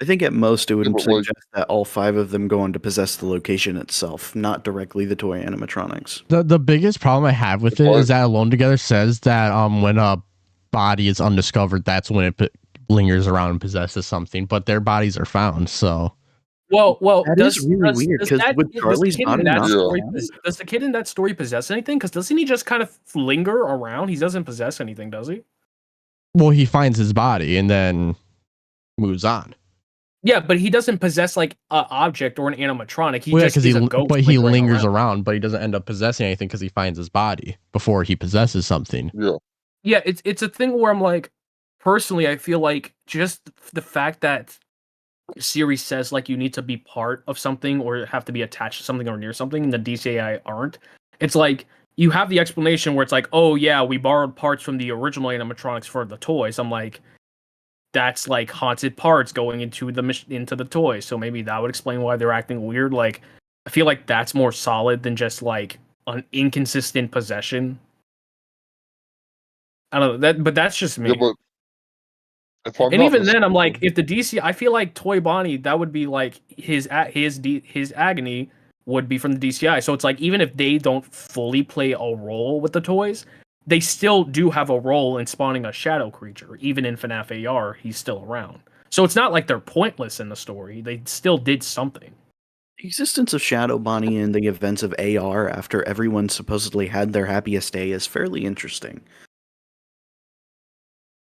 I think at most it would suggest that all 5 of them go on to possess the location itself, not directly the toy animatronics. The biggest problem I have with it is that Alone Together says that when a body is undiscovered, that's when it lingers around and possesses something, but their bodies are found, so Well, That is really weird because with Charlie's body not does the kid in that story possess anything? Because doesn't he just kind of linger around? He doesn't possess anything, does he? Well, he finds his body and then moves on. Yeah, but he doesn't possess like an object or an animatronic. He Well, just is a ghost. But he lingers around, but he doesn't end up possessing anything because he finds his body before he possesses something. Yeah. Yeah, it's a thing where I'm like, personally, I feel like just the fact that the series says like you need to be part of something or have to be attached to something or near something, and the DCI aren't. It's like you have the explanation where it's like, oh yeah, we borrowed parts from the original animatronics for the toys. I'm like, that's like haunted parts going into the toys, so maybe that would explain why they're acting weird. Like, I feel like that's more solid than just like an inconsistent possession. I don't know that, but that's just me. Yeah, but and even then, I'm like, if the DC, I feel like Toy Bonnie, that would be like his agony would be from the DCI. So it's like even if they don't fully play a role with the toys, they still do have a role in spawning a shadow creature. Even in FNAF AR, he's still around. So it's not like they're pointless in the story. They still did something. The existence of Shadow Bonnie in the events of AR after everyone supposedly had their happiest day is fairly interesting.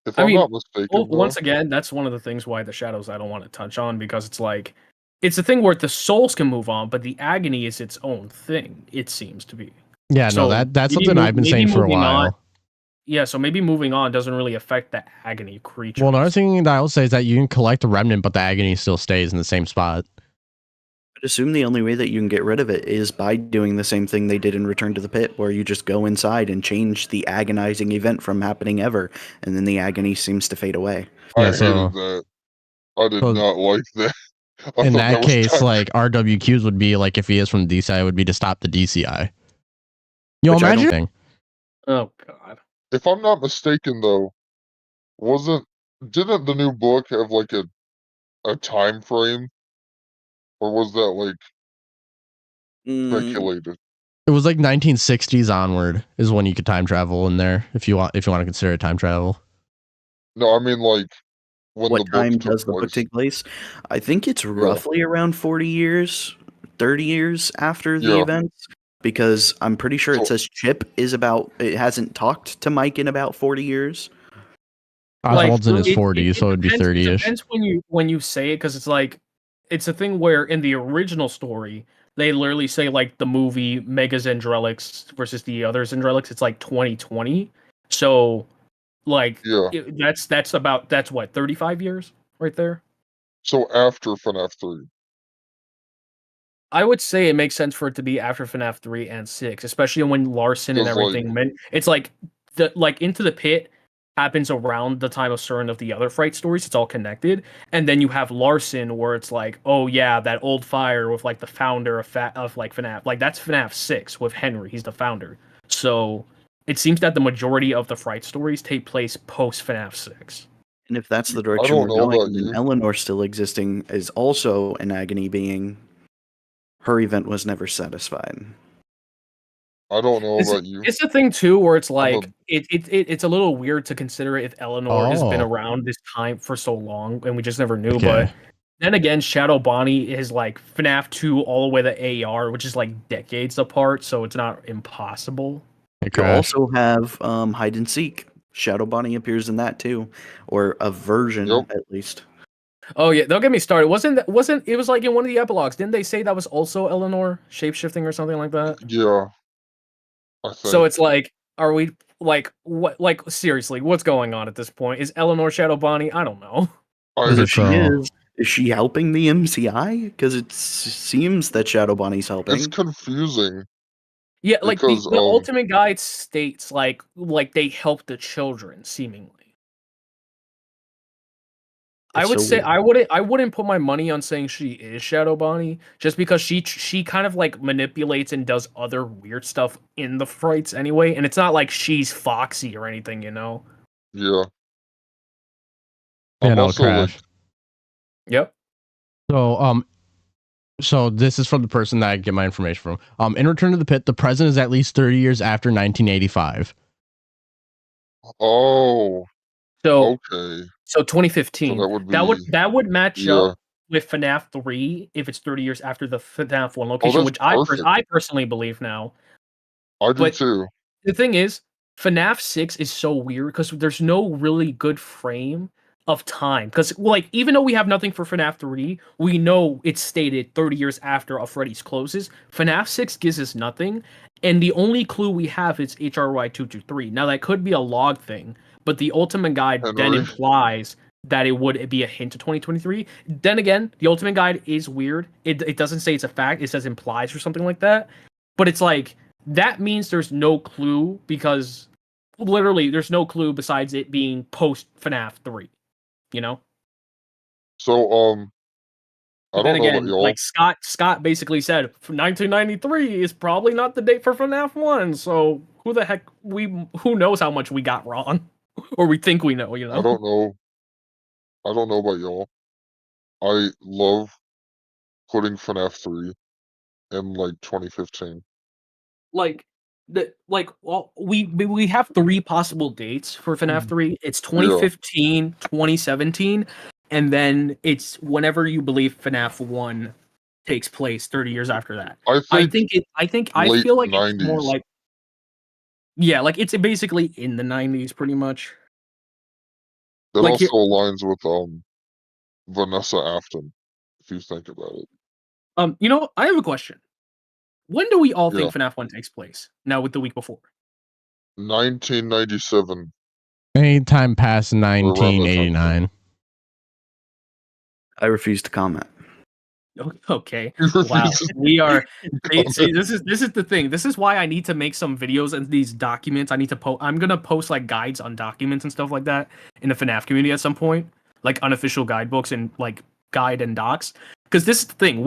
If I'm not mistaken, once again, that's one of the things why the shadows I don't want to touch on, because it's like, it's a thing where the souls can move on, but the agony is its own thing, it seems to be. Yeah, so no, that's something I've been saying for a while. Yeah, so maybe moving on doesn't really affect the agony creature. Well, another thing that I will say is that you can collect the remnant, but the agony still stays in the same spot. I'd assume the only way that you can get rid of it is by doing the same thing they did in Return to the Pit, where you just go inside and change the agonizing event from happening ever, and then the agony seems to fade away. I hated that. I did not like that. In that case, like RWQs would be like, if he is from the DCI, it would be to stop the DCI. You know, imagine. Oh god. If I'm not mistaken, though, didn't the new book have like a time frame? Or was that like speculated? It was like 1960s onward is when you could time travel in there if you want to consider it time travel. No, I mean like when what time does the book take place? I think it's roughly around 40 years, 30 years after the events, because I'm pretty sure it says Chip it hasn't talked to Mike in about 40 years. Oswald's in his 40s, so it would be 30-ish. It depends when you say it, because it's like, it's a thing where in the original story, they literally say like the movie Mega Zendrelix versus the other Zendrelix, it's like 2020. So like that's what, 35 years right there? So after FNAF 3. I would say it makes sense for it to be after FNAF 3 and 6, especially when Larson and everything it's like Into the Pit happens around the time of certain of the other Fright stories. It's all connected. And then you have Larson where it's like, oh yeah, that old fire with like the founder of like FNAF. Like that's FNAF 6 with Henry. He's the founder. So it seems that the majority of the Fright stories take place post FNAF 6. And if that's the direction we're going, then Eleanor still existing is also an agony being. Her event was never satisfied. I don't know about you. It's a thing too where it's like it's a little weird to consider if Eleanor has been around this time for so long and we just never knew. But then again, Shadow Bonnie is like FNAF 2 all the way to AR, which is like decades apart, so it's not impossible. You also have Hide and Seek. Shadow Bonnie appears in that too, or a version at least. Oh yeah, don't get me started. Wasn't it was like in one of the epilogues? Didn't they say that was also Eleanor shapeshifting or something like that? Yeah. So it's like, are we like what? Like seriously, what's going on at this point? Is Eleanor Shadow Bonnie? I don't know. Is she helping the MCI? Because it seems that Shadow Bonnie's helping. It's confusing. Yeah, like the Ultimate Guide states like they help the children seemingly. I would say I wouldn't put my money on saying she is Shadow Bonnie just because she kind of like manipulates and does other weird stuff in the Frights anyway, and it's not like she's Foxy or anything, you know. Yeah. Yeah, no, Crash. Yep. So this is from the person that I get my information from. In Return to the Pit, the present is at least 30 years after 1985. Oh. So okay. So 2015. So that would that would match up with FNAF 3 if it's 30 years after the FNAF 1 location, which I personally believe now. I do too. The thing is, FNAF 6 is so weird because there's no really good frame of time. Because, like, even though we have nothing for FNAF 3, we know it's stated 30 years after a Freddy's closes. FNAF 6 gives us nothing, and the only clue we have is HRY 223. Now, that could be a log thing, but the Ultimate Guide then implies that it would be a hint to 2023. Then again, the Ultimate Guide is weird. It doesn't say it's a fact, it says implies or something like that. But it's like, that means there's no clue because literally there's no clue besides it being post FNAF 3, you know? So, I don't know about y'all. Like Scott basically said 1993 is probably not the date for FNAF 1, so who the heck who knows how much we got wrong or we think we know, you know? I don't know about y'all. I love putting FNAF 3 in like 2015. Well, we have 3 possible dates for FNAF 3. It's 2015, 2017, and then it's whenever you believe FNAF 1 takes place 30 years after that. I feel like 90s. It's more like like it's basically in the 90s pretty much. That like also aligns with Vanessa Afton, if you think about it. You know, I have a question. When do we all think FNAF 1 takes place? Now with the week before. 1997. Anytime past 1989. I refuse to comment. Okay. Wow. We are. See, this is the thing. This is why I need to make some videos and these documents. I need to post. I'm gonna post like guides on documents and stuff like that in the FNAF community at some point, like unofficial guidebooks and like guide and docs. Because this is the thing.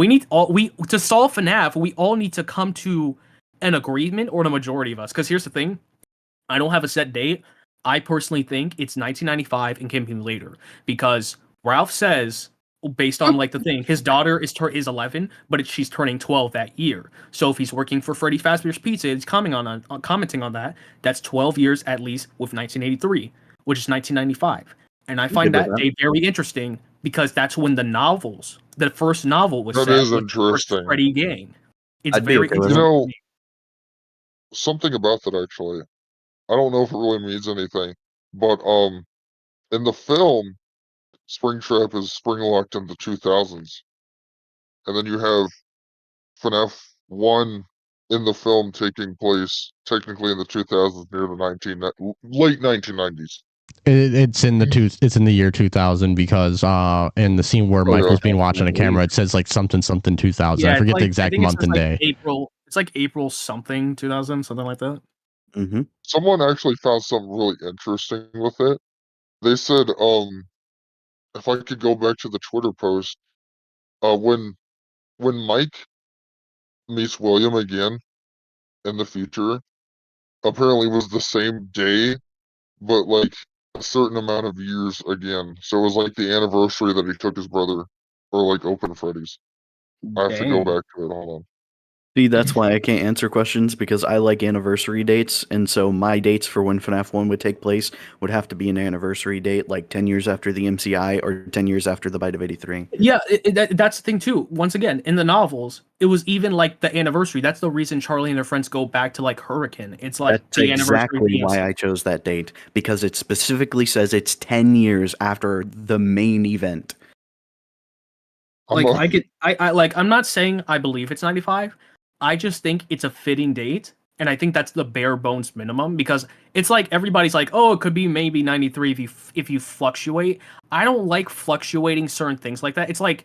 To solve FNAF, we all need to come to an agreement, or the majority of us. Because here's the thing. I don't have a set date. I personally think it's 1995 and can be later because Ralph says, based on like the thing, his daughter is 11, but she's turning 12 that year. So if he's working for Freddy Fazbear's Pizza, he's commenting on that. That's 12 years at least with 1983, which is 1995. And I find that date very interesting because that's when the first novel was set. That is interesting. Freddy game. It's very interesting. You know, something about that actually. I don't know if it really means anything, but in the film, Springtrap is spring-locked in the 2000s. And then you have FNAF 1 in the film taking place technically in the 2000s near the late 1990s. It's in the year 2000 because in the scene where Michael's being watching a camera, it says like something 2000. I forget the exact month and day. It's like April something 2000, something like that. Mm-hmm. Someone actually found something really interesting with it. They said, if I could go back to the Twitter post, when Mike meets William again in the future, apparently it was the same day, but like a certain amount of years again. So it was like the anniversary that he took his brother, or like Open Freddy's. I have to go back to it. Hold on. See, that's why I can't answer questions, because I like anniversary dates, and so my dates for when FNAF 1 would take place would have to be an anniversary date, like 10 years after the MCI or 10 years after the Bite of 83. Yeah, that's the thing too. Once again, in the novels, it was even like the anniversary. That's the reason Charlie and her friends go back to like Hurricane. It's like that's exactly why I chose that date, because it specifically says it's 10 years after the main event. Like I'm not saying I believe it's 95. I just think it's a fitting date, and I think that's the bare bones minimum, because it's like everybody's like, oh, it could be maybe 93 if you fluctuate. I don't like fluctuating certain things like that. It's like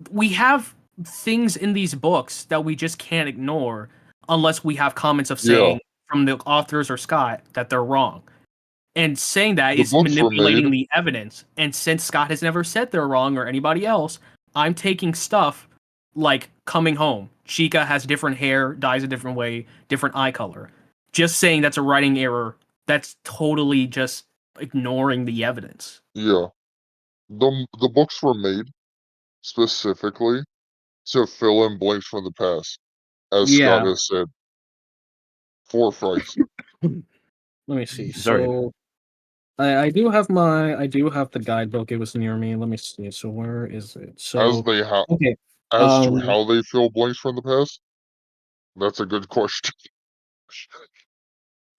we have things in these books that we just can't ignore unless we have comments of saying from the authors or Scott that they're wrong. And saying that is manipulating the evidence. And since Scott has never said they're wrong or anybody else, I'm taking stuff like Coming Home. Chica has different hair, dyes a different way, different eye color. Just saying that's a writing error, that's totally just ignoring the evidence. Yeah. The books were made specifically to fill in blanks from the past, as Scott has said. For Christ. Let me see. So I do have the guidebook. It was near me. Let me see. So where is it? So okay. As to how they feel blanks from the past? That's a good question.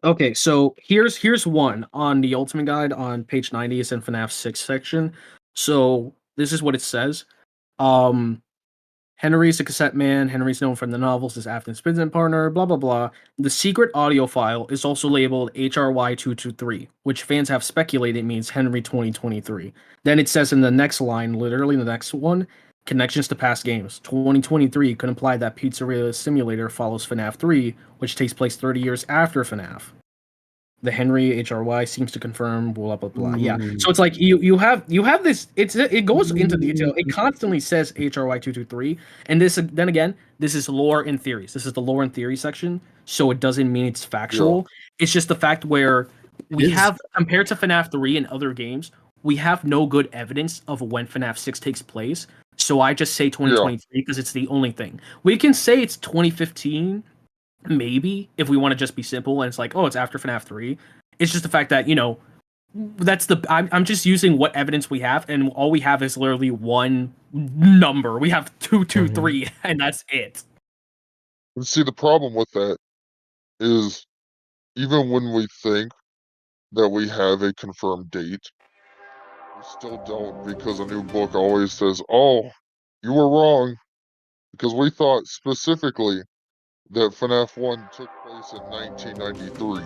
Okay, so here's one on the Ultimate Guide on page 90. It's in FNAF 6 section. So this is what it says. Henry's a cassette man. Henry's known from the novels as Afton's business partner, blah, blah, blah. The secret audio file is also labeled HRY223, which fans have speculated means Henry 2023. Then it says in the next line, literally the next one, connections to past games. 2023 could imply that Pizzeria Simulator follows FNAF 3, which takes place 30 years after FNAF. The Henry HRY seems to confirm blah blah blah. Yeah. So it's like you have this. It goes into detail. It constantly says HRY223, and this then again, this is lore and theories. This is the lore and theory section, so it doesn't mean it's factual. Yeah. It's just the fact where we have, compared to FNAF 3 and other games, we have no good evidence of when FNAF 6 takes place. So I just say 2023 because it's the only thing. We can say it's 2015. Maybe if we want to just be simple and it's like, oh, it's after FNAF 3. It's just the fact that, that's I'm just using what evidence we have, and all we have is literally one number. We have 223, and that's it. See, the problem with that is even when we think that we have a confirmed date, we still don't, because a new book always says, oh, you were wrong, because we thought specifically that FNAF 1 took place in 1993.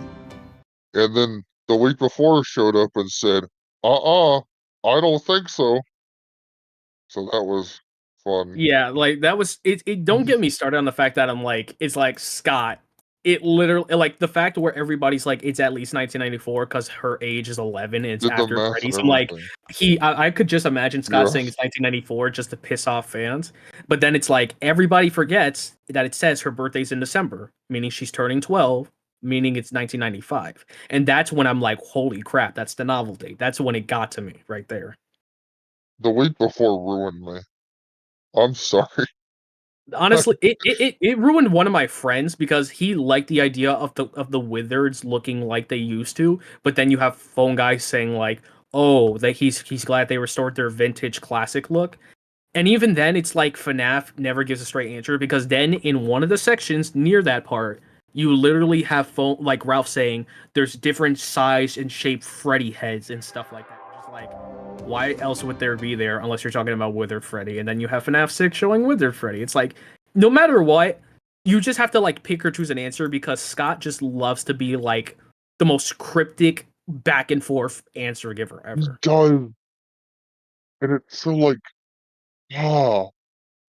And then the week before showed up and said, I don't think so. So that was fun. Yeah, like that was it don't get me started on the fact that I'm like, it's like Scott. It literally, like the fact where everybody's like, it's at least 1994 because her age is 11 and it's after Freddy's. I'm like, I could just imagine Scott saying it's 1994 just to piss off fans. But then it's like everybody forgets that it says her birthday's in December, meaning she's turning 12, meaning it's 1995. And that's when I'm like, holy crap, that's the novel date. That's when it got to me right there. The week before ruined me. I'm sorry. Honestly, it ruined one of my friends because he liked the idea of the wizards looking like they used to, but then you have phone guys saying like, oh, that he's glad they restored their vintage classic look. And even then, it's like FNAF never gives a straight answer, because then in one of the sections near that part, you literally have phone like Ralph saying there's different size and shape Freddy heads and stuff like that. Just like, why else would there be there unless you're talking about Withered Freddy? And then you have FNAF 6 showing Withered Freddy. It's like, no matter what, you just have to like pick or choose an answer, because Scott just loves to be like the most cryptic back and forth answer giver ever. He does. And it's so like, and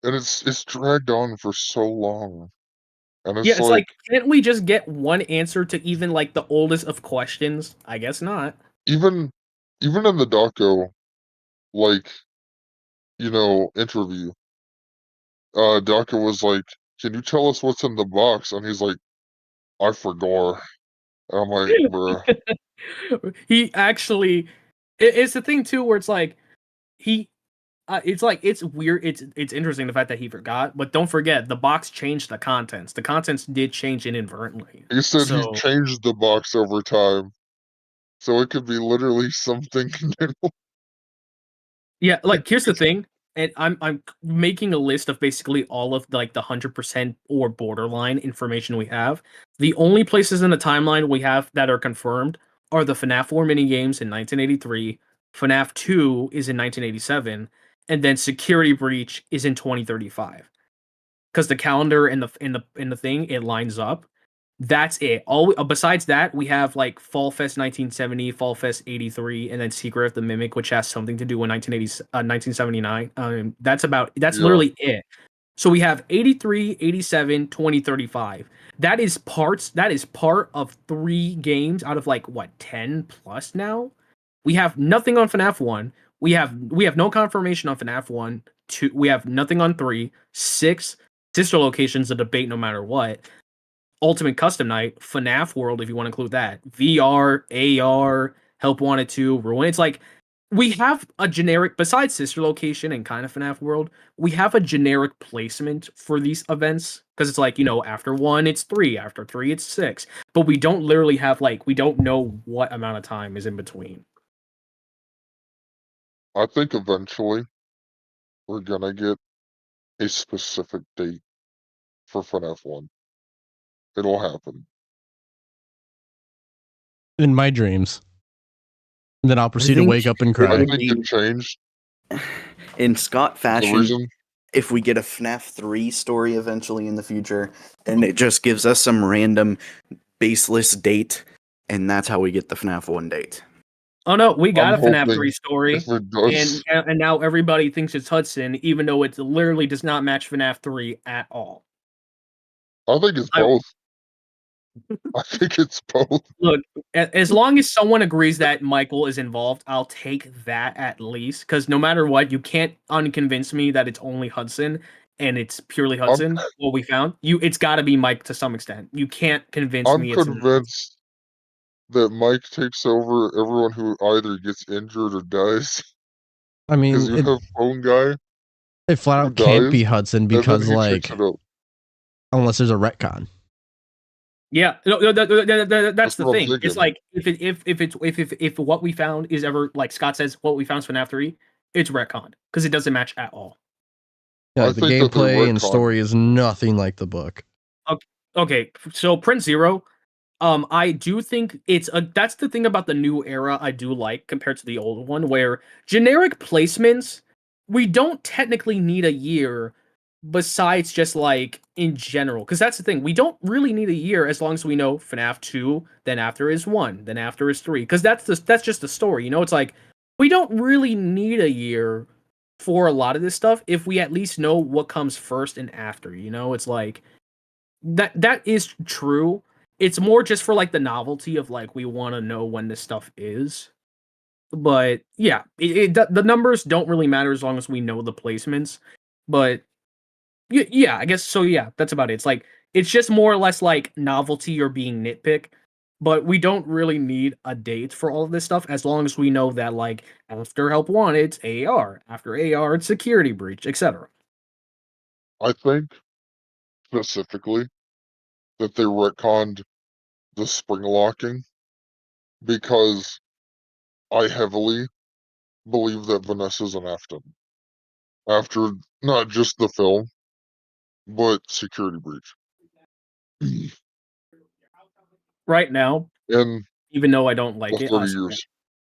it's dragged on for so long. And it's like, can't we just get one answer to even like the oldest of questions? I guess not. Even in the doco, like, interview, Doco was like, can you tell us what's in the box? And he's like, I forgot. And I'm like, bruh. He actually, it's the thing too, where it's like, it's like, it's weird. It's interesting the fact that he forgot, but don't forget the box changed the contents. The contents did change inadvertently. He said he changed the box over time, so it could be literally something new. Yeah, like here's the thing, and I'm making a list of basically all of like the 100% or borderline information we have. The only places in the timeline we have that are confirmed are the FNAF 4 minigames in 1983, FNAF 2 is in 1987, and then Security Breach is in 2035. Because the calendar and the thing, it lines up. That's it. All besides that, we have like Fall Fest 1970, Fall Fest 83, and then Secret of the Mimic, which has something to do with 1979. That's literally it. So we have 83, 87, 2035. That is part of 3 games out of like what, 10 plus now? We have nothing on FNAF 1. We have no confirmation on FNAF 1. 2, we have nothing on 3. 6, sister locations, a debate no matter what. Ultimate Custom Night, FNAF World, if you want to include that, VR, AR, Help Wanted 2, Ruin. It's like, we have a generic, besides sister location and kind of FNAF World, we have a generic placement for these events, because it's like, after 1 it's 3, after 3 it's 6, but we don't literally have like, we don't know what amount of time is in between. I think eventually we're gonna get a specific date for FNAF 1. It'll happen. In my dreams. And then I'll proceed to wake up and cry. I think it changed. In Scott fashion, reason? if we get a FNAF 3 story eventually in the future, and it just gives us some random baseless date, and that's how we get the FNAF 1 date. Oh no, we got I'm a FNAF hoping 3 story, if it does- and now everybody thinks it's Hudson, even though it literally does not match FNAF 3 at all. I think it's both. I think it's both. Look, as long as someone agrees that Michael is involved, I'll take that at least. Because no matter what, you can't unconvince me that it's only Hudson and it's purely Hudson. What we found, it's got to be Mike to some extent. You can't convince me. I'm convinced that Mike takes over everyone who either gets injured or dies. I mean, because you have phone guy. It flat out can't be Hudson because, like, unless there's a retcon. Yeah, that's the what I'm thing. thinking. It's like if what we found is ever like Scott says, what we found is FNAF 3, it's retconned because it doesn't match at all. Yeah, the gameplay and story is nothing like the book. Okay, so Prince Zero, I do think that's the thing about the new era I do like compared to the old one, where generic placements, we don't technically need a year besides just like in general, because that's the thing, we don't really need a year as long as we know FNAF 2, then after is 1, then after is 3, because that's just the story, you know. It's like we don't really need a year for a lot of this stuff if we at least know what comes first and after, you know. It's like that is true. It's more just for like the novelty of like we want to know when this stuff is. But yeah, the numbers don't really matter as long as we know the placements. But yeah, I guess so. Yeah, that's about it. It's like it's just more or less like novelty or being nitpick. But we don't really need a date for all of this stuff as long as we know that like after Help Wanted, it's AR, after AR, it's Security Breach, etc. I think specifically that they retconned the spring locking because I heavily believe that Vanessa's an Afton. After not just the film, but Security Breach. Right now, and even though I don't like it, 30 years.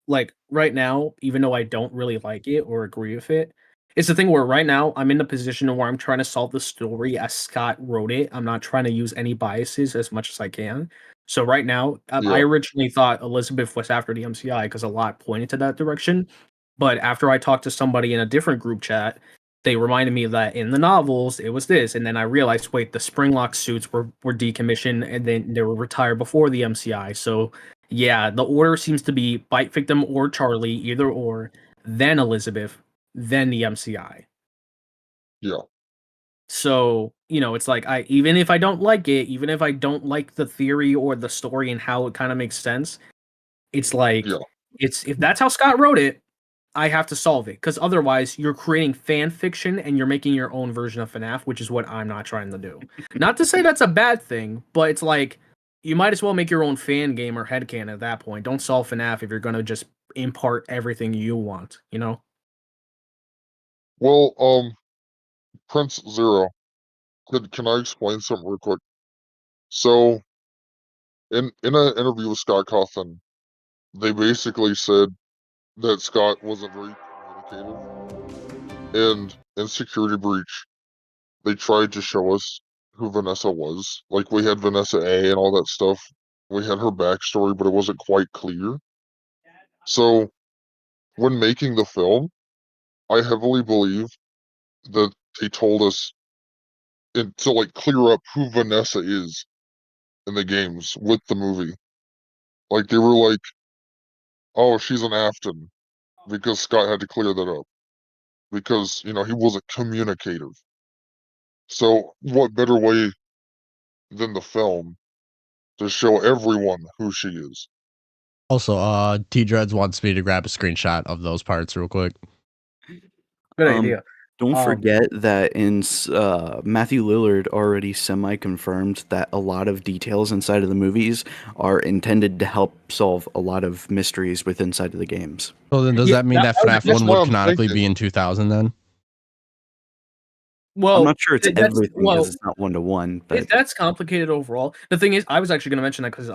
like right now, even though I don't really like it or agree with it, it's the thing where right now I'm in the position where I'm trying to solve the story as Scott wrote it. I'm not trying to use any biases as much as I can. So right now, I originally thought Elizabeth was after the MCI because a lot pointed to that direction. But after I talked to somebody in a different group chat, they reminded me that in the novels it was this, and then I realized, wait, the Springlock suits were decommissioned and then they were retired before the MCI. So yeah, the order seems to be Bite Victim or Charlie, either or, then Elizabeth, then the MCI. Yeah. So, you know, it's like even if I don't like it, even if I don't like the theory or the story and how it kind of makes sense, it's like it's if that's how Scott wrote it, I have to solve it, because otherwise you're creating fan fiction and you're making your own version of FNAF, which is what I'm not trying to do. Not to say that's a bad thing, but it's like you might as well make your own fan game or headcanon at that point. Don't solve FNAF if you're going to just impart everything you want, you know? Well, Prince Zero, can I explain something real quick? So, in an interview with Scott Cawthon, they basically said that Scott wasn't very communicative, and in Security Breach, they tried to show us who Vanessa was. Like, we had Vanessa A and all that stuff. We had her backstory, but it wasn't quite clear. So, when making the film, I heavily believe that they told us to like clear up who Vanessa is in the games with the movie. Like they were like, "Oh, she's an Afton," because Scott had to clear that up because you know he wasn't communicative. So what better way than the film to show everyone who she is? Also, T Dreads wants me to grab a screenshot of those parts real quick. Good idea. Don't forget that Matthew Lillard already semi-confirmed that a lot of details inside of the movies are intended to help solve a lot of mysteries within inside of the games. So then does that mean that FNAF 1 would canonically be in 2000 then? Well, I'm not sure it's everything because well, it's not 1-to-1, but that's complicated overall. The thing is, I was actually going to mention that because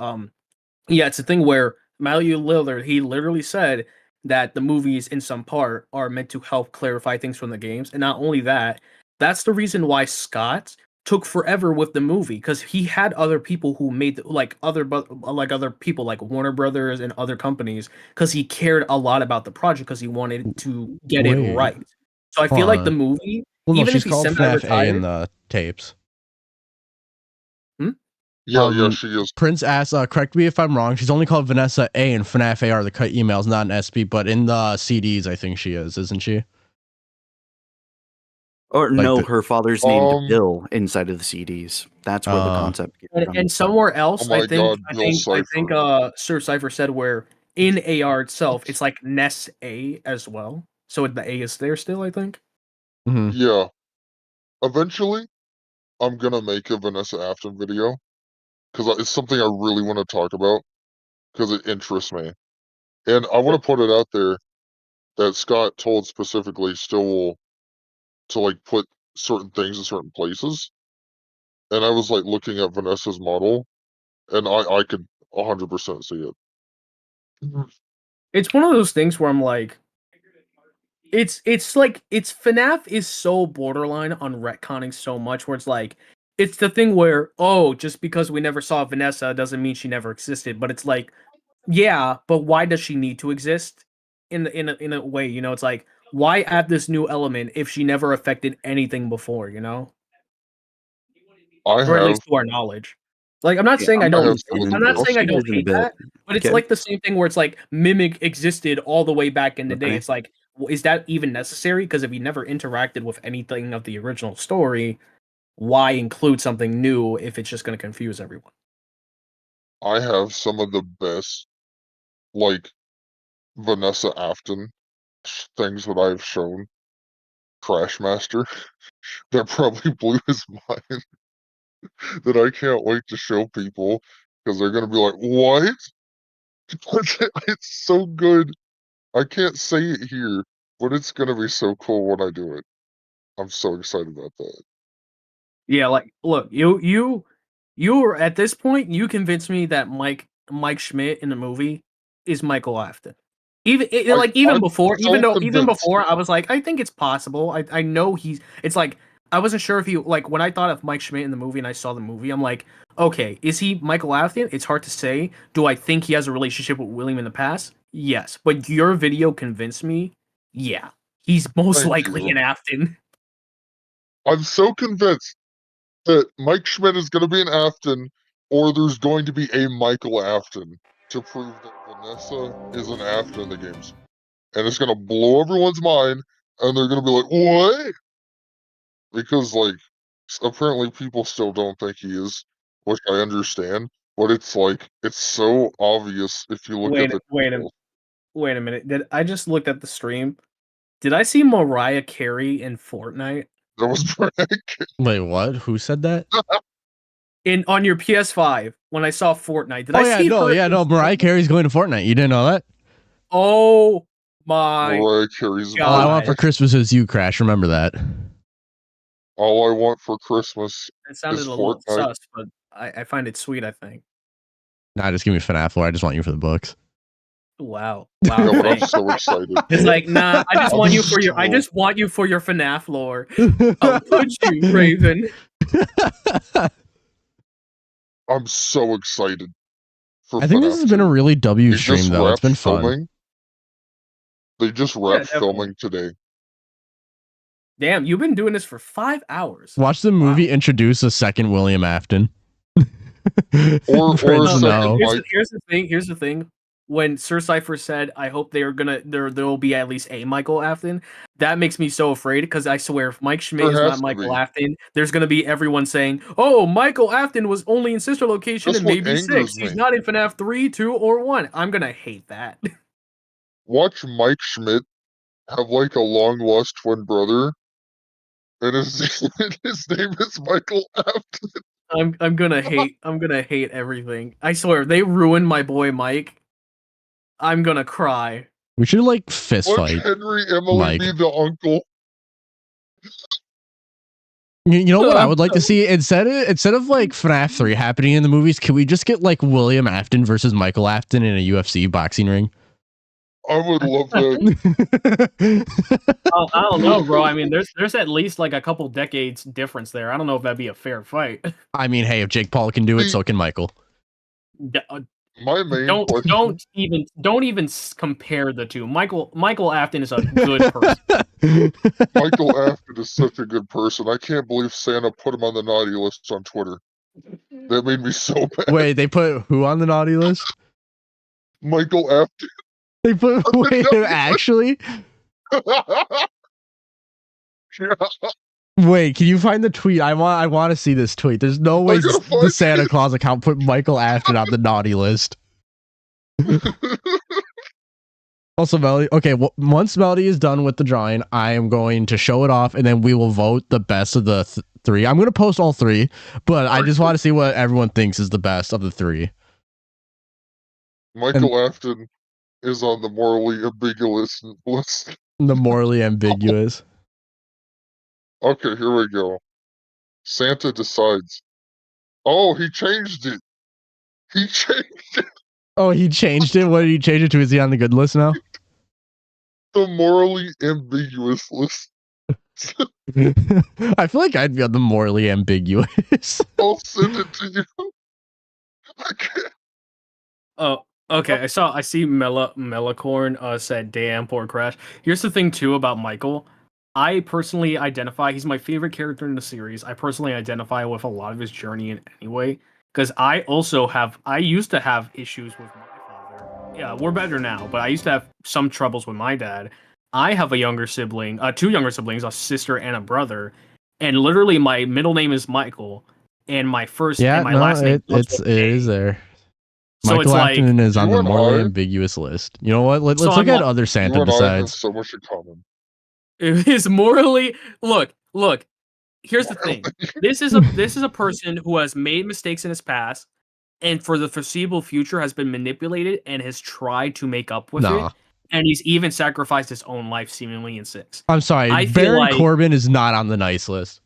yeah, it's a thing where Matthew Lillard, he literally said that the movies in some part are meant to help clarify things from the games, and not only that, that's the reason why Scott took forever with the movie, because he had other people who made other people like Warner Brothers and other companies, because he cared a lot about the project because he wanted to get it right. So I feel like the movie, well, no, even she's if he's called FNAF A in semi-retired, the tapes. Yeah, she is. Prince asks, correct me if I'm wrong, she's only called Vanessa A and FNAF A are the cut emails, not an SP, but in the CDs I think she is, isn't she? Or no, her father's named Bill inside of the CDs. That's where the concept came from. and somewhere else, Oh my God, Bill I think Sir Cypher said where in AR itself, it's like Ness A as well. So the A is there still, I think. Yeah. Eventually, I'm gonna make a Vanessa Afton video because it's something I really want to talk about because it interests me, and I want to put it out there that Scott told specifically still to like put certain things in certain places, and I was like looking at Vanessa's model, and I could 100% see it. It's one of those things where I'm like, it's FNAF is so borderline on retconning so much where it's like, it's the thing where, oh, just because we never saw Vanessa doesn't mean she never existed, but it's like, yeah, but why does she need to exist in a way, you know? It's like, why add this new element if she never affected anything before, you know? Or at least to our knowledge. Like, I'm not saying I don't hate that, but it's like the same thing where it's like Mimic existed all the way back in the day. It's like, is that even necessary? Because if you never interacted with anything of the original story, why include something new if it's just going to confuse everyone? I have some of the best, like, Vanessa Afton things that I've shown Crashmaster that probably blew his mind that I can't wait to show people because they're gonna be like, "What?" It's so good. I can't say it here, but it's gonna be so cool when I do it. I'm so excited about that. Yeah, like, look, you were at this point, you convinced me that Mike Schmidt in the movie is Michael Afton. Even before I was like, I think it's possible. I know it's like I wasn't sure if he, like, when I thought of Mike Schmidt in the movie and I saw the movie, I'm like, okay, is he Michael Afton? It's hard to say. Do I think he has a relationship with William in the past? Yes, but your video convinced me. Yeah, he's most likely an Afton. I'm so convinced that Mike Schmidt is going to be an Afton, or there's going to be a Michael Afton to prove that Vanessa is an Afton in the games. And it's going to blow everyone's mind, and they're going to be like, "What?" Because, like, apparently people still don't think he is, which I understand, but it's like, it's so obvious if you look at the Wait a minute. Did I just looked at the stream? Did I see Mariah Carey in Fortnite? That was Wait, what? Who said that? On your PS5 when I saw Fortnite. Did I see her? No. Mariah Carey's going to Fortnite. You didn't know that? Oh my! Mariah Carey's. All I want for Christmas is you, Crash. Remember that. All I want for Christmas it sounded is a little Fortnite. sus, but I find it sweet. I think. Nah, just give me FNAF lore. I just want you for the books. Wow! Yeah, but I'm so excited. It's like, nah. I just want you for your. I just want you for your FNAF lore. I'll put you, Raven. I'm so excited. I think this has been a really W stream though. It's been fun. Filming. They just wrapped filming today. Damn, you've been doing this for 5 hours. Watch the movie introduce a second William Afton. Here's the thing. When Sir Cypher said, "I hope there will be at least a Michael Afton," that makes me so afraid because I swear, if Mike Schmidt is not Michael Afton, there's gonna be everyone saying, "Oh, Michael Afton was only in Sister Location and maybe 6. He's not in FNAF 3, 2, or 1." I'm gonna hate that. Watch Mike Schmidt have like a long lost twin brother And his name is Michael Afton. I'm gonna hate everything. I swear, if they ruin my boy Mike, I'm gonna cry. We should like fist Watch fight. Henry Emily Mike. be the uncle. You know what I would like to see instead of like FNAF 3 happening in the movies, can we just get like William Afton versus Michael Afton in a UFC boxing ring? I would love that. I don't know, bro. I mean, there's at least like a couple decades difference there. I don't know if that'd be a fair fight. I mean, hey, if Jake Paul can do it, so can Michael. My main don't even compare the two. Michael Afton is a good person. Michael Afton is such a good person. I can't believe Santa put him on the naughty list on Twitter. That made me so mad. Wait, they put who on the naughty list? Michael Afton. They put wait, actually? Yeah. Wait, can you find the tweet? I want to see this tweet. There's no way the Santa Claus account put Michael Afton on the naughty list. Also, Melody. Okay, once Melody is done with the drawing, I am going to show it off, and then we will vote the best of the three. I'm going to post all three, but I just want to see what everyone thinks is the best of the three. Michael Afton is on the morally ambiguous list. The morally ambiguous. Okay, here we go. Santa decides. Oh, he changed it. He changed it. Oh, he changed it? What did he change it to? Is he on the good list now? The morally ambiguous list. I feel like I'd be on the morally ambiguous. I'll send it to you. I can't. Oh, okay. I see Mellacorn said, "Damn, poor Crash." Here's the thing too about Michael. I personally identify, he's my favorite character in the series. I personally identify with a lot of his journey in any way. Because I used to have issues with my father. Yeah, we're better now, but I used to have some troubles with my dad. I have a younger sibling, two younger siblings, a sister and a brother. And literally my middle name is Michael. And my first and my last name it is there. So Michael Afton is on the morally ambiguous list. You know what? Let's look at other Santa besides. So much in common. It is morally look. Here's the thing. This is a person who has made mistakes in his past, and for the foreseeable future has been manipulated and has tried to make up with it. And he's even sacrificed his own life seemingly in 6. I'm sorry, Baron Corbin is not on the nice list.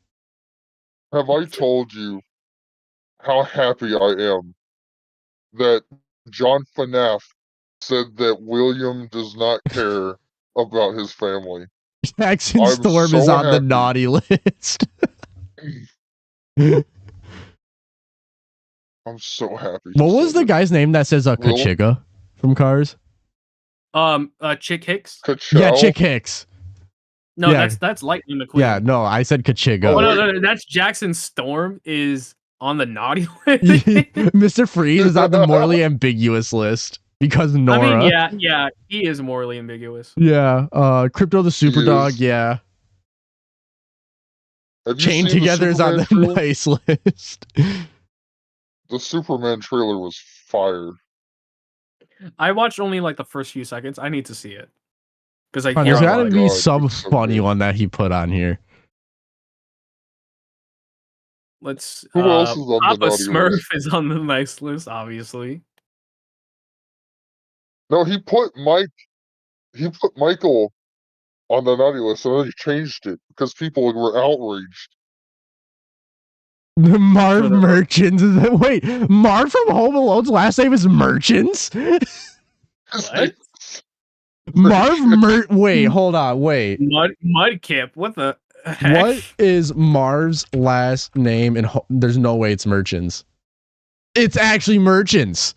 Have I told you how happy I am that John FNAF said that William does not care about his family? Jackson Storm is on the naughty list. I'm so happy. What was the guy's name that says Kachiga from Cars? Chick Hicks. Yeah, Chick Hicks. No, yeah. that's Lightning McQueen. Yeah, no, I said Kachiga. Oh no, that's Jackson Storm is on the naughty list. Mr. Freeze is on the morally ambiguous list. Because Nora. I mean, yeah, he is morally ambiguous. Yeah, Crypto the Superdog, yeah. Chained Together is on the nice list. The Superman trailer was fire. I watched only like the first few seconds. I need to see it. Because there's gotta be some funny one that he put on here. Let's Who else is on Papa the naughty Smurf list? is on the nice list, obviously. No, he put Michael on the naughty list, and then he changed it because people were outraged. Marv Merchants is that? Wait, Marv from Home Alone's last name is Merchants? What? Wait, hold on, wait. Mudkip, what the heck? What is Marv's last name? And there's no way it's Merchants. It's actually Merchants.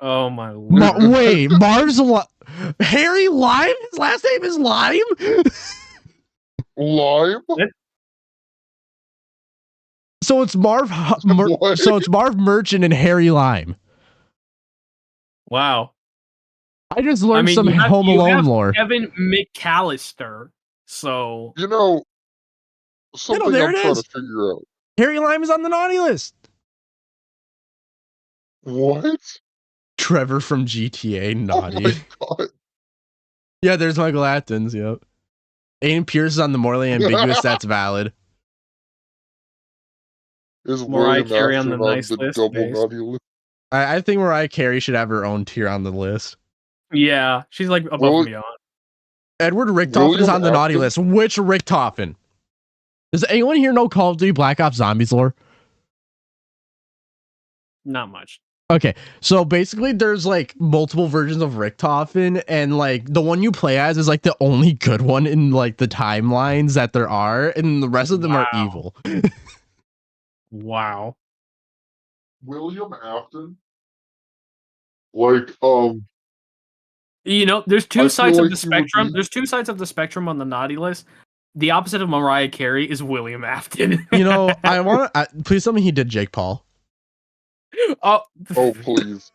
Oh my lord! Wait, Harry Lime? His last name is Lime? Lime? So it's Marv Merchant and Harry Lime. Wow. I just learned some Home Alone lore. Kevin McAllister. So you know something I'm trying to figure out. Harry Lime is on the naughty list. What? Trevor from GTA naughty. Oh my god. Yeah, there's Michael Athens, yep. Aiden Pierce is on the morally ambiguous. That's valid. Is Mariah William Carey on the Afton on nice the list, double based. naughty list? I think Mariah Carey should have her own tier on the list. Yeah, she's like above me on. Edward Richtofen is William on the naughty Afton? list. Which Richtofen? Does anyone here know Call of Duty Black Ops Zombies lore? Not much. Okay, so basically there's like multiple versions of Richtofen, and like the one you play as is like the only good one in like the timelines that there are, and the rest of them are evil. Wow. William Afton? Like, You know, there's I two feel sides like of the he would spectrum. be- There's two sides of the spectrum on the naughty list. The opposite of Mariah Carey is William Afton. You know, I want to please tell me he did Jake Paul. Oh, please.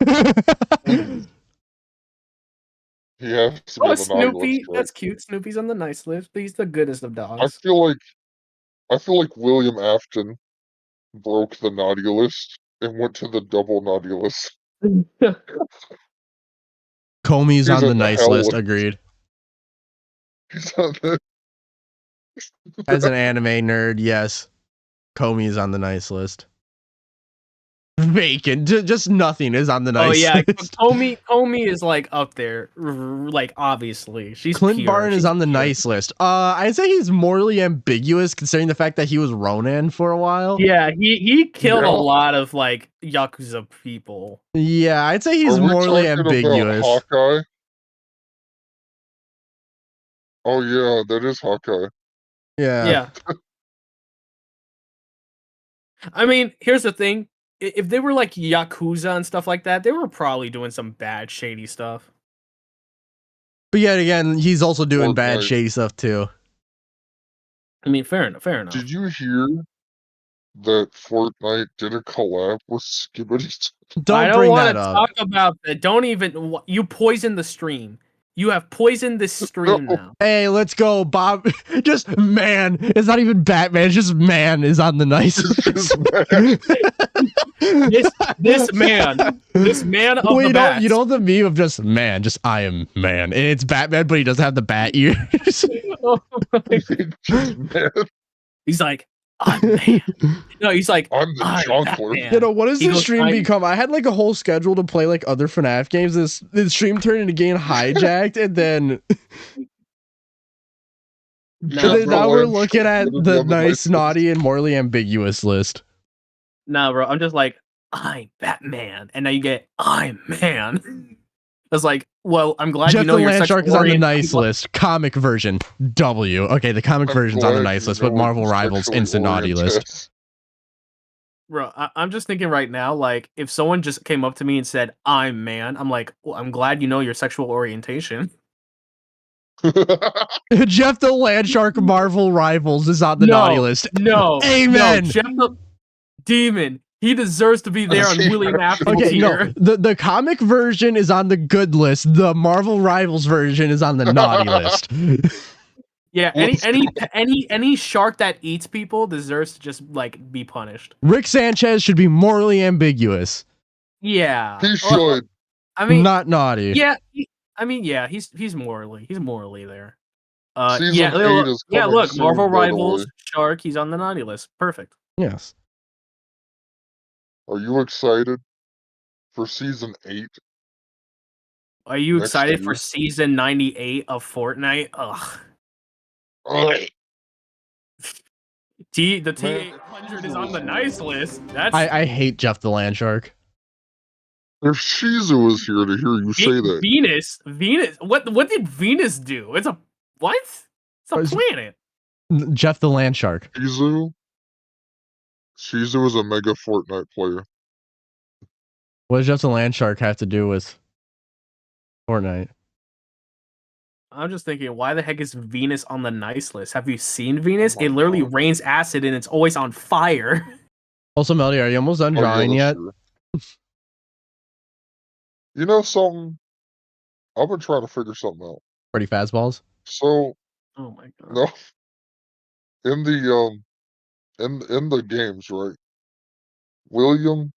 Please. He has to be on the naughty Snoopy. list, right? That's cute. Snoopy's on the nice list. He's the goodest of I dogs. feel like William Afton broke the naughty list and went to the double naughty list. Comey's on in the nice hell list. with- Agreed. He's on the As an anime nerd, yes, Comey's on the nice list. Vacant, just nothing is on the nice Oh yeah, list. Comey is like up there, like obviously she's Clint pure. Barton is She's on the pure. nice list. I'd say he's morally ambiguous considering the fact that he was Ronin for a while. Yeah, he killed Yeah. a lot of like Yakuza people. Yeah, I'd say he's Are we morally talking ambiguous. about Hawkeye? Oh yeah, that is Hawkeye. Yeah. I mean, here's the thing. If they were like Yakuza and stuff like that, they were probably doing some bad, shady stuff. But yet again, he's also doing bad, Fortnite. shady stuff too. I mean, fair enough. Fair enough. Did you hear that Fortnite did a collab with Skibbity? I don't bring want that to up. talk about that. Don't even. You poisoned the stream. You have poisoned this stream now. Hey, let's go, Bob. Just man. It's not even Batman. It's just man is on the nice list. This man of Well, the bats. you know the meme of just man, just I am man, and it's Batman, but he doesn't have the bat ears. He's like, I'm man. No, he's like, I'm the Jonkler. Batman. You know, what does He this goes, stream become? I had like a whole schedule to play like other FNAF games. This stream turned into getting hijacked, and then now we're looking at the nice, naughty, and morally ambiguous list. Nah, bro. I'm just like, I'm Batman, and now you get I'm man. I was like, well, I'm glad Jeff you know the your Land sexual Shark is on the orient- nice list. Comic version W. Okay, the comic version's on the glad nice you list, but know Marvel your Rivals sexually instant naughty list. oriented. Bro, I'm just thinking right now, like, if someone just came up to me and said, I'm man, I'm like, well, I'm glad you know your sexual orientation. Jeff the Land Shark Marvel Rivals is on the naughty list. No, Amen. No, Jeff the Demon, he deserves to be there on William Afton's Okay, tier. no, the comic version is on the good list. The Marvel Rivals version is on the naughty list. Yeah, any shark that eats people deserves to just like be punished. Rick Sanchez should be morally ambiguous. Yeah, He should. I mean, not naughty. yeah, he's morally there. Season Yeah, 8 is yeah. coming Look, soon, Marvel by the Rivals way. Shark, he's on the naughty list. Perfect. Yes. Are you excited for season 8? Are you Next excited year. for season 98 of Fortnite? Ugh. Ugh. The T800 is on the nice list. That's I hate Jeff the Land Shark. If Shizu was here to hear you say that, Venus. What did Venus do? It's a what? It's a planet. Jeff the Land Shark. Shizu is a mega Fortnite player. What does Jeff the Land Shark have to do with Fortnite? I'm just thinking, why the heck is Venus on the nice list? Have you seen Venus? It literally rains acid and it's always on fire. Also, Melody, are you almost done drawing yet? You know something? I've been trying to figure something out. Pretty fastballs. So, oh my god. no, in the games, right? William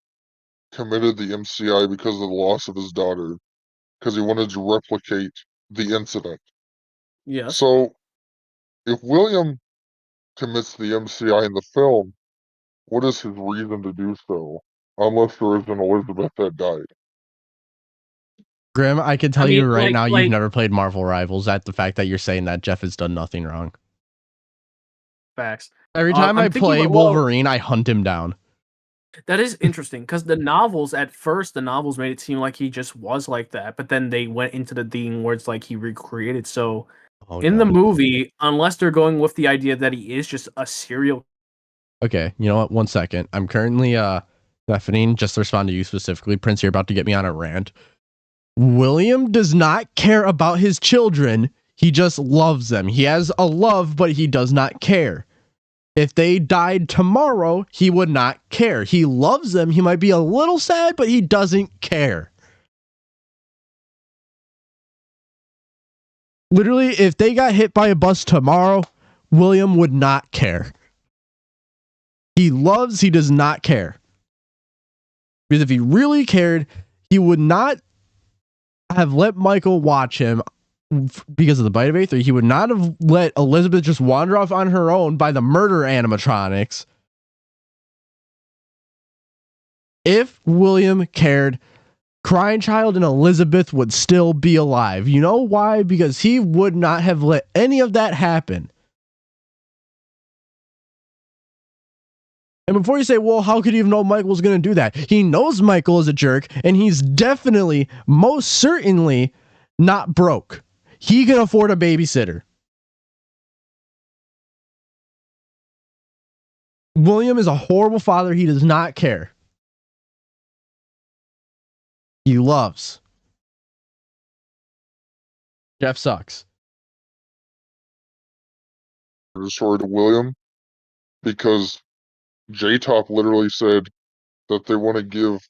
committed the MCI because of the loss of his daughter, because he wanted to replicate the incident. Yeah. So, if William commits the MCI in the film, what is his reason to do so? Unless there is an Elizabeth that died. Grim, I can tell you right now, you've never played Marvel Rivals. At the fact that you're saying that Jeff has done nothing wrong. Facts. Every time I play Wolverine, I hunt him down. That is interesting because the novels, at first, the novels made it seem like he just was like that, but then they went into the thing where it's like he recreated. So in the movie, unless they're going with the idea that he is just a serial. Okay, you know what? 1 second. I'm currently deafening just to respond to you specifically. Prince, you're about to get me on a rant. William does not care about his children. He just loves them. He has a love, but he does not care. If they died tomorrow, he would not care. He loves them. He might be a little sad, but he doesn't care. Literally, if they got hit by a bus tomorrow, William would not care. He loves, he does not care. Because if he really cared, he would not have let Michael watch him because of the bite of A3. He would not have let Elizabeth just wander off on her own by the murder animatronics. If William cared, Crying Child and Elizabeth would still be alive. You know why? Because he would not have let any of that happen. And before you say, well, how could he have known Michael was going to do that? He knows Michael is a jerk, and he's definitely, most certainly, not broke. He can afford a babysitter. William is a horrible father. He does not care. He loves. Jeff sucks. Sorry to William, because J-Top literally said that they want to give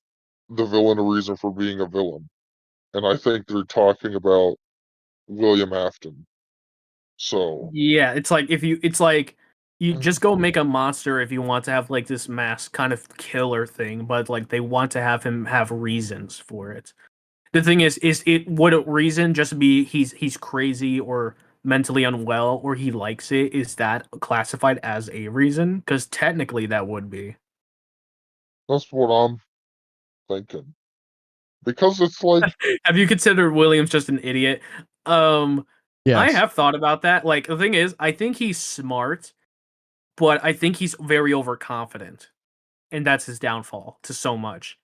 the villain a reason for being a villain. And I think they're talking about William Afton. So yeah, it's like you just go make a monster if you want to have like this mass kind of killer thing, but like they want to have him have reasons for it. The thing is it would a reason just be he's crazy or mentally unwell or he likes it? Is that classified as a reason? Because technically that would be. That's what I'm thinking. Because it's like, have you considered William's just an idiot? Yes. I have thought about that. Like the thing is, I think he's smart, but I think he's very overconfident, and that's his downfall to so much.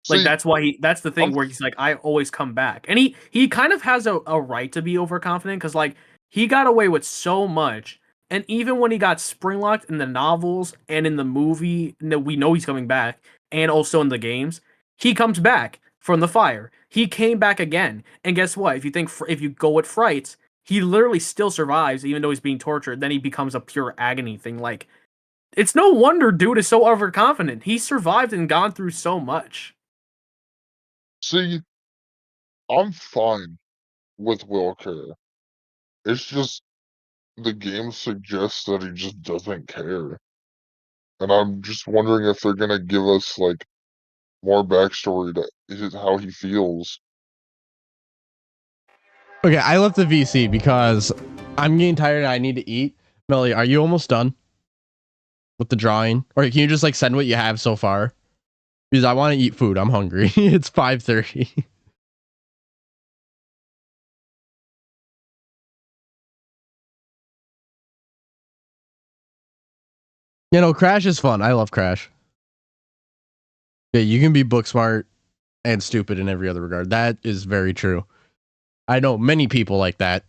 Like that's why that's the thing where he's like, I always come back. And he kind of has a right to be overconfident because like he got away with so much. And even when he got springlocked in the novels and in the movie, we know he's coming back, and also in the games, he comes back from the fire. He came back again. And guess what? If you go with frights, he literally still survives even though he's being tortured. Then he becomes a pure agony thing. Like, it's no wonder dude is so overconfident. He survived and gone through so much. See, I'm fine with Will care. It's just the game suggests that he just doesn't care. And I'm just wondering if they're gonna give us like more backstory to how he feels. Okay, I left the VC because I'm getting tired and I need to eat. Melly, are you almost done with the drawing? Or can you just like send what you have so far? Because I want to eat food. I'm hungry. It's 5:30. You know, Crash is fun. I love Crash. Yeah, you can be book smart and stupid in every other regard. That is very true. I know many people like that.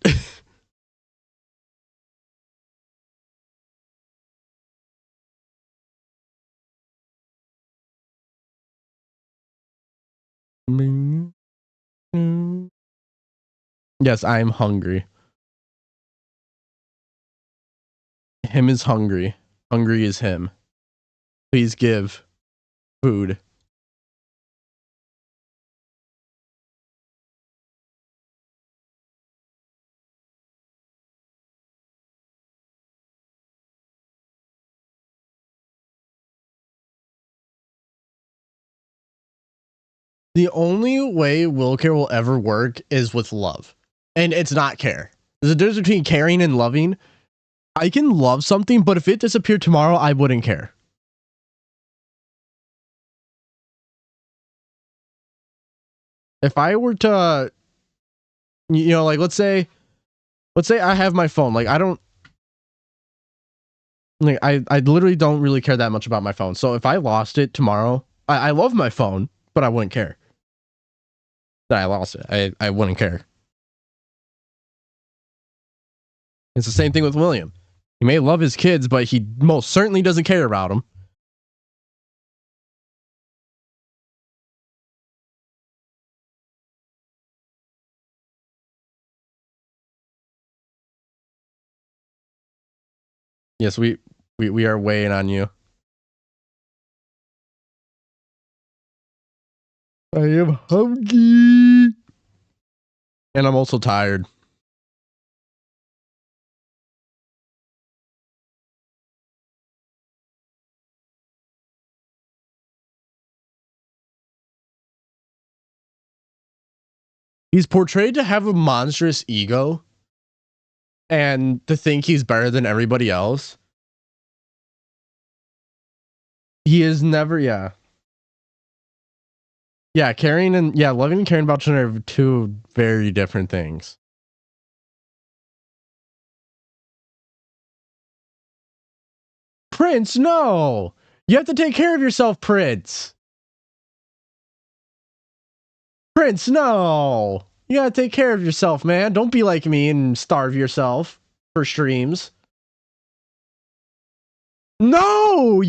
Yes, I'm hungry. Him is hungry. Hungry is him. Please give food. The only way will care will ever work is with love. And it's not care. There's a difference between caring and loving. I can love something, but if it disappeared tomorrow, I wouldn't care. If I were to, you know, like let's say I have my phone. Like I don't, like I literally don't really care that much about my phone. So if I lost it tomorrow, I love my phone, but I wouldn't care that I lost it. I wouldn't care. It's the same thing with William. He may love his kids, but he most certainly doesn't care about them. Yes, we are weighing on you. I am hungry. And I'm also tired. He's portrayed to have a monstrous ego and to think he's better than everybody else. He is never, yeah. Yeah, caring and, yeah, loving and caring about children are two very different things. Prince, no! You have to take care of yourself, Prince! Prince, no! You gotta take care of yourself, man. Don't be like me and starve yourself for streams. No!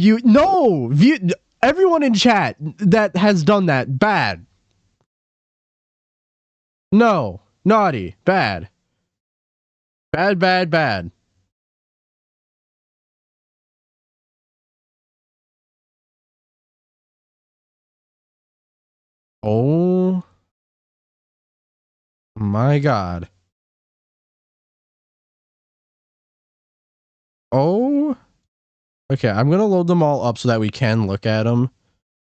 Everyone in chat that has done that, bad. No. Naughty. Bad. Bad, bad, bad. Oh my god. Oh. Okay, I'm gonna load them all up so that we can look at them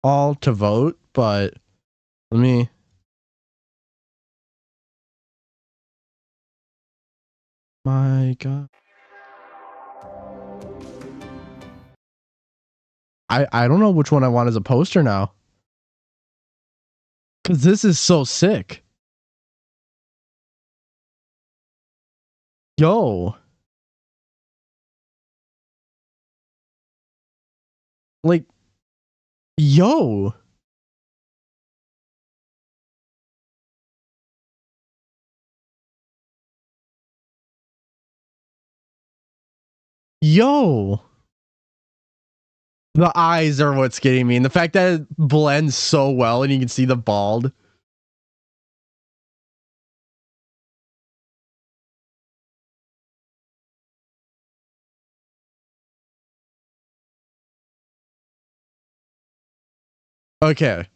all to vote, but let me... My god. I don't know which one I want as a poster now. Because this is so sick. Yo. Like, yo. Yo. The eyes are what's getting me. And the fact that it blends so well and you can see the bald. Okay.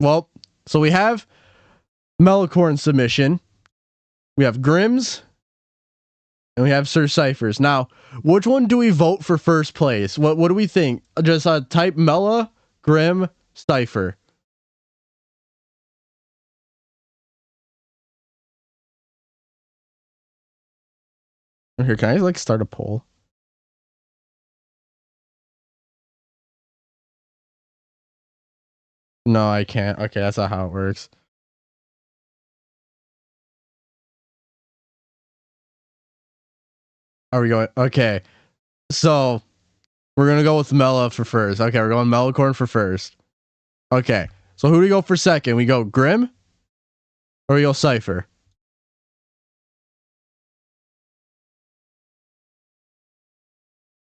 Well, so we have Mellacorn submission. We have Grimm's. And we have Sir Cyphers. Now, which one do we vote for first place? What do we think? Just type Mella, Grimm, Cypher. Here, can I like start a poll? No, I can't. Okay, that's not how it works. Are we going? Okay. So, we're going to go with Mella for first. Okay, we're going Mellacorn for first. Okay. So, who do we go for second? We go Grimm? Or we go Cypher?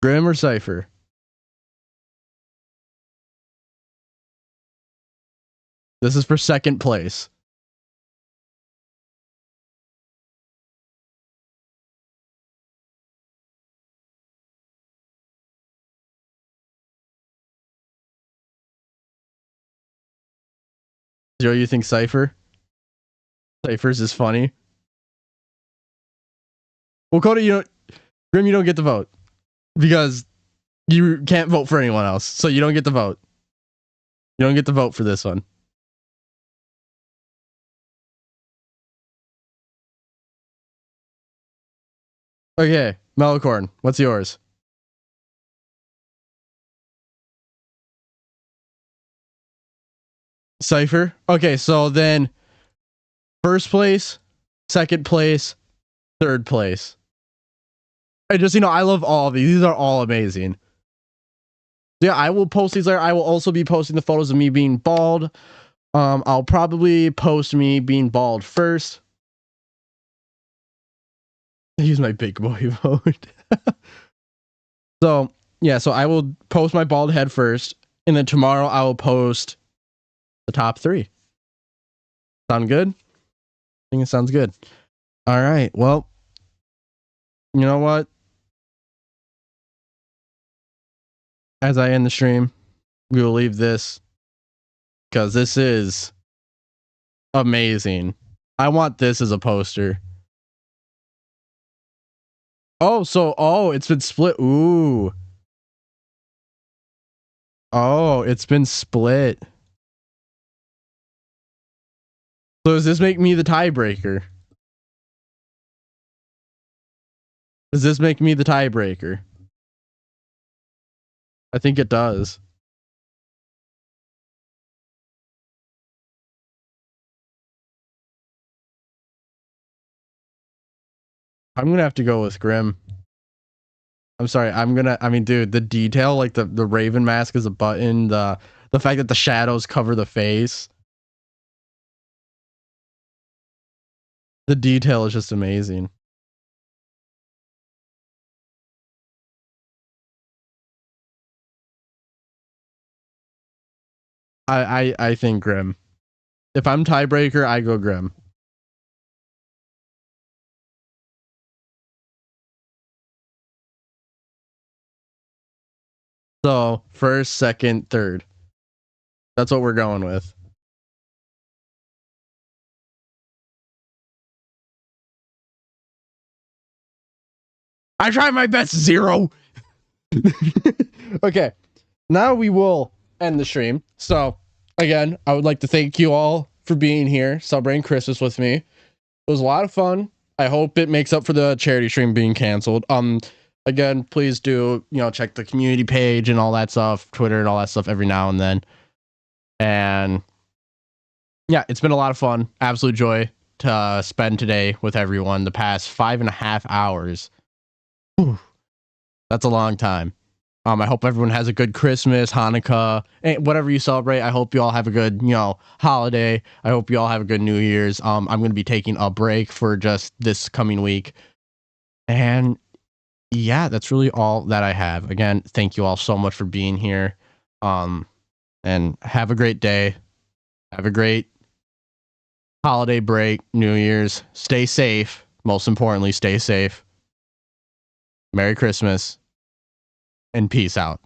Grimm or Cypher? This is for second place. Zero, you think Cypher? Cypher's is funny. Well, Cody, Grim, you don't get to vote. Because you can't vote for anyone else. So you don't get to vote. You don't get to vote for this one. Okay, Mellacorn, what's yours? Cypher? Okay, so then first place, second place, third place. I just, I love all of these. These are all amazing. Yeah, I will post these later. I will also be posting the photos of me being bald. I'll probably post me being bald first. Use my big boy mode. So, yeah, so I will post my bald head first, and then tomorrow I will post the top 3. Sound good? I think it sounds good. All right, well, you know what? As I end the stream, we will leave this because this is amazing. I want this as a poster. Oh, it's been split. Ooh. Oh, it's been split. So does this make me the tiebreaker? Does this make me the tiebreaker? I think it does. I'm gonna have to go with Grim. I'm sorry. I mean, dude, the detail, like the Raven mask is a button, the fact that the shadows cover the face. The detail is just amazing. I think Grim. If I'm tiebreaker, I go Grim. So, first, second, third. That's what we're going with. I tried my best, 0. Okay. Now we will end the stream. So, again, I would like to thank you all for being here, celebrating Christmas with me. It was a lot of fun. I hope it makes up for the charity stream being canceled. Again, please do, check the community page and all that stuff, Twitter and all that stuff every now and then. And yeah, it's been a lot of fun. Absolute joy to spend today with everyone. The past 5.5 hours. Whew, that's a long time. I hope everyone has a good Christmas, Hanukkah, and whatever you celebrate. I hope you all have a good, holiday. I hope you all have a good New Year's. I'm going to be taking a break for just this coming week. And yeah, that's really all that I have. Again, thank you all so much for being here. And have a great day. Have a great holiday break, New Year's. Stay safe. Most importantly, stay safe. Merry Christmas. And peace out.